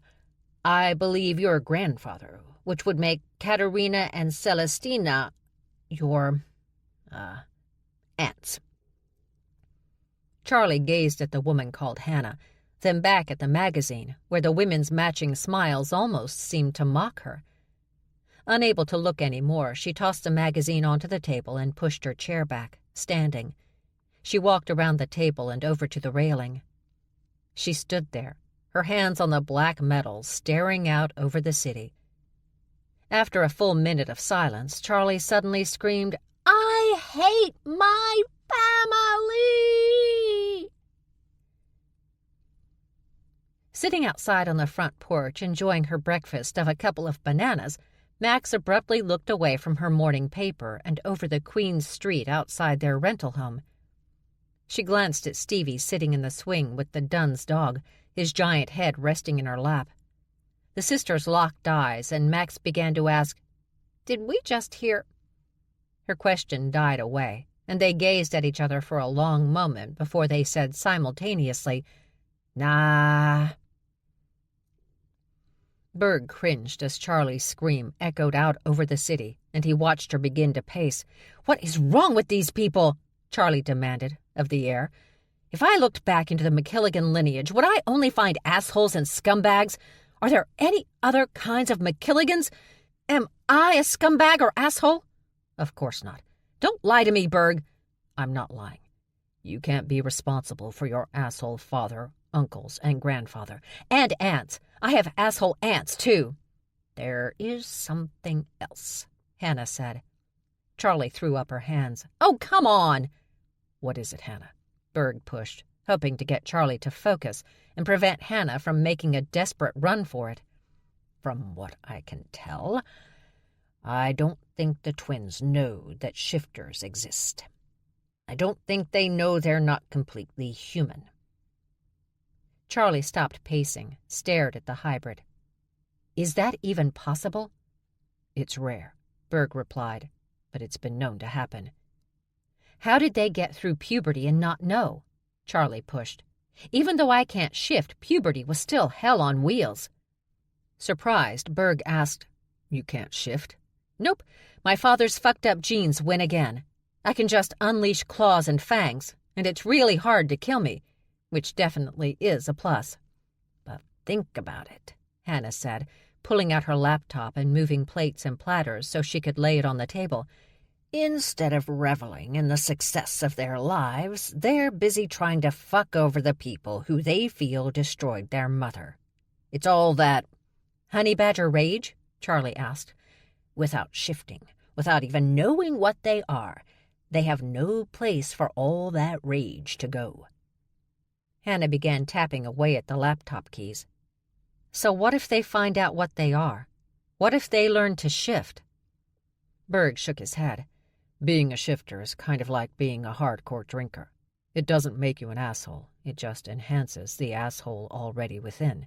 I believe your grandfather, which would make Caterina and Celestina your, aunts."
Charlie gazed at the woman called Hannah, then back at the magazine, where the women's matching smiles almost seemed to mock her. Unable to look any more, she tossed the magazine onto the table and pushed her chair back, standing. She walked around the table and over to the railing. She stood there, her hands on the black metal, staring out over the city. After a full minute of silence, Charlie suddenly screamed, "I hate my family!" Sitting outside on the front porch enjoying her breakfast of a couple of bananas, Max abruptly looked away from her morning paper and over the Queen's Street outside their rental home. She glanced at Stevie sitting in the swing with the Dunn's dog, his giant head resting in her lap. The sisters locked eyes, and Max began to ask, "Did we just hear—" Her question died away, and they gazed at each other for a long moment before they said simultaneously, "Nah." Berg cringed as Charlie's scream echoed out over the city, and he watched her begin to pace. "What is wrong with these people?" Charlie demanded of the air. "If I looked back into the McKilligan lineage, would I only find assholes and scumbags? Are there any other kinds of McKilligans? Am I a scumbag or asshole? Of course not. Don't lie to me, Berg." "I'm not lying. You can't be responsible for your asshole father, uncles, and grandfather. And aunts. I have asshole aunts, too." "There is something else," Hannah said. Charlie threw up her hands. "Oh, come on!" "What is it, Hannah?" Berg pushed, hoping to get Charlie to focus and prevent Hannah from making a desperate run for it. "From what I can tell, I don't think the twins know that shifters exist. I don't think they know they're not completely human." Charlie stopped pacing, stared at the hybrid. "Is that even possible?" "It's rare," Berg replied, "but it's been known to happen." "How did they get through puberty and not know?" Charlie pushed. "Even though I can't shift, puberty was still hell on wheels." Surprised, Berg asked, "You can't shift?" "Nope. My father's fucked up genes win again. I can just unleash claws and fangs, and it's really hard to kill me, which definitely is a plus." "But think about it," Hannah said, pulling out her laptop and moving plates and platters so she could lay it on the table. "Instead of reveling in the success of their lives, they're busy trying to fuck over the people who they feel destroyed their mother. It's all that—" "Honey badger rage?" Charlie asked. "Without shifting, without even knowing what they are, they have no place for all that rage to go." Hannah began tapping away at the laptop keys. "So what if they find out what they are? What if they learn to shift?" Berg shook his head. "Being a shifter is kind of like being a hardcore drinker. It doesn't make you an asshole. It just enhances the asshole already within.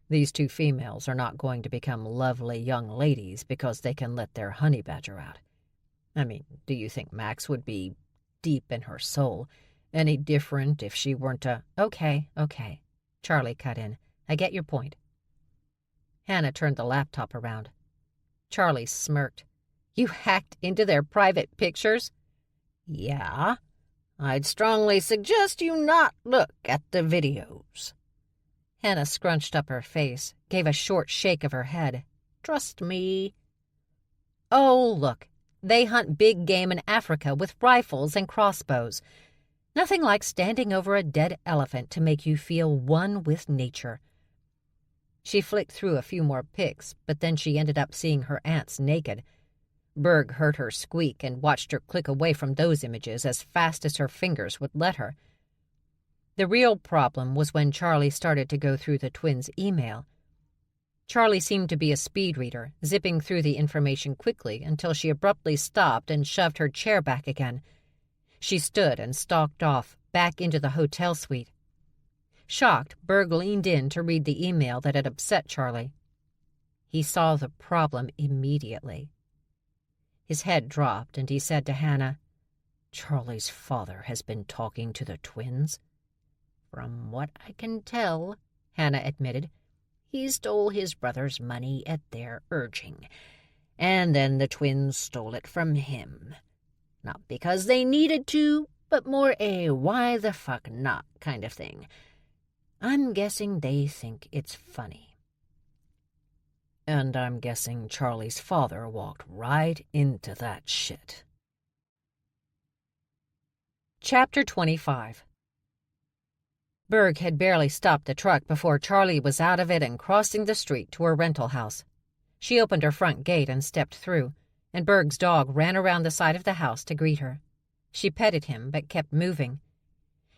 These two females are not going to become lovely young ladies because they can let their honey badger out. I mean, do you think Max would be, deep in her soul, any different if she weren't a—" Okay, Charlie cut in. "I get your point." Hannah turned the laptop around. Charlie smirked. "You hacked into their private pictures?" "Yeah. I'd strongly suggest you not look at the videos." Hannah scrunched up her face, gave a short shake of her head. "Trust me." "Oh, look. They hunt big game in Africa with rifles and crossbows. Nothing like standing over a dead elephant to make you feel one with nature." She flicked through a few more pics, but then she ended up seeing her aunts naked. Berg heard her squeak and watched her click away from those images as fast as her fingers would let her. The real problem was when Charlie started to go through the twins' email. Charlie seemed to be a speed reader, zipping through the information quickly until she abruptly stopped and shoved her chair back again. She stood and stalked off, back into the hotel suite. Shocked, Berg leaned in to read the email that had upset Charlie. He saw the problem immediately. His head dropped, and he said to Hannah, "Charlie's father has been talking to the twins?" "From what I can tell," Hannah admitted, "he stole his brother's money at their urging, and then the twins stole it from him. Not because they needed to, but more a why the fuck not kind of thing. I'm guessing they think it's funny." "And I'm guessing Charlie's father walked right into that shit." Chapter 25. Berg had barely stopped the truck before Charlie was out of it and crossing the street to her rental house. She opened her front gate and stepped through, and Berg's dog ran around the side of the house to greet her. She petted him but kept moving.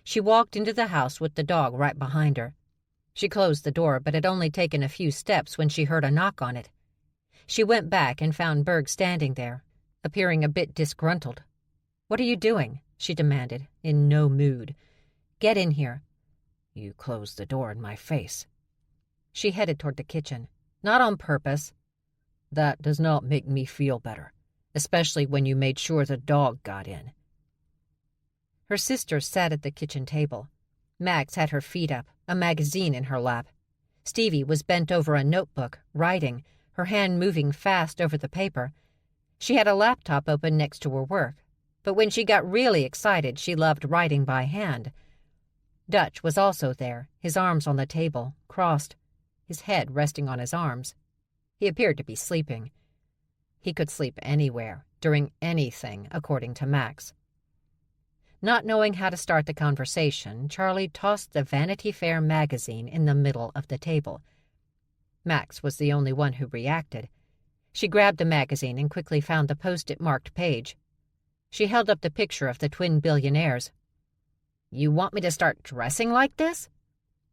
She walked into the house with the dog right behind her. She closed the door, but had only taken a few steps when she heard a knock on it. She went back and found Berg standing there, appearing a bit disgruntled. "What are you doing?" she demanded, in no mood. "Get in here."
"You closed the door in my face."
She headed toward the kitchen. "Not on purpose."
"That does not make me feel better, especially when you made sure the dog got in."
Her sister sat at the kitchen table. Max had her feet up, a magazine in her lap. Stevie was bent over a notebook, writing, her hand moving fast over the paper. She had a laptop open next to her work, but when she got really excited, she loved writing by hand. Dutch was also there, his arms on the table, crossed, his head resting on his arms. He appeared to be sleeping. He could sleep anywhere, during anything, according to Max. Not knowing how to start the conversation, Charlie tossed the Vanity Fair magazine in the middle of the table. Max was the only one who reacted. She grabbed the magazine and quickly found the post-it-marked page. She held up the picture of the twin billionaires. "You want me to start dressing like this?"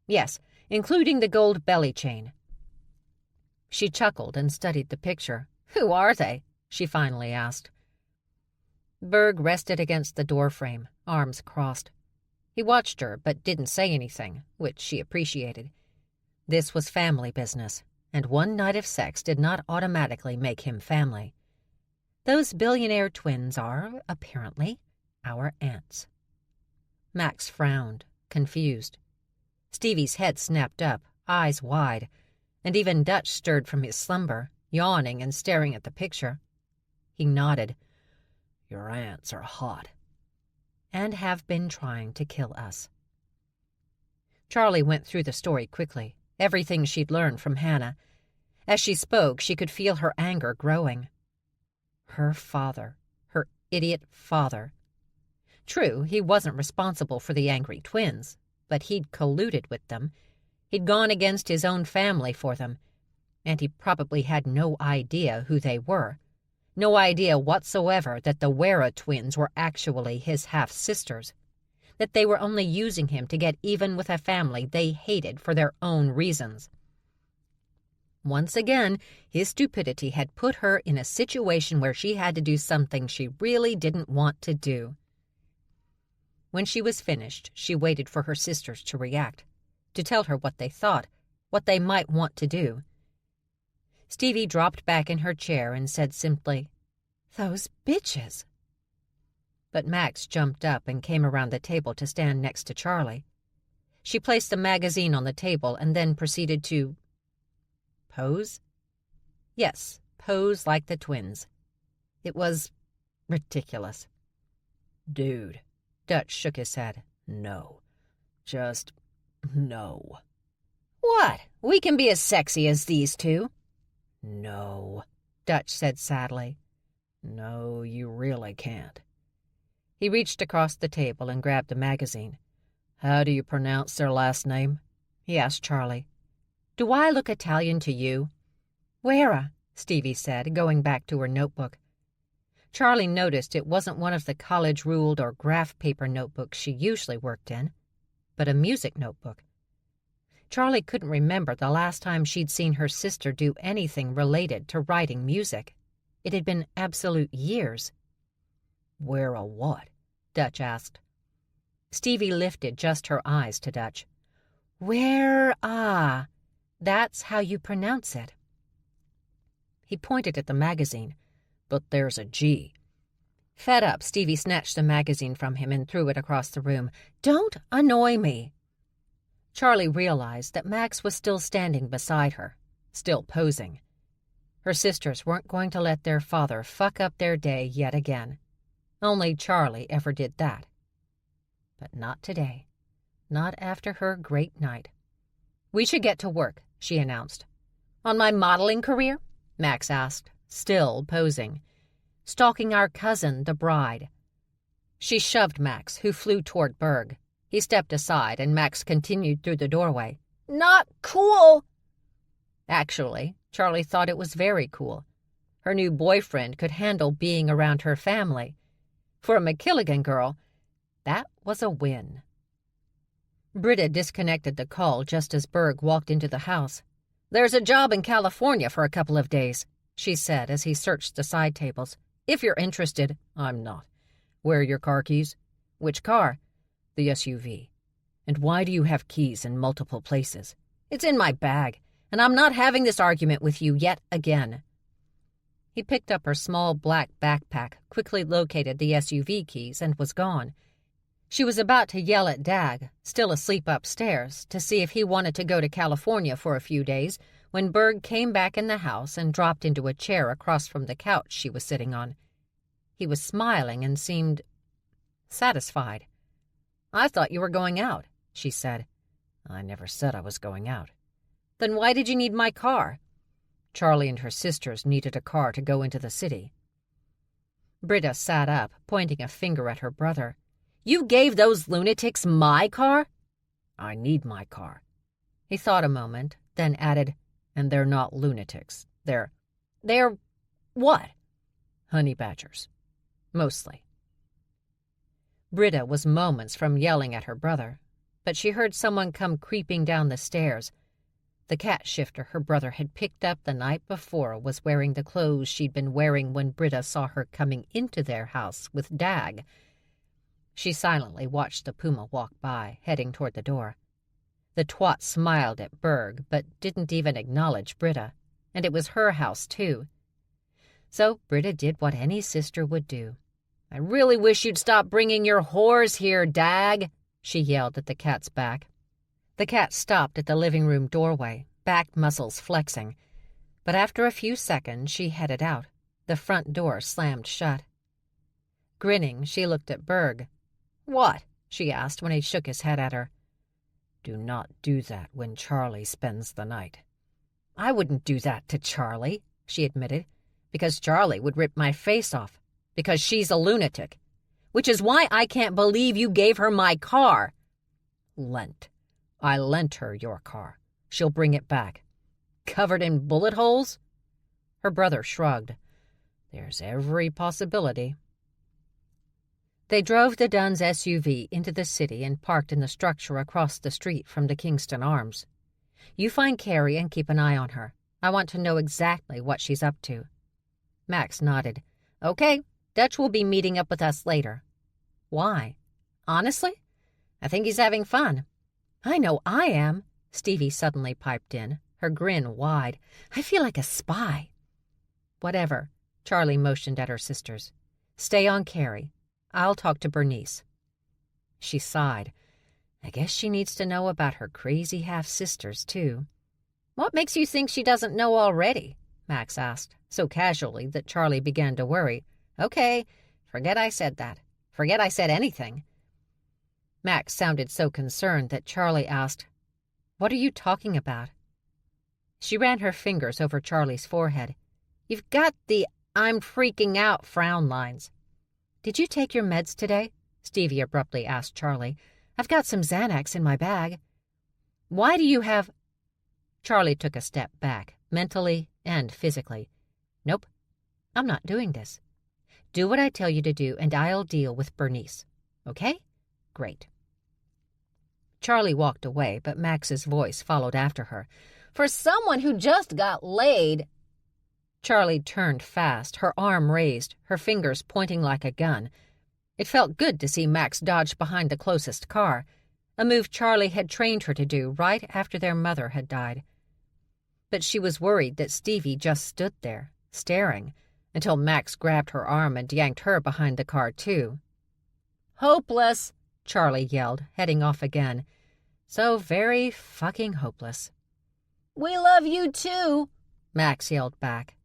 "Yes, including the gold belly chain." She chuckled and studied the picture. "Who are they?" she finally asked. Berg rested against the doorframe, arms crossed. He watched her but didn't say anything, which she appreciated. This was family business, and one night of sex did not automatically make him family. Those billionaire twins are, apparently, our aunts. Max frowned, confused. Stevie's head snapped up, eyes wide, and even Dutch stirred from his slumber, yawning and staring at the picture. He nodded.
"Your aunts are hot."
"And have been trying to kill us." Charlie went through the story quickly, everything she'd learned from Hannah. As she spoke, she could feel her anger growing. Her father, her idiot father. True, he wasn't responsible for the angry twins, but he'd colluded with them. He'd gone against his own family for them, and he probably had no idea who they were. No idea whatsoever that the Wera twins were actually his half-sisters, that they were only using him to get even with a family they hated for their own reasons. Once again, his stupidity had put her in a situation where she had to do something she really didn't want to do. When she was finished, she waited for her sisters to react, to tell her what they thought, what they might want to do. Stevie dropped back in her chair and said simply, "Those bitches." But Max jumped up and came around the table to stand next to Charlie. She placed the magazine on the table and then proceeded to pose? Yes, pose like the twins. It was ridiculous.
"Dude,"
Dutch shook his head.
"No. Just no."
"What? We can be as sexy as these two."
"No,"
Dutch said sadly.
"No, you really can't."
He reached across the table and grabbed the magazine.
"How do you pronounce their last name?"
he asked Charlie. "Do I look Italian to you?" "Wera," Stevie said, going back to her notebook. Charlie noticed it wasn't one of the college-ruled or graph paper notebooks she usually worked in, but a music notebook. Charlie couldn't remember the last time she'd seen her sister do anything related to writing music. It had been absolute years.
"Wera what?"
Dutch asked. Stevie lifted just her eyes to Dutch. "Where-ah. That's how you pronounce it." He pointed at the magazine.
"But there's a G."
Fed up, Stevie snatched the magazine from him and threw it across the room. "Don't annoy me." Charlie realized that Max was still standing beside her, still posing. Her sisters weren't going to let their father fuck up their day yet again. Only Charlie ever did that. But not today. Not after her great night. "We should get to work," she announced. "On my modeling career?" Max asked, still posing. "Stalking our cousin, the bride." She shoved Max, who flew toward Berg. He stepped aside, and Max continued through the doorway. "Not cool!" Actually, Charlie thought it was very cool. Her new boyfriend could handle being around her family. For a McKilligan girl, that was a win. Britta disconnected the call just as Berg walked into the house. "There's a job in California for a couple of days," she said as he searched the side tables. "If you're interested."
"I'm not. Where are your car keys?"
"Which car?"
"The SUV. And why do you have keys in multiple places?"
"It's in my bag, and I'm not having this argument with you yet again." He picked up her small black backpack, quickly located the SUV keys, and was gone. She was about to yell at Dag, still asleep upstairs, to see if he wanted to go to California for a few days when Berg came back in the house and dropped into a chair across from the couch she was sitting on. He was smiling and seemed satisfied. "I thought you were going out," she said.
"I never said I was going out."
"Then why did you need my car?"
"Charlie and her sisters needed a car to go into the city."
Britta sat up, pointing a finger at her brother. "You gave those lunatics my car?"
"I need my car."
He thought a moment, then added,
"And they're not lunatics. They're
what?"
"Honey badgers. Mostly."
Britta was moments from yelling at her brother, but she heard someone come creeping down the stairs. The cat shifter her brother had picked up the night before was wearing the clothes she'd been wearing when Britta saw her coming into their house with Dag. She silently watched the puma walk by, heading toward the door. The twat smiled at Berg, but didn't even acknowledge Britta, and it was her house, too. So Britta did what any sister would do. "I really wish you'd stop bringing your whores here, Dag," she yelled at the cat's back. The cat stopped at the living room doorway, back muscles flexing, but after a few seconds she headed out. The front door slammed shut. Grinning, she looked at Berg. "What?" she asked when he shook his head at her.
"Do not do that when Charlie spends the night."
"I wouldn't do that to Charlie," she admitted, "because Charlie would rip my face off, because she's a lunatic, which is why I can't believe you gave her my car."
"Lent. I lent her your car. She'll bring it back."
"Covered in bullet holes?"
Her brother shrugged. "There's every possibility."
They drove the Dunn's SUV into the city and parked in the structure across the street from the Kingston Arms. "You find Carrie and keep an eye on her. I want to know exactly what she's up to." Max nodded. "Okay, Dutch will be meeting up with us later." "Why?" "Honestly, I think he's having fun." "I know I am," Stevie suddenly piped in, her grin wide. "I feel like a spy." "Whatever," Charlie motioned at her sisters. "Stay on Carrie. I'll talk to Bernice." She sighed. I guess she needs to know about her crazy half-sisters, too. "What makes you think she doesn't know already?" Max asked, so casually that Charlie began to worry. "Okay, forget I said that. Forget I said anything." Max sounded so concerned that Charlie asked, "What are you talking about?" She ran her fingers over Charlie's forehead. "You've got the I'm freaking out frown lines." "Did you take your meds today?" Stevie abruptly asked Charlie. "I've got some Xanax in my bag." "Why do you have—" Charlie took a step back, mentally and physically. "Nope, I'm not doing this. Do what I tell you to do, and I'll deal with Bernice. Okay? Great." Charlie walked away, but Max's voice followed after her. "For someone who just got laid—" Charlie turned fast, her arm raised, her fingers pointing like a gun. It felt good to see Max dodge behind the closest car, a move Charlie had trained her to do right after their mother had died. But she was worried that Stevie just stood there, staring, until Max grabbed her arm and yanked her behind the car, too. "Hopeless!" Charlie yelled, heading off again. So very fucking hopeless. "We love you, too!" Max yelled back.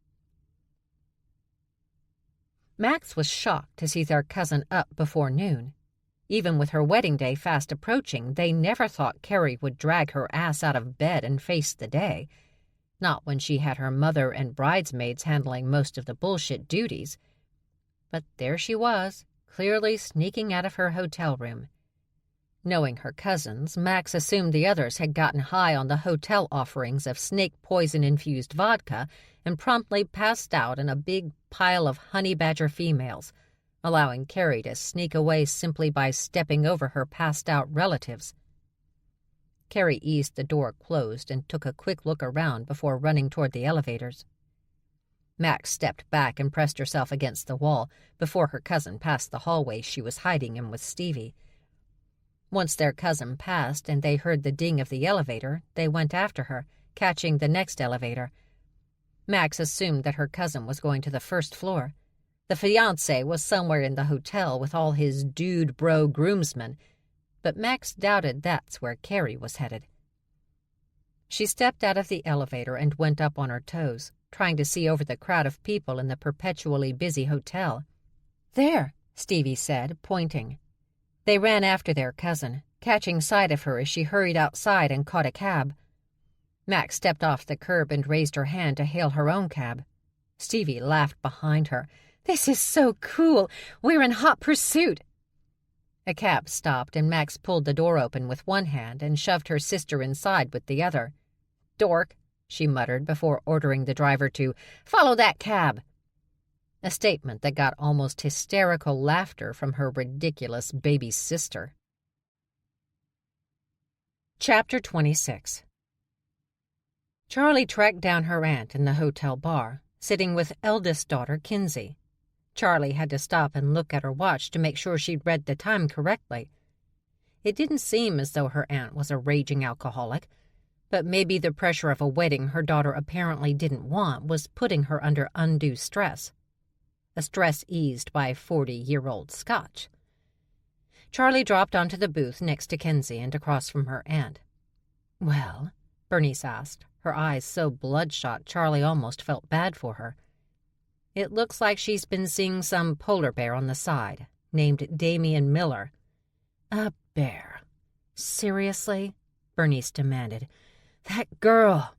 Max was shocked to see their cousin up before noon. Even with her wedding day fast approaching, they never thought Carrie would drag her ass out of bed and face the day. Not when she had her mother and bridesmaids handling most of the bullshit duties. But there she was, clearly sneaking out of her hotel room. Knowing her cousins, Max assumed the others had gotten high on the hotel offerings of snake poison-infused vodka and promptly passed out in a big pile of honey badger females, allowing Carrie to sneak away simply by stepping over her passed-out relatives. Carrie eased the door closed and took a quick look around before running toward the elevators. Max stepped back and pressed herself against the wall before her cousin passed the hallway she was hiding in with Stevie. Once their cousin passed and they heard the ding of the elevator, they went after her, catching the next elevator. Max assumed that her cousin was going to the first floor. The fiancé was somewhere in the hotel with all his dude bro groomsmen, but Max doubted that's where Carrie was headed. She stepped out of the elevator and went up on her toes, trying to see over the crowd of people in the perpetually busy hotel. "There," Stevie said, pointing. They ran after their cousin, catching sight of her as she hurried outside and caught a cab. Max stepped off the curb and raised her hand to hail her own cab. Stevie laughed behind her. "This is so cool! We're in hot pursuit!" A cab stopped and Max pulled the door open with one hand and shoved her sister inside with the other. "Dork," she muttered before ordering the driver to follow that cab. A statement that got almost hysterical laughter from her ridiculous baby sister. Chapter 26. Charlie tracked down her aunt in the hotel bar, sitting with eldest daughter Kinsey. Charlie had to stop and look at her watch to make sure she'd read the time correctly. It didn't seem as though her aunt was a raging alcoholic, but maybe the pressure of a wedding her daughter apparently didn't want was putting her under undue stress. A stress eased by 40-year-old scotch. Charlie dropped onto the booth next to Kinsey and across from her aunt. "Well?" Bernice asked, her eyes so bloodshot Charlie almost felt bad for her. "It looks like she's been seeing some polar bear on the side, named Damian Miller." "A bear? Seriously?" Bernice demanded. "That girl—"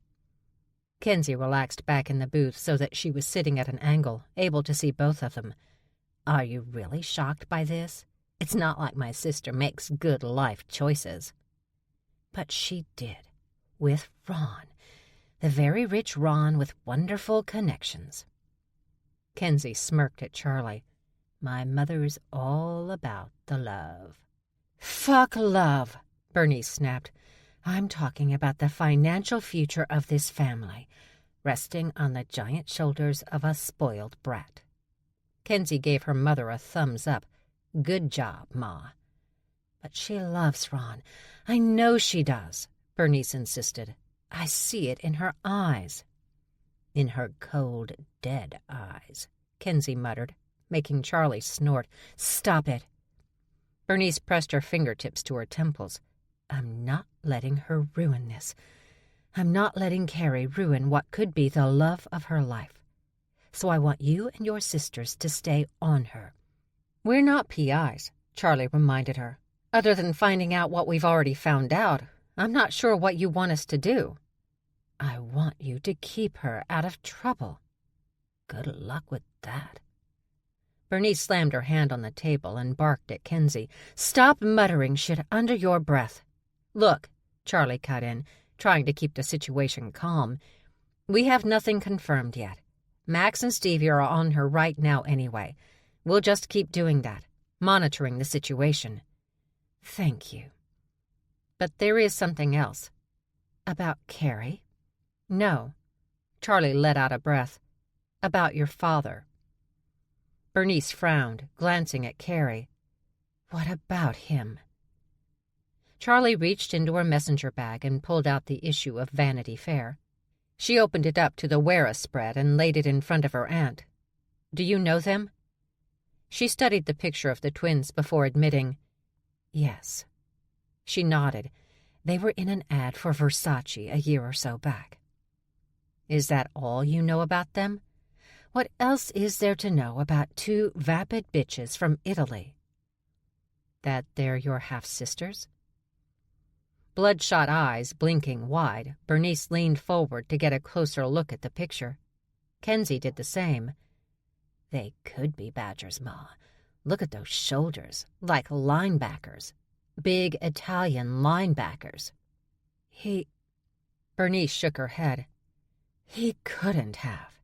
Kinsey relaxed back in the booth so that she was sitting at an angle, able to see both of them. "Are you really shocked by this? It's not like my sister makes good life choices." "But she did. With Ron. The very rich Ron with wonderful connections." Kinsey smirked at Charlie. "My mother's all about the love." "Fuck love," Bernice snapped. "I'm talking about the financial future of this family, resting on the giant shoulders of a spoiled brat." Kinsey gave her mother a thumbs up. "Good job, Ma." "But she loves Ron. I know she does," Bernice insisted. "I see it in her eyes." "In her cold, dead eyes," Kinsey muttered, making Charlie snort. "Stop it." Bernice pressed her fingertips to her temples. "I'm not letting her ruin this. I'm not letting Carrie ruin what could be the love of her life. So I want you and your sisters to stay on her." "We're not PIs," Charlie reminded her. "Other than finding out what we've already found out, I'm not sure what you want us to do." "I want you to keep her out of trouble." "Good luck with that." Bernice slammed her hand on the table and barked at Kinsey. "Stop muttering shit under your breath." "Look," Charlie cut in, trying to keep the situation calm, "we have nothing confirmed yet. Max and Stevie are on her right now anyway. We'll just keep doing that, monitoring the situation." "Thank you." "But there is something else." "About Carrie?" "No." Charlie let out a breath. "About your father." Bernice frowned, glancing at Carrie. "What about him?" Charlie reached into her messenger bag and pulled out the issue of Vanity Fair. She opened it up to the Wera spread and laid it in front of her aunt. "Do you know them?" She studied the picture of the twins before admitting, "Yes." She nodded. "They were in an ad for Versace a year or so back." "Is that all you know about them? What else is there to know about two vapid bitches from Italy?" "That they're your half-sisters?" Bloodshot eyes blinking wide, Bernice leaned forward to get a closer look at the picture. Kinsey did the same. "They could be badgers, Ma. Look at those shoulders, like linebackers. Big Italian linebackers." Bernice shook her head. "He couldn't have."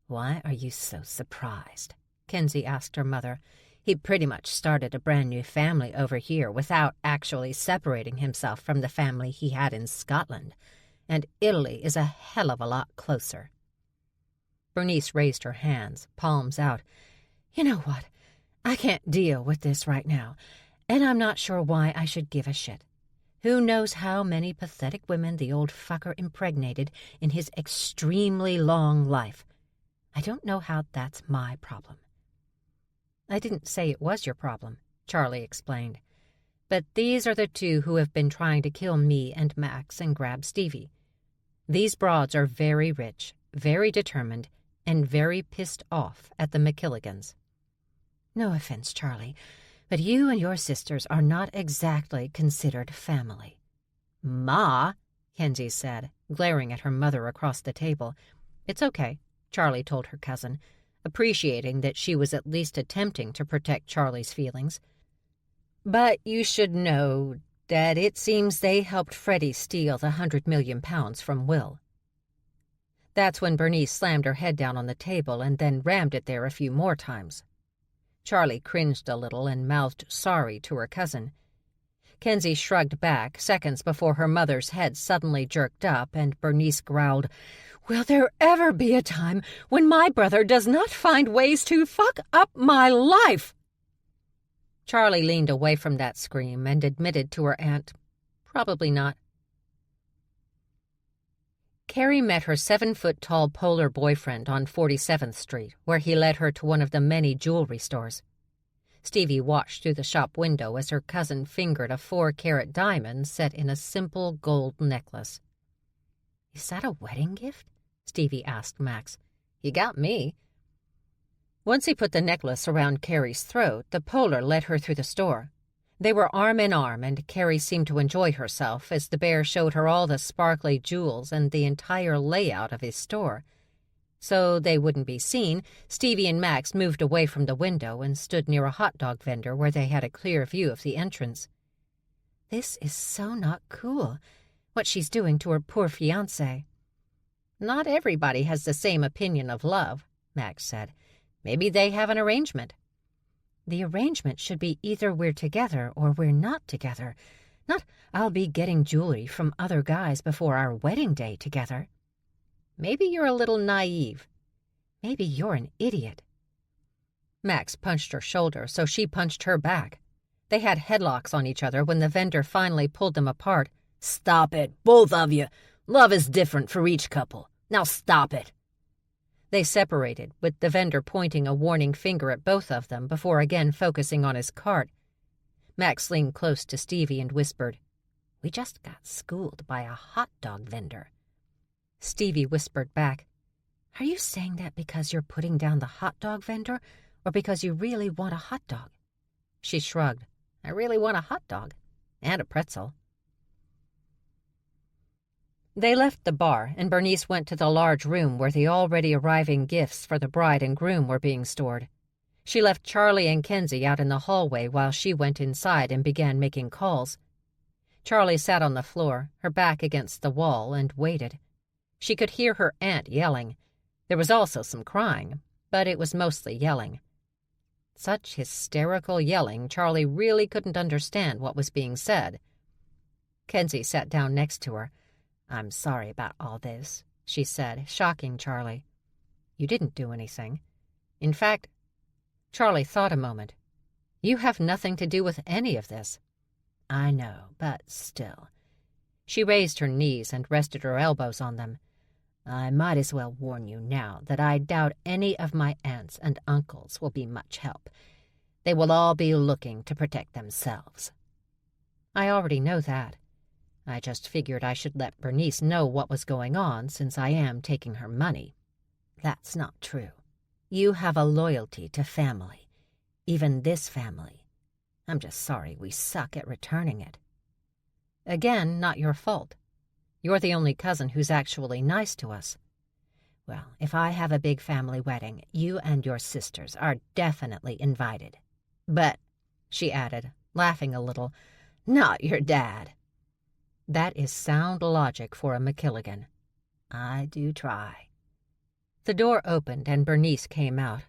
"Why are you so surprised?" Kinsey asked her mother. He pretty much started a brand new family over here without actually separating himself from the family he had in Scotland, and Italy is a hell of a lot closer. Bernice raised her hands, palms out.
You know what? I can't deal with this right now, and I'm not sure why I should give a shit. Who knows how many pathetic women the old fucker impregnated in his extremely long life? I don't know how that's my problem.
I didn't say it was your problem, Charlie explained. But these are the two who have been trying to kill me and Max and grab Stevie. These broads are very rich, very determined, and very pissed off at the McKilligans.
No offense, Charlie, but you and your sisters are not exactly considered family.
Ma, Kenzie said, glaring at her mother across the table. It's okay, Charlie told her cousin, appreciating that she was at least attempting to protect Charlie's feelings. But you should know that it seems they helped Freddie steal the £100 million from Will. That's when Bernice slammed her head down on the table and then rammed it there a few more times. Charlie cringed a little and mouthed sorry to her cousin. Kenzie shrugged back seconds before her mother's head suddenly jerked up and Bernice growled, "Will there ever be a time when my brother does not find ways to fuck up my life?" Charlie leaned away from that scream and admitted to her aunt, "Probably not." Carrie met her 7-foot-tall polar boyfriend on 47th Street, where he led her to one of the many jewelry stores. Stevie watched through the shop window as her cousin fingered a 4-carat diamond set in a simple gold necklace. "Is that a wedding gift?" Stevie asked Max. "You got me." Once he put the necklace around Carrie's throat, the polar led her through the store. They were arm in arm, and Carrie seemed to enjoy herself as the bear showed her all the sparkly jewels and the entire layout of his store. So they wouldn't be seen, Stevie and Max moved away from the window and stood near a hot dog vendor where they had a clear view of the entrance.
"This is so not cool, what she's doing to her poor fiancé."
"Not everybody has the same opinion of love," Max said. "Maybe they have an arrangement."
"The arrangement should be either we're together or we're not together, not I'll be getting jewelry from other guys before our wedding day together."
"Maybe you're a little naive."
"Maybe you're an idiot."
Max punched her shoulder, so she punched her back. They had headlocks on each other when the vendor finally pulled them apart.
"Stop it, both of you. Love is different for each couple. Now stop it."
They separated, with the vendor pointing a warning finger at both of them before again focusing on his cart. Max leaned close to Stevie and whispered, "We just got schooled by a hot dog vendor." Stevie whispered back,
"Are you saying that because you're putting down the hot dog vendor, or because you really want a hot dog?"
She shrugged. "I really want a hot dog. And a pretzel." They left the bar, and Bernice went to the large room where the already arriving gifts for the bride and groom were being stored. She left Charlie and Kenzie out in the hallway while she went inside and began making calls. Charlie sat on the floor, her back against the wall, and waited. She could hear her aunt yelling. There was also some crying, but it was mostly yelling. Such hysterical yelling, Charlie really couldn't understand what was being said. Kenzie sat down next to her. "I'm sorry about all this," she said, shocking Charlie. "You didn't do anything. In fact," Charlie thought a moment, "you have nothing to do with any of this."
"I know, but still."
She raised her knees and rested her elbows on them.
"I might as well warn you now that I doubt any of my aunts and uncles will be much help. They will all be looking to protect themselves."
"I already know that. I just figured I should let Bernice know what was going on since I am taking her money."
"That's not true. You have a loyalty to family, even this family. I'm just sorry we suck at returning it."
"Again, not your fault. You're the only cousin who's actually nice to us."
"Well, if I have a big family wedding, you and your sisters are definitely invited. But," she added, laughing a little, "not your dad."
That is sound logic for a McKilligan.
"I do try."
The door opened and Bernice came out.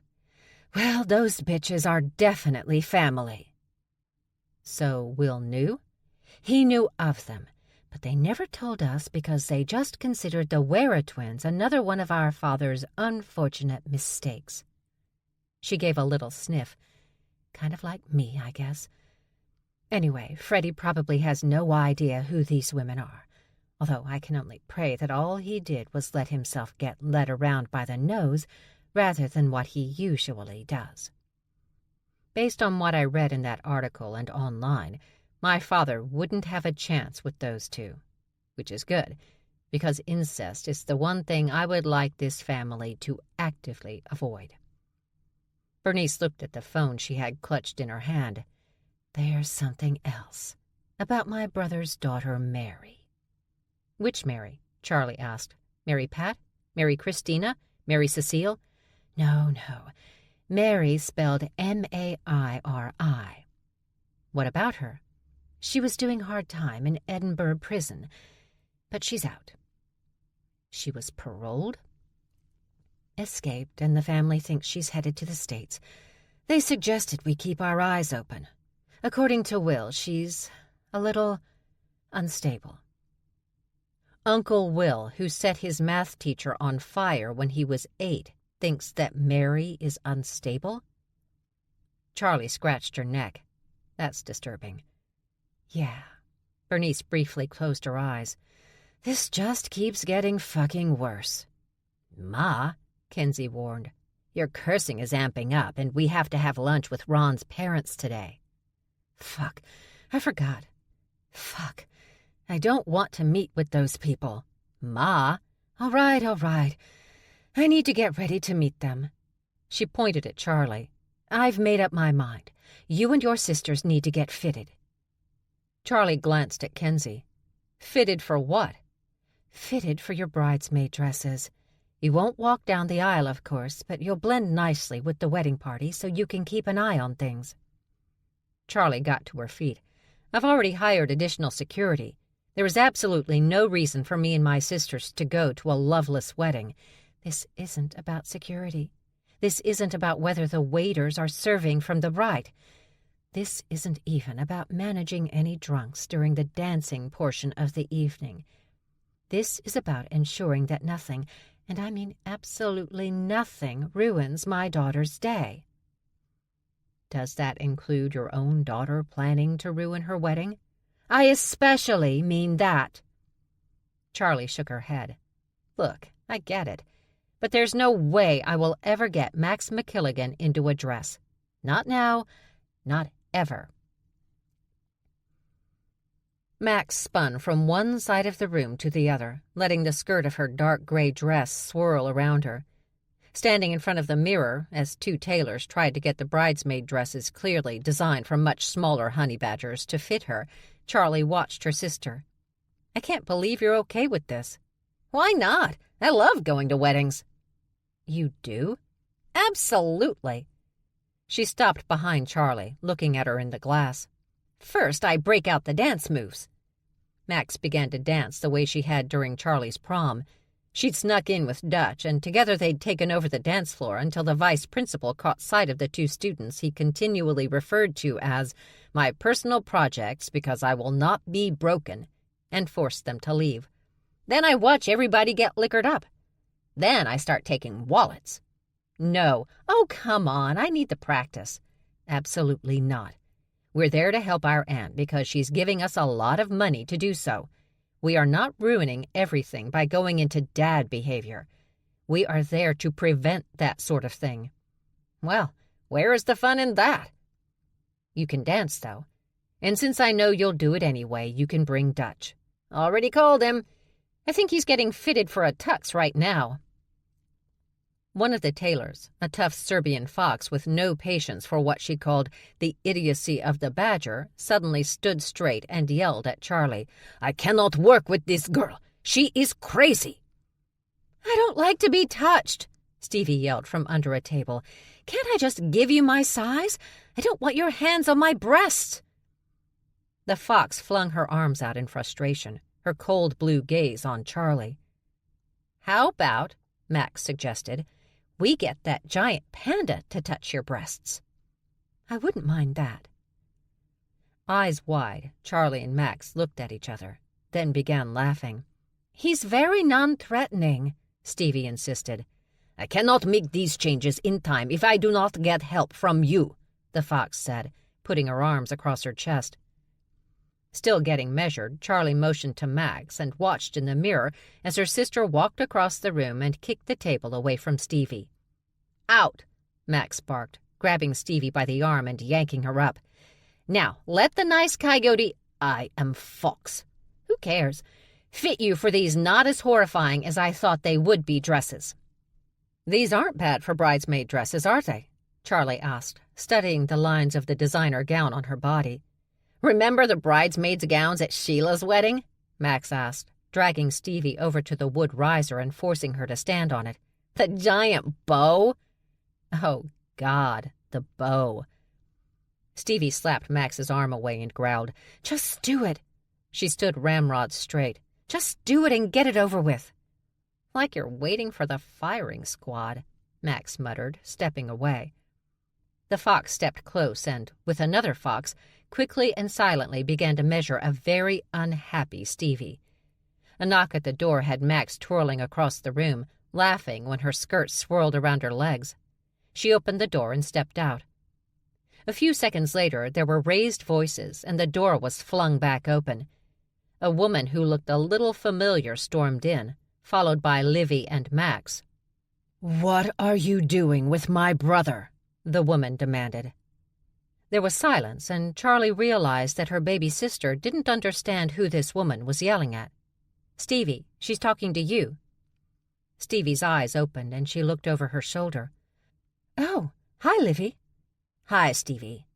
Well, those bitches are definitely family.
So Will knew?
He knew of them, but they never told us because they just considered the Wera twins another one of our father's unfortunate mistakes. She gave a little sniff. Kind of like me, I guess. Anyway, Freddie probably has no idea who these women are, although I can only pray that all he did was let himself get led around by the nose rather than what he usually does. Based on what I read in that article and online, my father wouldn't have a chance with those two, which is good, because incest is the one thing I would like this family to actively avoid. Bernice looked at the phone she had clutched in her hand. There's something else about my brother's daughter, Mary.
Which Mary? Charlie asked. Mary Pat? Mary Christina? Mary Cecile?
No. Mary spelled Mairi.
What about her?
She was doing hard time in Edinburgh prison, but she's out.
She was paroled?
Escaped, and the family thinks she's headed to the States. They suggested we keep our eyes open. According to Will, she's a little unstable.
Uncle Will, who set his math teacher on fire when he was 8, thinks that Mary is unstable? Charlie scratched her neck. That's disturbing.
Yeah.
Bernice briefly closed her eyes.
This just keeps getting fucking worse.
Ma, Kenzie warned, your cursing is amping up, and we have to have lunch with Ron's parents today.
Fuck, I forgot. Fuck, I don't want to meet with those people.
Ma.
All right. I need to get ready to meet them.
She pointed at Charlie.
I've made up my mind. You and your sisters need to get fitted.
Charlie glanced at Kenzie. Fitted for what?
Fitted for your bridesmaid dresses. You won't walk down the aisle, of course, but you'll blend nicely with the wedding party so you can keep an eye on things.
Charlie got to her feet. I've already hired additional security. There is absolutely no reason for me and my sisters to go to a loveless wedding.
This isn't about security. This isn't about whether the waiters are serving from the right. This isn't even about managing any drunks during the dancing portion of the evening. This is about ensuring that nothing, and I mean absolutely nothing, ruins my daughter's day.
Does that include your own daughter planning to ruin her wedding?
I especially mean that.
Charlie shook her head. Look, I get it, but there's no way I will ever get Max McKilligan into a dress. Not now, not ever. Max spun from one side of the room to the other, letting the skirt of her dark gray dress swirl around her. Standing in front of the mirror, as 2 tailors tried to get the bridesmaid dresses clearly designed for much smaller honey badgers to fit her, Charlie watched her sister. I can't believe you're okay with this. Why not? I love going to weddings. You do? Absolutely. She stopped behind Charlie, looking at her in the glass. First, I break out the dance moves. Max began to dance the way she had during Charlie's prom. She'd snuck in with Dutch, and together they'd taken over the dance floor until the vice principal caught sight of the 2 students he continually referred to as my personal projects because I will not be broken, and forced them to leave. Then I watch everybody get liquored up. Then I start taking wallets. No. Oh, come on, I need the practice. Absolutely not. We're there to help our aunt because she's giving us a lot of money to do so. We are not ruining everything by going into dad behavior. We are there to prevent that sort of thing. Well, where is the fun in that? You can dance, though. And since I know you'll do it anyway, you can bring Dutch. Already called him. I think he's getting fitted for a tux right now. One of the tailors, a tough Serbian fox with no patience for what she called the idiocy of the badger, suddenly stood straight and yelled at Charlie, I cannot work with this girl. She is crazy.
I don't like to be touched, Stevie yelled from under a table. Can't I just give you my size? I don't want your hands on my breasts.
The fox flung her arms out in frustration, her cold blue gaze on Charlie. How about, Max suggested, We get that giant panda to touch your breasts."
"I wouldn't mind that."
Eyes wide, Charlie and Max looked at each other, then began laughing. "He's very non-threatening," Stevie insisted. "I cannot make these changes in time if I do not get help from you," the fox said, putting her arms across her chest. Still getting measured, Charlie motioned to Max and watched in the mirror as her sister walked across the room and kicked the table away from Stevie. "Out!" Max barked, grabbing Stevie by the arm and yanking her up. "Now, let the nice coyote— I am fox. Who cares? Fit you for these not as horrifying as I thought they would be dresses." "These aren't bad for bridesmaid dresses, are they?" Charlie asked, studying the lines of the designer gown on her body. "Remember the bridesmaids' gowns at Sheila's wedding?" Max asked, dragging Stevie over to the wood riser and forcing her to stand on it. "The giant bow?" "Oh, God, the bow." Stevie slapped Max's arm away and growled, "Just do it." She stood ramrod straight. "Just do it and get it over with." "Like you're waiting for the firing squad," Max muttered, stepping away. The fox stepped close and, with another fox, quickly and silently began to measure a very unhappy Stevie. A knock at the door had Max twirling across the room, laughing when her skirt swirled around her legs. She opened the door and stepped out. A few seconds later, there were raised voices, and the door was flung back open. A woman who looked a little familiar stormed in, followed by Livy and Max.
"What are you doing with my brother?"
the woman demanded. There was silence, and Charlie realized that her baby sister didn't understand who this woman was yelling at. "Stevie, she's talking to you." Stevie's eyes opened, and she looked over her shoulder.
"Oh, hi, Livy."
"Hi, Stevie."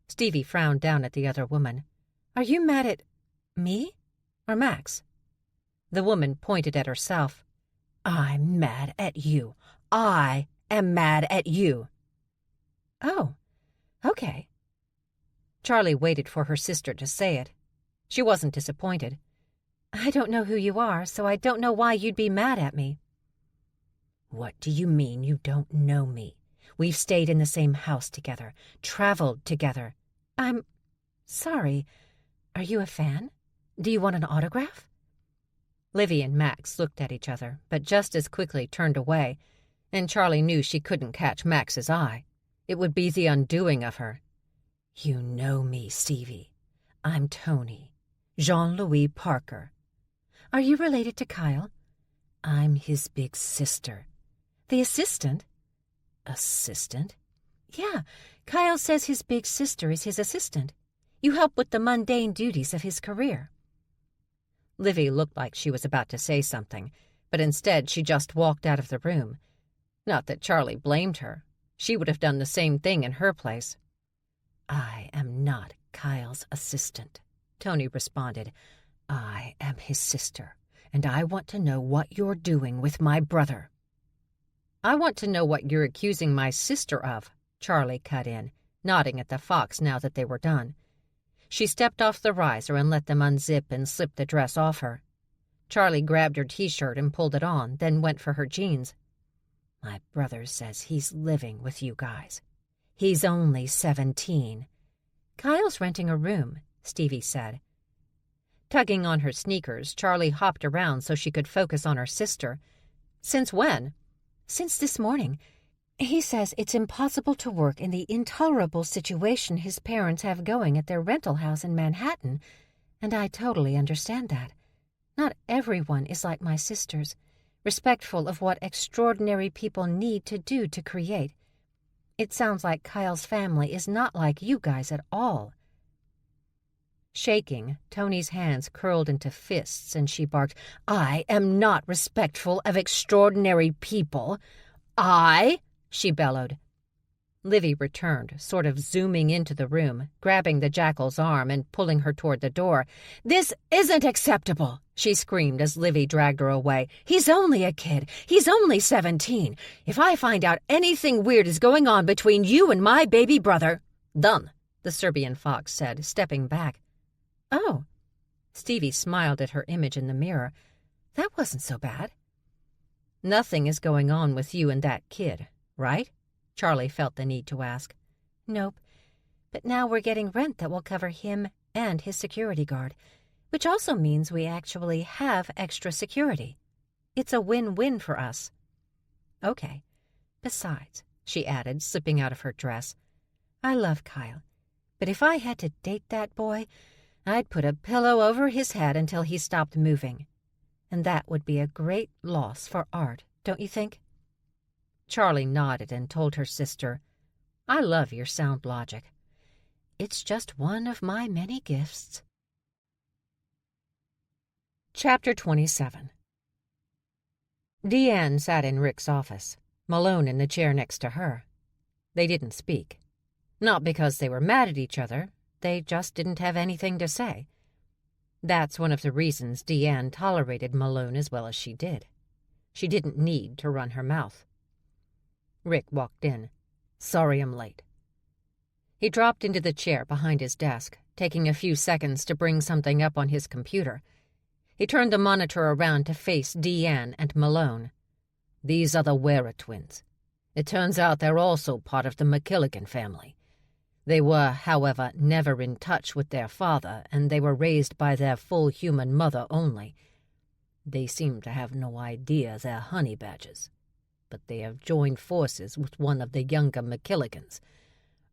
Stevie frowned down at the other woman.
"Are you mad at me or Max?"
The woman pointed at herself.
"I'm mad at you. I am mad at you." "Oh, okay."
Charlie waited for her sister to say it. She wasn't disappointed.
"I don't know who you are, so I don't know why you'd be mad at me."
"What do you mean you don't know me? We've stayed in the same house together, traveled together."
"I'm sorry. Are you a fan? Do you want an autograph?"
Livy and Max looked at each other, but just as quickly turned away, and Charlie knew she couldn't catch Max's eye. It would be the undoing of her.
"You know me, Stevie. I'm Tony, Jean-Louis Parker." "Are you related to Kyle?" "I'm his big sister."
"The assistant?"
"Assistant?"
"Yeah, Kyle says his big sister is his assistant. You help with the mundane duties of his career." Livy looked like she was about to say something, but instead she just walked out of the room. Not that Charlie blamed her. She would have done the same thing in her place.
"I am not Kyle's assistant," Tony responded. "I am his sister, and I want to know what you're doing with my brother."
"I want to know what you're accusing my sister of," Charlie cut in, nodding at the fox now that they were done. She stepped off the riser and let them unzip and slip the dress off her. Charlie grabbed her T-shirt and pulled it on, then went for her jeans.
"My brother says he's living with you guys. He's only 17.
"Kyle's renting a room," Stevie said. Tugging on her sneakers, Charlie hopped around so she could focus on her sister. "Since when?"
"Since this morning. He says it's impossible to work in the intolerable situation his parents have going at their rental house in Manhattan, and I totally understand that. Not everyone is like my sisters, respectful of what extraordinary people need to do to create. It sounds like Kyle's family is not like you guys at all."
Shaking, Tony's hands curled into fists and she barked, "I am not respectful of extraordinary people. I—" she bellowed. Livy returned, sort of zooming into the room, grabbing the jackal's arm and pulling her toward the door. "This isn't acceptable," she screamed as Livy dragged her away. "He's only a kid. He's only 17. If I find out anything weird is going on between you and my baby brother—" "Done," the Serbian fox said, stepping back.
"Oh."
Stevie smiled at her image in the mirror.
"That wasn't so bad."
Nothing is going on with you and that kid, right? Charlie felt the need to ask.
Nope, but now we're getting rent that will cover him and his security guard, which also means we actually have extra security. It's a win-win for us.
Okay.
Besides, she added, slipping out of her dress, I love Kyle, but if I had to date that boy, I'd put a pillow over his head until he stopped moving. And that would be a great loss for art, don't you think?
Charlie nodded and told her sister, I love your sound logic.
It's just one of my many gifts.
Chapter 27. Deanne sat in Rick's office, Malone in the chair next to her. They didn't speak. Not because they were mad at each other, they just didn't have anything to say. That's one of the reasons Deanne tolerated Malone as well as she did. She didn't need to run her mouth. Rick walked in. Sorry I'm late. He dropped into the chair behind his desk, taking a few seconds to bring something up on his computer. He turned the monitor around to face Deanne and Malone. These are the Wera twins. It turns out they're also part of the McKilligan family. They were, however, never in touch with their father, and they were raised by their full human mother only. They seem to have no idea they're honey badgers, but they have joined forces with one of the younger McKilligans,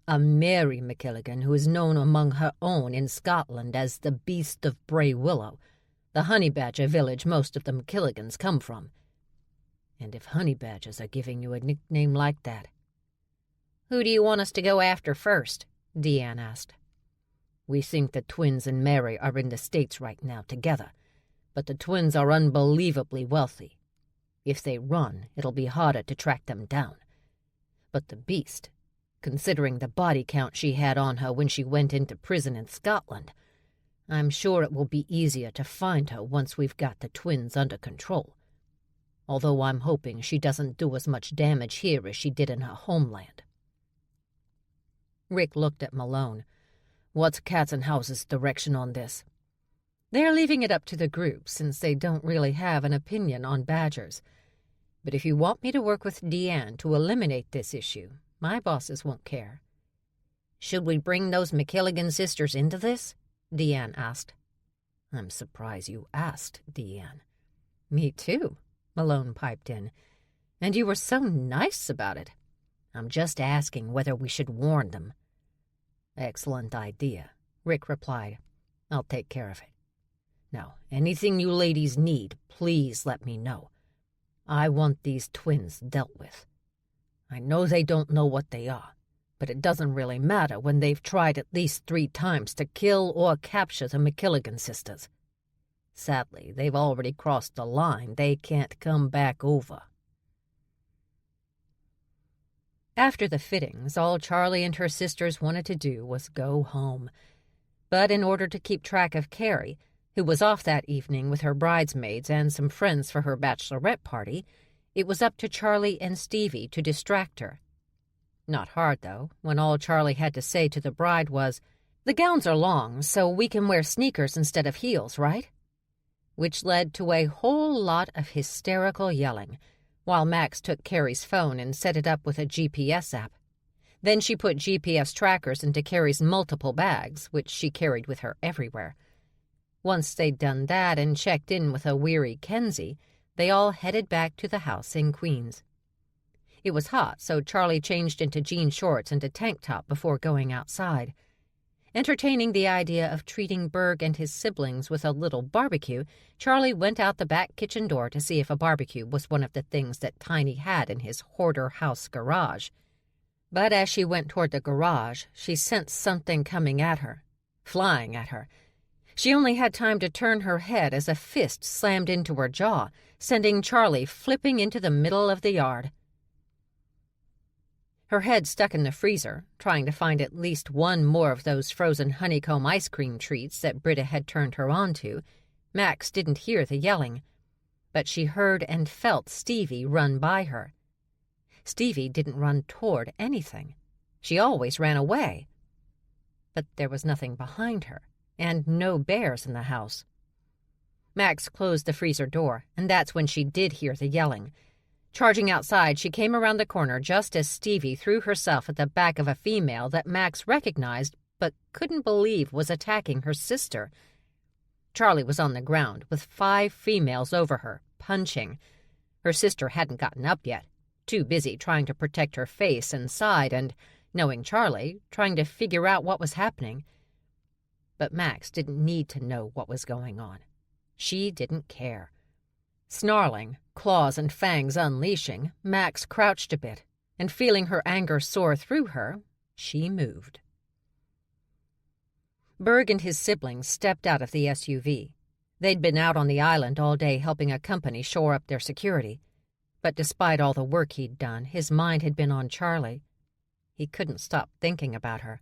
a Mary McKilligan who is known among her own in Scotland as the Beast of Bray Willow, the honey badger village most of the McKilligans come from. And if honey badgers are giving you a nickname like that...
Who do you want us to go after first? Deanne asked.
We think the twins and Mary are in the States right now together, but the twins are unbelievably wealthy. If they run, it'll be harder to track them down. But the Beast, considering the body count she had on her when she went into prison in Scotland, I'm sure it will be easier to find her once we've got the twins under control. Although I'm hoping she doesn't do as much damage here as she did in her homeland. Rick looked at Malone. What's Katzenhaus's direction on this? They're leaving it up to the group, since they don't really have an opinion on badgers. But if you want me to work with Deanne to eliminate this issue, my bosses won't care.
Should we bring those McKilligan sisters into this? Deanne asked.
I'm surprised you asked, Deanne.
Me too, Malone piped in. And you were so nice about it. I'm just asking whether we should warn them.
Excellent idea, Rick replied. I'll take care of it. Now, anything you ladies need, please let me know. I want these twins dealt with. I know they don't know what they are, but it doesn't really matter when they've tried at least 3 times to kill or capture the McKilligan sisters. Sadly, they've already crossed the line. They can't come back over. After the fittings, all Charlie and her sisters wanted to do was go home. But in order to keep track of Carrie, who was off that evening with her bridesmaids and some friends for her bachelorette party, it was up to Charlie and Stevie to distract her. Not hard, though, when all Charlie had to say to the bride was, "The gowns are long, so we can wear sneakers instead of heels, right?" Which led to a whole lot of hysterical yelling, while Max took Carrie's phone and set it up with a GPS app. Then she put GPS trackers into Carrie's multiple bags, which she carried with her everywhere. Once they'd done that and checked in with a weary Kenzie, they all headed back to the house in Queens. It was hot, so Charlie changed into jean shorts and a tank top before going outside. Entertaining the idea of treating Berg and his siblings with a little barbecue, Charlie went out the back kitchen door to see if a barbecue was one of the things that Tiny had in his hoarder house garage. But as she went toward the garage, she sensed something coming at her, flying at her. She only had time to turn her head as a fist slammed into her jaw, sending Charlie flipping into the middle of the yard. Her head stuck in the freezer, trying to find at least one more of those frozen honeycomb ice cream treats that Britta had turned her on to. Max didn't hear the yelling, but she heard and felt Stevie run by her. Stevie didn't run toward anything. She always ran away. But there was nothing behind her, and no bears in the house. Max closed the freezer door, and that's when she did hear the yelling. Charging outside, she came around the corner just as Stevie threw herself at the back of a female that Max recognized but couldn't believe was attacking her sister. Charlie was on the ground with 5 females over her, punching. Her sister hadn't gotten up yet, too busy trying to protect her face and side and, knowing Charlie, trying to figure out what was happening. But Max didn't need to know what was going on. She didn't care. Snarling, claws and fangs unleashing, Max crouched a bit, and feeling her anger soar through her, she moved. Berg and his siblings stepped out of the SUV. They'd been out on the island all day helping a company shore up their security. But despite all the work he'd done, his mind had been on Charlie. He couldn't stop thinking about her.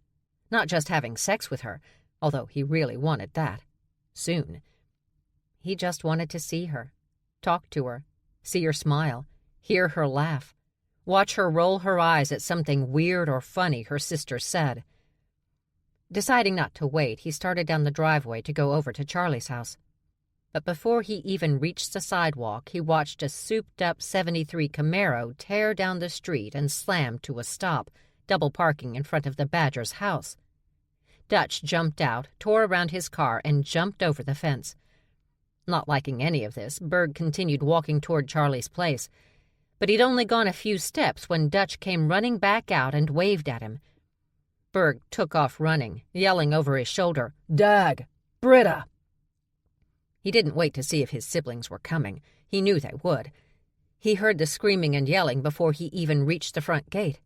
Not just having sex with her, although he really wanted that. Soon. He just wanted to see her, talk to her, see her smile, hear her laugh, watch her roll her eyes at something weird or funny her sister said. Deciding not to wait, he started down the driveway to go over to Charlie's house. But before he even reached the sidewalk, he watched a souped-up '73 Camaro tear down the street and slam to a stop, double parking in front of the Badger's house. Dutch jumped out, tore around his car, and jumped over the fence. Not liking any of this, Berg continued walking toward Charlie's place. But he'd only gone a few steps when Dutch came running back out and waved at him. Berg took off running, yelling over his shoulder, "Dag! Britta!" He didn't wait to see if his siblings were coming. He knew they would. He heard the screaming and yelling before he even reached the front gate.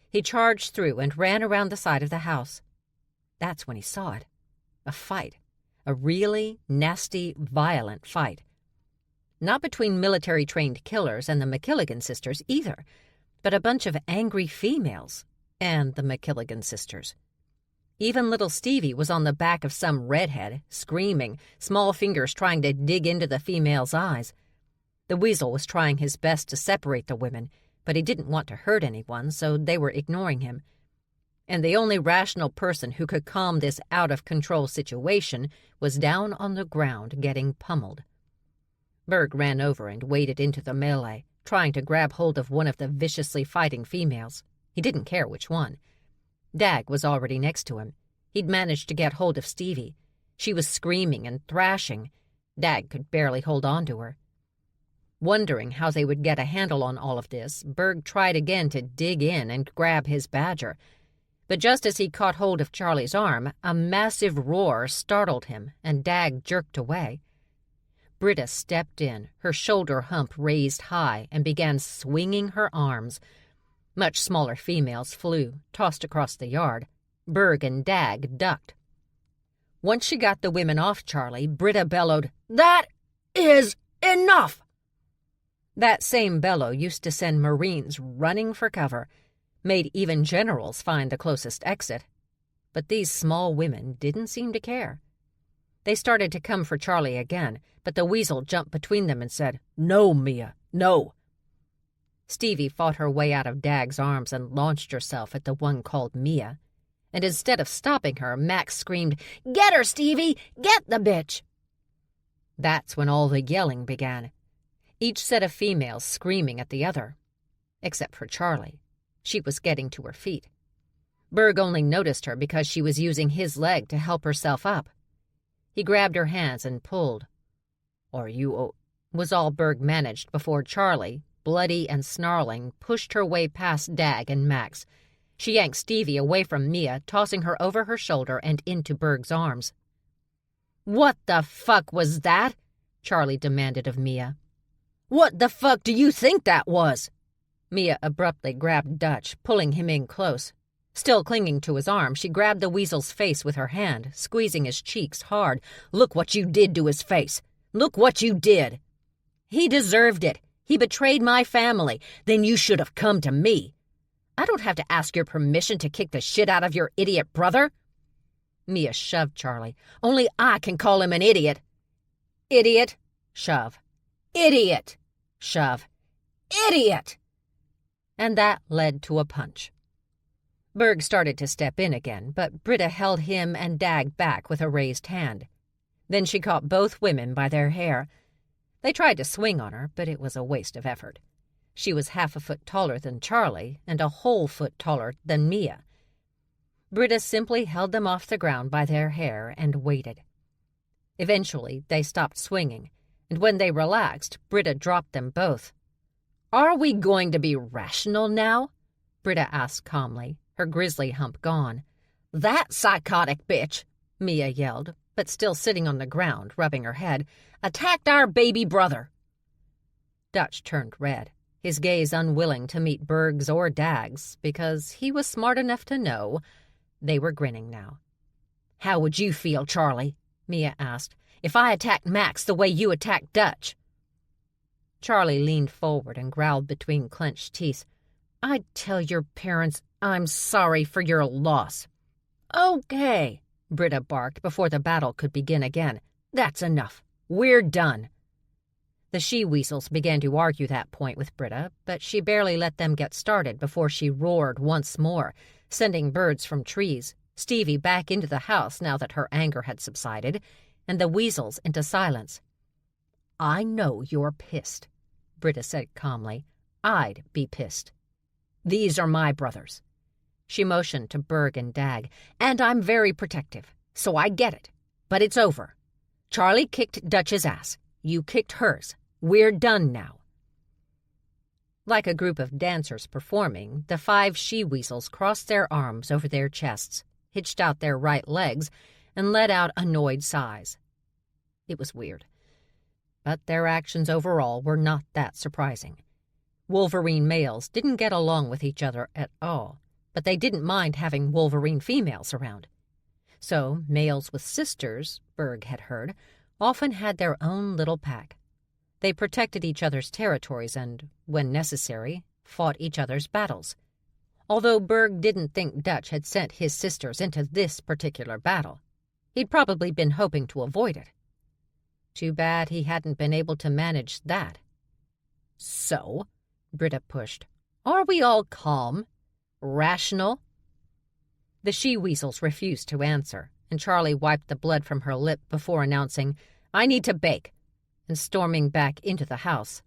He charged through and ran around the side of the house. That's when he saw it. A fight. A really nasty, violent fight. Not between military-trained killers and the McKilligan sisters either, but a bunch of angry females and the McKilligan sisters. Even little Stevie was on the back of some redhead, screaming, small fingers trying to dig into the female's eyes. The weasel was trying his best to separate the women, but he didn't want to hurt anyone, so they were ignoring him. And the only rational person who could calm this out-of-control situation was down on the ground getting pummeled. Berg ran over and waded into the melee, trying to grab hold of one of the viciously fighting females. He didn't care which one. Dag was already next to him. He'd managed to get hold of Stevie. She was screaming and thrashing. Dag could barely hold on to her. Wondering how they would get a handle on all of this, Berg tried again to dig in and grab his Badger. But just as he caught hold of Charlie's arm, a massive roar startled him, and Dag jerked away. Britta stepped in, her shoulder hump raised high, and began swinging her arms. Much smaller females flew, tossed across the yard. Berg and Dag ducked. Once she got the women off Charlie, Britta bellowed, "That is enough!" That same bellow used to send Marines running for cover, made even generals find the closest exit. But these small women didn't seem to care. They started to come for Charlie again, but the weasel jumped between them and said, "No, Mia, no." Stevie fought her way out of Dag's arms and launched herself at the one called Mia. And instead of stopping her, Max screamed, "Get her, Stevie! Get the bitch!" That's when all the yelling began. Each set of females screaming at the other. Except for Charlie. She was getting to her feet. Berg only noticed her because she was using his leg to help herself up. He grabbed her hands and pulled. Was all Berg managed before Charlie, bloody and snarling, pushed her way past Dag and Max. She yanked Stevie away from Mia, tossing her over her shoulder and into Berg's arms. "What the fuck was that?" Charlie demanded of Mia. "What the fuck do you think that was?" Mia abruptly grabbed Dutch, pulling him in close. Still clinging to his arm, she grabbed the weasel's face with her hand, squeezing his cheeks hard. "Look what you did to his face! Look what you did! He deserved it! He betrayed my family! Then you should have come to me! I don't have to ask your permission to kick the shit out of your idiot brother!" Mia shoved Charlie. "Only I can call him an idiot!" "Idiot!" Shove. "Idiot!" Shove. "Idiot!" And that led to a punch. Berg started to step in again, but Britta held him and Dag back with a raised hand. Then she caught both women by their hair. They tried to swing on her, but it was a waste of effort. She was half a foot taller than Charlie and a whole foot taller than Mia. Britta simply held them off the ground by their hair and waited. Eventually, they stopped swinging, and when they relaxed, Britta dropped them both. "Are we going to be rational now?" Britta asked calmly, her grizzly hump gone. "That psychotic bitch," Mia yelled, but still sitting on the ground, rubbing her head, "attacked our baby brother." Dutch turned red, his gaze unwilling to meet Berg's or Dag's, because he was smart enough to know they were grinning now. "How would you feel, Charlie," Mia asked, "if I attacked Max the way you attacked Dutch?" Charlie leaned forward and growled between clenched teeth, "I'd tell your parents I'm sorry for your loss." "Okay," Britta barked before the battle could begin again. "That's enough. We're done." The she-weasels began to argue that point with Britta, but she barely let them get started before she roared once more, sending birds from trees, Stevie back into the house now that her anger had subsided, and the weasels into silence. "I know you're pissed," Britta said calmly. "I'd be pissed. These are my brothers." She motioned to Berg and Dag, "and I'm very protective, so I get it. But it's over. Charlie kicked Dutch's ass. You kicked hers. We're done now." Like a group of dancers performing, the 5 she-weasels crossed their arms over their chests, hitched out their right legs, and let out annoyed sighs. It was weird, but their actions overall were not that surprising. Wolverine males didn't get along with each other at all, but they didn't mind having Wolverine females around. So males with sisters, Berg had heard, often had their own little pack. They protected each other's territories and, when necessary, fought each other's battles. Although Berg didn't think Dutch had sent his sisters into this particular battle, he'd probably been hoping to avoid it. Too bad he hadn't been able to manage that. "So," Britta pushed, "are we all calm? Rational?" The she-weasels refused to answer, and Charlie wiped the blood from her lip before announcing, "I need to bake," and storming back into the house.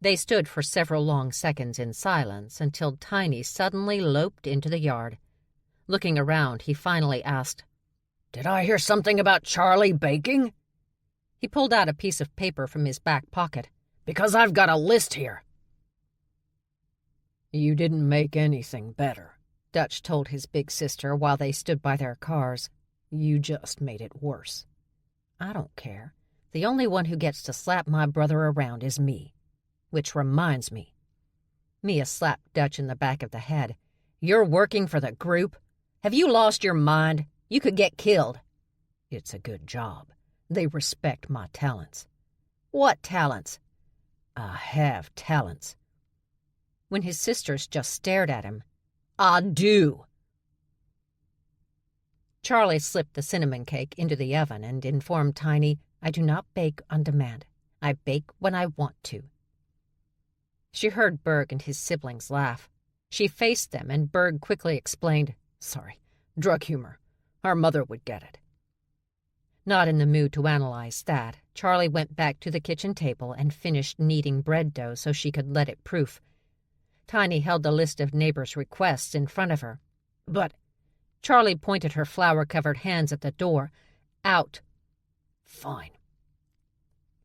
They stood for several long seconds in silence until Tiny suddenly loped into the yard. Looking around, he finally asked, "Did I hear something about Charlie baking?" He pulled out a piece of paper from his back pocket. "Because I've got a list here." "You didn't make anything better," Dutch told his big sister while they stood by their cars. "You just made it worse." "I don't care. The only one who gets to slap my brother around is me. Which reminds me." Mia slapped Dutch in the back of the head. "You're working for the group? Have you lost your mind? You could get killed." "It's a good job. They respect my talents." "What talents?" "I have talents." When his sisters just stared at him, "I do." Charlie slipped the cinnamon cake into the oven and informed Tiny, "I do not bake on demand. I bake when I want to." She heard Berg and his siblings laugh. She faced them, and Berg quickly explained, "Sorry, drug humor. Our mother would get it." Not in the mood to analyze that, Charlie went back to the kitchen table and finished kneading bread dough so she could let it proof. Tiny held the list of neighbors' requests in front of her. "But—" Charlie pointed her flour-covered hands at the door. "Out." "Fine."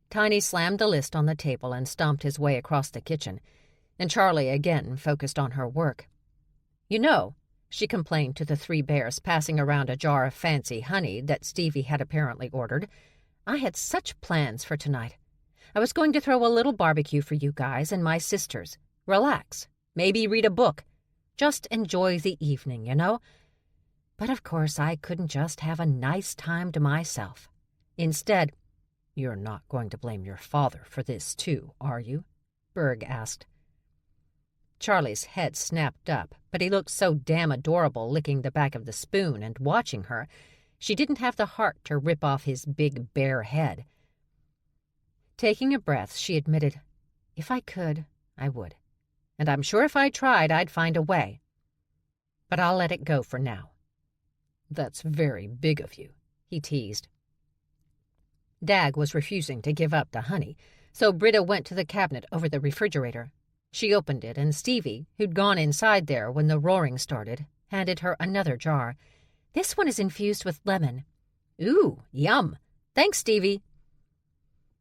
Tiny slammed the list on the table and stomped his way across the kitchen, and Charlie again focused on her work. "You know," she complained to the 3 bears passing around a jar of fancy honey that Stevie had apparently ordered, "I had such plans for tonight. I was going to throw a little barbecue for you guys and my sisters. Relax. Maybe read a book. Just enjoy the evening, you know? But of course I couldn't just have a nice time to myself. Instead—" "You're not going to blame your father for this, too, are you?" Berg asked. Charlie's head snapped up, but he looked so damn adorable licking the back of the spoon and watching her, she didn't have the heart to rip off his big bare head. Taking a breath, she admitted, "If I could, I would. And I'm sure if I tried, I'd find a way. But I'll let it go for now." "That's very big of you," he teased. Dag was refusing to give up the honey, So Britta went to the cabinet over the refrigerator. She opened it, and Stevie, who'd gone inside there when the roaring started, handed her another jar. "This one is infused with lemon." "Ooh, yum. Thanks, Stevie."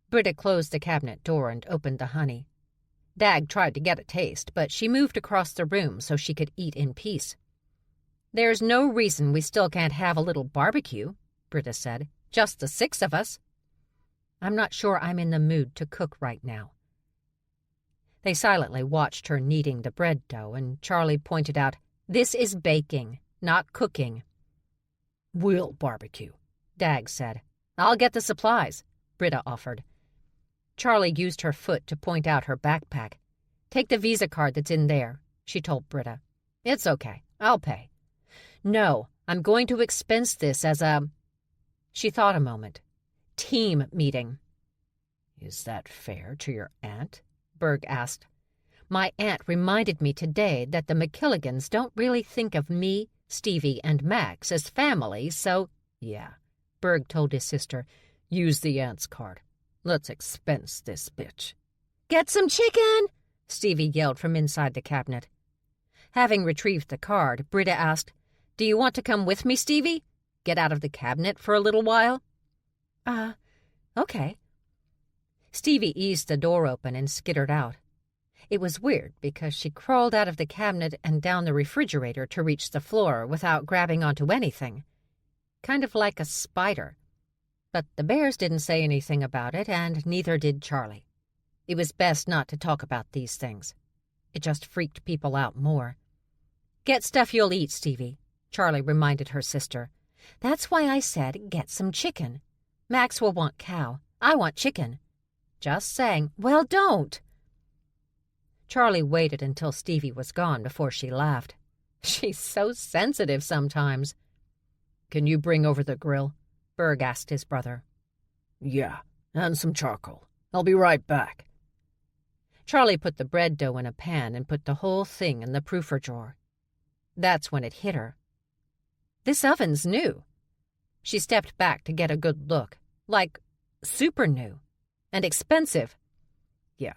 Britta closed the cabinet door and opened the honey. Dag tried to get a taste, but she moved across the room so she could eat in peace. "There's no reason we still can't have a little barbecue," Britta said. "Just the 6 of us." "I'm not sure I'm in the mood to cook right now." They silently watched her kneading the bread dough, and Charlie pointed out, "This is baking, not cooking."
"We'll barbecue,"
Dag said. "I'll get the supplies," Britta offered. Charlie used her foot to point out her backpack. "Take the Visa card that's in there," she told Britta. "It's okay. I'll pay." "No, I'm going to expense this as a—" She thought a moment. "Team meeting."
"Is that fair to your aunt?"
Berg asked. "My aunt reminded me today that the McKilligans don't really think of me, Stevie, and Max as family, so—"
"Yeah,"
Berg told his sister.
"Use the aunt's card. Let's expense this bitch."
"Get some chicken!" Stevie yelled from inside the cabinet. Having retrieved the card, Britta asked, "Do you want to come with me, Stevie? Get out of the cabinet for a little while?" Okay." Stevie eased the door open and skittered out. It was weird because she crawled out of the cabinet and down the refrigerator to reach the floor without grabbing onto anything. Kind of like a spider. But the bears didn't say anything about it, and neither did Charlie. It was best not to talk about these things. It just freaked people out more. "Get stuff you'll eat, Stevie," Charlie reminded her sister. "That's why I said get some chicken. Max will want cow. I want chicken." "Just saying." "Well, don't." Charlie waited until Stevie was gone before she laughed. "She's so sensitive sometimes."
"Can you bring over the grill?"
Berg asked his brother.
"Yeah, and some charcoal. I'll be right back."
Charlie put the bread dough in a pan and put the whole thing in the proofer drawer. That's when it hit her. This oven's new. She stepped back to get a good look, like super new, and expensive.
"Yeah,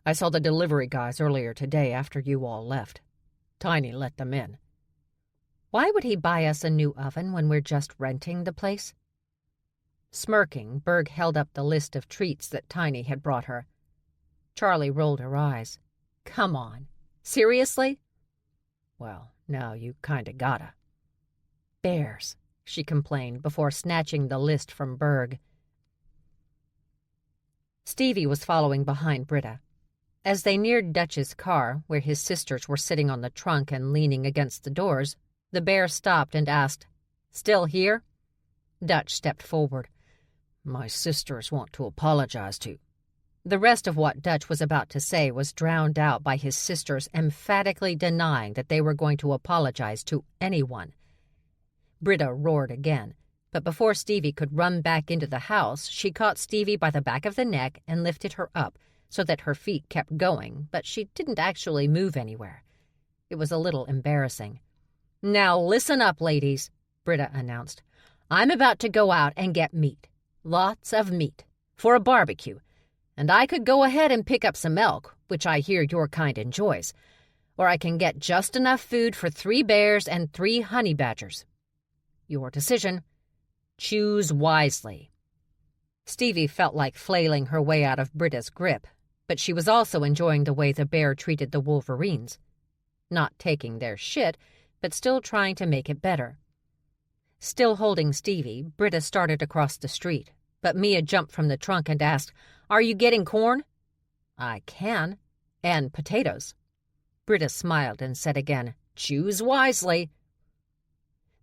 I saw the delivery guys earlier today after you all left. Tiny let them in."
"Why would he buy us a new oven when we're just renting the place?" Smirking, Berg held up the list of treats that Tiny had brought her. Charlie rolled her eyes. "Come on. Seriously?"
"Well, now you kinda gotta."
"Bears," she complained before snatching the list from Berg. Stevie was following behind Britta. As they neared Dutch's car, where his sisters were sitting on the trunk and leaning against the doors, the bear stopped and asked, "Still here?" Dutch stepped forward.
"My sisters want to apologize to—"
The rest of what Dutch was about to say was drowned out by his sisters emphatically denying that they were going to apologize to anyone. Britta roared again, but before Stevie could run back into the house, she caught Stevie by the back of the neck and lifted her up so that her feet kept going, but she didn't actually move anywhere. It was a little embarrassing. "Now listen up, ladies," Britta announced. "I'm about to go out and get meat. Lots of meat. For a barbecue. And I could go ahead and pick up some elk, which I hear your kind enjoys. Or I can get just enough food for 3 bears and 3 honey badgers. Your decision. Choose wisely." Stevie felt like flailing her way out of Britta's grip, but she was also enjoying the way the bear treated the wolverines. Not taking their shit, but still trying to make it better. Still holding Stevie, Britta started across the street, but Mia jumped from the trunk and asked, "Are you getting corn?" "I can. And potatoes." Britta smiled and said again, "Choose wisely."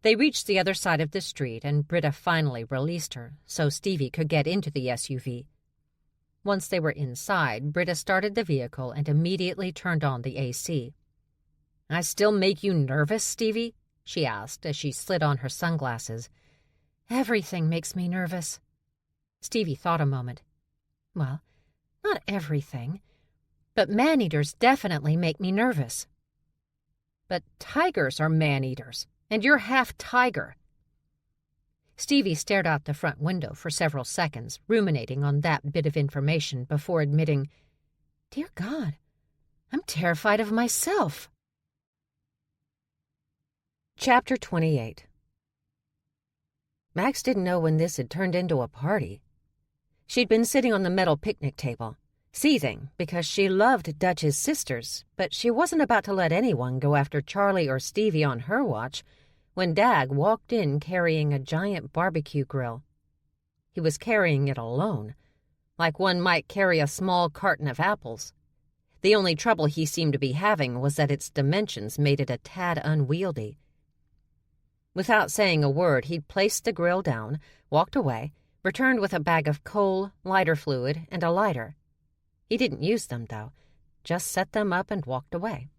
They reached the other side of the street, and Britta finally released her, so Stevie could get into the SUV. Once they were inside, Britta started the vehicle and immediately turned on the AC. "I still make you nervous, Stevie?" she asked as she slid on her sunglasses. "Everything makes me nervous." Stevie thought a moment. "Well, not everything, but man-eaters definitely make me nervous." "But tigers are man-eaters, and you're half tiger." Stevie stared out the front window for several seconds, ruminating on that bit of information before admitting, "Dear God, I'm terrified of myself." Chapter 28. Max didn't know when this had turned into a party. She'd been sitting on the metal picnic table, seething because she loved Dutch's sisters, but she wasn't about to let anyone go after Charlie or Stevie on her watch when Dag walked in carrying a giant barbecue grill. He was carrying it alone, like one might carry a small carton of apples. The only trouble he seemed to be having was that its dimensions made it a tad unwieldy. Without saying a word, he'd placed the grill down, walked away, returned with a bag of coal, lighter fluid, and a lighter. He didn't use them, though, just set them up and walked away.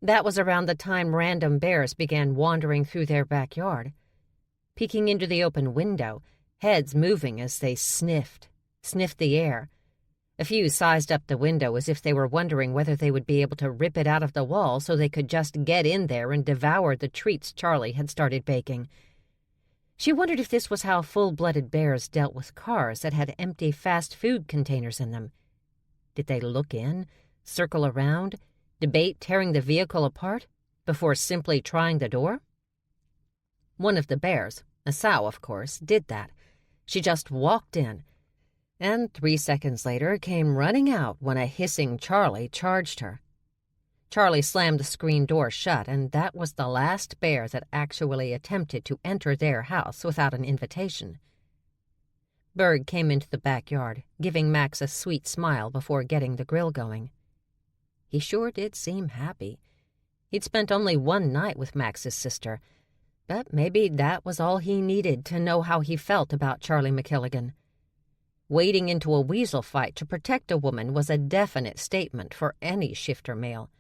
That was around the time random bears began wandering through their backyard, peeking into the open window, heads moving as they sniffed the air. A few sized up the window as if they were wondering whether they would be able to rip it out of the wall so they could just get in there and devour the treats Charlie had started baking. She wondered if this was how full-blooded bears dealt with cars that had empty fast food containers in them. Did they look in, circle around, debate tearing the vehicle apart before simply trying the door? One of the bears, a sow of course, did that. She just walked in, and 3 seconds later came running out when a hissing Charlie charged her. Charlie slammed the screen door shut, and that was the last bear that actually attempted to enter their house without an invitation. Berg came into the backyard, giving Max a sweet smile before getting the grill going. He sure did seem happy. He'd spent only one night with Max's sister, but maybe that was all he needed to know how he felt about Charlie McKilligan. Wading into a weasel fight to protect a woman was a definite statement for any shifter male.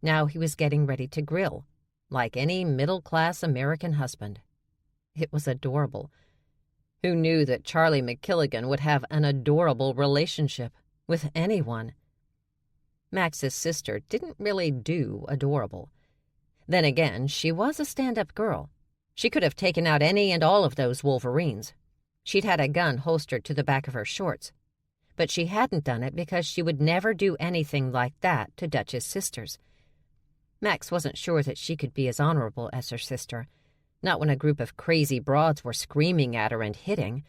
Now he was getting ready to grill, like any middle-class American husband. It was adorable. Who knew that Charlie McKilligan would have an adorable relationship with anyone? Max's sister didn't really do adorable. Then again, she was a stand-up girl. She could have taken out any and all of those Wolverines. She'd had a gun holstered to the back of her shorts. But she hadn't done it because she would never do anything like that to Dutch's sisters. Max wasn't sure that she could be as honorable as her sister, not when a group of crazy broads were screaming at her and hitting.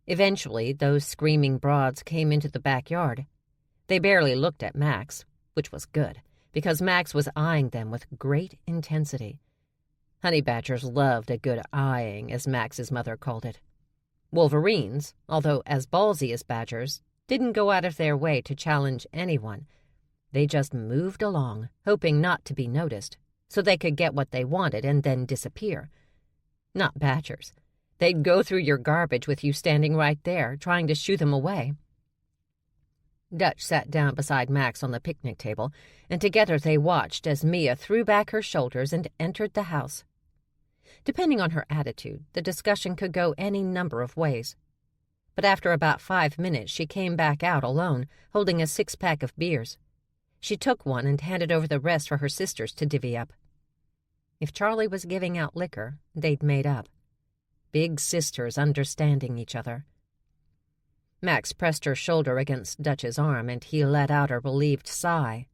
Eventually, those screaming broads came into the backyard. They barely looked at Max, which was good, because Max was eyeing them with great intensity. Honey badgers loved a good eyeing, as Max's mother called it. Wolverines, although as ballsy as badgers, didn't go out of their way to challenge anyone. They just moved along, hoping not to be noticed, so they could get what they wanted and then disappear. Not badgers. They'd go through your garbage with you standing right there, trying to shoo them away. Dutch sat down beside Max on the picnic table, and together they watched as Mia threw back her shoulders and entered the house. Depending on her attitude, the discussion could go any number of ways. But after about 5 minutes, she came back out alone, holding a 6-pack of beers. She took one and handed over the rest for her sisters to divvy up. If Charlie was giving out liquor, they'd made up. Big sisters understanding each other. Max pressed her shoulder against Dutch's arm, and he let out a relieved sigh.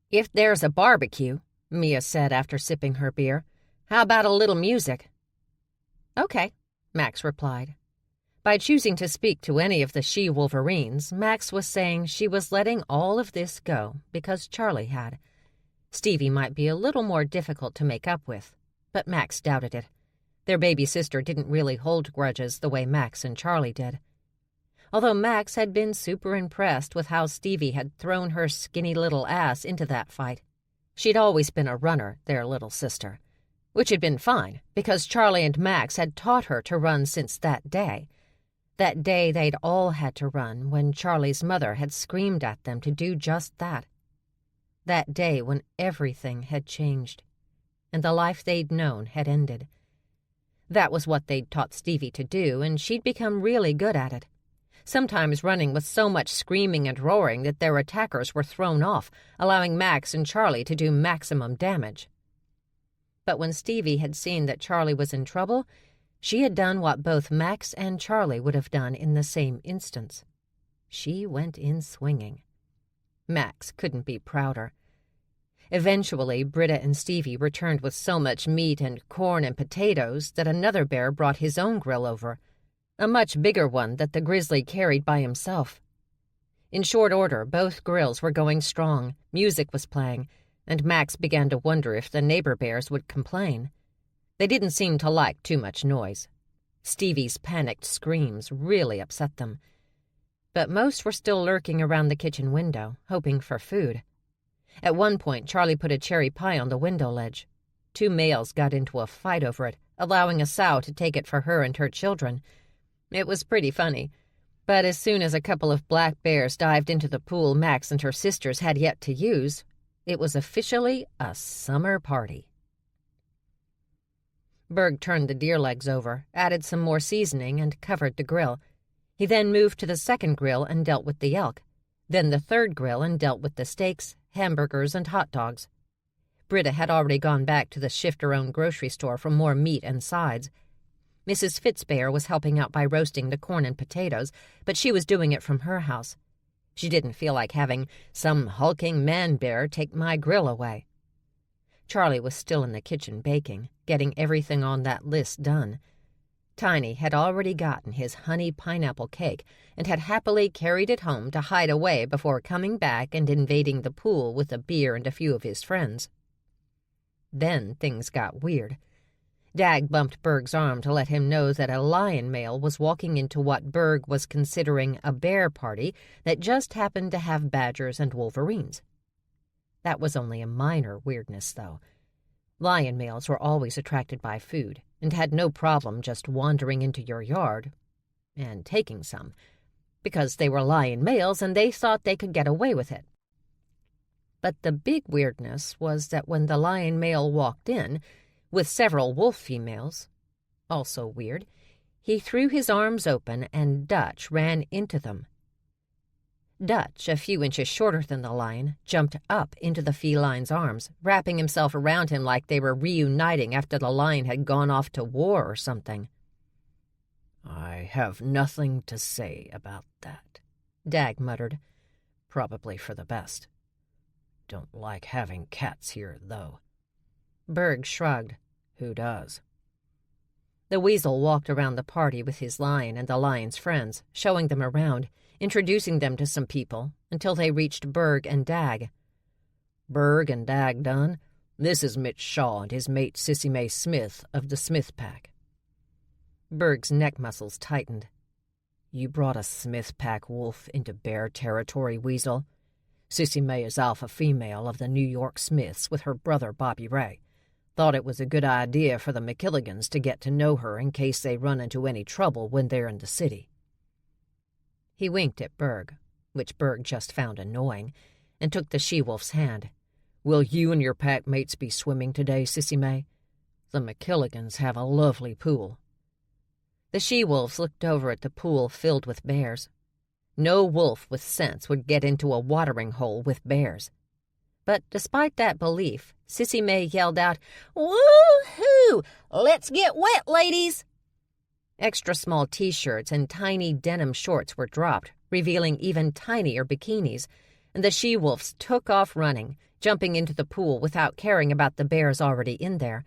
"If there's a barbecue," Mia said after sipping her beer, "how about a little music?" "Okay," Max replied. By choosing to speak to any of the she-Wolverines, Max was saying she was letting all of this go because Charlie had. Stevie might be a little more difficult to make up with, but Max doubted it. Their baby sister didn't really hold grudges the way Max and Charlie did. Although Max had been super impressed with how Stevie had thrown her skinny little ass into that fight. She'd always been a runner, their little sister, which had been fine because Charlie and Max had taught her to run since that day they'd all had to run when Charlie's mother had screamed at them to do just that. That day when everything had changed, and the life they'd known had ended. That was what they'd taught Stevie to do, and she'd become really good at it. Sometimes running with so much screaming and roaring that their attackers were thrown off, allowing Max and Charlie to do maximum damage. But when Stevie had seen that Charlie was in trouble, She had done what both Max and Charlie would have done in the same instance. She went in swinging. Max couldn't be prouder. Eventually, Britta and Stevie returned with so much meat and corn and potatoes that another bear brought his own grill over, a much bigger one that the grizzly carried by himself. In short order, both grills were going strong, music was playing, and Max began to wonder if the neighbor bears would complain. They didn't seem to like too much noise. Stevie's panicked screams really upset them. But most were still lurking around the kitchen window, hoping for food. At one point, Charlie put a cherry pie on the window ledge. 2 males got into a fight over it, allowing a sow to take it for her and her children. It was pretty funny. But as soon as a couple of black bears dived into the pool Max and her sisters had yet to use, it was officially a summer party. Berg turned the deer legs over, added some more seasoning, and covered the grill. He then moved to the second grill and dealt with the elk, then the third grill and dealt with the steaks, hamburgers, and hot dogs. Britta had already gone back to the shift-her-own grocery store for more meat and sides. Mrs. Fitzbear was helping out by roasting the corn and potatoes, but she was doing it from her house. She didn't feel like having some hulking man-bear take my grill away. Charlie was still in the kitchen baking, getting everything on that list done. Tiny had already gotten his honey pineapple cake and had happily carried it home to hide away before coming back and invading the pool with a beer and a few of his friends. Then things got weird. Dag bumped Berg's arm to let him know that a lion male was walking into what Berg was considering a bear party that just happened to have badgers and wolverines. That was only a minor weirdness, though. Lion males were always attracted by food and had no problem just wandering into your yard and taking some, because they were lion males and they thought they could get away with it. But the big weirdness was that when the lion male walked in, with several wolf females, also weird, he threw his arms open and Dutch ran into them. Dutch, a few inches shorter than the lion, jumped up into the feline's arms, wrapping himself around him like they were reuniting after the lion had gone off to war or something.
"I have nothing to say about that," Dag muttered. "Probably for the best. Don't like having cats here, though."
Berg shrugged.
"Who does?"
The weasel walked around the party with his lion and the lion's friends, showing them around, introducing them to some people, until they reached Berg and Dag.
"Berg and Dag done? This is Mitch Shaw and his mate Sissy Mae Smith of the Smith Pack."
Berg's neck muscles tightened.
"You brought a Smith Pack wolf into bear territory, Weasel? Sissy Mae is alpha female of the New York Smiths with her brother Bobby Ray. Thought it was a good idea for the McKilligans to get to know her in case they run into any trouble when they're in the city."
He winked at Berg, which Berg just found annoying, and took the she-wolf's hand.
"Will you and your pack mates be swimming today, Sissy Mae? The McKilligans have a lovely pool."
The she-wolves looked over at the pool filled with bears. No wolf with sense would get into a watering hole with bears. But despite that belief, Sissy Mae yelled out, "Woo-hoo! Let's get wet, ladies!" Extra small T-shirts and tiny denim shorts were dropped, revealing even tinier bikinis, and the she-wolves took off running, jumping into the pool without caring about the bears already in there.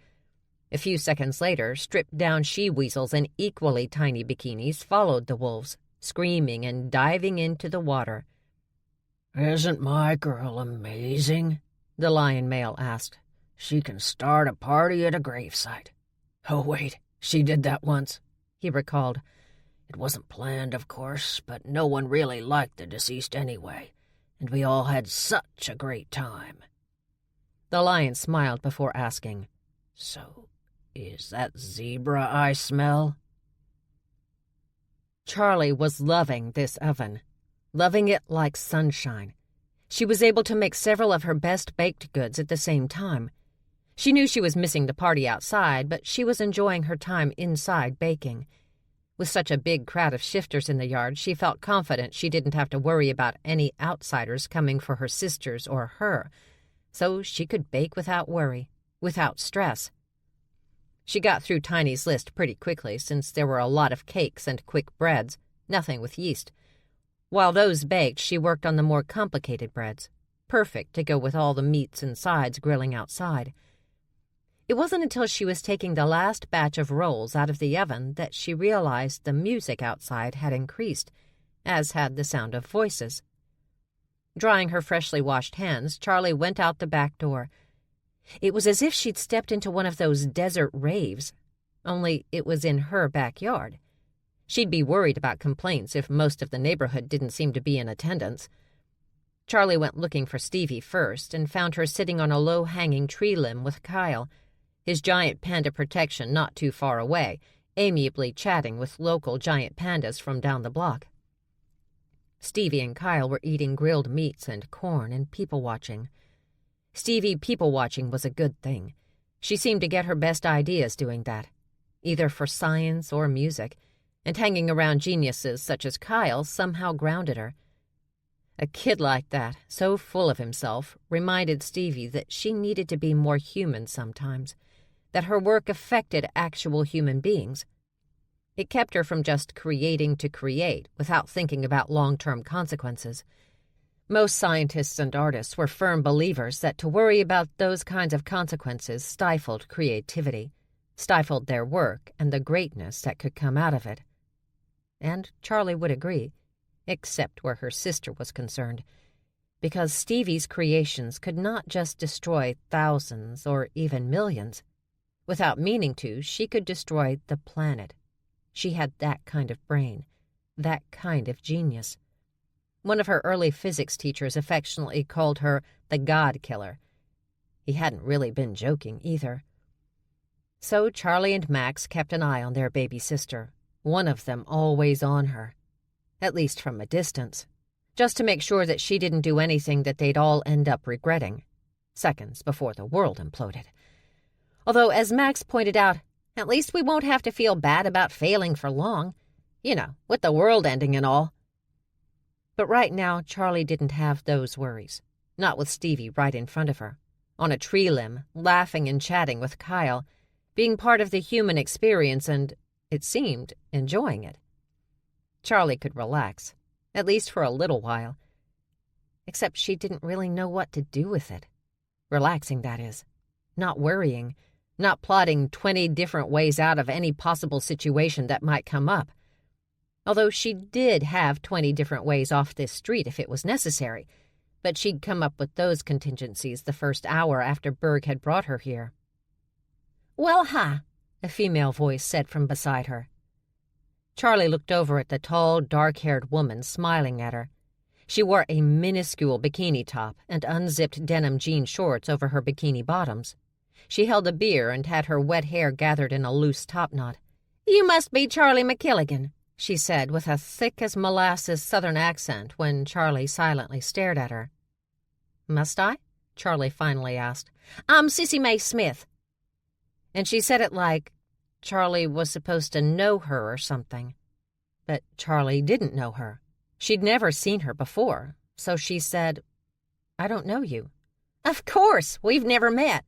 A few seconds later, stripped-down she-weasels in equally tiny bikinis followed the wolves, screaming and diving into the water.
"Isn't my girl amazing?" the lion male asked. "She can start a party at a gravesite. Oh, wait, she did that once," he recalled. "It wasn't planned, of course, but no one really liked the deceased anyway, and we all had such a great time."
The lion smiled before asking,
"So, is that zebra I smell?"
Charlie was loving this oven, loving it like sunshine. She was able to make several of her best baked goods at the same time. She knew she was missing the party outside, but she was enjoying her time inside baking. With such a big crowd of shifters in the yard, she felt confident she didn't have to worry about any outsiders coming for her sisters or her, so she could bake without worry, without stress. She got through Tiny's list pretty quickly since there were a lot of cakes and quick breads, nothing with yeast. While those baked, she worked on the more complicated breads, perfect to go with all the meats and sides grilling outside. It wasn't until she was taking the last batch of rolls out of the oven that she realized the music outside had increased, as had the sound of voices. Drying her freshly washed hands, Charlie went out the back door. It was as if she'd stepped into one of those desert raves, only it was in her backyard. She'd be worried about complaints if most of the neighborhood didn't seem to be in attendance. Charlie went looking for Stevie first and found her sitting on a low-hanging tree limb with Kyle, his giant panda protection not too far away, amiably chatting with local giant pandas from down the block. Stevie and Kyle were eating grilled meats and corn and people-watching. Stevie people-watching was a good thing. She seemed to get her best ideas doing that, either for science or music, and hanging around geniuses such as Kyle somehow grounded her. A kid like that, so full of himself, reminded Stevie that she needed to be more human sometimes, that her work affected actual human beings. It kept her from just creating to create without thinking about long-term consequences. Most scientists and artists were firm believers that to worry about those kinds of consequences stifled creativity, stifled their work and the greatness that could come out of it. And Charlie would agree, except where her sister was concerned, because Stevie's creations could not just destroy thousands or even millions. Without meaning to, she could destroy the planet. She had that kind of brain, that kind of genius. One of her early physics teachers affectionately called her the God Killer. He hadn't really been joking either. So Charlie and Max kept an eye on their baby sister, one of them always on her, at least from a distance, just to make sure that she didn't do anything that they'd all end up regretting, seconds before the world imploded. Although, as Max pointed out, at least we won't have to feel bad about failing for long, with the world ending and all. But right now, Charlie didn't have those worries, not with Stevie right in front of her, on a tree limb, laughing and chatting with Kyle, being part of the human experience and, it seemed, enjoying it. Charlie could relax, at least for a little while. Except she didn't really know what to do with it. Relaxing, that is. Not worrying. Not plotting 20 different ways out of any possible situation that might come up. Although she did have 20 different ways off this street if it was necessary, but she'd come up with those contingencies the first hour after Berg had brought her here. "Well, a female voice said from beside her. Charlie looked over at the tall, dark-haired woman smiling at her. She wore a minuscule bikini top and unzipped denim jean shorts over her bikini bottoms. She held a beer and had her wet hair gathered in a loose topknot. "You must be Charlie McKilligan," she said with a thick-as-molasses southern accent when Charlie silently stared at her. "Must I?" Charlie finally asked. "I'm Sissy Mae Smith." And she said it like Charlie was supposed to know her or something. But Charlie didn't know her. She'd never seen her before, so she said, "I don't know you." "Of course, we've never met."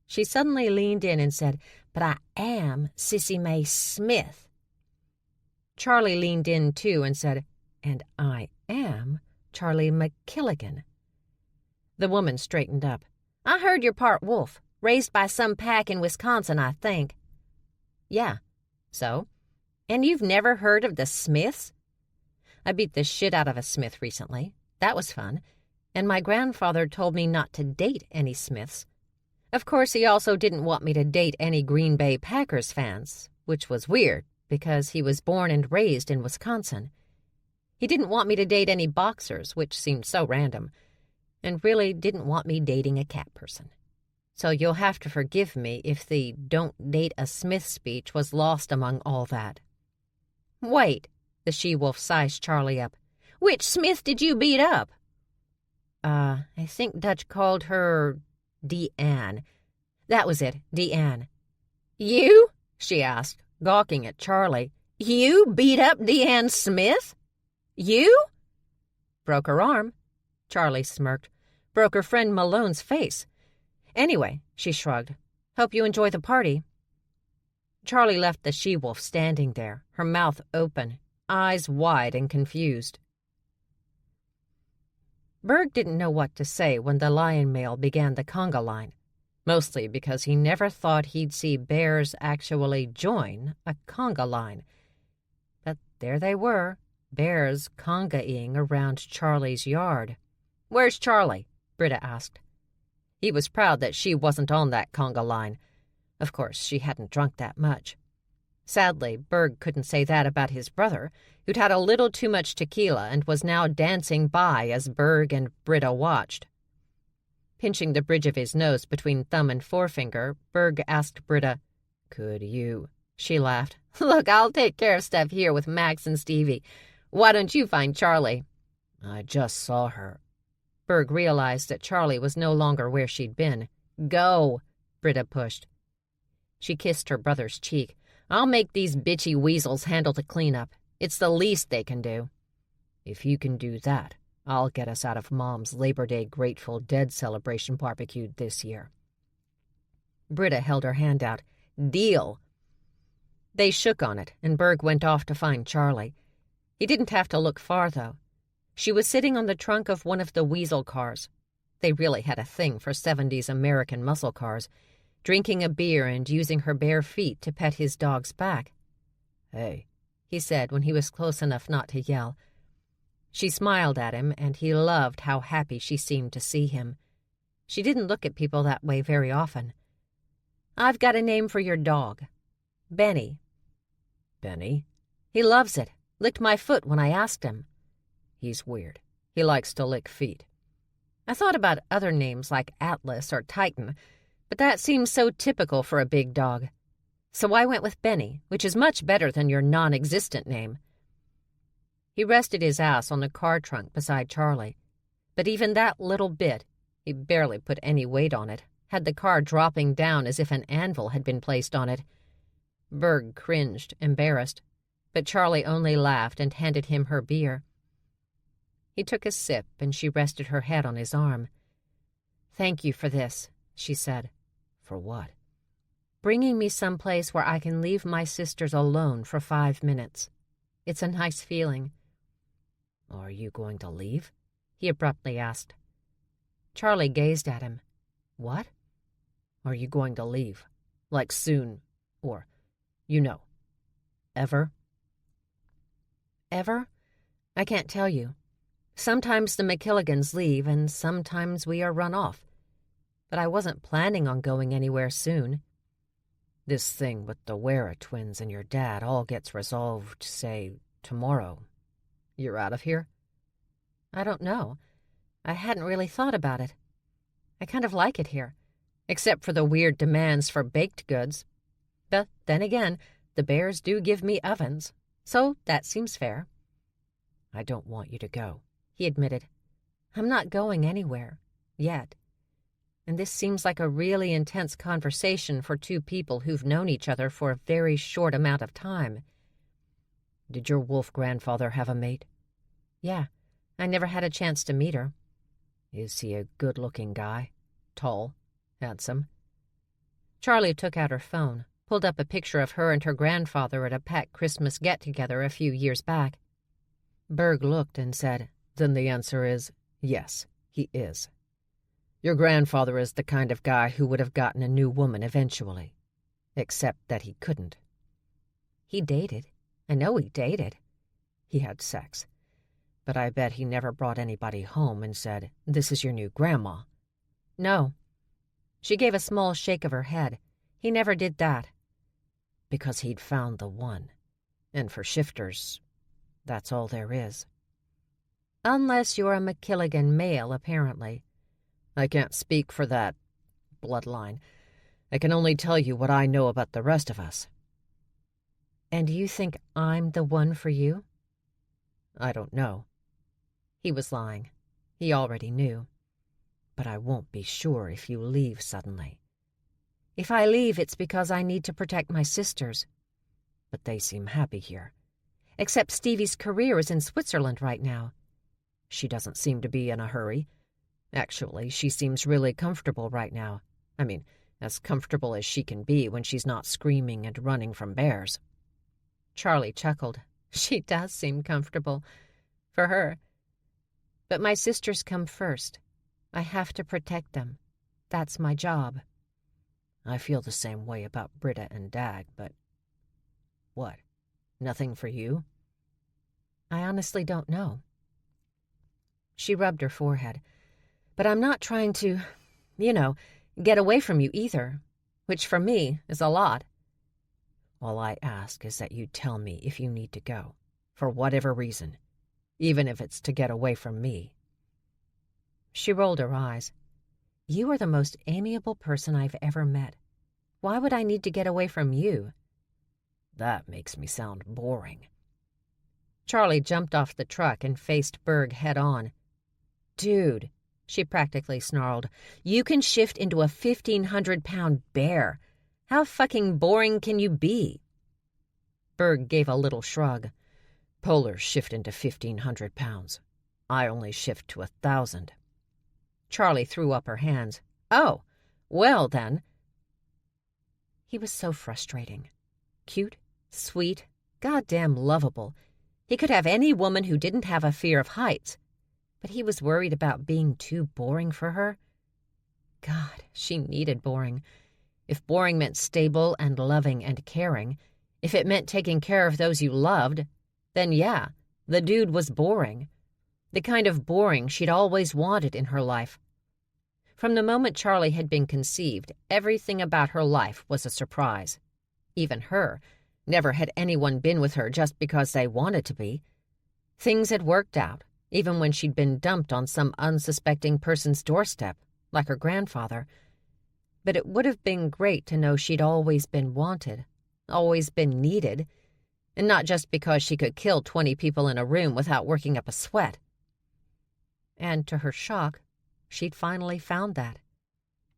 She suddenly leaned in and said, "But I am Sissy Mae Smith." Charlie leaned in, too, and said, "And I am Charlie McKilligan." The woman straightened up. "I heard you're part wolf, raised by some pack in Wisconsin, I think." "Yeah. So? And you've never heard of the Smiths?" "I beat the shit out of a Smith recently. That was fun. And my grandfather told me not to date any Smiths. Of course, he also didn't want me to date any Green Bay Packers fans, which was weird because he was born and raised in Wisconsin. He didn't want me to date any boxers, which seemed so random, and really didn't want me dating a cat person. So you'll have to forgive me if the 'don't date a Smith' speech was lost among all that." "Wait," the she-wolf sized Charlie up. "Which Smith did you beat up?" I think Dutch called her Deanne. That was it, Deanne." "You?" she asked, gawking at Charlie. "You beat up Deanne Smith? You?" "Broke her arm." Charlie smirked. "Broke her friend Malone's face. Anyway," she shrugged. "Hope you enjoy the party. Charlie left the she-wolf standing there, her mouth open, eyes wide and confused. Berg didn't know what to say when the lion male began the conga line, mostly because he never thought he'd see bears actually join a conga line. But there they were, bears conga-ing around Charlie's yard. "Where's Charlie?" Britta asked. He was proud that she wasn't on that conga line. Of course, she hadn't drunk that much. Sadly, Berg couldn't say that about his brother, who'd had a little too much tequila and was now dancing by as Berg and Britta watched. Pinching the bridge of his nose between thumb and forefinger, Berg asked Britta, "Could you?" She laughed. "Look, I'll take care of stuff here with Max and Stevie. Why don't you find Charlie?"
"I just saw her."
Berg realized that Charlie was no longer where she'd been. "Go," Britta pushed. She kissed her brother's cheek. "I'll make these bitchy weasels handle the cleanup. It's the least they can do."
"If you can do that, I'll get us out of Mom's Labor Day Grateful Dead celebration barbecue this year."
Britta held her hand out. "Deal." They shook on it, and Berg went off to find Charlie. He didn't have to look far, though. She was sitting on the trunk of one of the weasel cars. They really had a thing for 70s American muscle cars, drinking a beer and using her bare feet to pet his dog's back.
"Hey,"
he said when he was close enough not to yell. She smiled at him, and he loved how happy she seemed to see him. She didn't look at people that way very often. "I've got a name for your dog. Benny."
"Benny?"
"He loves it. Licked my foot when I asked him."
"He's weird. He likes to lick feet."
I thought about other names like Atlas or Titan, but that seems so typical for a big dog. So I went with Benny, which is much better than your non-existent name. He rested his ass on the car trunk beside Charlie, but even that little bit, he barely put any weight on it, had the car dropping down as if an anvil had been placed on it. Berg cringed, embarrassed, but Charlie only laughed and handed him her beer. He took a sip, and she rested her head on his arm. "Thank you for this," she said.
"For what?"
"Bringing me someplace where I can leave my sisters alone for 5 minutes. It's a nice feeling."
"Are you going to leave?"
he abruptly asked. Charlie gazed at him.
"What? Are you going to leave? Like soon? Or, you know, ever?"
"Ever? I can't tell you. Sometimes the McKilligans leave, and sometimes we are run off. But I wasn't planning on going anywhere soon."
"This thing with the Wera twins and your dad all gets resolved, say, tomorrow. You're out of here?"
"I don't know. I hadn't really thought about it. I kind of like it here, except for the weird demands for baked goods. But then again, the bears do give me ovens, so that seems fair."
"I don't want you to go,"
he admitted. "I'm not going anywhere. Yet. And this seems like a really intense conversation for two people who've known each other for a very short amount of time."
"Did your wolf grandfather have a mate?"
"Yeah. I never had a chance to meet her."
"Is he a good-looking guy? Tall? Handsome?"
Charlie took out her phone, pulled up a picture of her and her grandfather at a packed Christmas get-together a few years back.
Berg looked and said, "Then the answer is, yes, he is. Your grandfather is the kind of guy who would have gotten a new woman eventually. Except that he couldn't."
"He dated. I know he dated."
"He had sex. But I bet he never brought anybody home and said, 'This is your new grandma.'"
"No." She gave a small shake of her head. "He never did that."
"Because he'd found the one. And for shifters, that's all there is."
"Unless you're a McKilligan male, apparently."
"I can't speak for that bloodline. I can only tell you what I know about the rest of us."
"And you think I'm the one for you?"
"I don't know."
He was lying. He already knew.
"But I won't be sure if you leave suddenly."
"If I leave, it's because I need to protect my sisters."
"But they seem happy here."
"Except Stevie's career is in Switzerland right now."
"She doesn't seem to be in a hurry. Actually, she seems really comfortable right now. I mean,
As comfortable as she can be when she's not screaming and running from bears."
Charlie chuckled. "She does seem comfortable. For her. But my sisters come first. I have to protect them. That's my job."
"I feel the same way about Britta and Dag, but... What? Nothing for you?"
"I honestly don't know." She rubbed her forehead. "But I'm not trying to, get away from you either, which for me is a lot."
"All I ask is that you tell me if you need to go, for whatever reason, even if it's to get away from me."
She rolled her eyes. "You are the most amiable person I've ever met. Why would I need to get away from you?"
"That makes me sound boring."
Charlie jumped off the truck and faced Berg head-on. "Dude," she practically snarled, "you can shift into a 1,500-pound bear. How fucking boring can you be?"
Berg gave a little shrug. "Polars shift into 1,500 pounds. I only shift to 1,000.
Charlie threw up her hands. "Oh, well then." He was so frustrating. Cute, sweet, goddamn lovable. He could have any woman who didn't have a fear of heights. But he was worried about being too boring for her. God, she needed boring. If boring meant stable and loving and caring, if it meant taking care of those you loved, then yeah, the dude was boring. The kind of boring she'd always wanted in her life. From the moment Charlie had been conceived, everything about her life was a surprise. Even her. Never had anyone been with her just because they wanted to be. Things had worked out, even when she'd been dumped on some unsuspecting person's doorstep, like her grandfather. But it would have been great to know she'd always been wanted, always been needed, and not just because she could kill 20 people in a room without working up a sweat. And to her shock, she'd finally found that,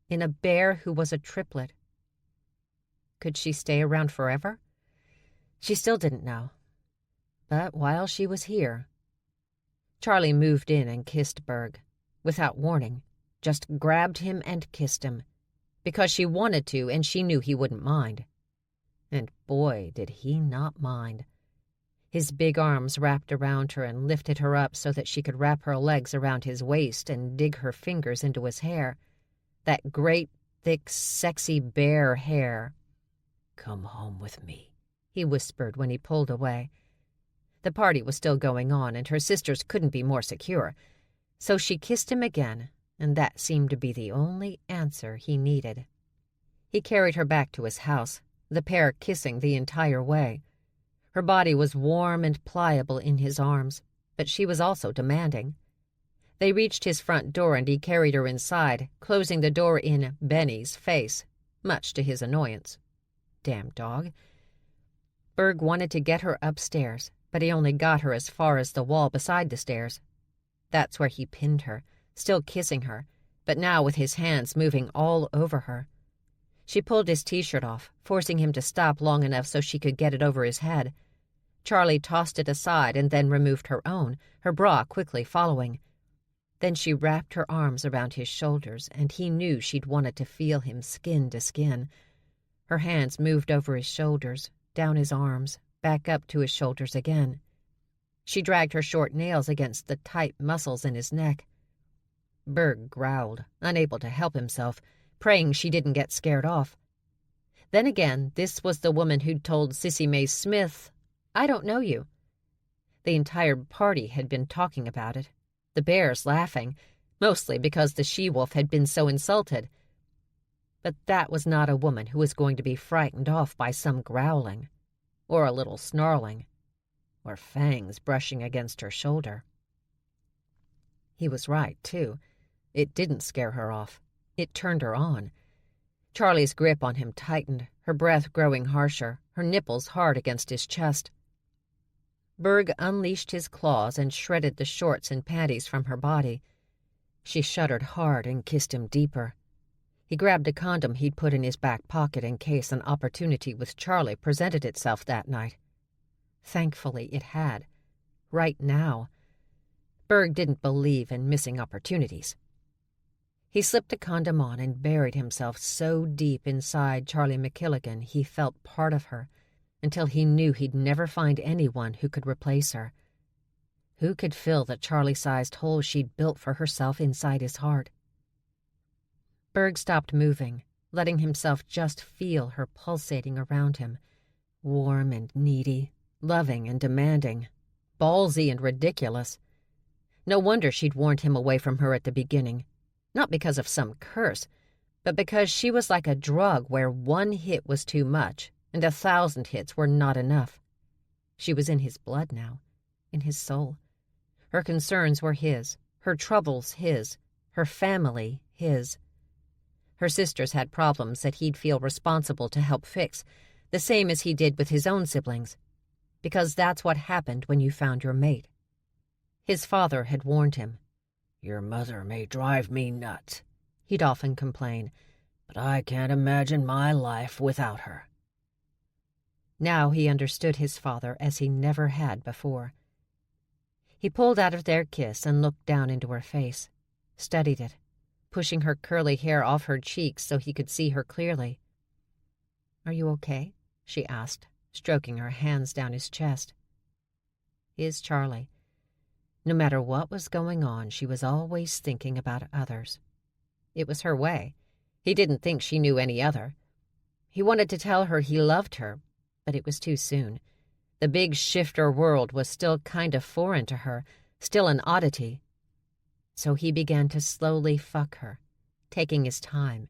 in a bear who was a triplet. Could she stay around forever? She still didn't know. But while she was here... Charlie moved in and kissed Berg, without warning, just grabbed him and kissed him, because she wanted to and she knew he wouldn't mind. And boy, did he not mind. His big arms wrapped around her and lifted her up so that she could wrap her legs around his waist and dig her fingers into his hair. That great, thick, sexy bear hair.
"Come home with me,"
he whispered when he pulled away. The party was still going on, and her sisters couldn't be more secure. So she kissed him again, and that seemed to be the only answer he needed. He carried her back to his house, the pair kissing the entire way. Her body was warm and pliable in his arms, but she was also demanding. They reached his front door, and he carried her inside, closing the door in Benny's face, much to his annoyance. Damn dog. Berg wanted to get her upstairs, but he only got her as far as the wall beside the stairs. That's where he pinned her, still kissing her, but now with his hands moving all over her. She pulled his t-shirt off, forcing him to stop long enough so she could get it over his head. Charlie tossed it aside and then removed her own, her bra quickly following. Then she wrapped her arms around his shoulders, and he knew she'd wanted to feel him skin to skin. Her hands moved over his shoulders, down his arms, back up to his shoulders again. She dragged her short nails against the tight muscles in his neck. Berg growled, unable to help himself, praying she didn't get scared off. Then again, this was the woman who'd told Sissy Mae Smith, "I don't know you." The entire party had been talking about it, the bears laughing, mostly because the she-wolf had been so insulted. But that was not a woman who was going to be frightened off by some growling, or a little snarling, or fangs brushing against her shoulder. He was right, too. It didn't scare her off. It turned her on. Charlie's grip on him tightened, her breath growing harsher, her nipples hard against his chest. Berg unleashed his claws and shredded the shorts and panties from her body. She shuddered hard and kissed him deeper. He grabbed a condom he'd put in his back pocket in case an opportunity with Charlie presented itself that night. Thankfully, it had. Right now. Berg didn't believe in missing opportunities. He slipped a condom on and buried himself so deep inside Charlie McKilligan he felt part of her, until he knew he'd never find anyone who could replace her. Who could fill the Charlie-sized hole she'd built for herself inside his heart? Berg stopped moving, letting himself just feel her pulsating around him, warm and needy, loving and demanding, ballsy and ridiculous. No wonder she'd warned him away from her at the beginning, not because of some curse, but because she was like a drug where one hit was too much and 1,000 hits were not enough. She was in his blood now, in his soul. Her concerns were his, her troubles his, her family his. Her sisters had problems that he'd feel responsible to help fix, the same as he did with his own siblings, because that's what happened when you found your mate. His father had warned him.
"Your mother may drive me nuts,"
he'd often complain,
"but I can't imagine my life without her."
Now he understood his father as he never had before. He pulled out of their kiss and looked down into her face, studied it, pushing her curly hair off her cheeks so he could see her clearly. "Are you okay?" she asked, stroking her hands down his chest. His Charlie. No matter what was going on, she was always thinking about others. It was her way. He didn't think she knew any other. He wanted to tell her he loved her, but it was too soon. The big shifter world was still kind of foreign to her, still an oddity. So he began to slowly fuck her, taking his time,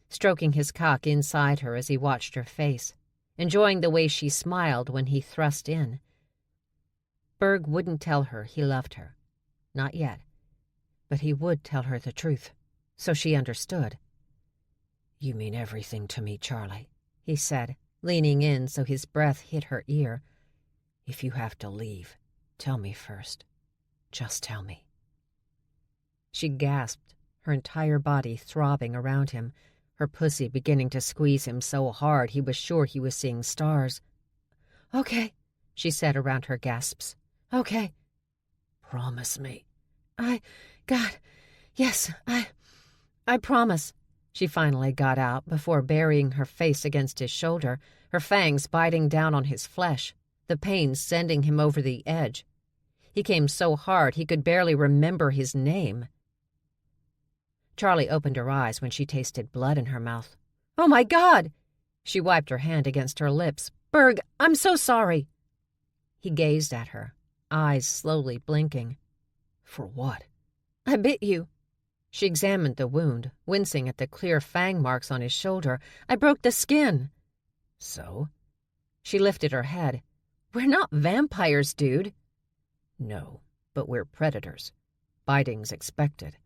stroking his cock inside her as he watched her face, enjoying the way she smiled when he thrust in. Berg wouldn't tell her he loved her. Not yet. But he would tell her the truth, so she understood.
"You mean everything to me, Charlie,"
he said, leaning in so his breath hit her ear.
"If you have to leave, tell me first. Just tell me."
She gasped, her entire body throbbing around him, her pussy beginning to squeeze him so hard he was sure he was seeing stars. "Okay," she said around her gasps. "Okay."
"Promise me."
Yes, I promise," she finally got out before burying her face against his shoulder, her fangs biting down on his flesh, the pain sending him over the edge. He came so hard he could barely remember his name. Charlie opened her eyes when she tasted blood in her mouth. "Oh, my God!" She wiped her hand against her lips. "Berg, I'm so sorry." He gazed at her, eyes slowly blinking.
"For what?"
"I bit you." She examined the wound, wincing at the clear fang marks on his shoulder. "I broke the skin."
"So?"
She lifted her head. "We're not vampires, dude."
"No, but we're predators. Biting's expected."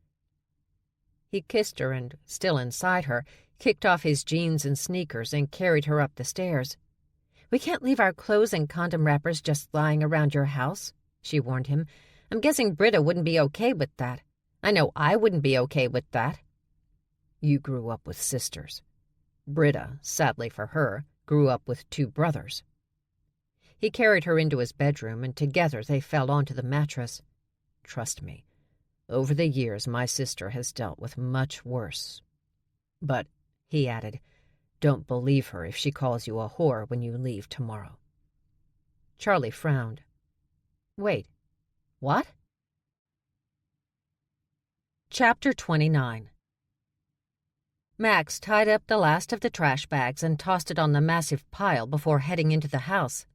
He kissed her and, still inside her, kicked off his jeans and sneakers and carried her up the stairs. "We can't leave our clothes and condom wrappers just lying around your house," she warned him. "I'm guessing Britta wouldn't be okay with that. I know I wouldn't be okay with that."
"You grew up with sisters. Britta, sadly for her, grew up with 2 brothers.
He carried her into his bedroom, and together they fell onto the mattress.
"Trust me, over the years my sister has dealt with much worse. But," he added, "don't believe her if she calls you a whore when you leave tomorrow."
Charlie frowned. "Wait, what?" Chapter 29. Max tied up the last of the trash bags and tossed it on the massive pile before heading into the house.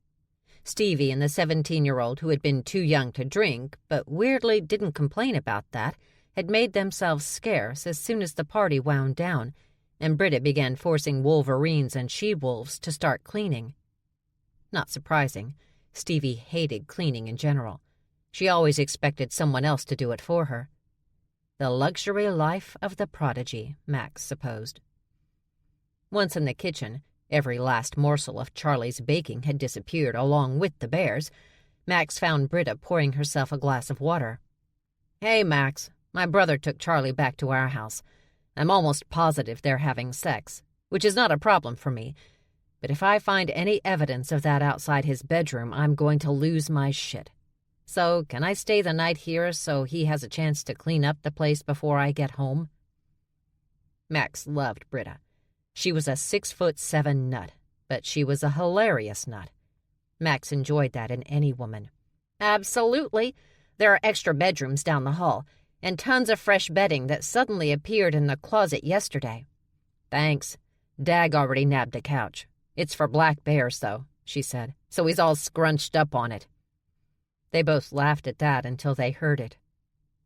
Stevie and the 17-year-old, who had been too young to drink, but weirdly didn't complain about that, had made themselves scarce as soon as the party wound down, and Britta began forcing wolverines and she-wolves to start cleaning. Not surprising. Stevie hated cleaning in general. She always expected someone else to do it for her. The luxury life of the prodigy, Max supposed. Once in the kitchen, every last morsel of Charlie's baking had disappeared along with the bears. Max found Britta pouring herself a glass of water. "Hey, Max, my brother took Charlie back to our house. I'm almost positive they're having sex, which is not a problem for me. But if I find any evidence of that outside his bedroom, I'm going to lose my shit. So can I stay the night here so he has a chance to clean up the place before I get home?" Max loved Britta. She was a 6'7" nut, but she was a hilarious nut. Max enjoyed that in any woman. Absolutely. There are extra bedrooms down the hall, and tons of fresh bedding that suddenly appeared in the closet yesterday. Thanks. Dag already nabbed a couch. It's for Black Bears, though, she said, so he's all scrunched up on it. They both laughed at that until they heard it.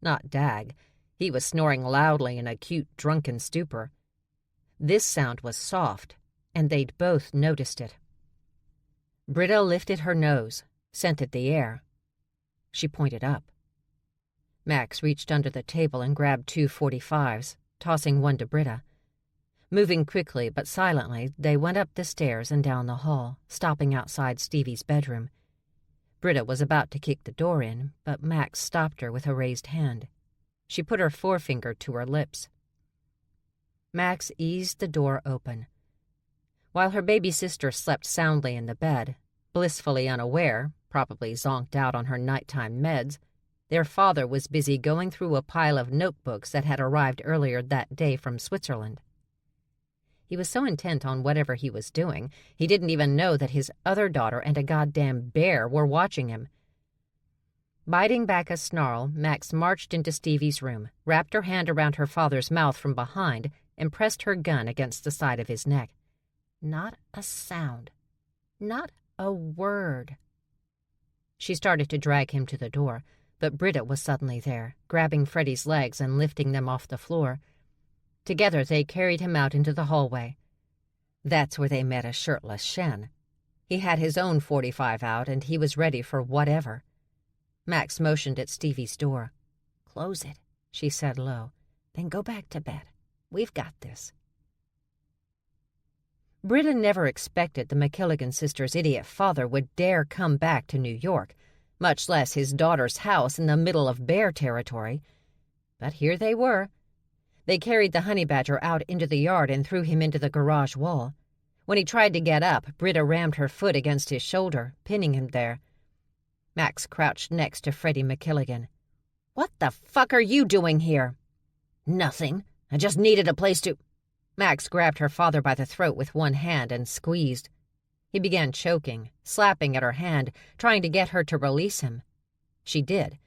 Not Dag. He was snoring loudly in a cute, drunken stupor. This sound was soft, and they'd both noticed it. Britta lifted her nose, scented the air. She pointed up. Max reached under the table and grabbed 2 .45s, tossing one to Britta. Moving quickly but silently, they went up the stairs and down the hall, stopping outside Stevie's bedroom. Britta was about to kick the door in, but Max stopped her with a raised hand. She put her forefinger to her lips. Max eased the door open. While her baby sister slept soundly in the bed, blissfully unaware, probably zonked out on her nighttime meds, their father was busy going through a pile of notebooks that had arrived earlier that day from Switzerland. He was so intent on whatever he was doing, he didn't even know that his other daughter and a goddamn bear were watching him. Biting back a snarl, Max marched into Stevie's room, wrapped her hand around her father's mouth from behind, and pressed her gun against the side of his neck. Not a sound. Not a word. She started to drag him to the door, but Britta was suddenly there, grabbing Freddie's legs and lifting them off the floor. Together they carried him out into the hallway. That's where they met a shirtless Shen. He had his own .45 out, and he was ready for whatever. Max motioned at Stevie's door. "Close it," she said low. "Then go back to bed. We've got this." Britta never expected the McKilligan sisters' idiot father would dare come back to New York, much less his daughter's house in the middle of bear territory. But here they were. They carried the honey badger out into the yard and threw him into the garage wall. When he tried to get up, Britta rammed her foot against his shoulder, pinning him there. Max crouched next to Freddie McKilligan. "What the fuck are you doing here?" "Nothing. I just needed a place to—" Max grabbed her father by the throat with one hand and squeezed. He began choking, slapping at her hand, trying to get her to release him. She did,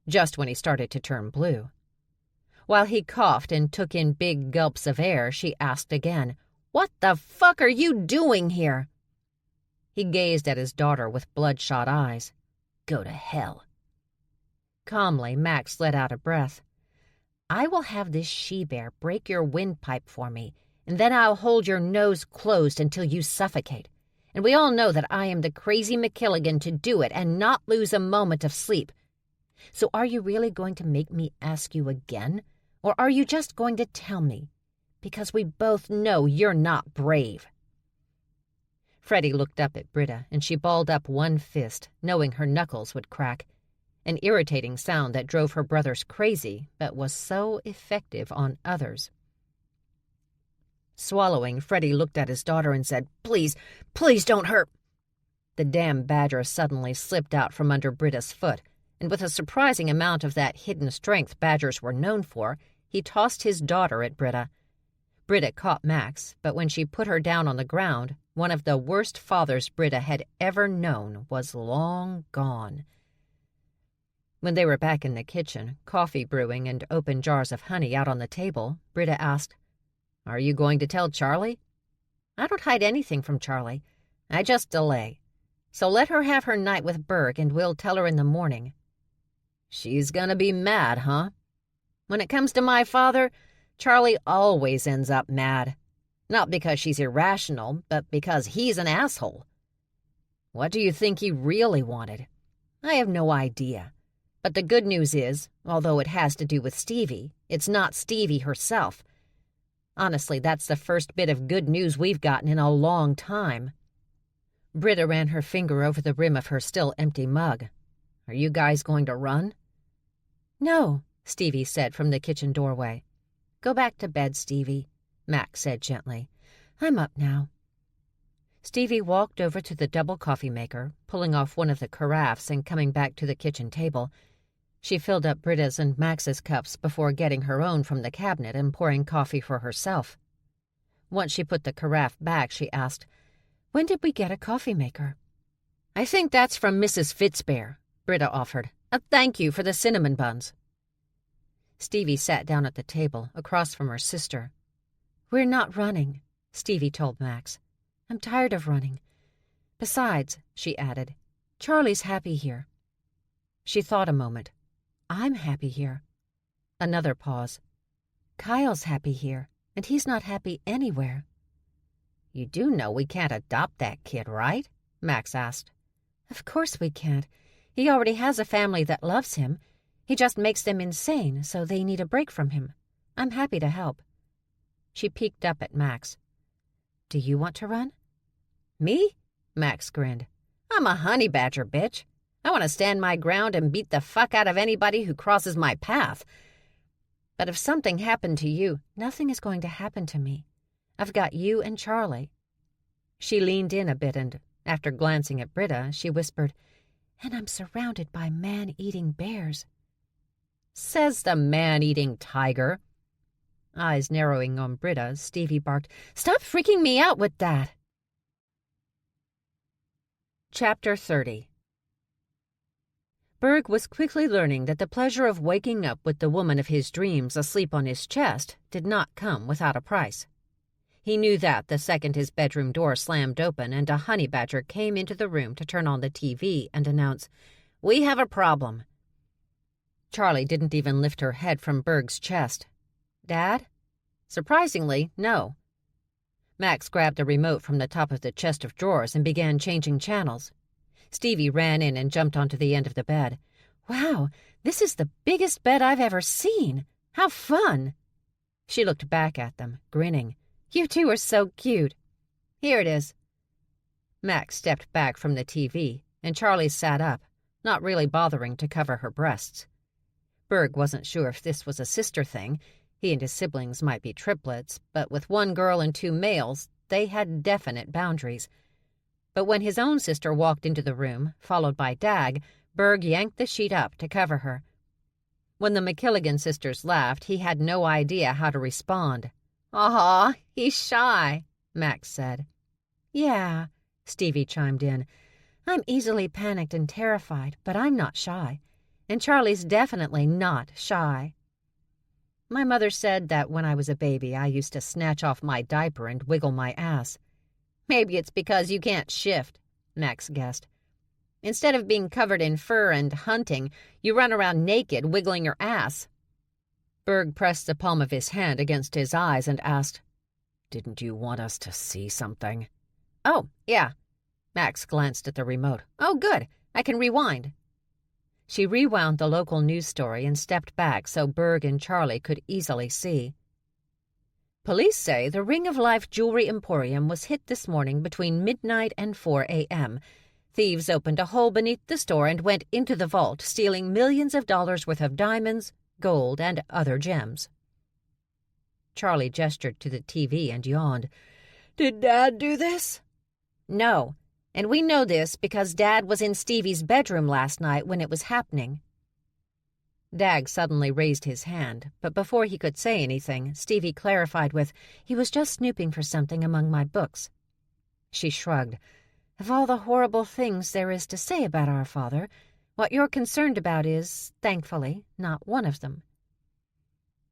just when he started to turn blue. While he coughed and took in big gulps of air, she asked again, "What the fuck are you doing here?" He gazed at his daughter with bloodshot eyes. "Go to hell." Calmly, Max let out a breath. "I will have this she-bear break your windpipe for me, and then I'll hold your nose closed until you suffocate. And we all know that I am the crazy McKilligan to do it and not lose a moment of sleep. So are you really going to make me ask you again? Or are you just going to tell me? Because we both know you're not brave." Freddie looked up at Britta, and she balled up one fist, knowing her knuckles would crack. An irritating sound that drove her brothers crazy, but was so effective on others. Swallowing, Freddie looked at his daughter and said, "Please, please don't hurt." The damn badger suddenly slipped out from under Britta's foot, and with a surprising amount of that hidden strength badgers were known for, he tossed his daughter at Britta. Britta caught Max, but when she put her down on the ground, one of the worst fathers Britta had ever known was long gone. When they were back in the kitchen, coffee brewing and open jars of honey out on the table, Britta asked, "Are you going to tell Charlie?" "I don't hide anything from Charlie. I just delay. So let her have her night with Berg, and we'll tell her in the morning." "She's gonna be mad, huh?" "When it comes to my father, Charlie always ends up mad. Not because she's irrational, but because he's an asshole." "What do you think he really wanted?" "I have no idea. But the good news is, although it has to do with Stevie, it's not Stevie herself. Honestly, that's the first bit of good news we've gotten in a long time." Britta ran her finger over the rim of her still empty mug. "Are you guys going to run?" "No," Stevie said from the kitchen doorway. "Go back to bed, Stevie," Max said gently. "I'm up now." Stevie walked over to the double coffee maker, pulling off one of the carafes and coming back to the kitchen table. She filled up Britta's and Max's cups before getting her own from the cabinet and pouring coffee for herself. Once she put the carafe back, she asked, "When did we get a coffee maker?" "I think that's from Mrs. Fitzbear," Britta offered. "A thank you for the cinnamon buns." Stevie sat down at the table, across from her sister. "We're not running," Stevie told Max. "I'm tired of running. Besides," she added, "Charlie's happy here." She thought a moment. "I'm happy here." Another pause. "Kyle's happy here, and he's not happy anywhere." "You do know we can't adopt that kid, right?" Max asked. "Of course we can't. He already has a family that loves him. He just makes them insane, so they need a break from him. I'm happy to help." She peeked up at Max. "Do you want to run?" "Me?" Max grinned. "I'm a honey badger, bitch. I want to stand my ground and beat the fuck out of anybody who crosses my path. But if something happened to you..." "Nothing is going to happen to me. I've got you and Charlie." She leaned in a bit and, after glancing at Britta, she whispered, "And I'm surrounded by man-eating bears." "Says the man-eating tiger." Eyes narrowing on Britta, Stevie barked, "Stop freaking me out with that!" Chapter 30. Berg was quickly learning that the pleasure of waking up with the woman of his dreams asleep on his chest did not come without a price. He knew that the second his bedroom door slammed open and a honey badger came into the room to turn on the TV and announce, "We have a problem." Charlie didn't even lift her head from Berg's chest. "Dad?" Surprisingly, no. Max grabbed a remote from the top of the chest of drawers and began changing channels. Stevie ran in and jumped onto the end of the bed. "Wow, this is the biggest bed I've ever seen. How fun!" She looked back at them, grinning. "You two are so cute. Here it is." Max stepped back from the TV, and Charlie sat up, not really bothering to cover her breasts. Berg wasn't sure if this was a sister thing. He and his siblings might be triplets, but with one girl and two males, they had definite boundaries. But when his own sister walked into the room, followed by Dag, Berg yanked the sheet up to cover her. When the McKilligan sisters laughed, he had no idea how to respond. "Aw, he's shy," Max said. "Yeah," Stevie chimed in. "I'm easily panicked and terrified, but I'm not shy. And Charlie's definitely not shy. My mother said that when I was a baby, I used to snatch off my diaper and wiggle my ass." "Maybe it's because you can't shift," Max guessed. "Instead of being covered in fur and hunting, you run around naked, wiggling your ass." Berg pressed the palm of his hand against his eyes and asked, "Didn't you want us to see something?" "Oh, yeah." Max glanced at the remote. "Oh, good. I can rewind." She rewound the local news story and stepped back so Berg and Charlie could easily see. "Police say the Ring of Life Jewelry Emporium was hit this morning between midnight and 4 a.m. Thieves opened a hole beneath the store and went into the vault, stealing millions of dollars worth of diamonds, gold, and other gems." Charlie gestured to the TV and yawned. "Did Dad do this?" "No, and we know this because Dad was in Stevie's bedroom last night when it was happening." Dag suddenly raised his hand, but before he could say anything, Stevie clarified with, "He was just snooping for something among my books." She shrugged. "Of all the horrible things there is to say about our father, what you're concerned about is, thankfully, not one of them."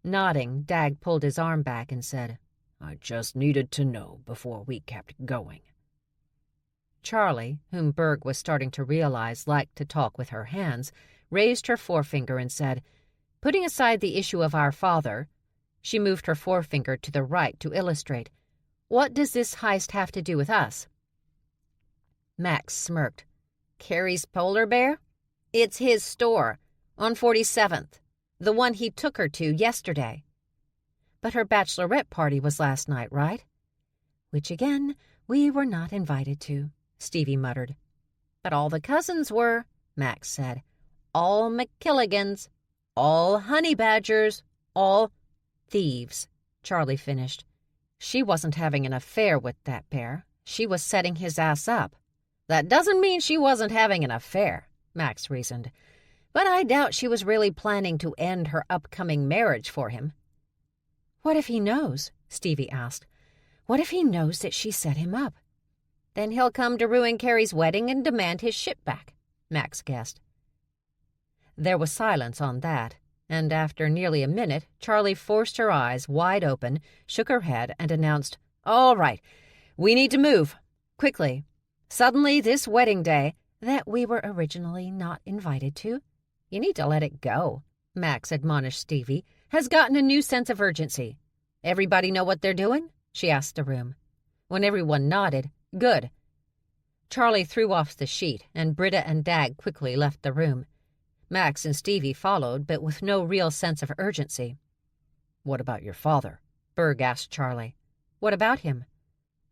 Nodding, Dag pulled his arm back and said, "I just needed to know before we kept going." Charlie, whom Berg was starting to realize liked to talk with her hands, raised her forefinger and said, "Putting aside the issue of our father," she moved her forefinger to the right to illustrate, "what does this heist have to do with us?" Max smirked. "Carrie's polar bear? It's his store, on 47th, the one he took her to yesterday." "But her bachelorette party was last night, right?" "Which, again, we were not invited to," Stevie muttered. "But all the cousins were," Max said. "All McKilligans, all honey badgers, all—" "Thieves," Charlie finished. "She wasn't having an affair with that bear. She was setting his ass up." "That doesn't mean she wasn't having an affair," Max reasoned. but I doubt she was really planning to end her upcoming marriage for him.
What if he knows? Stevie asked. What if he knows that she set him up?
Then he'll come to ruin Carrie's wedding and demand his ship back, Max guessed.
There was silence on that, and after nearly a minute, Charlie forced her eyes wide open, shook her head, and announced, "All right, we need to move. Quickly. Suddenly, this wedding day that we were originally not invited to,
you need to let it go," Max admonished Stevie, "has gotten a new sense of urgency. Everybody know what they're doing?" she asked the room. When everyone nodded, "Good." Charlie threw off the sheet, and Britta and Dag quickly left the room. Max and Stevie followed, but with no real sense of urgency.
"What about your father?"
Berg asked Charlie. "What about him?"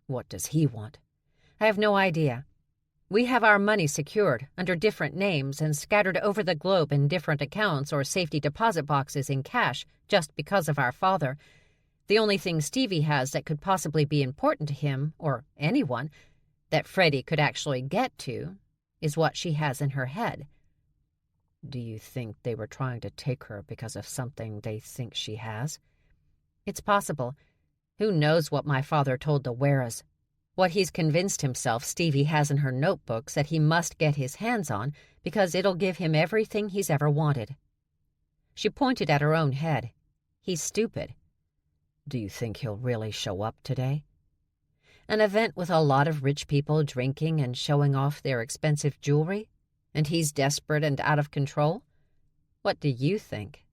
"What does he want?"
"I have no idea. We have our money secured under different names and scattered over the globe in different accounts or safety deposit boxes in cash just because of our father. The only thing Stevie has that could possibly be important to him, or anyone, that Freddie could actually get to, is what she has in her head."
"Do you think they were trying to take her because of something they think she has?"
"It's possible. Who knows what my father told the Weras? What he's convinced himself Stevie has in her notebooks that he must get his hands on because it'll give him everything he's ever wanted." She pointed at her own head. "He's stupid."
"Do you think he'll really show up today?"
"An event with a lot of rich people drinking and showing off their expensive jewelry? And he's desperate and out of control? What do you think?"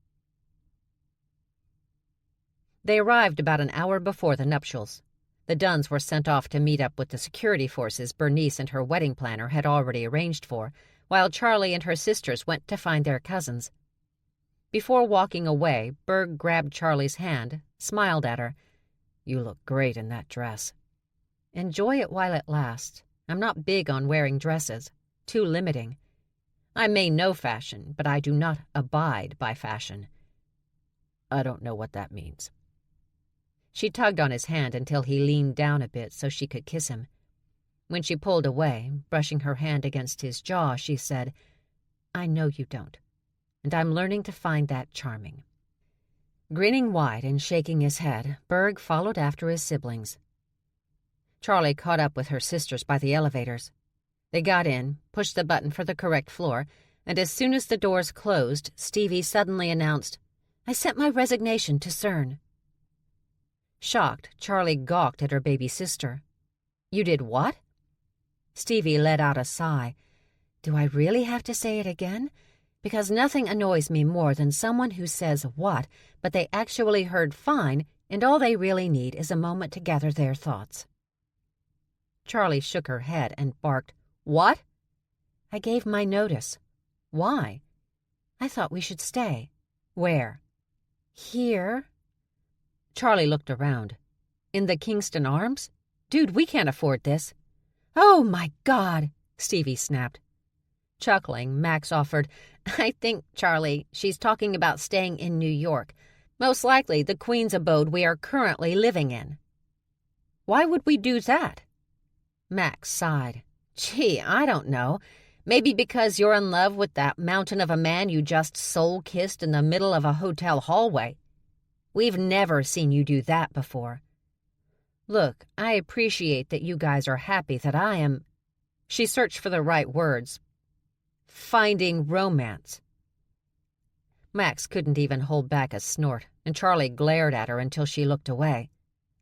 They arrived about an hour before the nuptials. The Dunns were sent off to meet up with the security forces Bernice and her wedding planner had already arranged for, while Charlie and her sisters went to find their cousins. Before walking away, Berg grabbed Charlie's hand, smiled at her.
"You look great in that dress."
"Enjoy it while it lasts. I'm not big on wearing dresses. Too limiting. I may know fashion, but I do not abide by fashion."
"I don't know what that means."
She tugged on his hand until he leaned down a bit so she could kiss him. When she pulled away, brushing her hand against his jaw, she said, "I know you don't, and I'm learning to find that charming." Grinning wide and shaking his head, Berg followed after his siblings. Charlie caught up with her sisters by the elevators. They got in, pushed the button for the correct floor, and as soon as the doors closed, Stevie suddenly announced, "I sent my resignation to CERN." Shocked, Charlie gawked at her baby sister. "You did what?" Stevie let out a sigh. "Do I really have to say it again? Because nothing annoys me more than someone who says what, but they actually heard fine, and all they really need is a moment to gather their thoughts." Charlie shook her head and barked, "What?" "I gave my notice." "Why?" "I thought we should stay." "Where?" "Here." Charlie looked around. "In the Kingston Arms? Dude, we can't afford this." "Oh, my God!" Stevie snapped. Chuckling, Max offered, "I think, Charlie, she's talking about staying in New York. Most likely the Queen's abode we are currently living in." "Why would we do that?" Max sighed. "Gee, I don't know. Maybe because you're in love with that mountain of a man you just soul-kissed in the middle of a hotel hallway. We've never seen you do that before. Look, I appreciate that you guys are happy that I am—" She searched for the right words. "Finding romance." Max couldn't even hold back a snort, and Charlie glared at her until she looked away,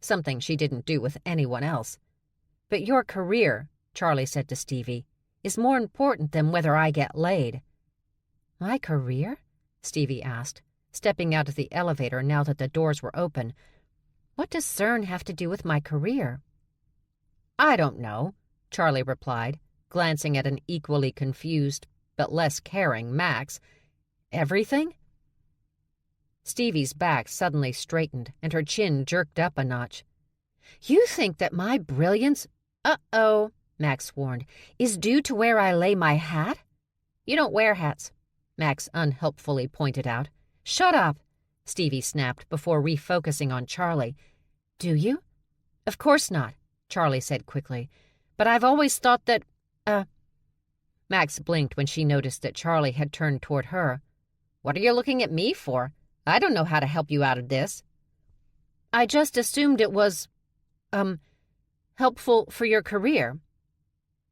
something she didn't do with anyone else. "But your career," Charlie said to Stevie, "is more important than whether I get laid." "My career?" Stevie asked, stepping out of the elevator now that the doors were open. "What does CERN have to do with my career?" "I don't know," Charlie replied, glancing at an equally confused, but less caring Max. "Everything?" Stevie's back suddenly straightened, and her chin jerked up a notch. "You think that my brilliance—" "Uh-oh," Max warned, "is due to where I lay my hat?" "You don't wear hats," Max unhelpfully pointed out. "Shut up," Stevie snapped before refocusing on Charlie. "Do you?" "Of course not," Charlie said quickly. "But I've always thought that— Max blinked when she noticed that Charlie had turned toward her. "What are you looking at me for? I don't know how to help you out of this." "I just assumed it was, helpful for your career."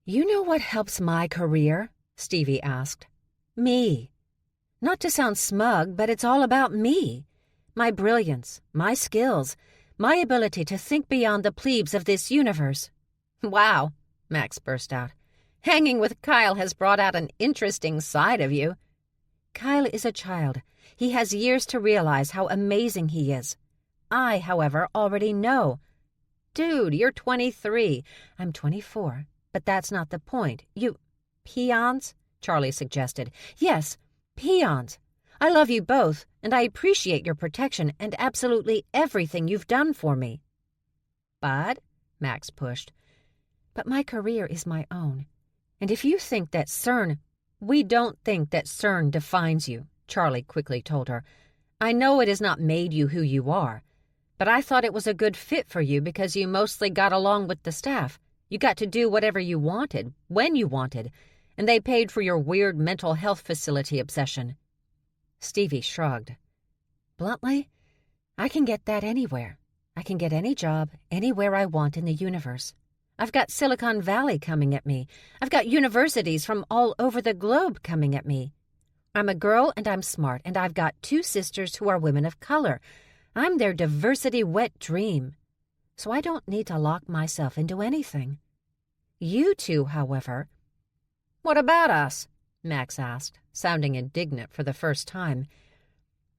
"You know what helps my career?" Stevie asked. "Me. Not to sound smug, but it's all about me. My brilliance, my skills, my ability to think beyond the plebes of this universe."
"Wow," Max burst out. "Hanging with Kyle has brought out an interesting side of you."
"Kyle is a child. He has years to realize how amazing he is. I, however, already know."
"Dude, you're 23.
"I'm 24, but that's not the point. You—"
"Peons?" Charlie suggested.
"Yes, peons. I love you both, and I appreciate your protection and absolutely everything you've done for me."
"But," Max pushed.
"But my career is my own. And if you think that CERN—"
"We don't think that CERN defines you," Charlie quickly told her. "I know it has not made you who you are, but I thought it was a good fit for you because you mostly got along with the staff. You got to do whatever you wanted, when you wanted, and they paid for your weird mental health facility obsession."
Stevie shrugged. "Bluntly, I can get that anywhere. I can get any job, anywhere I want in the universe. I've got Silicon Valley coming at me. I've got universities from all over the globe coming at me. I'm a girl and I'm smart, and I've got 2 sisters who are women of color. I'm their diversity wet dream. So I don't need to lock myself into anything. You two, however—"
"What about us?" Max asked, sounding indignant for the first time.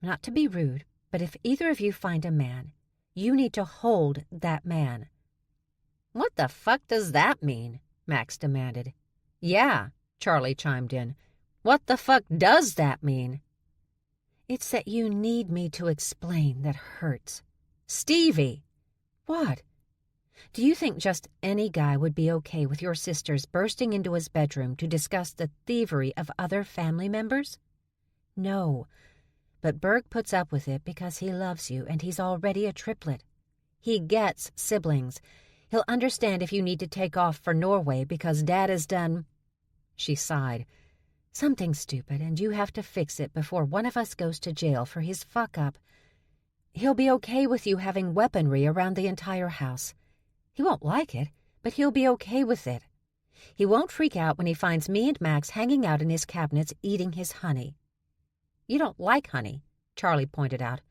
"Not to be rude, but if either of you find a man, you need to hold that man."
"What the fuck does that mean?" Max demanded.
"Yeah," Charlie chimed in.
"What the fuck does that mean?"
"It's that you need me to explain that hurts."
"Stevie!"
"What? Do you think just any guy would be okay with your sisters bursting into his bedroom to discuss the thievery of other family members? No, but Berg puts up with it because he loves you and he's already a triplet. He gets siblings. He'll understand if you need to take off for Norway because Dad has done—" She sighed. "Something stupid, and you have to fix it before one of us goes to jail for his fuck-up. He'll be okay with you having weaponry around the entire house. He won't like it, but he'll be okay with it. He won't freak out when he finds me and Max hanging out in his cabinets eating his honey."
"You don't like honey," Charlie pointed out.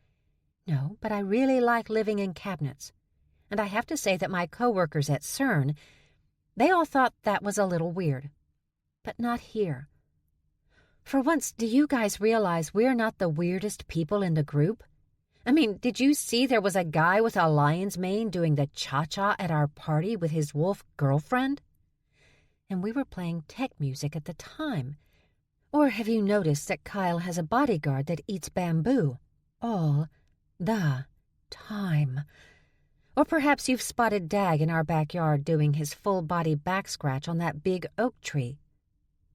"No, but I really like living in cabinets. And I have to say that my co-workers at CERN, they all thought that was a little weird. But not here. For once, do you guys realize we're not the weirdest people in the group? I mean, did you see there was a guy with a lion's mane doing the cha-cha at our party with his wolf girlfriend? And we were playing tech music at the time. Or have you noticed that Kyle has a bodyguard that eats bamboo all the time? Or perhaps you've spotted Dag in our backyard doing his full-body back scratch on that big oak tree.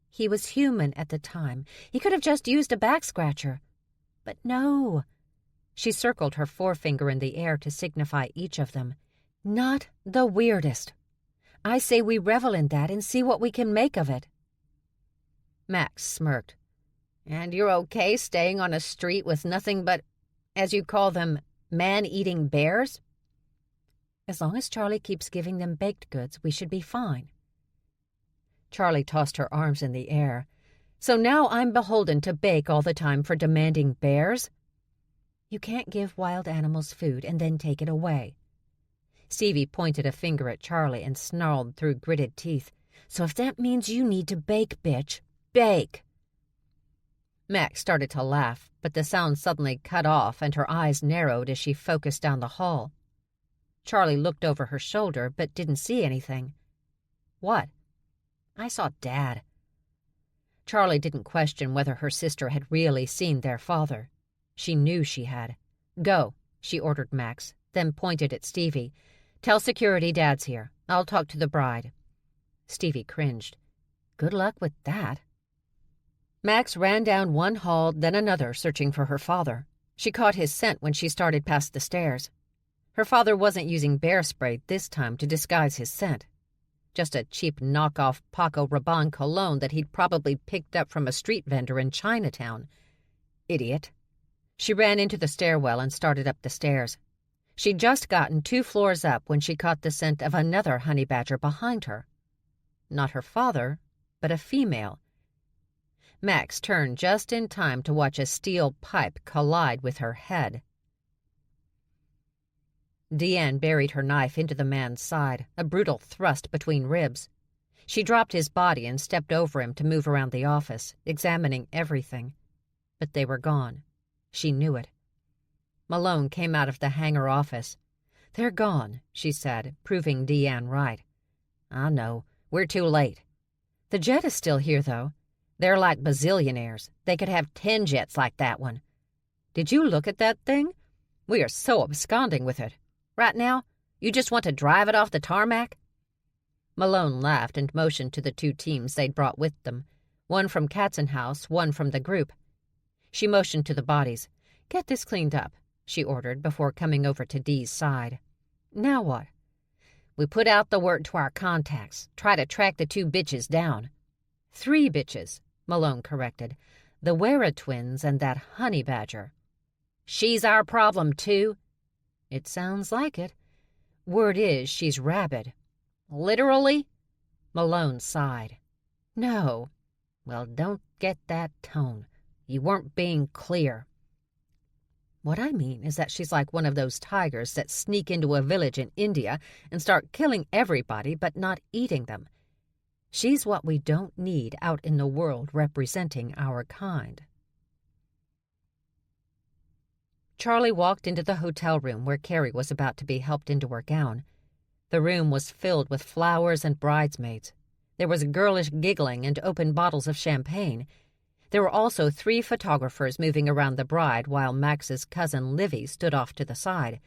He was human at the time. He could have just used a back scratcher. But no." She circled her forefinger in the air to signify each of them. "Not the weirdest. I say we revel in that and see what we can make of it."
Max smirked. "And you're okay staying on a street with nothing but, as you call them, man-eating bears?"
"As long as Charlie keeps giving them baked goods, we should be fine."
Charlie tossed her arms in the air. "So now I'm beholden to bake all the time for demanding bears?"
"You can't give wild animals food and then take it away."
Stevie pointed a finger at Charlie and snarled through gritted teeth.
"So if that means you need to bake, bitch, bake."
Max started to laugh, but the sound suddenly cut off and her eyes narrowed as she focused down the hall. Charlie looked over her shoulder but didn't see anything. "What?"
"I saw Dad."
Charlie didn't question whether her sister had really seen their father. She knew she had. "Go," she ordered Max, then pointed at Stevie. "Tell security Dad's here. I'll talk to the bride." Stevie cringed.
"Good luck with that."
Max ran down one hall, then another, searching for her father. She caught his scent when she started past the stairs. Her father wasn't using bear spray this time to disguise his scent. just a cheap knockoff Paco Rabanne cologne that he'd probably picked up from a street vendor in Chinatown. Idiot. She ran into the stairwell and started up the stairs. She'd just gotten 2 floors up when she caught the scent of another honey badger behind her. Not her father, but a female. Max turned just in time to watch a steel pipe collide with her head. Deanne buried her knife into the man's side, a brutal thrust between ribs. She dropped his body and stepped over him to move around the office, examining everything. But they were gone. She knew it. Malone came out of the hangar office. "They're gone," she said, proving Deanne right. "I know. We're too late. The jet is still here, though. They're like bazillionaires. They could have 10 jets like that one. Did you look at that thing? We are so absconding with it. Right now, you just want to drive it off the tarmac?" Malone laughed and motioned to the 2 teams they'd brought with them, one from Katzenhaus, one from the group. She motioned to the bodies. "Get this cleaned up," she ordered before coming over to Dee's side. "Now what?" "We put out the word to our contacts. Try to track the 2 bitches down." 3 bitches, Malone corrected. "The Wera twins and that honey badger." "She's our problem, too?" "It sounds like it. Word is she's rabid." "Literally?" Malone sighed. "No." "Well, don't get that tone. You weren't being clear." "What I mean is that she's like one of those tigers that sneak into a village in India and start killing everybody but not eating them. She's what we don't need out in the world representing our kind." Charlie walked into the hotel room where Carrie was about to be helped into her gown. The room was filled with flowers and bridesmaids. There was girlish giggling and open bottles of champagne. There were also 3 photographers moving around the bride while Max's cousin Livy stood off to the side.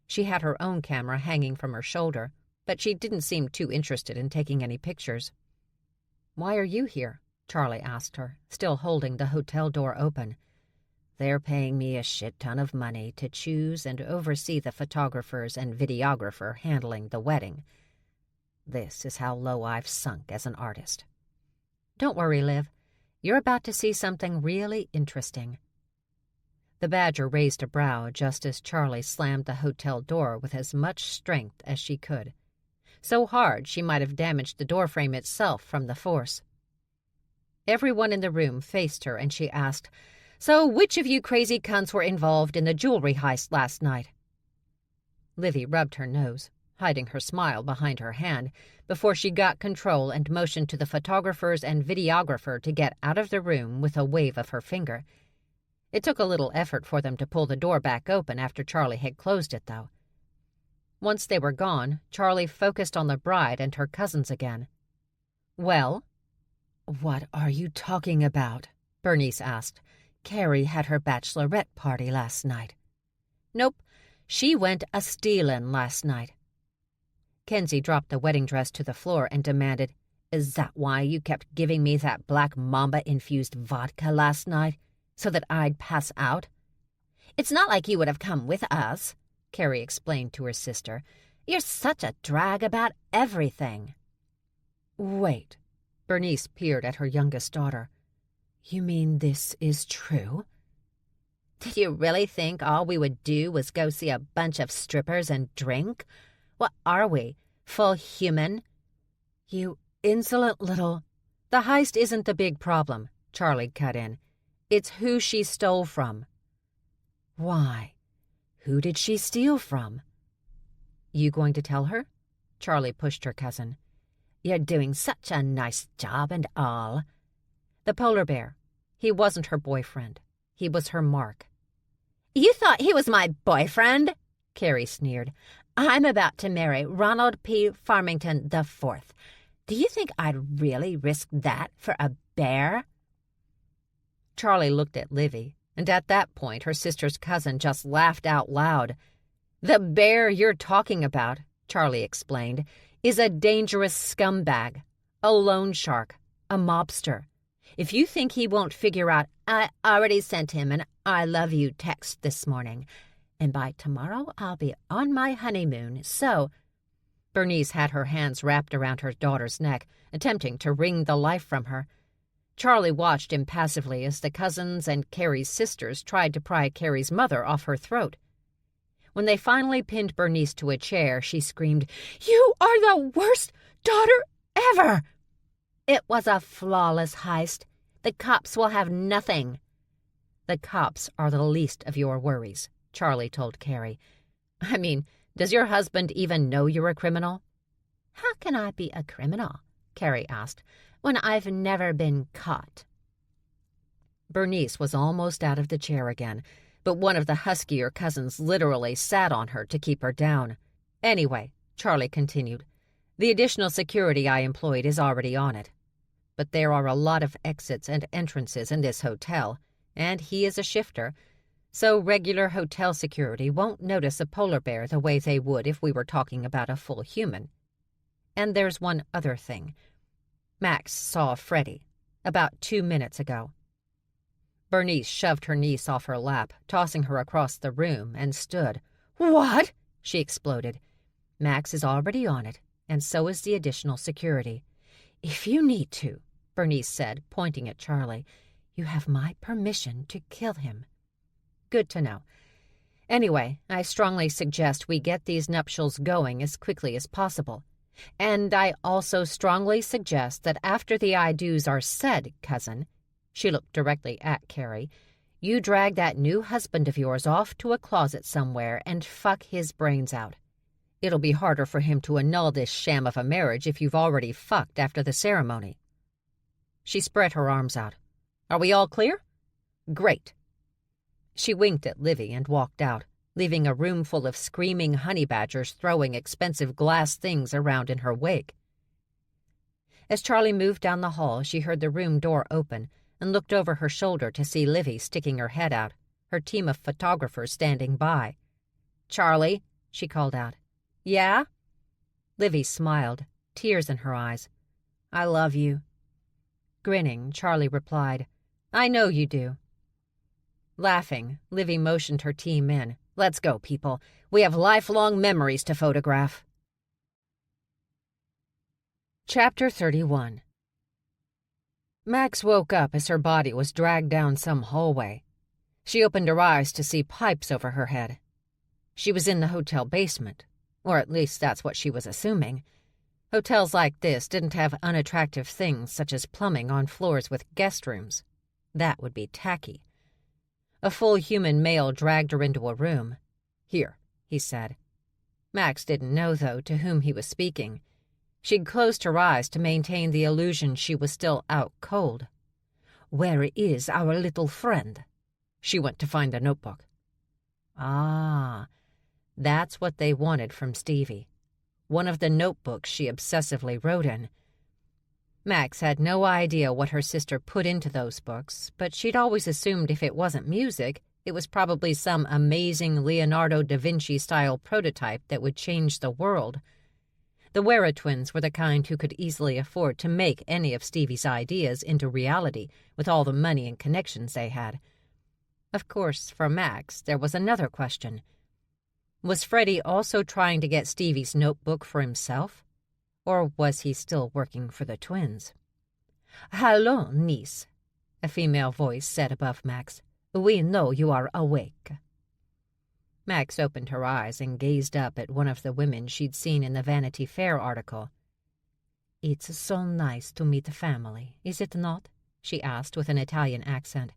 She had her own camera hanging from her shoulder, but she didn't seem too interested in taking any pictures. "Why are you here?" Charlie asked her, still holding the hotel door open. "They're paying me a shit ton of money to choose and oversee the photographers and videographer handling the wedding. This is how low I've sunk as an artist." "Don't worry, Liv. You're about to see something really interesting." The badger raised a brow just as Charlie slammed the hotel door with as much strength as she could. So hard she might have damaged the doorframe itself from the force. Everyone in the room faced her and she asked, "So which of you crazy cunts were involved in the jewelry heist last night?" Livy rubbed her nose, hiding her smile behind her hand, before she got control and motioned to the photographers and videographer to get out of the room with a wave of her finger. It took a little effort for them to pull the door back open after Charlie had closed it, though. Once they were gone, Charlie focused on the bride and her cousins again. "Well?" "What are you talking about?" Bernice asked. "Carrie had her bachelorette party last night." "Nope. She went a-stealin' last night." Kenzie dropped the wedding dress to the floor and demanded, "Is that why you kept giving me that black mamba-infused vodka last night? So that I'd pass out?" "It's not like you would have come with us," Carrie explained to her sister. "You're such a drag about everything." "Wait." Bernice peered at her youngest daughter. "You mean this is true?" "Did you really think all we would do was go see a bunch of strippers and drink? What are we, full human?" "You insolent little—" "The heist isn't the big problem," Charlie cut in. "It's who she stole from." "Why? Who did she steal from?" "You going to tell her?" Charlie pushed her cousin. "You're doing such a nice job and all." "The polar bear. He wasn't her boyfriend. He was her mark." "You thought he was my boyfriend?" Carrie sneered. "I'm about to marry Ronald P. Farmington IV. Do you think I'd really risk that for a bear?" Charlie looked at Livy, and at that point her sister's cousin just laughed out loud. "The bear you're talking about," Charlie explained, "is a dangerous scumbag, a loan shark, a mobster. If you think he won't figure out, I already sent him an I love you text this morning, and by tomorrow I'll be on my honeymoon, so—" Bernice had her hands wrapped around her daughter's neck, attempting to wring the life from her. Charlie watched impassively as the cousins and Carrie's sisters tried to pry Carrie's mother off her throat. When they finally pinned Bernice to a chair, she screamed, "You are the worst daughter ever!" "It was a flawless heist. The cops will have nothing." "The cops are the least of your worries," Charlie told Carrie. "I mean, does your husband even know you're a criminal?" "How can I be a criminal," Carrie asked, "when I've never been caught?" Bernice was almost out of the chair again, but one of the huskier cousins literally sat on her to keep her down. "Anyway," Charlie continued, "the additional security I employed is already on it. But there are a lot of exits and entrances in this hotel, and he is a shifter, so regular hotel security won't notice a polar bear the way they would if we were talking about a full human. And there's one other thing. Max saw Freddie about 2 minutes ago." Bernice shoved her niece off her lap, tossing her across the room, and stood. "What?" she exploded. "Max is already on it, and so is the additional security. If you need to," Bernice said, pointing at Charlie, "you have my permission to kill him." "Good to know. Anyway, I strongly suggest we get these nuptials going as quickly as possible. And I also strongly suggest that after the I-do's are said, cousin," she looked directly at Carrie, "you drag that new husband of yours off to a closet somewhere and fuck his brains out. It'll be harder for him to annul this sham of a marriage if you've already fucked after the ceremony." She spread her arms out. "Are we all clear? Great." She winked at Livy and walked out, leaving a room full of screaming honey badgers throwing expensive glass things around in her wake. As Charlie moved down the hall, she heard the room door open and looked over her shoulder to see Livy sticking her head out, her team of photographers standing by. "Charlie," she called out. "Yeah?" Livy smiled, tears in her eyes. "I love you." Grinning, Charlie replied, "I know you do." Laughing, Livy motioned her team in. "Let's go, people. We have lifelong memories to photograph." Chapter 31. Max woke up as her body was dragged down some hallway. She opened her eyes to see pipes over her head. She was in the hotel basement, or at least that's what she was assuming. Hotels like this didn't have unattractive things such as plumbing on floors with guest rooms. That would be tacky. A full human male dragged her into a room. "Here," he said. Max didn't know, though, to whom he was speaking. She'd closed her eyes to maintain the illusion she was still out cold. "Where is our little friend?" She went to find the notebook. Ah, that's what they wanted from Stevie. One of the notebooks she obsessively wrote in. Max had no idea what her sister put into those books, but she'd always assumed if it wasn't music, it was probably some amazing Leonardo da Vinci-style prototype that would change the world. The Wera twins were the kind who could easily afford to make any of Stevie's ideas into reality with all the money and connections they had. Of course, for Max, there was another question. Was Freddie also trying to get Stevie's notebook for himself? Or was he still working for the twins? "Hello, niece," a female voice said above Max. "We know you are awake." Max opened her eyes and gazed up at one of the women she'd seen in the Vanity Fair article. "It's so nice to meet family, is it not?" she asked with an Italian accent.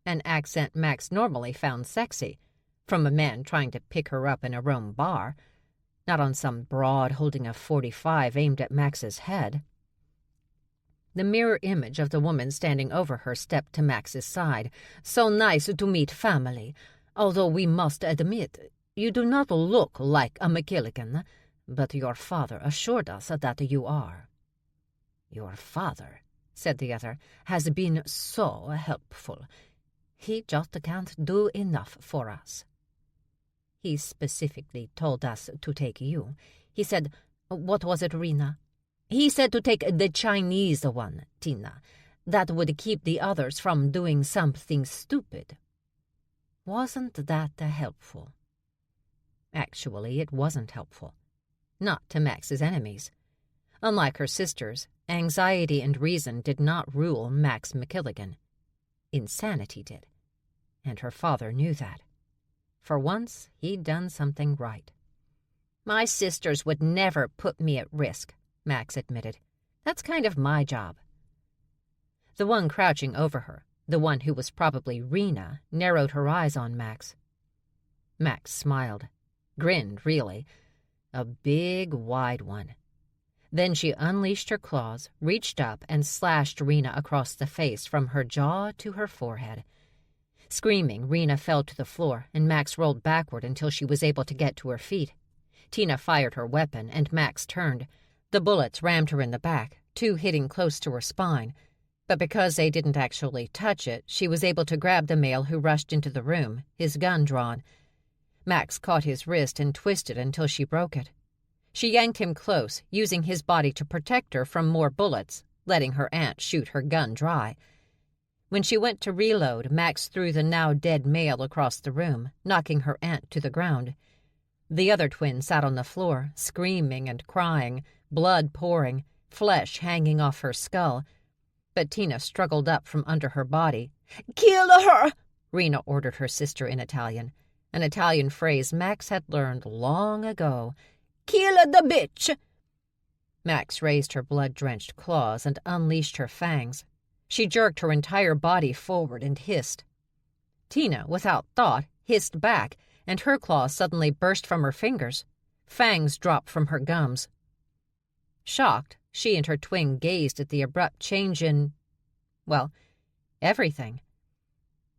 An accent Max normally found sexy, from a man trying to pick her up in a Rome bar, not on some broad holding a .45 aimed at Max's head. The mirror image of the woman standing over her stepped to Max's side. "So nice to meet family. Although we must admit, you do not look like a McKilligan, but your father assured us that you are." "Your father," said the other, "has been so helpful. He just can't do enough for us." "He specifically told us to take you. He said, what was it, Rena? He said to take the Chinese one, Tina. That would keep the others from doing something stupid." Wasn't that helpful? Actually, it wasn't helpful. not to Max's enemies. Unlike her sisters, anxiety and reason did not rule Max McKilligan. Insanity did, and her father knew that. For once, he'd done something right. "My sisters would never put me at risk," Max admitted. "That's kind of my job." The one crouching over her, the one who was probably Rena, narrowed her eyes on Max. Max smiled. Grinned, really. A big, wide one. Then she unleashed her claws, reached up, and slashed Rena across the face from her jaw to her forehead. Screaming, Rena fell to the floor, and Max rolled backward until she was able to get to her feet. Tina fired her weapon, and Max turned. The bullets rammed her in the back, 2 hitting close to her spine. But because they didn't actually touch it, she was able to grab the male who rushed into the room, his gun drawn. Max caught his wrist and twisted until she broke it. She yanked him close, using his body to protect her from more bullets, letting her aunt shoot her gun dry. When she went to reload, Max threw the now dead male across the room, knocking her aunt to the ground. The other twin sat on the floor, screaming and crying, blood pouring, flesh hanging off her skull. But Tina struggled up from under her body. "Kill her!" Rena ordered her sister in Italian, an Italian phrase Max had learned long ago. "Kill the bitch!" Max raised her blood-drenched claws and unleashed her fangs. She jerked her entire body forward and hissed. Tina, without thought, hissed back, and her claws suddenly burst from her fingers. Fangs dropped from her gums. Shocked, she and her twin gazed at the abrupt change in, well, everything.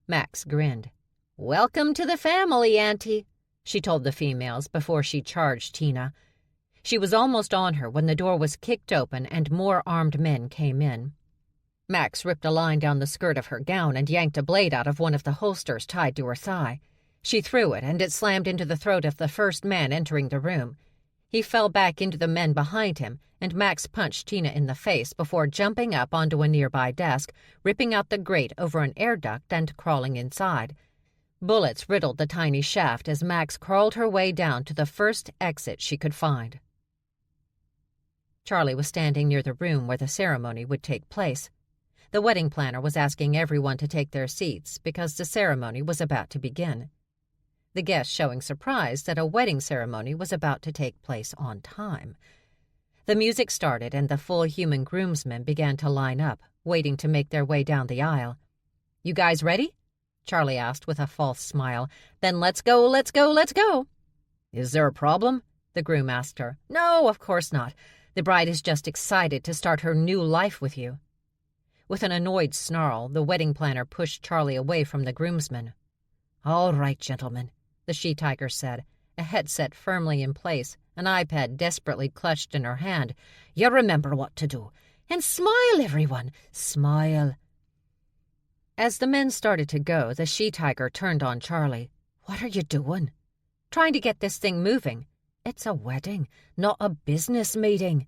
Max grinned. "Welcome to the family, Auntie," she told the females before she charged Tina. She was almost on her when the door was kicked open and more armed men came in. Max ripped a line down the skirt of her gown and yanked a blade out of one of the holsters tied to her thigh. She threw it, and it slammed into the throat of the first man entering the room. He fell back into the men behind him, and Max punched Tina in the face before jumping up onto a nearby desk, ripping out the grate over an air duct and crawling inside. Bullets riddled the tiny shaft as Max crawled her way down to the first exit she could find. Charlie was standing near the room where the ceremony would take place. The wedding planner was asking everyone to take their seats because the ceremony was about to begin. The guests showing surprise that a wedding ceremony was about to take place on time. The music started and the full human groomsmen began to line up, waiting to make their way down the aisle. "You guys ready?" Charlie asked with a false smile. "Then let's go, let's go, let's go." "Is there a problem?" the groom asked her. "No, of course not. The bride is just excited to start her new life with you." With an annoyed snarl, the wedding planner pushed Charlie away from the groomsmen. "All right, gentlemen," the she-tiger said, a headset firmly in place, an iPad desperately clutched in her hand. "You remember what to do. And smile, everyone. Smile." As the men started to go, the she-tiger turned on Charlie. "What are you doing?" "Trying to get this thing moving. It's a wedding, not a business meeting."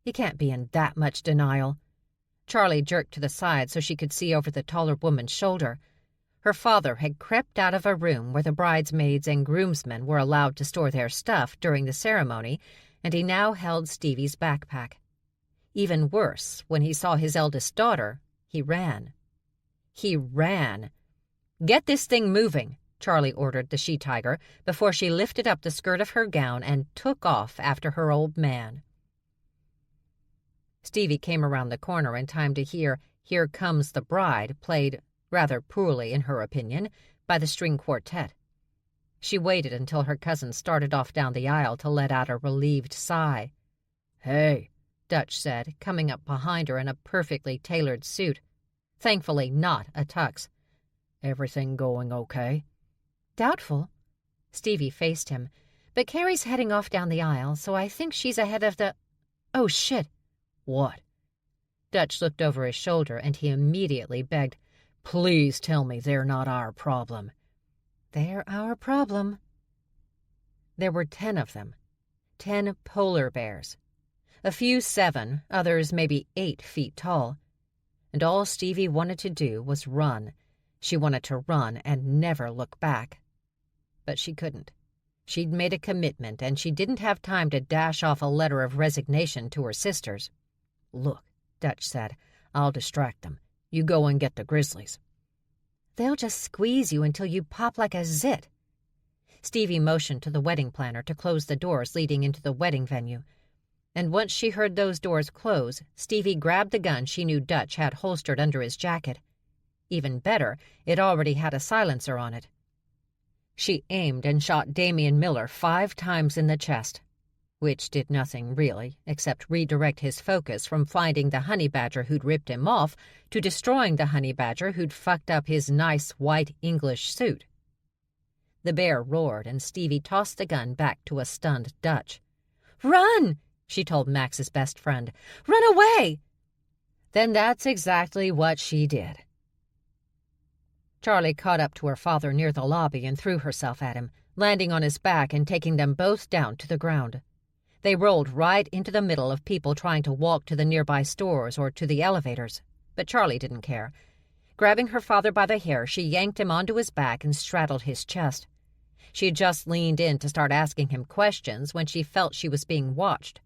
"You can't be in that much denial." Charlie jerked to the side so she could see over the taller woman's shoulder. Her father had crept out of a room where the bridesmaids and groomsmen were allowed to store their stuff during the ceremony, and he now held Stevie's backpack. Even worse, when he saw his eldest daughter, he ran. He ran. "Get this thing moving," Charlie ordered the she-tiger before she lifted up the skirt of her gown and took off after her old man. Stevie came around the corner in time to hear "Here Comes the Bride" played, rather poorly in her opinion, by the string quartet. She waited until her cousin started off down the aisle to let out a relieved sigh. "Hey," Dutch said, coming up behind her in a perfectly tailored suit. Thankfully not a tux. "Everything going okay?" "Doubtful." Stevie faced him. "But Carrie's heading off down the aisle, so I think she's ahead of the—" "Oh, shit." "What?" Dutch looked over his shoulder, and he immediately begged, "Please tell me they're not our problem." "They're our problem." There were 10 of them. 10 polar bears. A few 7, others maybe 8 feet tall. And all Stevie wanted to do was run. She wanted to run and never look back. But she couldn't. She'd made a commitment, and she didn't have time to dash off a letter of resignation to her sisters.
"Look," Dutch said, "I'll distract them. You go and get the Grizzlies."
"They'll just squeeze you until you pop like a zit." Stevie motioned to the wedding planner to close the doors leading into the wedding venue. And once she heard those doors close, Stevie grabbed the gun she knew Dutch had holstered under his jacket. Even better, it already had a silencer on it. She aimed and shot Damian Miller 5 times in the chest, which did nothing really except redirect his focus from finding the honey badger who'd ripped him off to destroying the honey badger who'd fucked up his nice white English suit. The bear roared, and Stevie tossed the gun back to a stunned Dutch. "Run!" she told Max's best friend. "Run away!" Then that's exactly what she did. Charlie caught up to her father near the lobby and threw herself at him, landing on his back and taking them both down to the ground. They rolled right into the middle of people trying to walk to the nearby stores or to the elevators, but Charlie didn't care. Grabbing her father by the hair, she yanked him onto his back and straddled his chest. She had just leaned in to start asking him questions when she felt she was being watched.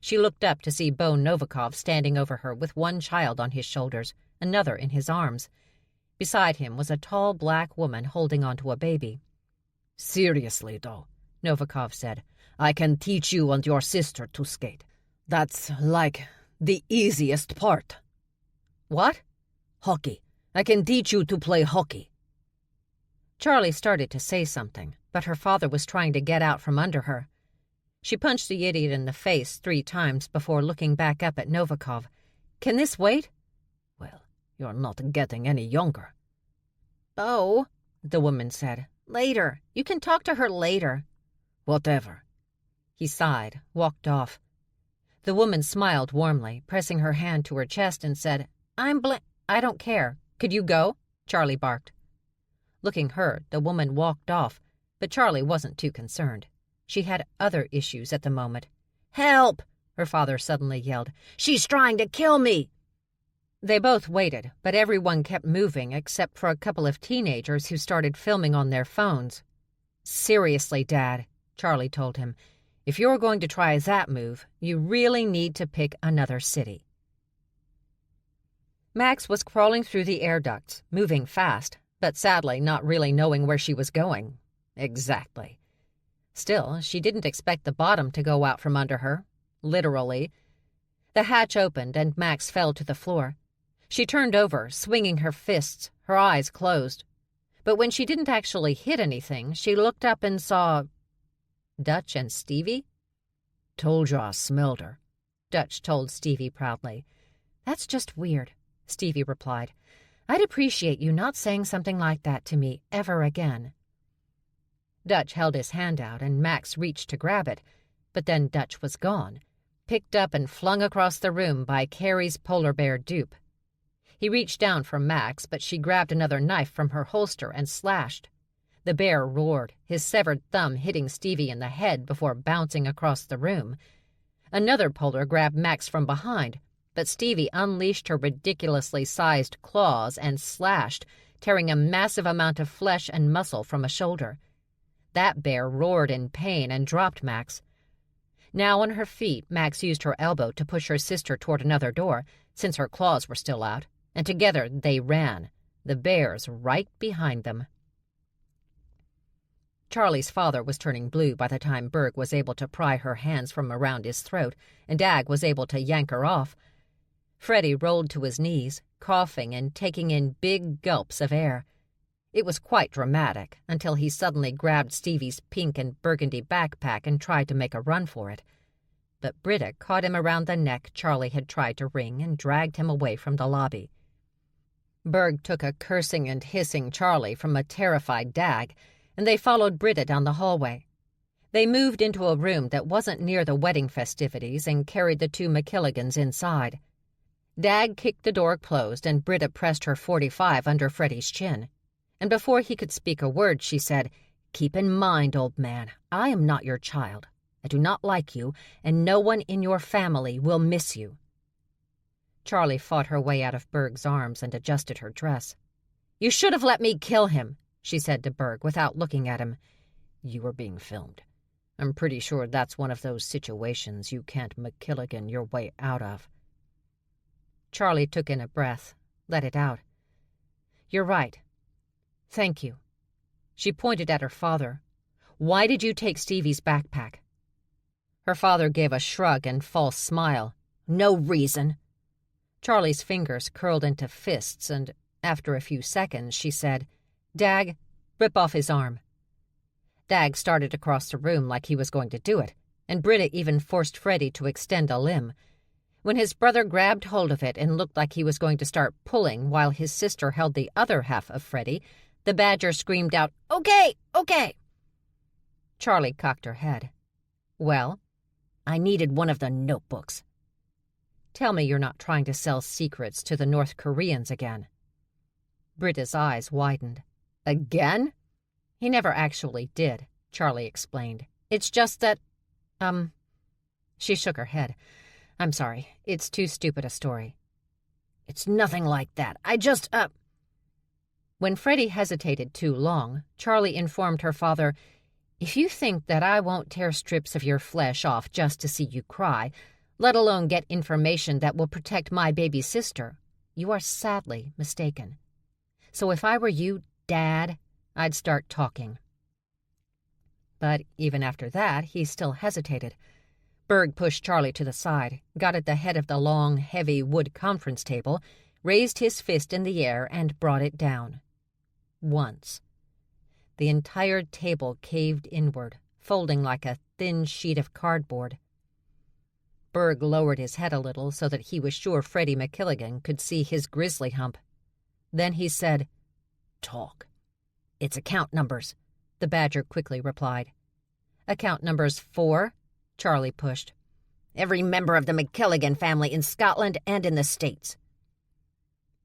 She looked up to see Bo Novikov standing over her with one child on his shoulders, another in his arms. Beside him was a tall black woman holding onto a baby.
"Seriously, though," Novikov said, "I can teach you and your sister to skate. That's like the easiest part."
"What?"
"Hockey. I can teach you to play hockey."
Charlie started to say something, but her father was trying to get out from under her. She punched the idiot in the face 3 times before looking back up at Novikov. "Can this wait?"
"Well, you're not getting any younger."
"Bo," the woman said. "Later. You can talk to her later."
"Whatever."
He sighed, walked off. The woman smiled warmly, pressing her hand to her chest, and said, "I don't care. Could you go?" Charlie barked. Looking hurt, the woman walked off, but Charlie wasn't too concerned. She had other issues at the moment. "Help!" her father suddenly yelled. "She's trying to kill me!" They both waited, but everyone kept moving except for a couple of teenagers who started filming on their phones. "Seriously, Dad," Charlie told him, "if you're going to try that move, you really need to pick another city." Max was crawling through the air ducts, moving fast, but sadly not really knowing where she was going. Exactly. Still, she didn't expect the bottom to go out from under her. Literally. The hatch opened and Max fell to the floor. She turned over, swinging her fists, her eyes closed. But when she didn't actually hit anything, she looked up and saw Dutch and Stevie.
"Told you I smelled her,"
Dutch told Stevie proudly. "That's just weird," Stevie replied. "I'd appreciate you not saying something like that to me ever again." Dutch held his hand out, and Max reached to grab it, but then Dutch was gone, picked up and flung across the room by Carrie's polar bear dupe. He reached down for Max, but she grabbed another knife from her holster and slashed. The bear roared, his severed thumb hitting Stevie in the head before bouncing across the room. Another polar grabbed Max from behind, but Stevie unleashed her ridiculously sized claws and slashed, tearing a massive amount of flesh and muscle from a shoulder. That bear roared in pain and dropped Max. Now on her feet, Max used her elbow to push her sister toward another door, since her claws were still out, and together they ran, the bears right behind them. Charlie's father was turning blue by the time Berg was able to pry her hands from around his throat, and Dag was able to yank her off. Freddie rolled to his knees, coughing and taking in big gulps of air. It was quite dramatic until he suddenly grabbed Stevie's pink and burgundy backpack and tried to make a run for it. But Britta caught him around the neck Charlie had tried to wring and dragged him away from the lobby. Berg took a cursing and hissing Charlie from a terrified Dag, and they followed Britta down the hallway. They moved into a room that wasn't near the wedding festivities and carried the 2 McKilligans inside. Dag kicked the door closed, and Britta pressed her .45 under Freddie's chin. And before he could speak a word, she said, "Keep in mind, old man, I am not your child. I do not like you, and no one in your family will miss you." Charlie fought her way out of Berg's arms and adjusted her dress. "You should have let me kill him," she said to Berg without looking at him.
You were being filmed. I'm pretty sure that's one of those situations you can't McKilligan your way out of."
Charlie took in a breath, let it out. "You're right. Thank you." She pointed at her father. "Why did you take Stevie's backpack?" Her father gave a shrug and false smile. "No reason." Charlie's fingers curled into fists, and after a few seconds she said, "Dag, rip off his arm." Dag started across the room like he was going to do it, and Britta even forced Freddie to extend a limb. When his brother grabbed hold of it and looked like he was going to start pulling while his sister held the other half of Freddie, the badger screamed out, "Okay, okay." Charlie cocked her head. "Well?" "I needed one of the notebooks." "Tell me you're not trying to sell secrets to the North Koreans again." Britta's eyes widened. "Again?" "He never actually did," Charlie explained. "It's just that, She shook her head. "I'm sorry. It's too stupid a story." "It's nothing like that. I just, When Freddie hesitated too long, Charlie informed her father, "If you think that I won't tear strips of your flesh off just to see you cry, let alone get information that will protect my baby sister, you are sadly mistaken. So if I were you, Dad, I'd start talking." But even after that, he still hesitated. Berg pushed Charlie to the side, got at the head of the long, heavy wood conference table, raised his fist in the air, and brought it down. Once. The entire table caved inward, folding like a thin sheet of cardboard. Berg lowered his head a little so that he was sure Freddie McKilligan could see his grizzly hump. Then he said, "Talk." "It's account numbers," the badger quickly replied. "Account numbers 4?" Charlie pushed. "Every member of the McKilligan family in Scotland and in the States."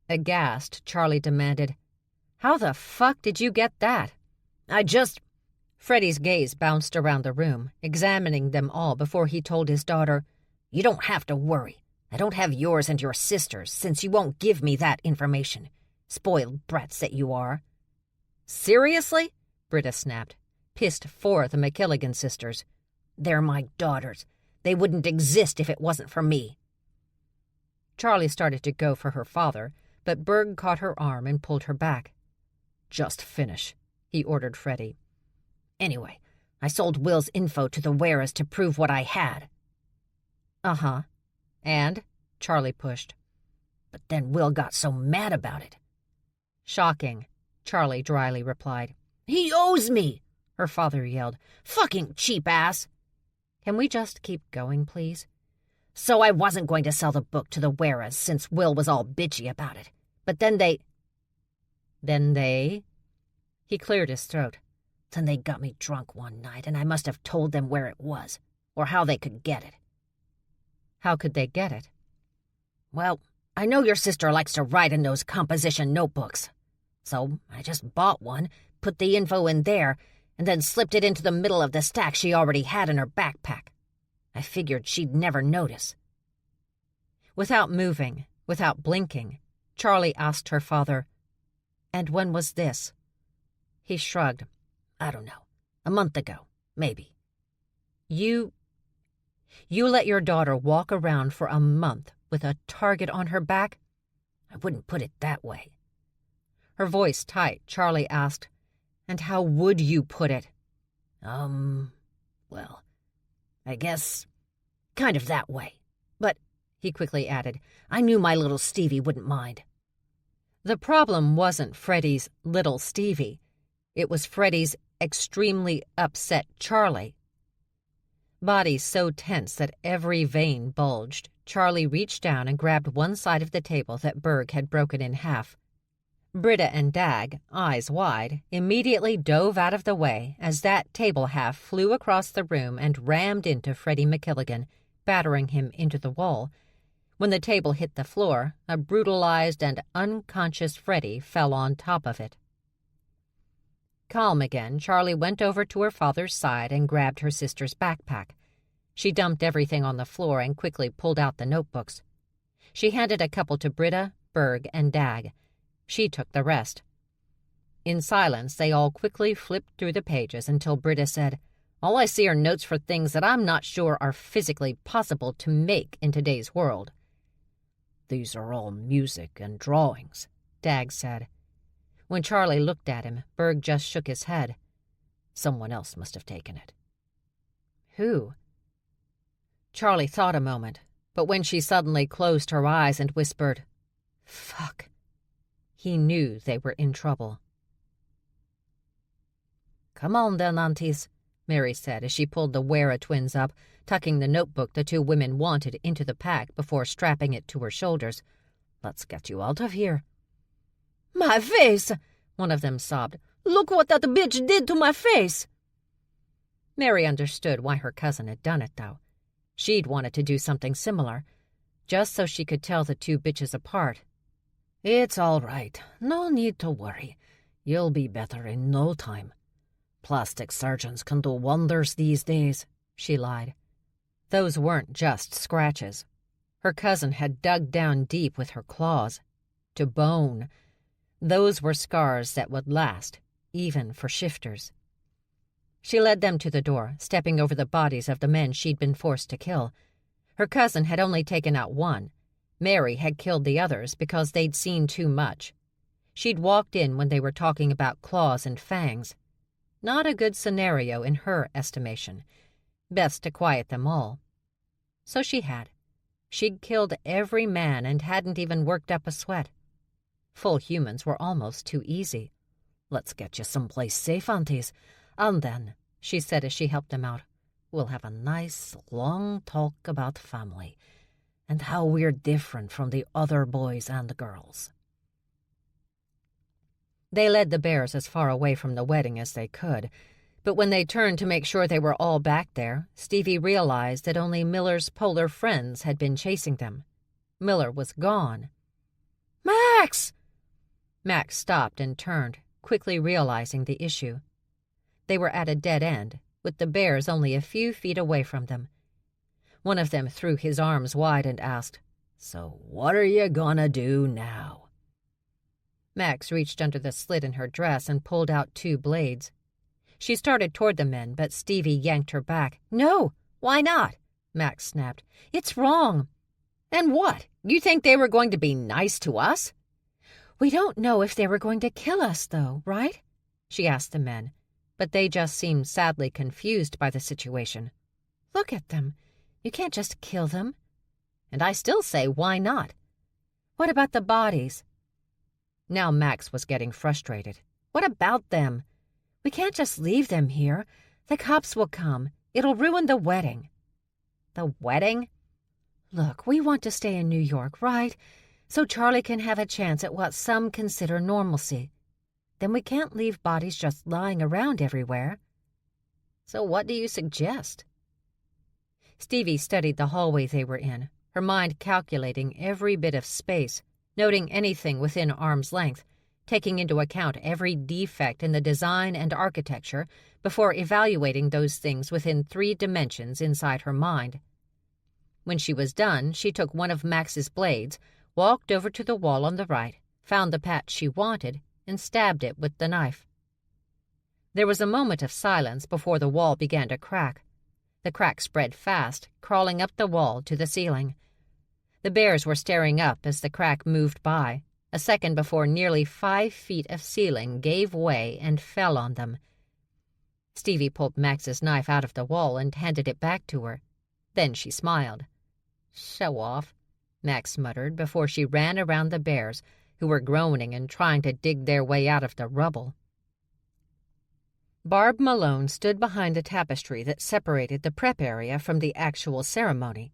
Aghast, Charlie demanded, "How the fuck did you get that?" "I just—" Freddie's gaze bounced around the room, examining them all before he told his daughter, "You don't have to worry. I don't have yours and your sister's, since you won't give me that information. Spoiled brats that you are." "Seriously?" Britta snapped, pissed for the McKilligan sisters. "They're my daughters. They wouldn't exist if it wasn't for me." Charlie started to go for her father, but Berg caught her arm and pulled her back. "Just finish," he ordered Freddie. "Anyway, I sold Will's info to the Weras to prove what I had." "Uh-huh. And?" Charlie pushed. "But then Will got so mad about it." "Shocking," Charlie dryly replied. "He owes me!" her father yelled. "Fucking cheap ass!" "Can we just keep going, please?" "So I wasn't going to sell the book to the Weras since Will was all bitchy about it. But then they—" "Then they—" He cleared his throat. "Then they got me drunk one night, and I must have told them where it was, or how they could get it." "How could they get it?" "Well, I know your sister likes to write in those composition notebooks. So I just bought one, put the info in there, and then slipped it into the middle of the stack she already had in her backpack. I figured she'd never notice." Without moving, without blinking, Charlie asked her father, "And when was this?" He shrugged. "I don't know. A month ago, maybe." You let your daughter walk around for a month with a target on her back?" "I wouldn't put it that way." Her voice tight, Charlie asked, "And how would you put it?" Well, I guess kind of that way. But," he quickly added, "I knew my little Stevie wouldn't mind." The problem wasn't Freddie's little Stevie. It was Freddie's extremely upset Charlie. Body so tense that every vein bulged, Charlie reached down and grabbed one side of the table that Berg had broken in half. Britta and Dag, eyes wide, immediately dove out of the way as that table half flew across the room and rammed into Freddie McKilligan, battering him into the wall. When the table hit the floor, a brutalized and unconscious Freddie fell on top of it. Calm again, Charlie went over to her father's side and grabbed her sister's backpack. She dumped everything on the floor and quickly pulled out the notebooks. She handed a couple to Britta, Berg, and Dag. She took the rest. In silence, they all quickly flipped through the pages until Britta said, "All I see are notes for things that I'm not sure are physically possible to make in today's world."
"These are all music and drawings,"
Dag said. When Charlie looked at him, Berg just shook his head.
"Someone else must have taken it."
"Who?" Charlie thought a moment, but when she suddenly closed her eyes and whispered, "Fuck," he knew they were in trouble. "Come on then, aunties," Mary said as she pulled the Wera twins up, tucking the notebook the two women wanted into the pack before strapping it to her shoulders. "Let's get you out of here."
"My face!" one of them sobbed. "Look what that bitch did to my face!"
Mary understood why her cousin had done it, though. She'd wanted to do something similar, just so she could tell the two bitches apart.
"It's all right. No need to worry. You'll be better in no time. Plastic surgeons can do wonders these days," she lied.
Those weren't just scratches. Her cousin had dug down deep with her claws. To bone. Those were scars that would last, even for shifters. She led them to the door, stepping over the bodies of the men she'd been forced to kill. Her cousin had only taken out one. Mary had killed the others because they'd seen too much. She'd walked in when they were talking about claws and fangs. Not a good scenario in her estimation. Best to quiet them all. So she had. She'd killed every man and hadn't even worked up a sweat. Full humans were almost too easy.
"Let's get you someplace safe, aunties. And then," she said as she helped them out, "we'll have a nice, long talk about family and how we're different from the other boys and girls."
They led the bears as far away from the wedding as they could, but when they turned to make sure they were all back there, Stevie realized that only Miller's polar friends had been chasing them. Miller was gone.
"Max!"
Max stopped and turned, quickly realizing the issue. They were at a dead end, with the bears only a few feet away from them. One of them threw his arms wide and asked,
"So what are you gonna do now?"
Max reached under the slit in her dress and pulled out 2 blades. She started toward the men, but Stevie yanked her back.
"No, why not?"
Max snapped.
"It's wrong."
"And what? You think they were going to be nice to us?"
"We don't know if they were going to kill us, though, right?"
she asked the men, but they just seemed sadly confused by the situation.
"Look at them. You can't just kill them."
"And I still say, why not?"
"What about the bodies?"
Now Max was getting frustrated. "What about them?"
"We can't just leave them here. The cops will come. It'll ruin the wedding."
"The wedding?"
"Look, we want to stay in New York, right? So Charlie can have a chance at what some consider normalcy. Then we can't leave bodies just lying around everywhere."
"So what do you suggest?" Stevie studied the hallway they were in, her mind calculating every bit of space, noting anything within arm's length, taking into account every defect in the design and architecture before evaluating those things within 3 dimensions inside her mind. When she was done, she took one of Max's blades, walked over to the wall on the right, found the patch she wanted, and stabbed it with the knife. There was a moment of silence before the wall began to crack. The crack spread fast, crawling up the wall to the ceiling. The bears were staring up as the crack moved by, a second before nearly 5 feet of ceiling gave way and fell on them. Stevie pulled Max's knife out of the wall and handed it back to her. Then she smiled. "Show off," Max muttered before she ran around the bears, who were groaning and trying to dig their way out of the rubble. Barb Malone stood behind the tapestry that separated the prep area from the actual ceremony.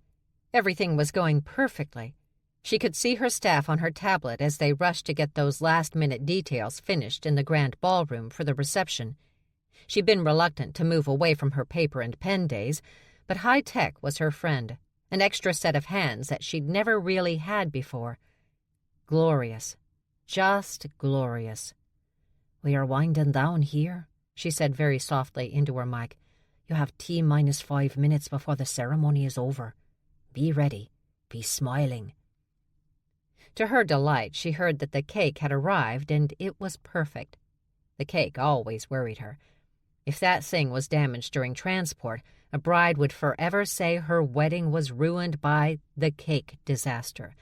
Everything was going perfectly. She could see her staff on her tablet as they rushed to get those last-minute details finished in the grand ballroom for the reception. She'd been reluctant to move away from her paper and pen days, but high-tech was her friend, an extra set of hands that she'd never really had before. Glorious. Just glorious.
"We are winding down here," she said very softly into her mic. "You have T-minus 5 minutes before the ceremony is over. Be ready. Be smiling."
To her delight, she heard that the cake had arrived and it was perfect. The cake always worried her. If that thing was damaged during transport, a bride would forever say her wedding was ruined by the cake disaster.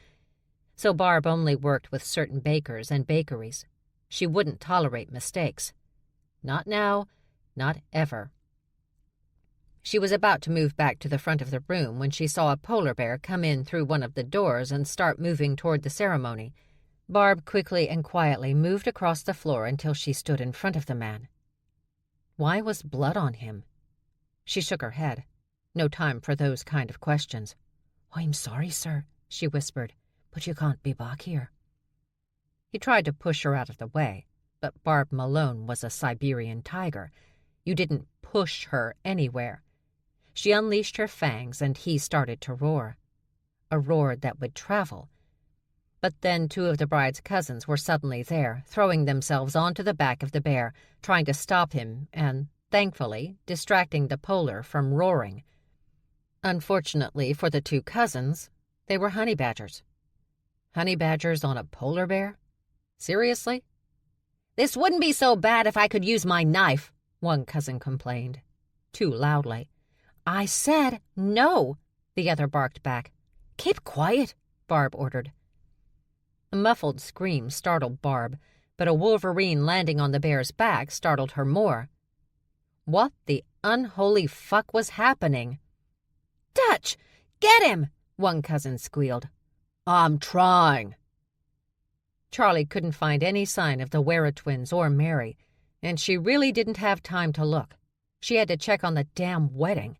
So Barb only worked with certain bakers and bakeries. She wouldn't tolerate mistakes. Not now, not ever. She was about to move back to the front of the room when she saw a polar bear come in through one of the doors and start moving toward the ceremony. Barb quickly and quietly moved across the floor until she stood in front of the man. Why was blood on him? She shook her head. No time for those kind of questions. "I'm sorry, sir," she whispered, "but you can't be back here." He tried to push her out of the way, but Barb Malone was a Siberian tiger. You didn't push her anywhere. She unleashed her fangs, and he started to roar. A roar that would travel. But then two of the bride's cousins were suddenly there, throwing themselves onto the back of the bear, trying to stop him and, thankfully, distracting the polar from roaring. Unfortunately for the two cousins, they were honey badgers. Honey badgers on a polar bear? Seriously? "This wouldn't be so bad if I could use my knife," one cousin complained. Too loudly. "I said no," the other barked back. "Keep quiet," Barb ordered. A muffled scream startled Barb, but a wolverine landing on the bear's back startled her more. What the unholy fuck was happening? "Dutch, get him!" one cousin squealed. "I'm trying." Charlie couldn't find any sign of the Wera twins or Mary, and she really didn't have time to look. She had to check on the damn wedding.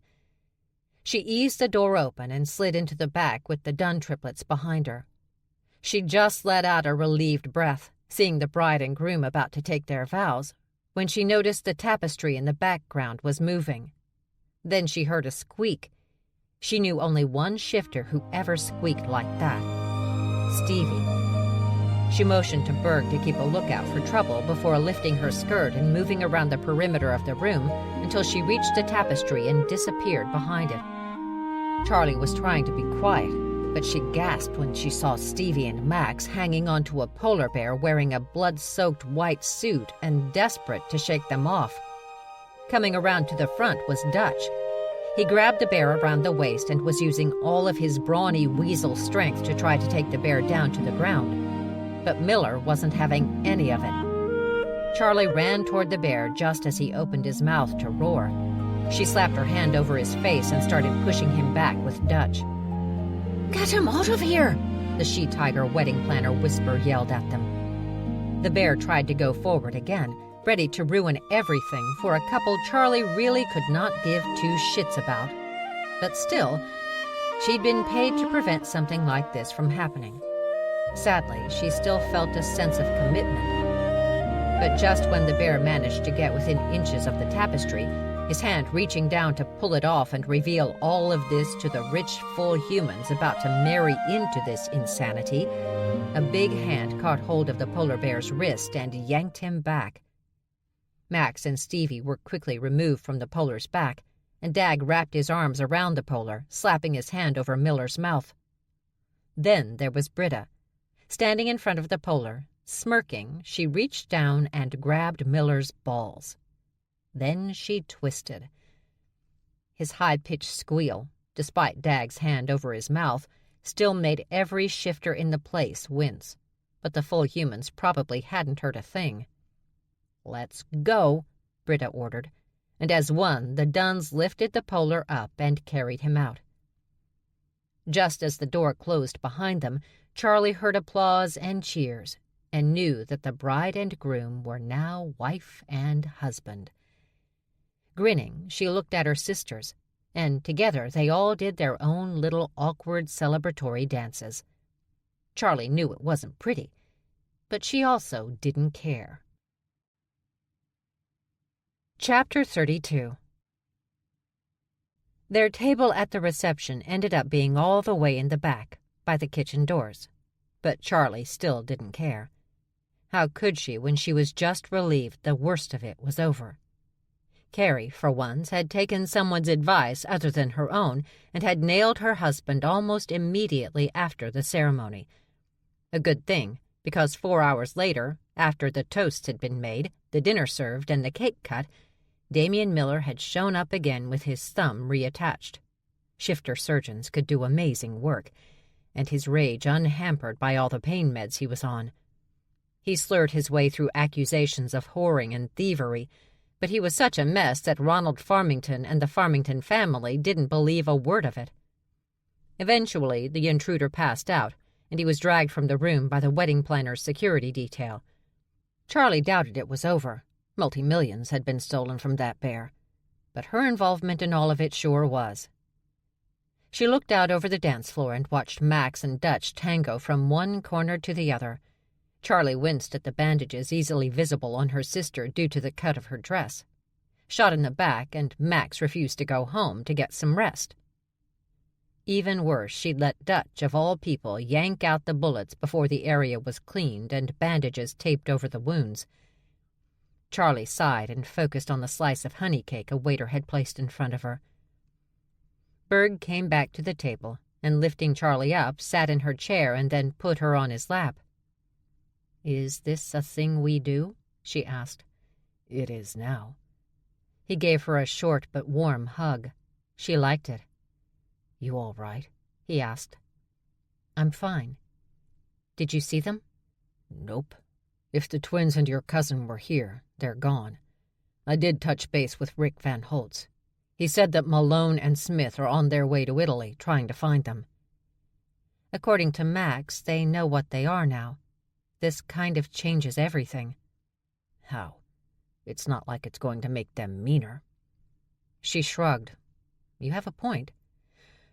She eased the door open and slid into the back with the Dunn triplets behind her. She just let out a relieved breath, seeing the bride and groom about to take their vows, when she noticed the tapestry in the background was moving. Then she heard a squeak. She knew only one shifter who ever squeaked like that. Stevie. She motioned to Berg to keep a lookout for trouble before lifting her skirt and moving around the perimeter of the room until she reached the tapestry and disappeared behind it. Charlie was trying to be quiet, but she gasped when she saw Stevie and Max hanging onto a polar bear wearing a blood-soaked white suit and desperate to shake them off. Coming around to the front was Dutch. He grabbed the bear around the waist and was using all of his brawny weasel strength to try to take the bear down to the ground. But Miller wasn't having any of it. Charlie ran toward the bear just as he opened his mouth to roar. She slapped her hand over his face and started pushing him back with Dutch. "Get him out of here!" the she-tiger wedding planner whisper yelled at them. The bear tried to go forward again, ready to ruin everything for a couple Charlie really could not give two shits about. But still, she'd been paid to prevent something like this from happening. Sadly, she still felt a sense of commitment. But just when the bear managed to get within inches of the tapestry, his hand reaching down to pull it off and reveal all of this to the rich, full humans about to marry into this insanity, a big hand caught hold of the polar bear's wrist and yanked him back. Max and Stevie were quickly removed from the polar's back, and Dag wrapped his arms around the polar, slapping his hand over Miller's mouth. Then there was Britta. Standing in front of the polar, smirking, she reached down and grabbed Miller's balls. Then she twisted. His high-pitched squeal, despite Dag's hand over his mouth, still made every shifter in the place wince, but the full humans probably hadn't heard a thing. "Let's go," Britta ordered, and as one, the Dunns lifted the polar up and carried him out. Just as the door closed behind them, Charlie heard applause and cheers, and knew that the bride and groom were now wife and husband. Grinning, she looked at her sisters, and together they all did their own little awkward celebratory dances. Charlie knew it wasn't pretty, but she also didn't care. Chapter 32. Their table at the reception ended up being all the way in the back, by the kitchen doors, but Charlie still didn't care. How could she when she was just relieved the worst of it was over? Carrie, for once, had taken someone's advice other than her own and had nailed her husband almost immediately after the ceremony. A good thing, because 4 hours later, after the toasts had been made, the the dinner served and the cake cut, Damian Miller had shown up again with his thumb reattached. Shifter surgeons could do amazing work, and his rage unhampered by all the pain meds he was on. He slurred his way through accusations of whoring and thievery, but he was such a mess that Ronald Farmington and the Farmington family didn't believe a word of it. Eventually, the intruder passed out, and he was dragged from the room by the wedding planner's security detail. Charlie doubted it was over. Multi-millions had been stolen from that bear. But her involvement in all of it sure was. She looked out over the dance floor and watched Max and Dutch tango from one corner to the other. Charlie winced at the bandages easily visible on her sister due to the cut of her dress. Shot in the back, and Max refused to go home to get some rest. Even worse, she'd let Dutch, of all people, yank out the bullets before the area was cleaned and bandages taped over the wounds. Charlie sighed and focused on the slice of honey cake a waiter had placed in front of her. Berg came back to the table and, lifting Charlie up, sat in her chair and then put her on his lap. "Is this a thing we do?" she asked. "It is now." He gave her a short but warm hug. She liked it. "You all right?" he asked. "I'm fine. Did you see them?" "Nope. If the twins and your cousin were here, they're gone. I did touch base with Rick Van Holtz. He said that Malone and Smith are on their way to Italy, trying to find them." According to Max, they know what they are now. This kind of changes everything. "How? It's not like it's going to make them meaner." She shrugged. "You have a point.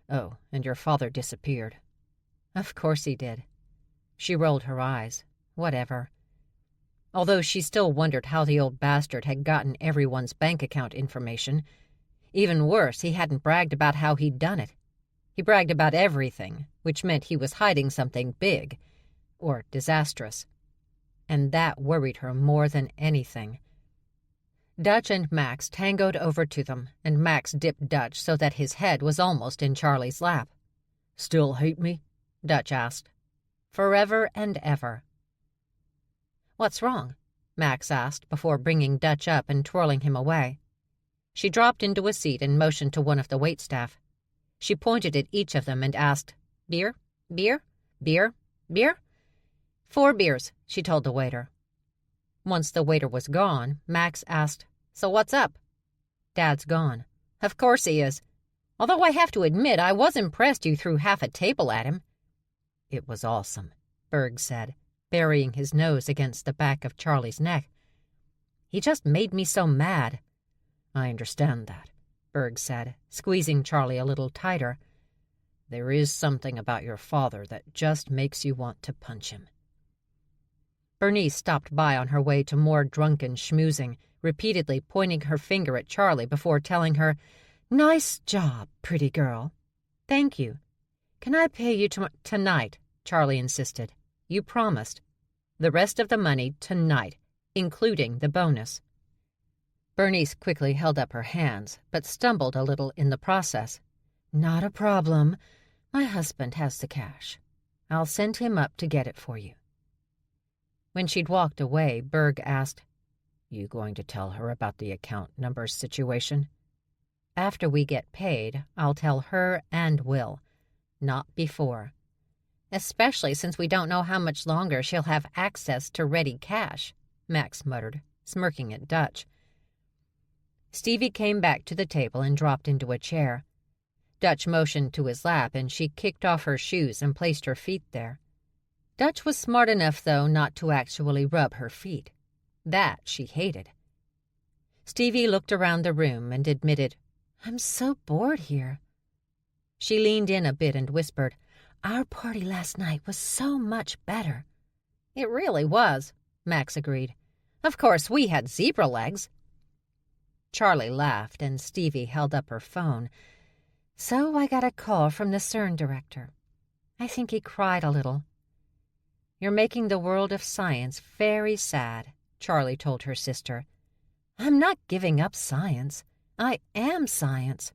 Oh, and your father disappeared." "Of course he did." She rolled her eyes. Whatever. Although she still wondered how the old bastard had gotten everyone's bank account information. Even worse, he hadn't bragged about how he'd done it. He bragged about everything, which meant he was hiding something big, or disastrous. And that worried her more than anything. Dutch and Max tangoed over to them, and Max dipped Dutch so that his head was almost in Charlie's lap. "Still hate me?" Dutch asked. "Forever and ever." "What's wrong?" Max asked before bringing Dutch up and twirling him away. She dropped into a seat and motioned to one of the waitstaff. She pointed at each of them and asked, "Beer? Beer? Beer? Beer?" "4 beers," she told the waiter. Once the waiter was gone, Max asked, "So what's up?" "Dad's gone." "Of course he is. Although I have to admit I was impressed you threw half a table at him." "It was awesome," Berg said, burying his nose against the back of Charlie's neck. "He just made me so mad." "I understand that," Berg said, squeezing Charlie a little tighter. "There is something about your father that just makes you want to punch him." Bernice stopped by on her way to more drunken schmoozing, repeatedly pointing her finger at Charlie before telling her, "Nice job, pretty girl." "Thank you." "Can I pay you tonight?" Charlie insisted. "You promised. The rest of the money tonight, including the bonus." Bernice quickly held up her hands, but stumbled a little in the process. "Not a problem. My husband has the cash. I'll send him up to get it for you." When she'd walked away, Berg asked, "You going to tell her about the account number situation?" "After we get paid, I'll tell her and Will. Not before. Especially since we don't know how much longer she'll have access to ready cash," Max muttered, smirking at Dutch. Stevie came back to the table and dropped into a chair. Dutch motioned to his lap, and she kicked off her shoes and placed her feet there. Dutch was smart enough, though, not to actually rub her feet. That she hated. Stevie looked around the room and admitted, "I'm so bored here." She leaned in a bit and whispered, "Our party last night was so much better." "It really was," Max agreed. "Of course, we had zebra legs." Charlie laughed, and Stevie held up her phone. "So I got a call from the CERN director. I think he cried a little." "You're making the world of science very sad," Charlie told her sister. "I'm not giving up science. I am science."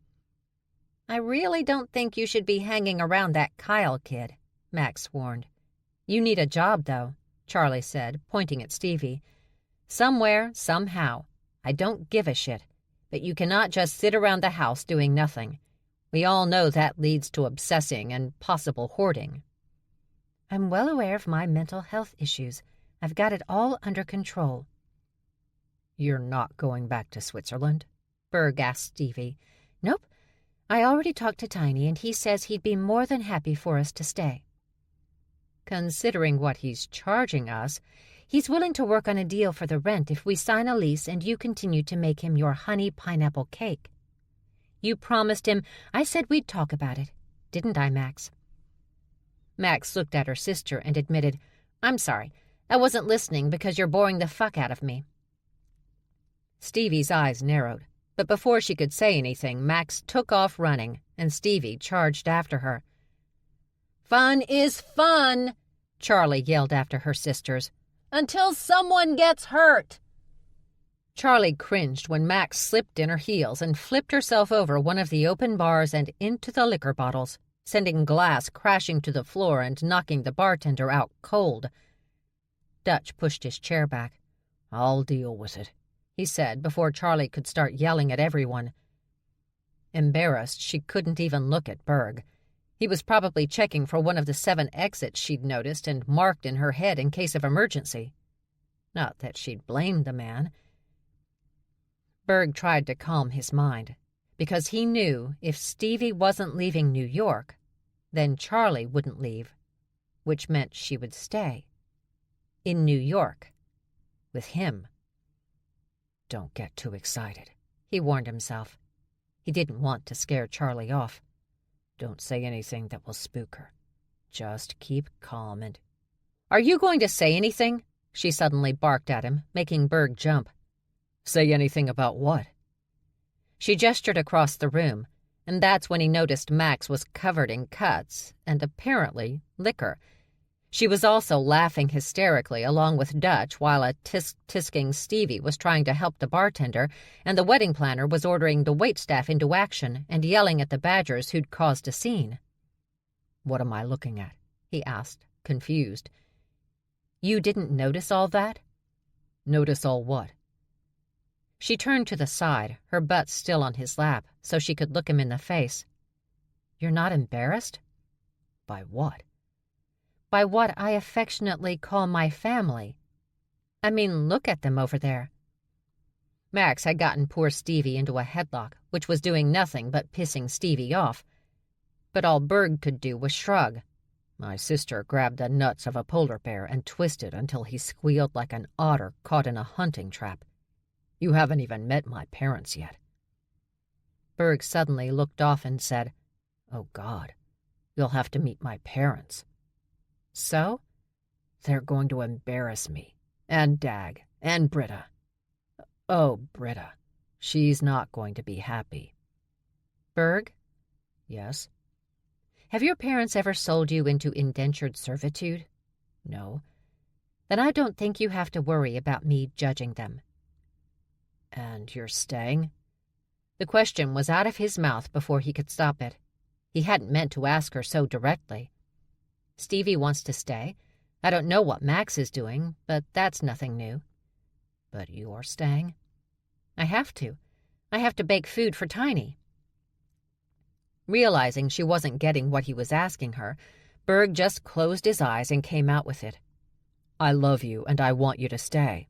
"I really don't think you should be hanging around that Kyle kid," Max warned. "You need a job, though," Charlie said, pointing at Stevie. Somewhere, somehow. I don't give a shit. But you cannot just sit around the house doing nothing. We all know that leads to obsessing and possible hoarding."
"I'm well aware of my mental health issues. I've got it all under control."
"You're not going back to Switzerland?"
Berg asked Stevie.
"Nope. I already talked to Tiny, and he says he'd be more than happy for us to stay."
"Considering what he's charging us..."
"He's willing to work on a deal for the rent if we sign a lease and you continue to make him your honey pineapple cake."
"You promised him..."
"I said we'd talk about it. Didn't I, Max?"
Max looked at her sister and admitted, "I'm sorry. I wasn't listening because you're boring the fuck out of me." Stevie's eyes narrowed, but before she could say anything, Max took off running, and Stevie charged after her. "Fun is fun," Charlie yelled after her sisters, "until someone gets hurt." Charlie cringed when Max slipped in her heels and flipped herself over one of the open bars and into the liquor bottles, sending glass crashing to the floor and knocking the bartender out cold. Dutch pushed his chair back.
"I'll deal with it,"
he said before Charlie could start yelling at everyone. Embarrassed, she couldn't even look at Berg. He was probably checking for one of the 7 exits she'd noticed and marked in her head in case of emergency. Not that she'd blamed the man. Berg tried to calm his mind, because he knew if Stevie wasn't leaving New York, then Charlie wouldn't leave, which meant she would stay. In New York. With him.
"Don't get too excited,"
he warned himself. He didn't want to scare Charlie off.
"Don't say anything that will spook her. Just keep calm and—"
"Are you going to say anything?" she suddenly barked at him, making Berg jump.
"Say anything about what?"
She gestured across the room, and that's when he noticed Max was covered in cuts and apparently liquor. She was also laughing hysterically along with Dutch while a tisk-tisking Stevie was trying to help the bartender, and the wedding planner was ordering the waitstaff into action and yelling at the Badgers who'd caused a scene.
"What am I looking at?"
he asked, confused. "You didn't notice all that?"
"Notice all what?"
She turned to the side, her butt still on his lap, so she could look him in the face. "You're not embarrassed?"
"By what?"
"By what I affectionately call my family. I mean, look at them over there." Max had gotten poor Stevie into a headlock, which was doing nothing but pissing Stevie off. But all Berg could do was shrug.
"My sister grabbed the nuts of a polar bear and twisted until he squealed like an otter caught in a hunting trap. You haven't even met my parents yet."
Berg suddenly looked off and said,
"Oh, God, you'll have to meet my parents."
"So?"
"They're going to embarrass me, and Dag, and Britta. Oh, Britta, she's not going to be happy."
"Berg?"
"Yes?"
"Have your parents ever sold you into indentured servitude?"
"No."
"Then I don't think you have to worry about me judging them."
"And you're staying?"
The question was out of his mouth before he could stop it. He hadn't meant to ask her so directly. Stevie wants to stay. I don't know what Max is doing, but that's nothing new.
"But you're staying?"
"I have to. I have to bake food for Tiny." Realizing she wasn't getting what he was asking her, Berg just closed his eyes and came out with it.
"I love you, and I want you to stay."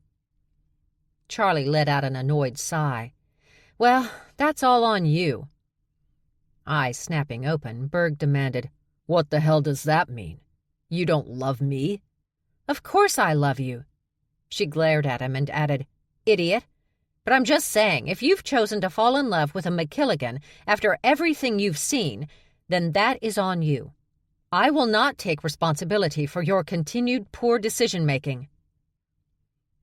Charlie let out an annoyed sigh. "Well, that's all on you." Eyes snapping open, Berg demanded,
"What the hell does that mean? You don't love me?"
"Of course I love you." She glared at him and added, "Idiot. But I'm just saying, if you've chosen to fall in love with a McKilligan after everything you've seen, then that is on you. I will not take responsibility for your continued poor decision-making."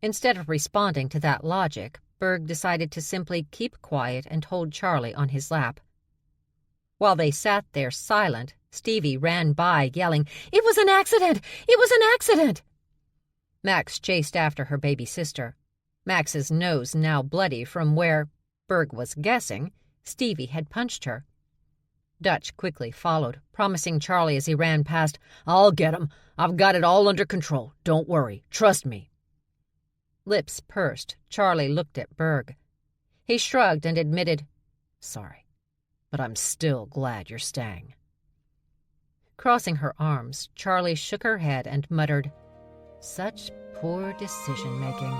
Instead of responding to that logic, Berg decided to simply keep quiet and hold Charlie on his lap. While they sat there silent, Stevie ran by, yelling, "It was an accident! It was an accident!" Max chased after her baby sister. Max's nose now bloody from where, Berg was guessing, Stevie had punched her. Dutch quickly followed, promising Charlie as he ran past,
"I'll get him. I've got it all under control. Don't worry. Trust me."
Lips pursed, Charlie looked at Berg. He shrugged and admitted, "Sorry, but I'm still glad you're staying." Crossing her arms, Charlie shook her head and muttered, "Such poor decision-making."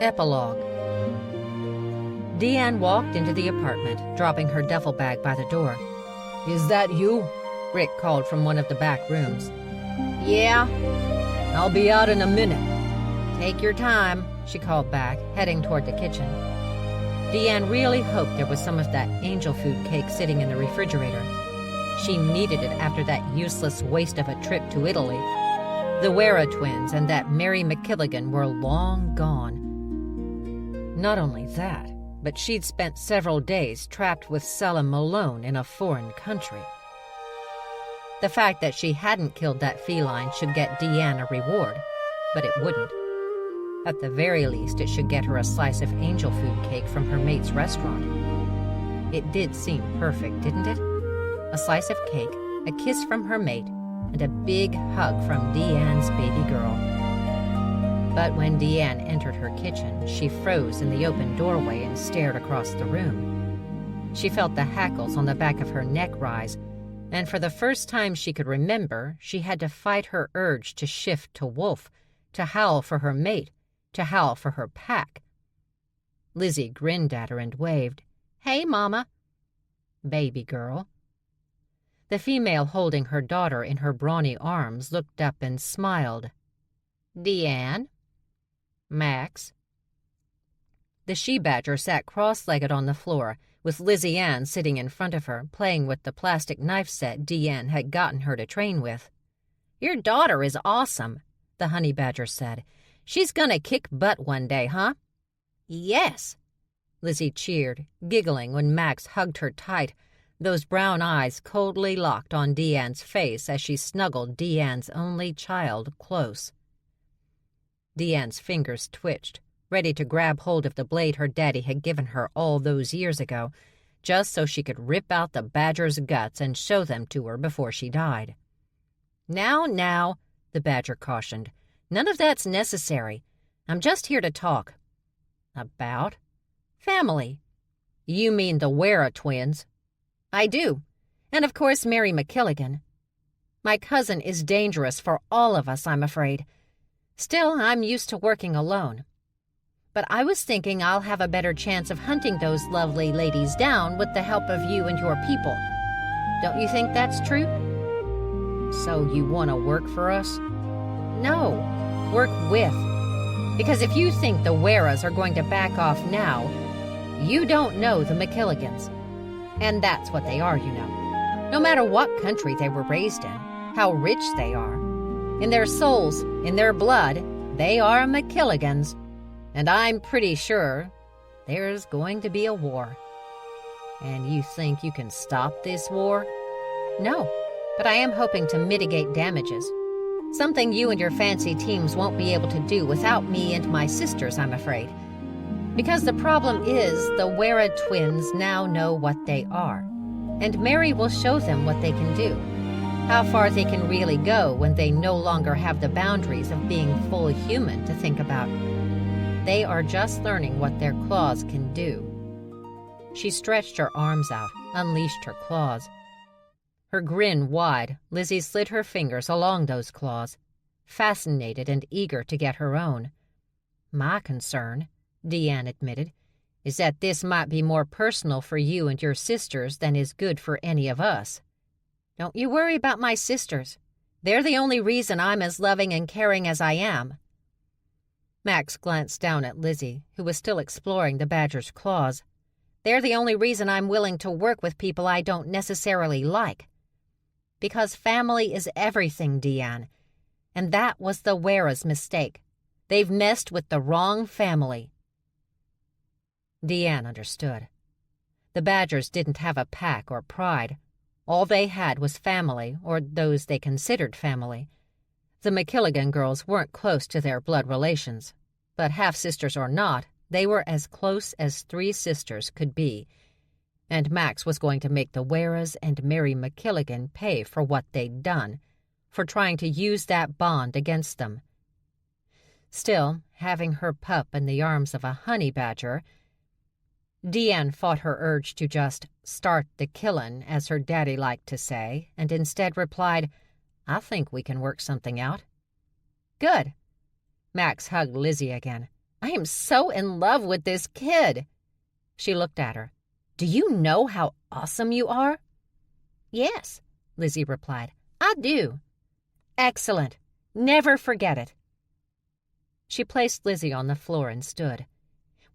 Epilogue. Deanne walked into the apartment, dropping her duffel bag by the door.
"Is that you?"
Rick called from one of the back rooms.
"Yeah."
"I'll be out in a minute."
"Take your time," she called back, heading toward the kitchen. Deanne really hoped there was some of that angel food cake sitting in the refrigerator. She needed it after that useless waste of a trip to Italy. The Wera twins and that Mary McKilligan were long gone. Not only that, but she'd spent several days trapped with Selim Malone in a foreign country. The fact that she hadn't killed that feline should get Deanne a reward, but it wouldn't. At the very least, it should get her a slice of angel food cake from her mate's restaurant. It did seem perfect, didn't it? A slice of cake, a kiss from her mate, and a big hug from Deanne's baby girl. But when Deanne entered her kitchen, she froze in the open doorway and stared across the room. She felt the hackles on the back of her neck rise, and for the first time she could remember, she had to fight her urge to shift to wolf, to howl for her mate, to howl for her pack. Lizzie grinned at her and waved, "Hey, Mama." "Baby girl." The female holding her daughter in her brawny arms looked up and smiled. "Deanne?" "Max." The she-badger sat cross-legged on the floor, with Lizzie Ann sitting in front of her, playing with the plastic knife set Deanne had gotten her to train with. "Your daughter is awesome," the honey badger said. "She's gonna kick butt one day, huh?" "Yes," Lizzie cheered, giggling when Max hugged her tight, those brown eyes coldly locked on Deanne's face as she snuggled Deanne's only child close. Deanne's fingers twitched, ready to grab hold of the blade her daddy had given her all those years ago, just so she could rip out the badger's guts and show them to her before she died. Now, the badger cautioned. "None of that's necessary. I'm just here to talk." "About?" "Family." "You mean the Wera twins?" "I do. And of course Mary McKilligan. My cousin is dangerous for all of us, I'm afraid. Still, I'm used to working alone. But I was thinking I'll have a better chance of hunting those lovely ladies down with the help of you and your people. Don't you think that's true?" "So you want to work for us?" "No, work with. Because if you think the Weras are going to back off now, you don't know the McKilligans. And that's what they are, you know. No matter what country they were raised in, how rich they are. In their souls, in their blood, they are McKilligans. And I'm pretty sure there's going to be a war." "And you think you can stop this war?" "No, but I am hoping to mitigate damages. Something you and your fancy teams won't be able to do without me and my sisters, I'm afraid. Because the problem is the Wera twins now know what they are. And Mary will show them what they can do. How far they can really go when they no longer have the boundaries of being full human to think about. They are just learning what their claws can do." She stretched her arms out, unleashed her claws. Her grin wide, Lizzie slid her fingers along those claws, fascinated and eager to get her own. "My concern," Deanne admitted, "is that this might be more personal for you and your sisters than is good for any of us." "Don't you worry about my sisters. They're the only reason I'm as loving and caring as I am." Max glanced down at Lizzie, who was still exploring the badger's claws. "They're the only reason I'm willing to work with people I don't necessarily like. Because family is everything, Deanne. And that was the Wera's mistake. They've messed with the wrong family." Deanne understood. The badgers didn't have a pack or pride. All they had was family, or those they considered family. The McKilligan girls weren't close to their blood relations, but half-sisters or not, they were as close as three sisters could be, and Max was going to make the Weras and Mary McKilligan pay for what they'd done, for trying to use that bond against them. Still, having her pup in the arms of a honey badger, Deanne fought her urge to just start the killin', as her daddy liked to say, and instead replied, "I think we can work something out." "Good." Max hugged Lizzie again. "I am so in love with this kid." She looked at her. "Do you know how awesome you are?" "Yes," Lizzie replied. "I do." "Excellent. Never forget it." She placed Lizzie on the floor and stood.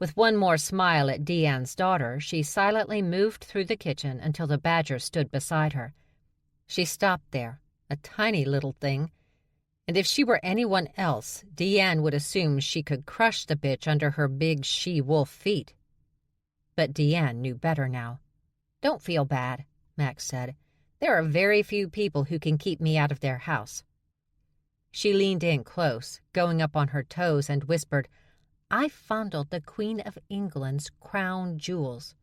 With one more smile at Deanne's daughter, she silently moved through the kitchen until the badger stood beside her. She stopped there, a tiny little thing, and if she were anyone else, Deanne would assume she could crush the bitch under her big she-wolf feet. But Deanne knew better now. "Don't feel bad," Max said. "There are very few people who can keep me out of their house." She leaned in close, going up on her toes, and whispered, "I fondled the Queen of England's crown jewels."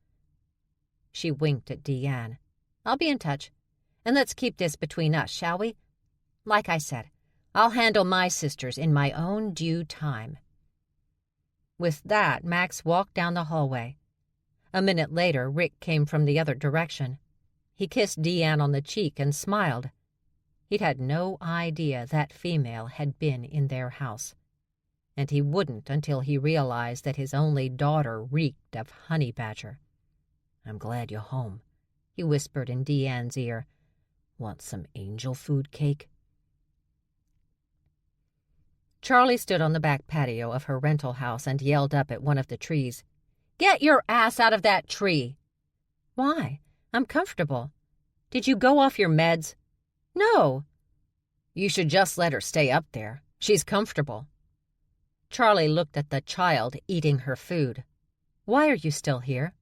She winked at Deanne. "I'll be in touch. And let's keep this between us, shall we? Like I said, I'll handle my sisters in my own due time." With that, Max walked down the hallway. A minute later, Rick came from the other direction. He kissed Deanne on the cheek and smiled. He'd had no idea that female had been in their house. And he wouldn't until he realized that his only daughter reeked of honey badger. "I'm glad you're home," he whispered in Deanne's ear. "Want some angel food cake?" Charlie stood on the back patio of her rental house and yelled up at one of the trees. "Get your ass out of that tree!" "Why? I'm comfortable." "Did you go off your meds?" "No." "You should just let her stay up there. She's comfortable." Charlie looked at the child eating her food. "Why are you still here?"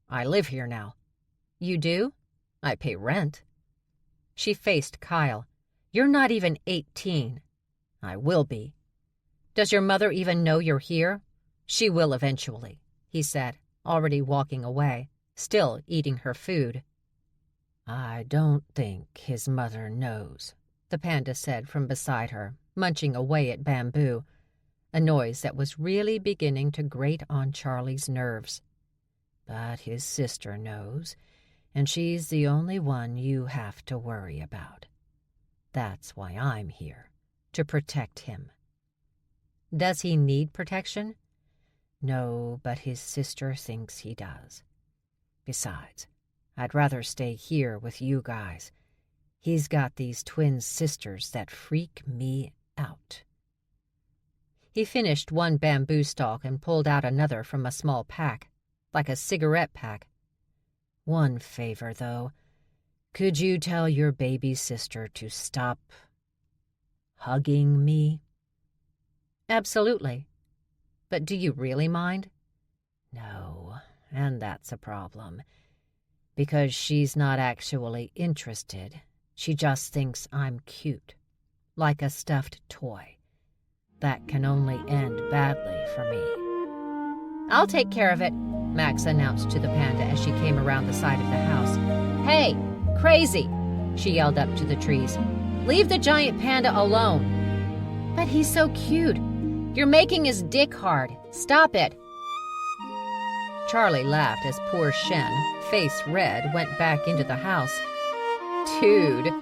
"I live here now." "You do?" "I pay rent." She faced Kyle. "You're not even 18. "I will be." "Does your mother even know you're here?" "She will eventually," he said, already walking away, still eating her food. "I don't think his mother knows," the panda said from beside her, munching away at bamboo, a noise that was really beginning to grate on Charlie's nerves. "But his sister knows, and she's the only one you have to worry about. That's why I'm here, to protect him." "Does he need protection?" "No, but his sister thinks he does. Besides, I'd rather stay here with you guys. He's got these twin sisters that freak me out." He finished one bamboo stalk and pulled out another from a small pack, like a cigarette pack. "One favor, though. Could you tell your baby sister to stop hugging me?" "Absolutely. But do you really mind?" "No, and that's a problem. Because she's not actually interested. She just thinks I'm cute, like a stuffed toy. That can only end badly for me." "I'll take care of it," Max announced to the panda as she came around the side of the house. "Hey, crazy!" she yelled up to the trees. "Leave the giant panda alone." "But he's so cute. You're making his dick hard. Stop it." Charlie laughed as poor Shen, face red, went back into the house. "Dude."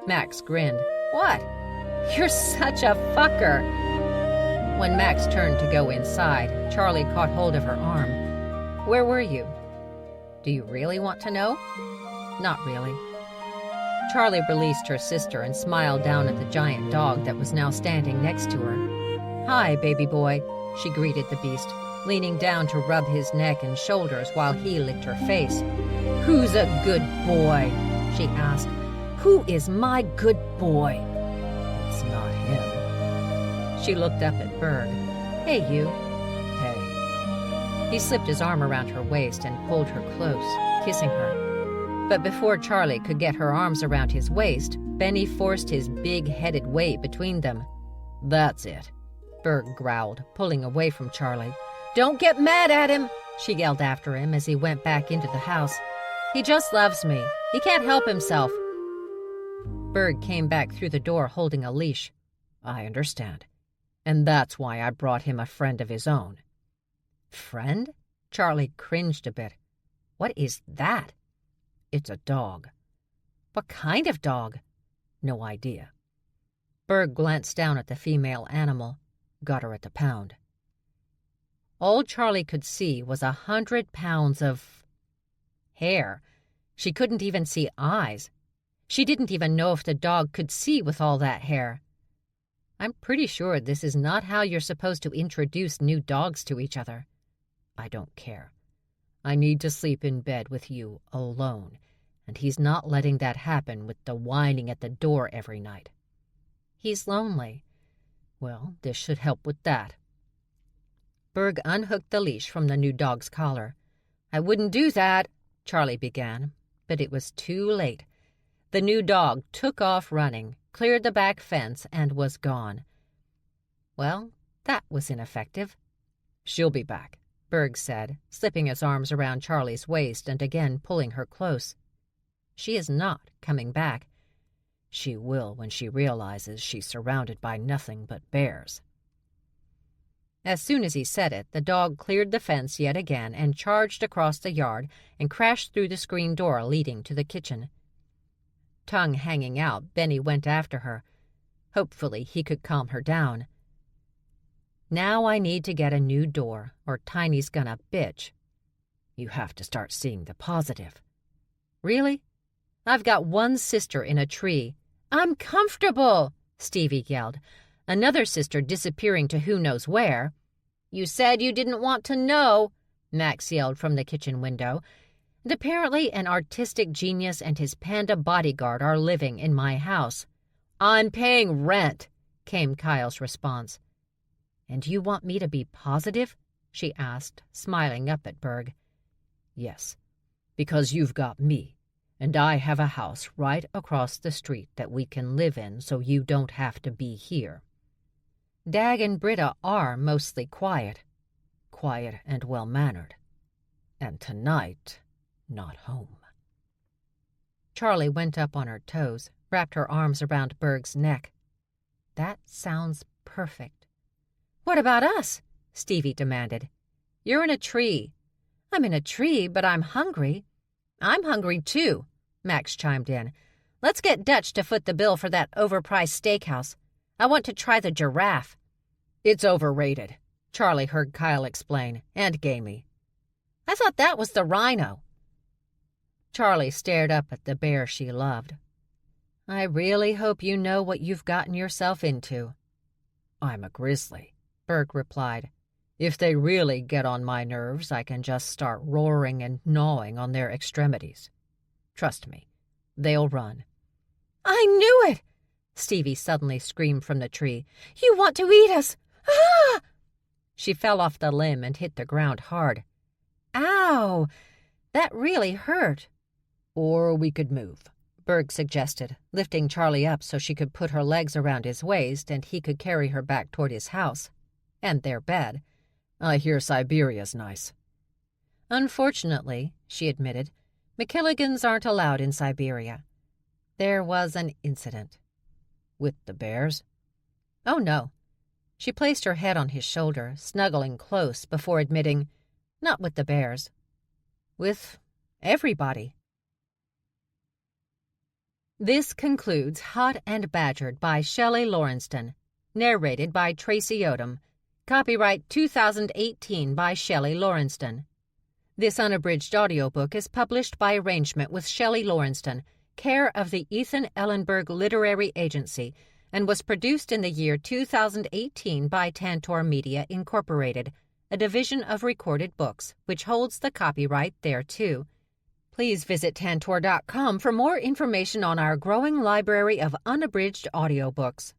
Max grinned. "What? You're such a fucker." When Max turned to go inside, Charlie caught hold of her arm. "Where were you?" "Do you really want to know?" "Not really." Charlie released her sister and smiled down at the giant dog that was now standing next to her. "Hi, baby boy," she greeted the beast, leaning down to rub his neck and shoulders while he licked her face. "Who's a good boy?" she asked. "Who is my good boy?" "It's not him." She looked up at Berg. "Hey, you." "Hey." He slipped his arm around her waist and pulled her close, kissing her. But before Charlie could get her arms around his waist, Benny forced his big-headed weight between them. "That's it," Berg growled, pulling away from Charlie. "Don't get mad at him," she yelled after him as he went back into the house. "He just loves me. He can't help himself." Berg came back through the door holding a leash. "I understand.
And that's why I brought him a friend of his own."
"Friend?" Charlie cringed a bit. "What is that?"
"It's a dog."
"What kind of dog?"
"No idea."
Berg glanced down at the female animal.
"Got her at the pound."
All Charlie could see was 100 pounds of hair. She couldn't even see eyes. She didn't even know if the dog could see with all that hair. "I'm pretty sure this is not how you're supposed to introduce new dogs to each other."
"I don't care. I need to sleep in bed with you alone, and he's not letting that happen with the whining at the door every night."
"He's lonely."
"Well, this should help with that."
Berg unhooked the leash from the new dog's collar. "I wouldn't do that," Charlie began, but it was too late. The new dog took off running, cleared the back fence, and was gone. Well, that was ineffective.
"She'll be back,"
Berg said, slipping his arms around Charlie's waist and again pulling her close. "She is not coming back."
"She will when she realizes she's surrounded by nothing but bears."
As soon as he said it, the dog cleared the fence yet again and charged across the yard and crashed through the screen door leading to the kitchen. Tongue hanging out, Benny went after her. Hopefully he could calm her down. "Now I need to get a new door, or Tiny's gonna bitch."
"You have to start seeing the positive."
"Really? I've got one sister in a tree." "I'm comfortable," Stevie yelled. "Another sister disappearing to who knows where." "You said you didn't want to know," Max yelled from the kitchen window. "And apparently an artistic genius and his panda bodyguard are living in my house." "I'm paying rent," came Kyle's response. "And you want me to be positive?" she asked, smiling up at Berg.
"Yes, because you've got me, and I have a house right across the street that we can live in so you don't have to be here."
"Dag and Britta are mostly quiet."
"Quiet and well-mannered. And tonight, not home."
Charlie went up on her toes, wrapped her arms around Berg's neck. "That sounds perfect." "What about us?" Stevie demanded. "You're in a tree." "I'm in a tree, but I'm hungry." "I'm hungry too," Max chimed in. "Let's get Dutch to foot the bill for that overpriced steakhouse. I want to try the giraffe."
"It's overrated," Charlie heard Kyle explain, "and gamey."
"I thought that was the rhino." Charlie stared up at the bear she loved. "I really hope you know what you've gotten yourself into."
"I'm a grizzly," Berg replied. "If they really get on my nerves, I can just start roaring and gnawing on their extremities. Trust me, they'll run."
"I knew it!" Stevie suddenly screamed from the tree. "You want to eat us! Ah!" She fell off the limb and hit the ground hard. "Ow! That really hurt."
"Or we could move,"
Berg suggested, lifting Charlie up so she could put her legs around his waist and he could carry her back toward his house. And their bed.
"I hear Siberia's nice."
"Unfortunately," she admitted, "McKilligans aren't allowed in Siberia. There was an incident."
"With the bears?"
"Oh, no." She placed her head on his shoulder, snuggling close before admitting, "Not with the bears. With everybody." This concludes Hot and Badgered by Shelley Lawrenston, narrated by Tracy Odom. Copyright 2018 by Shelley Lawrenston. This unabridged audiobook is published by arrangement with Shelley Lawrenston, care of the Ethan Ellenberg Literary Agency, and was produced in the year 2018 by Tantor Media, Incorporated, a division of Recorded Books, which holds the copyright thereto. Please visit Tantor.com for more information on our growing library of unabridged audiobooks.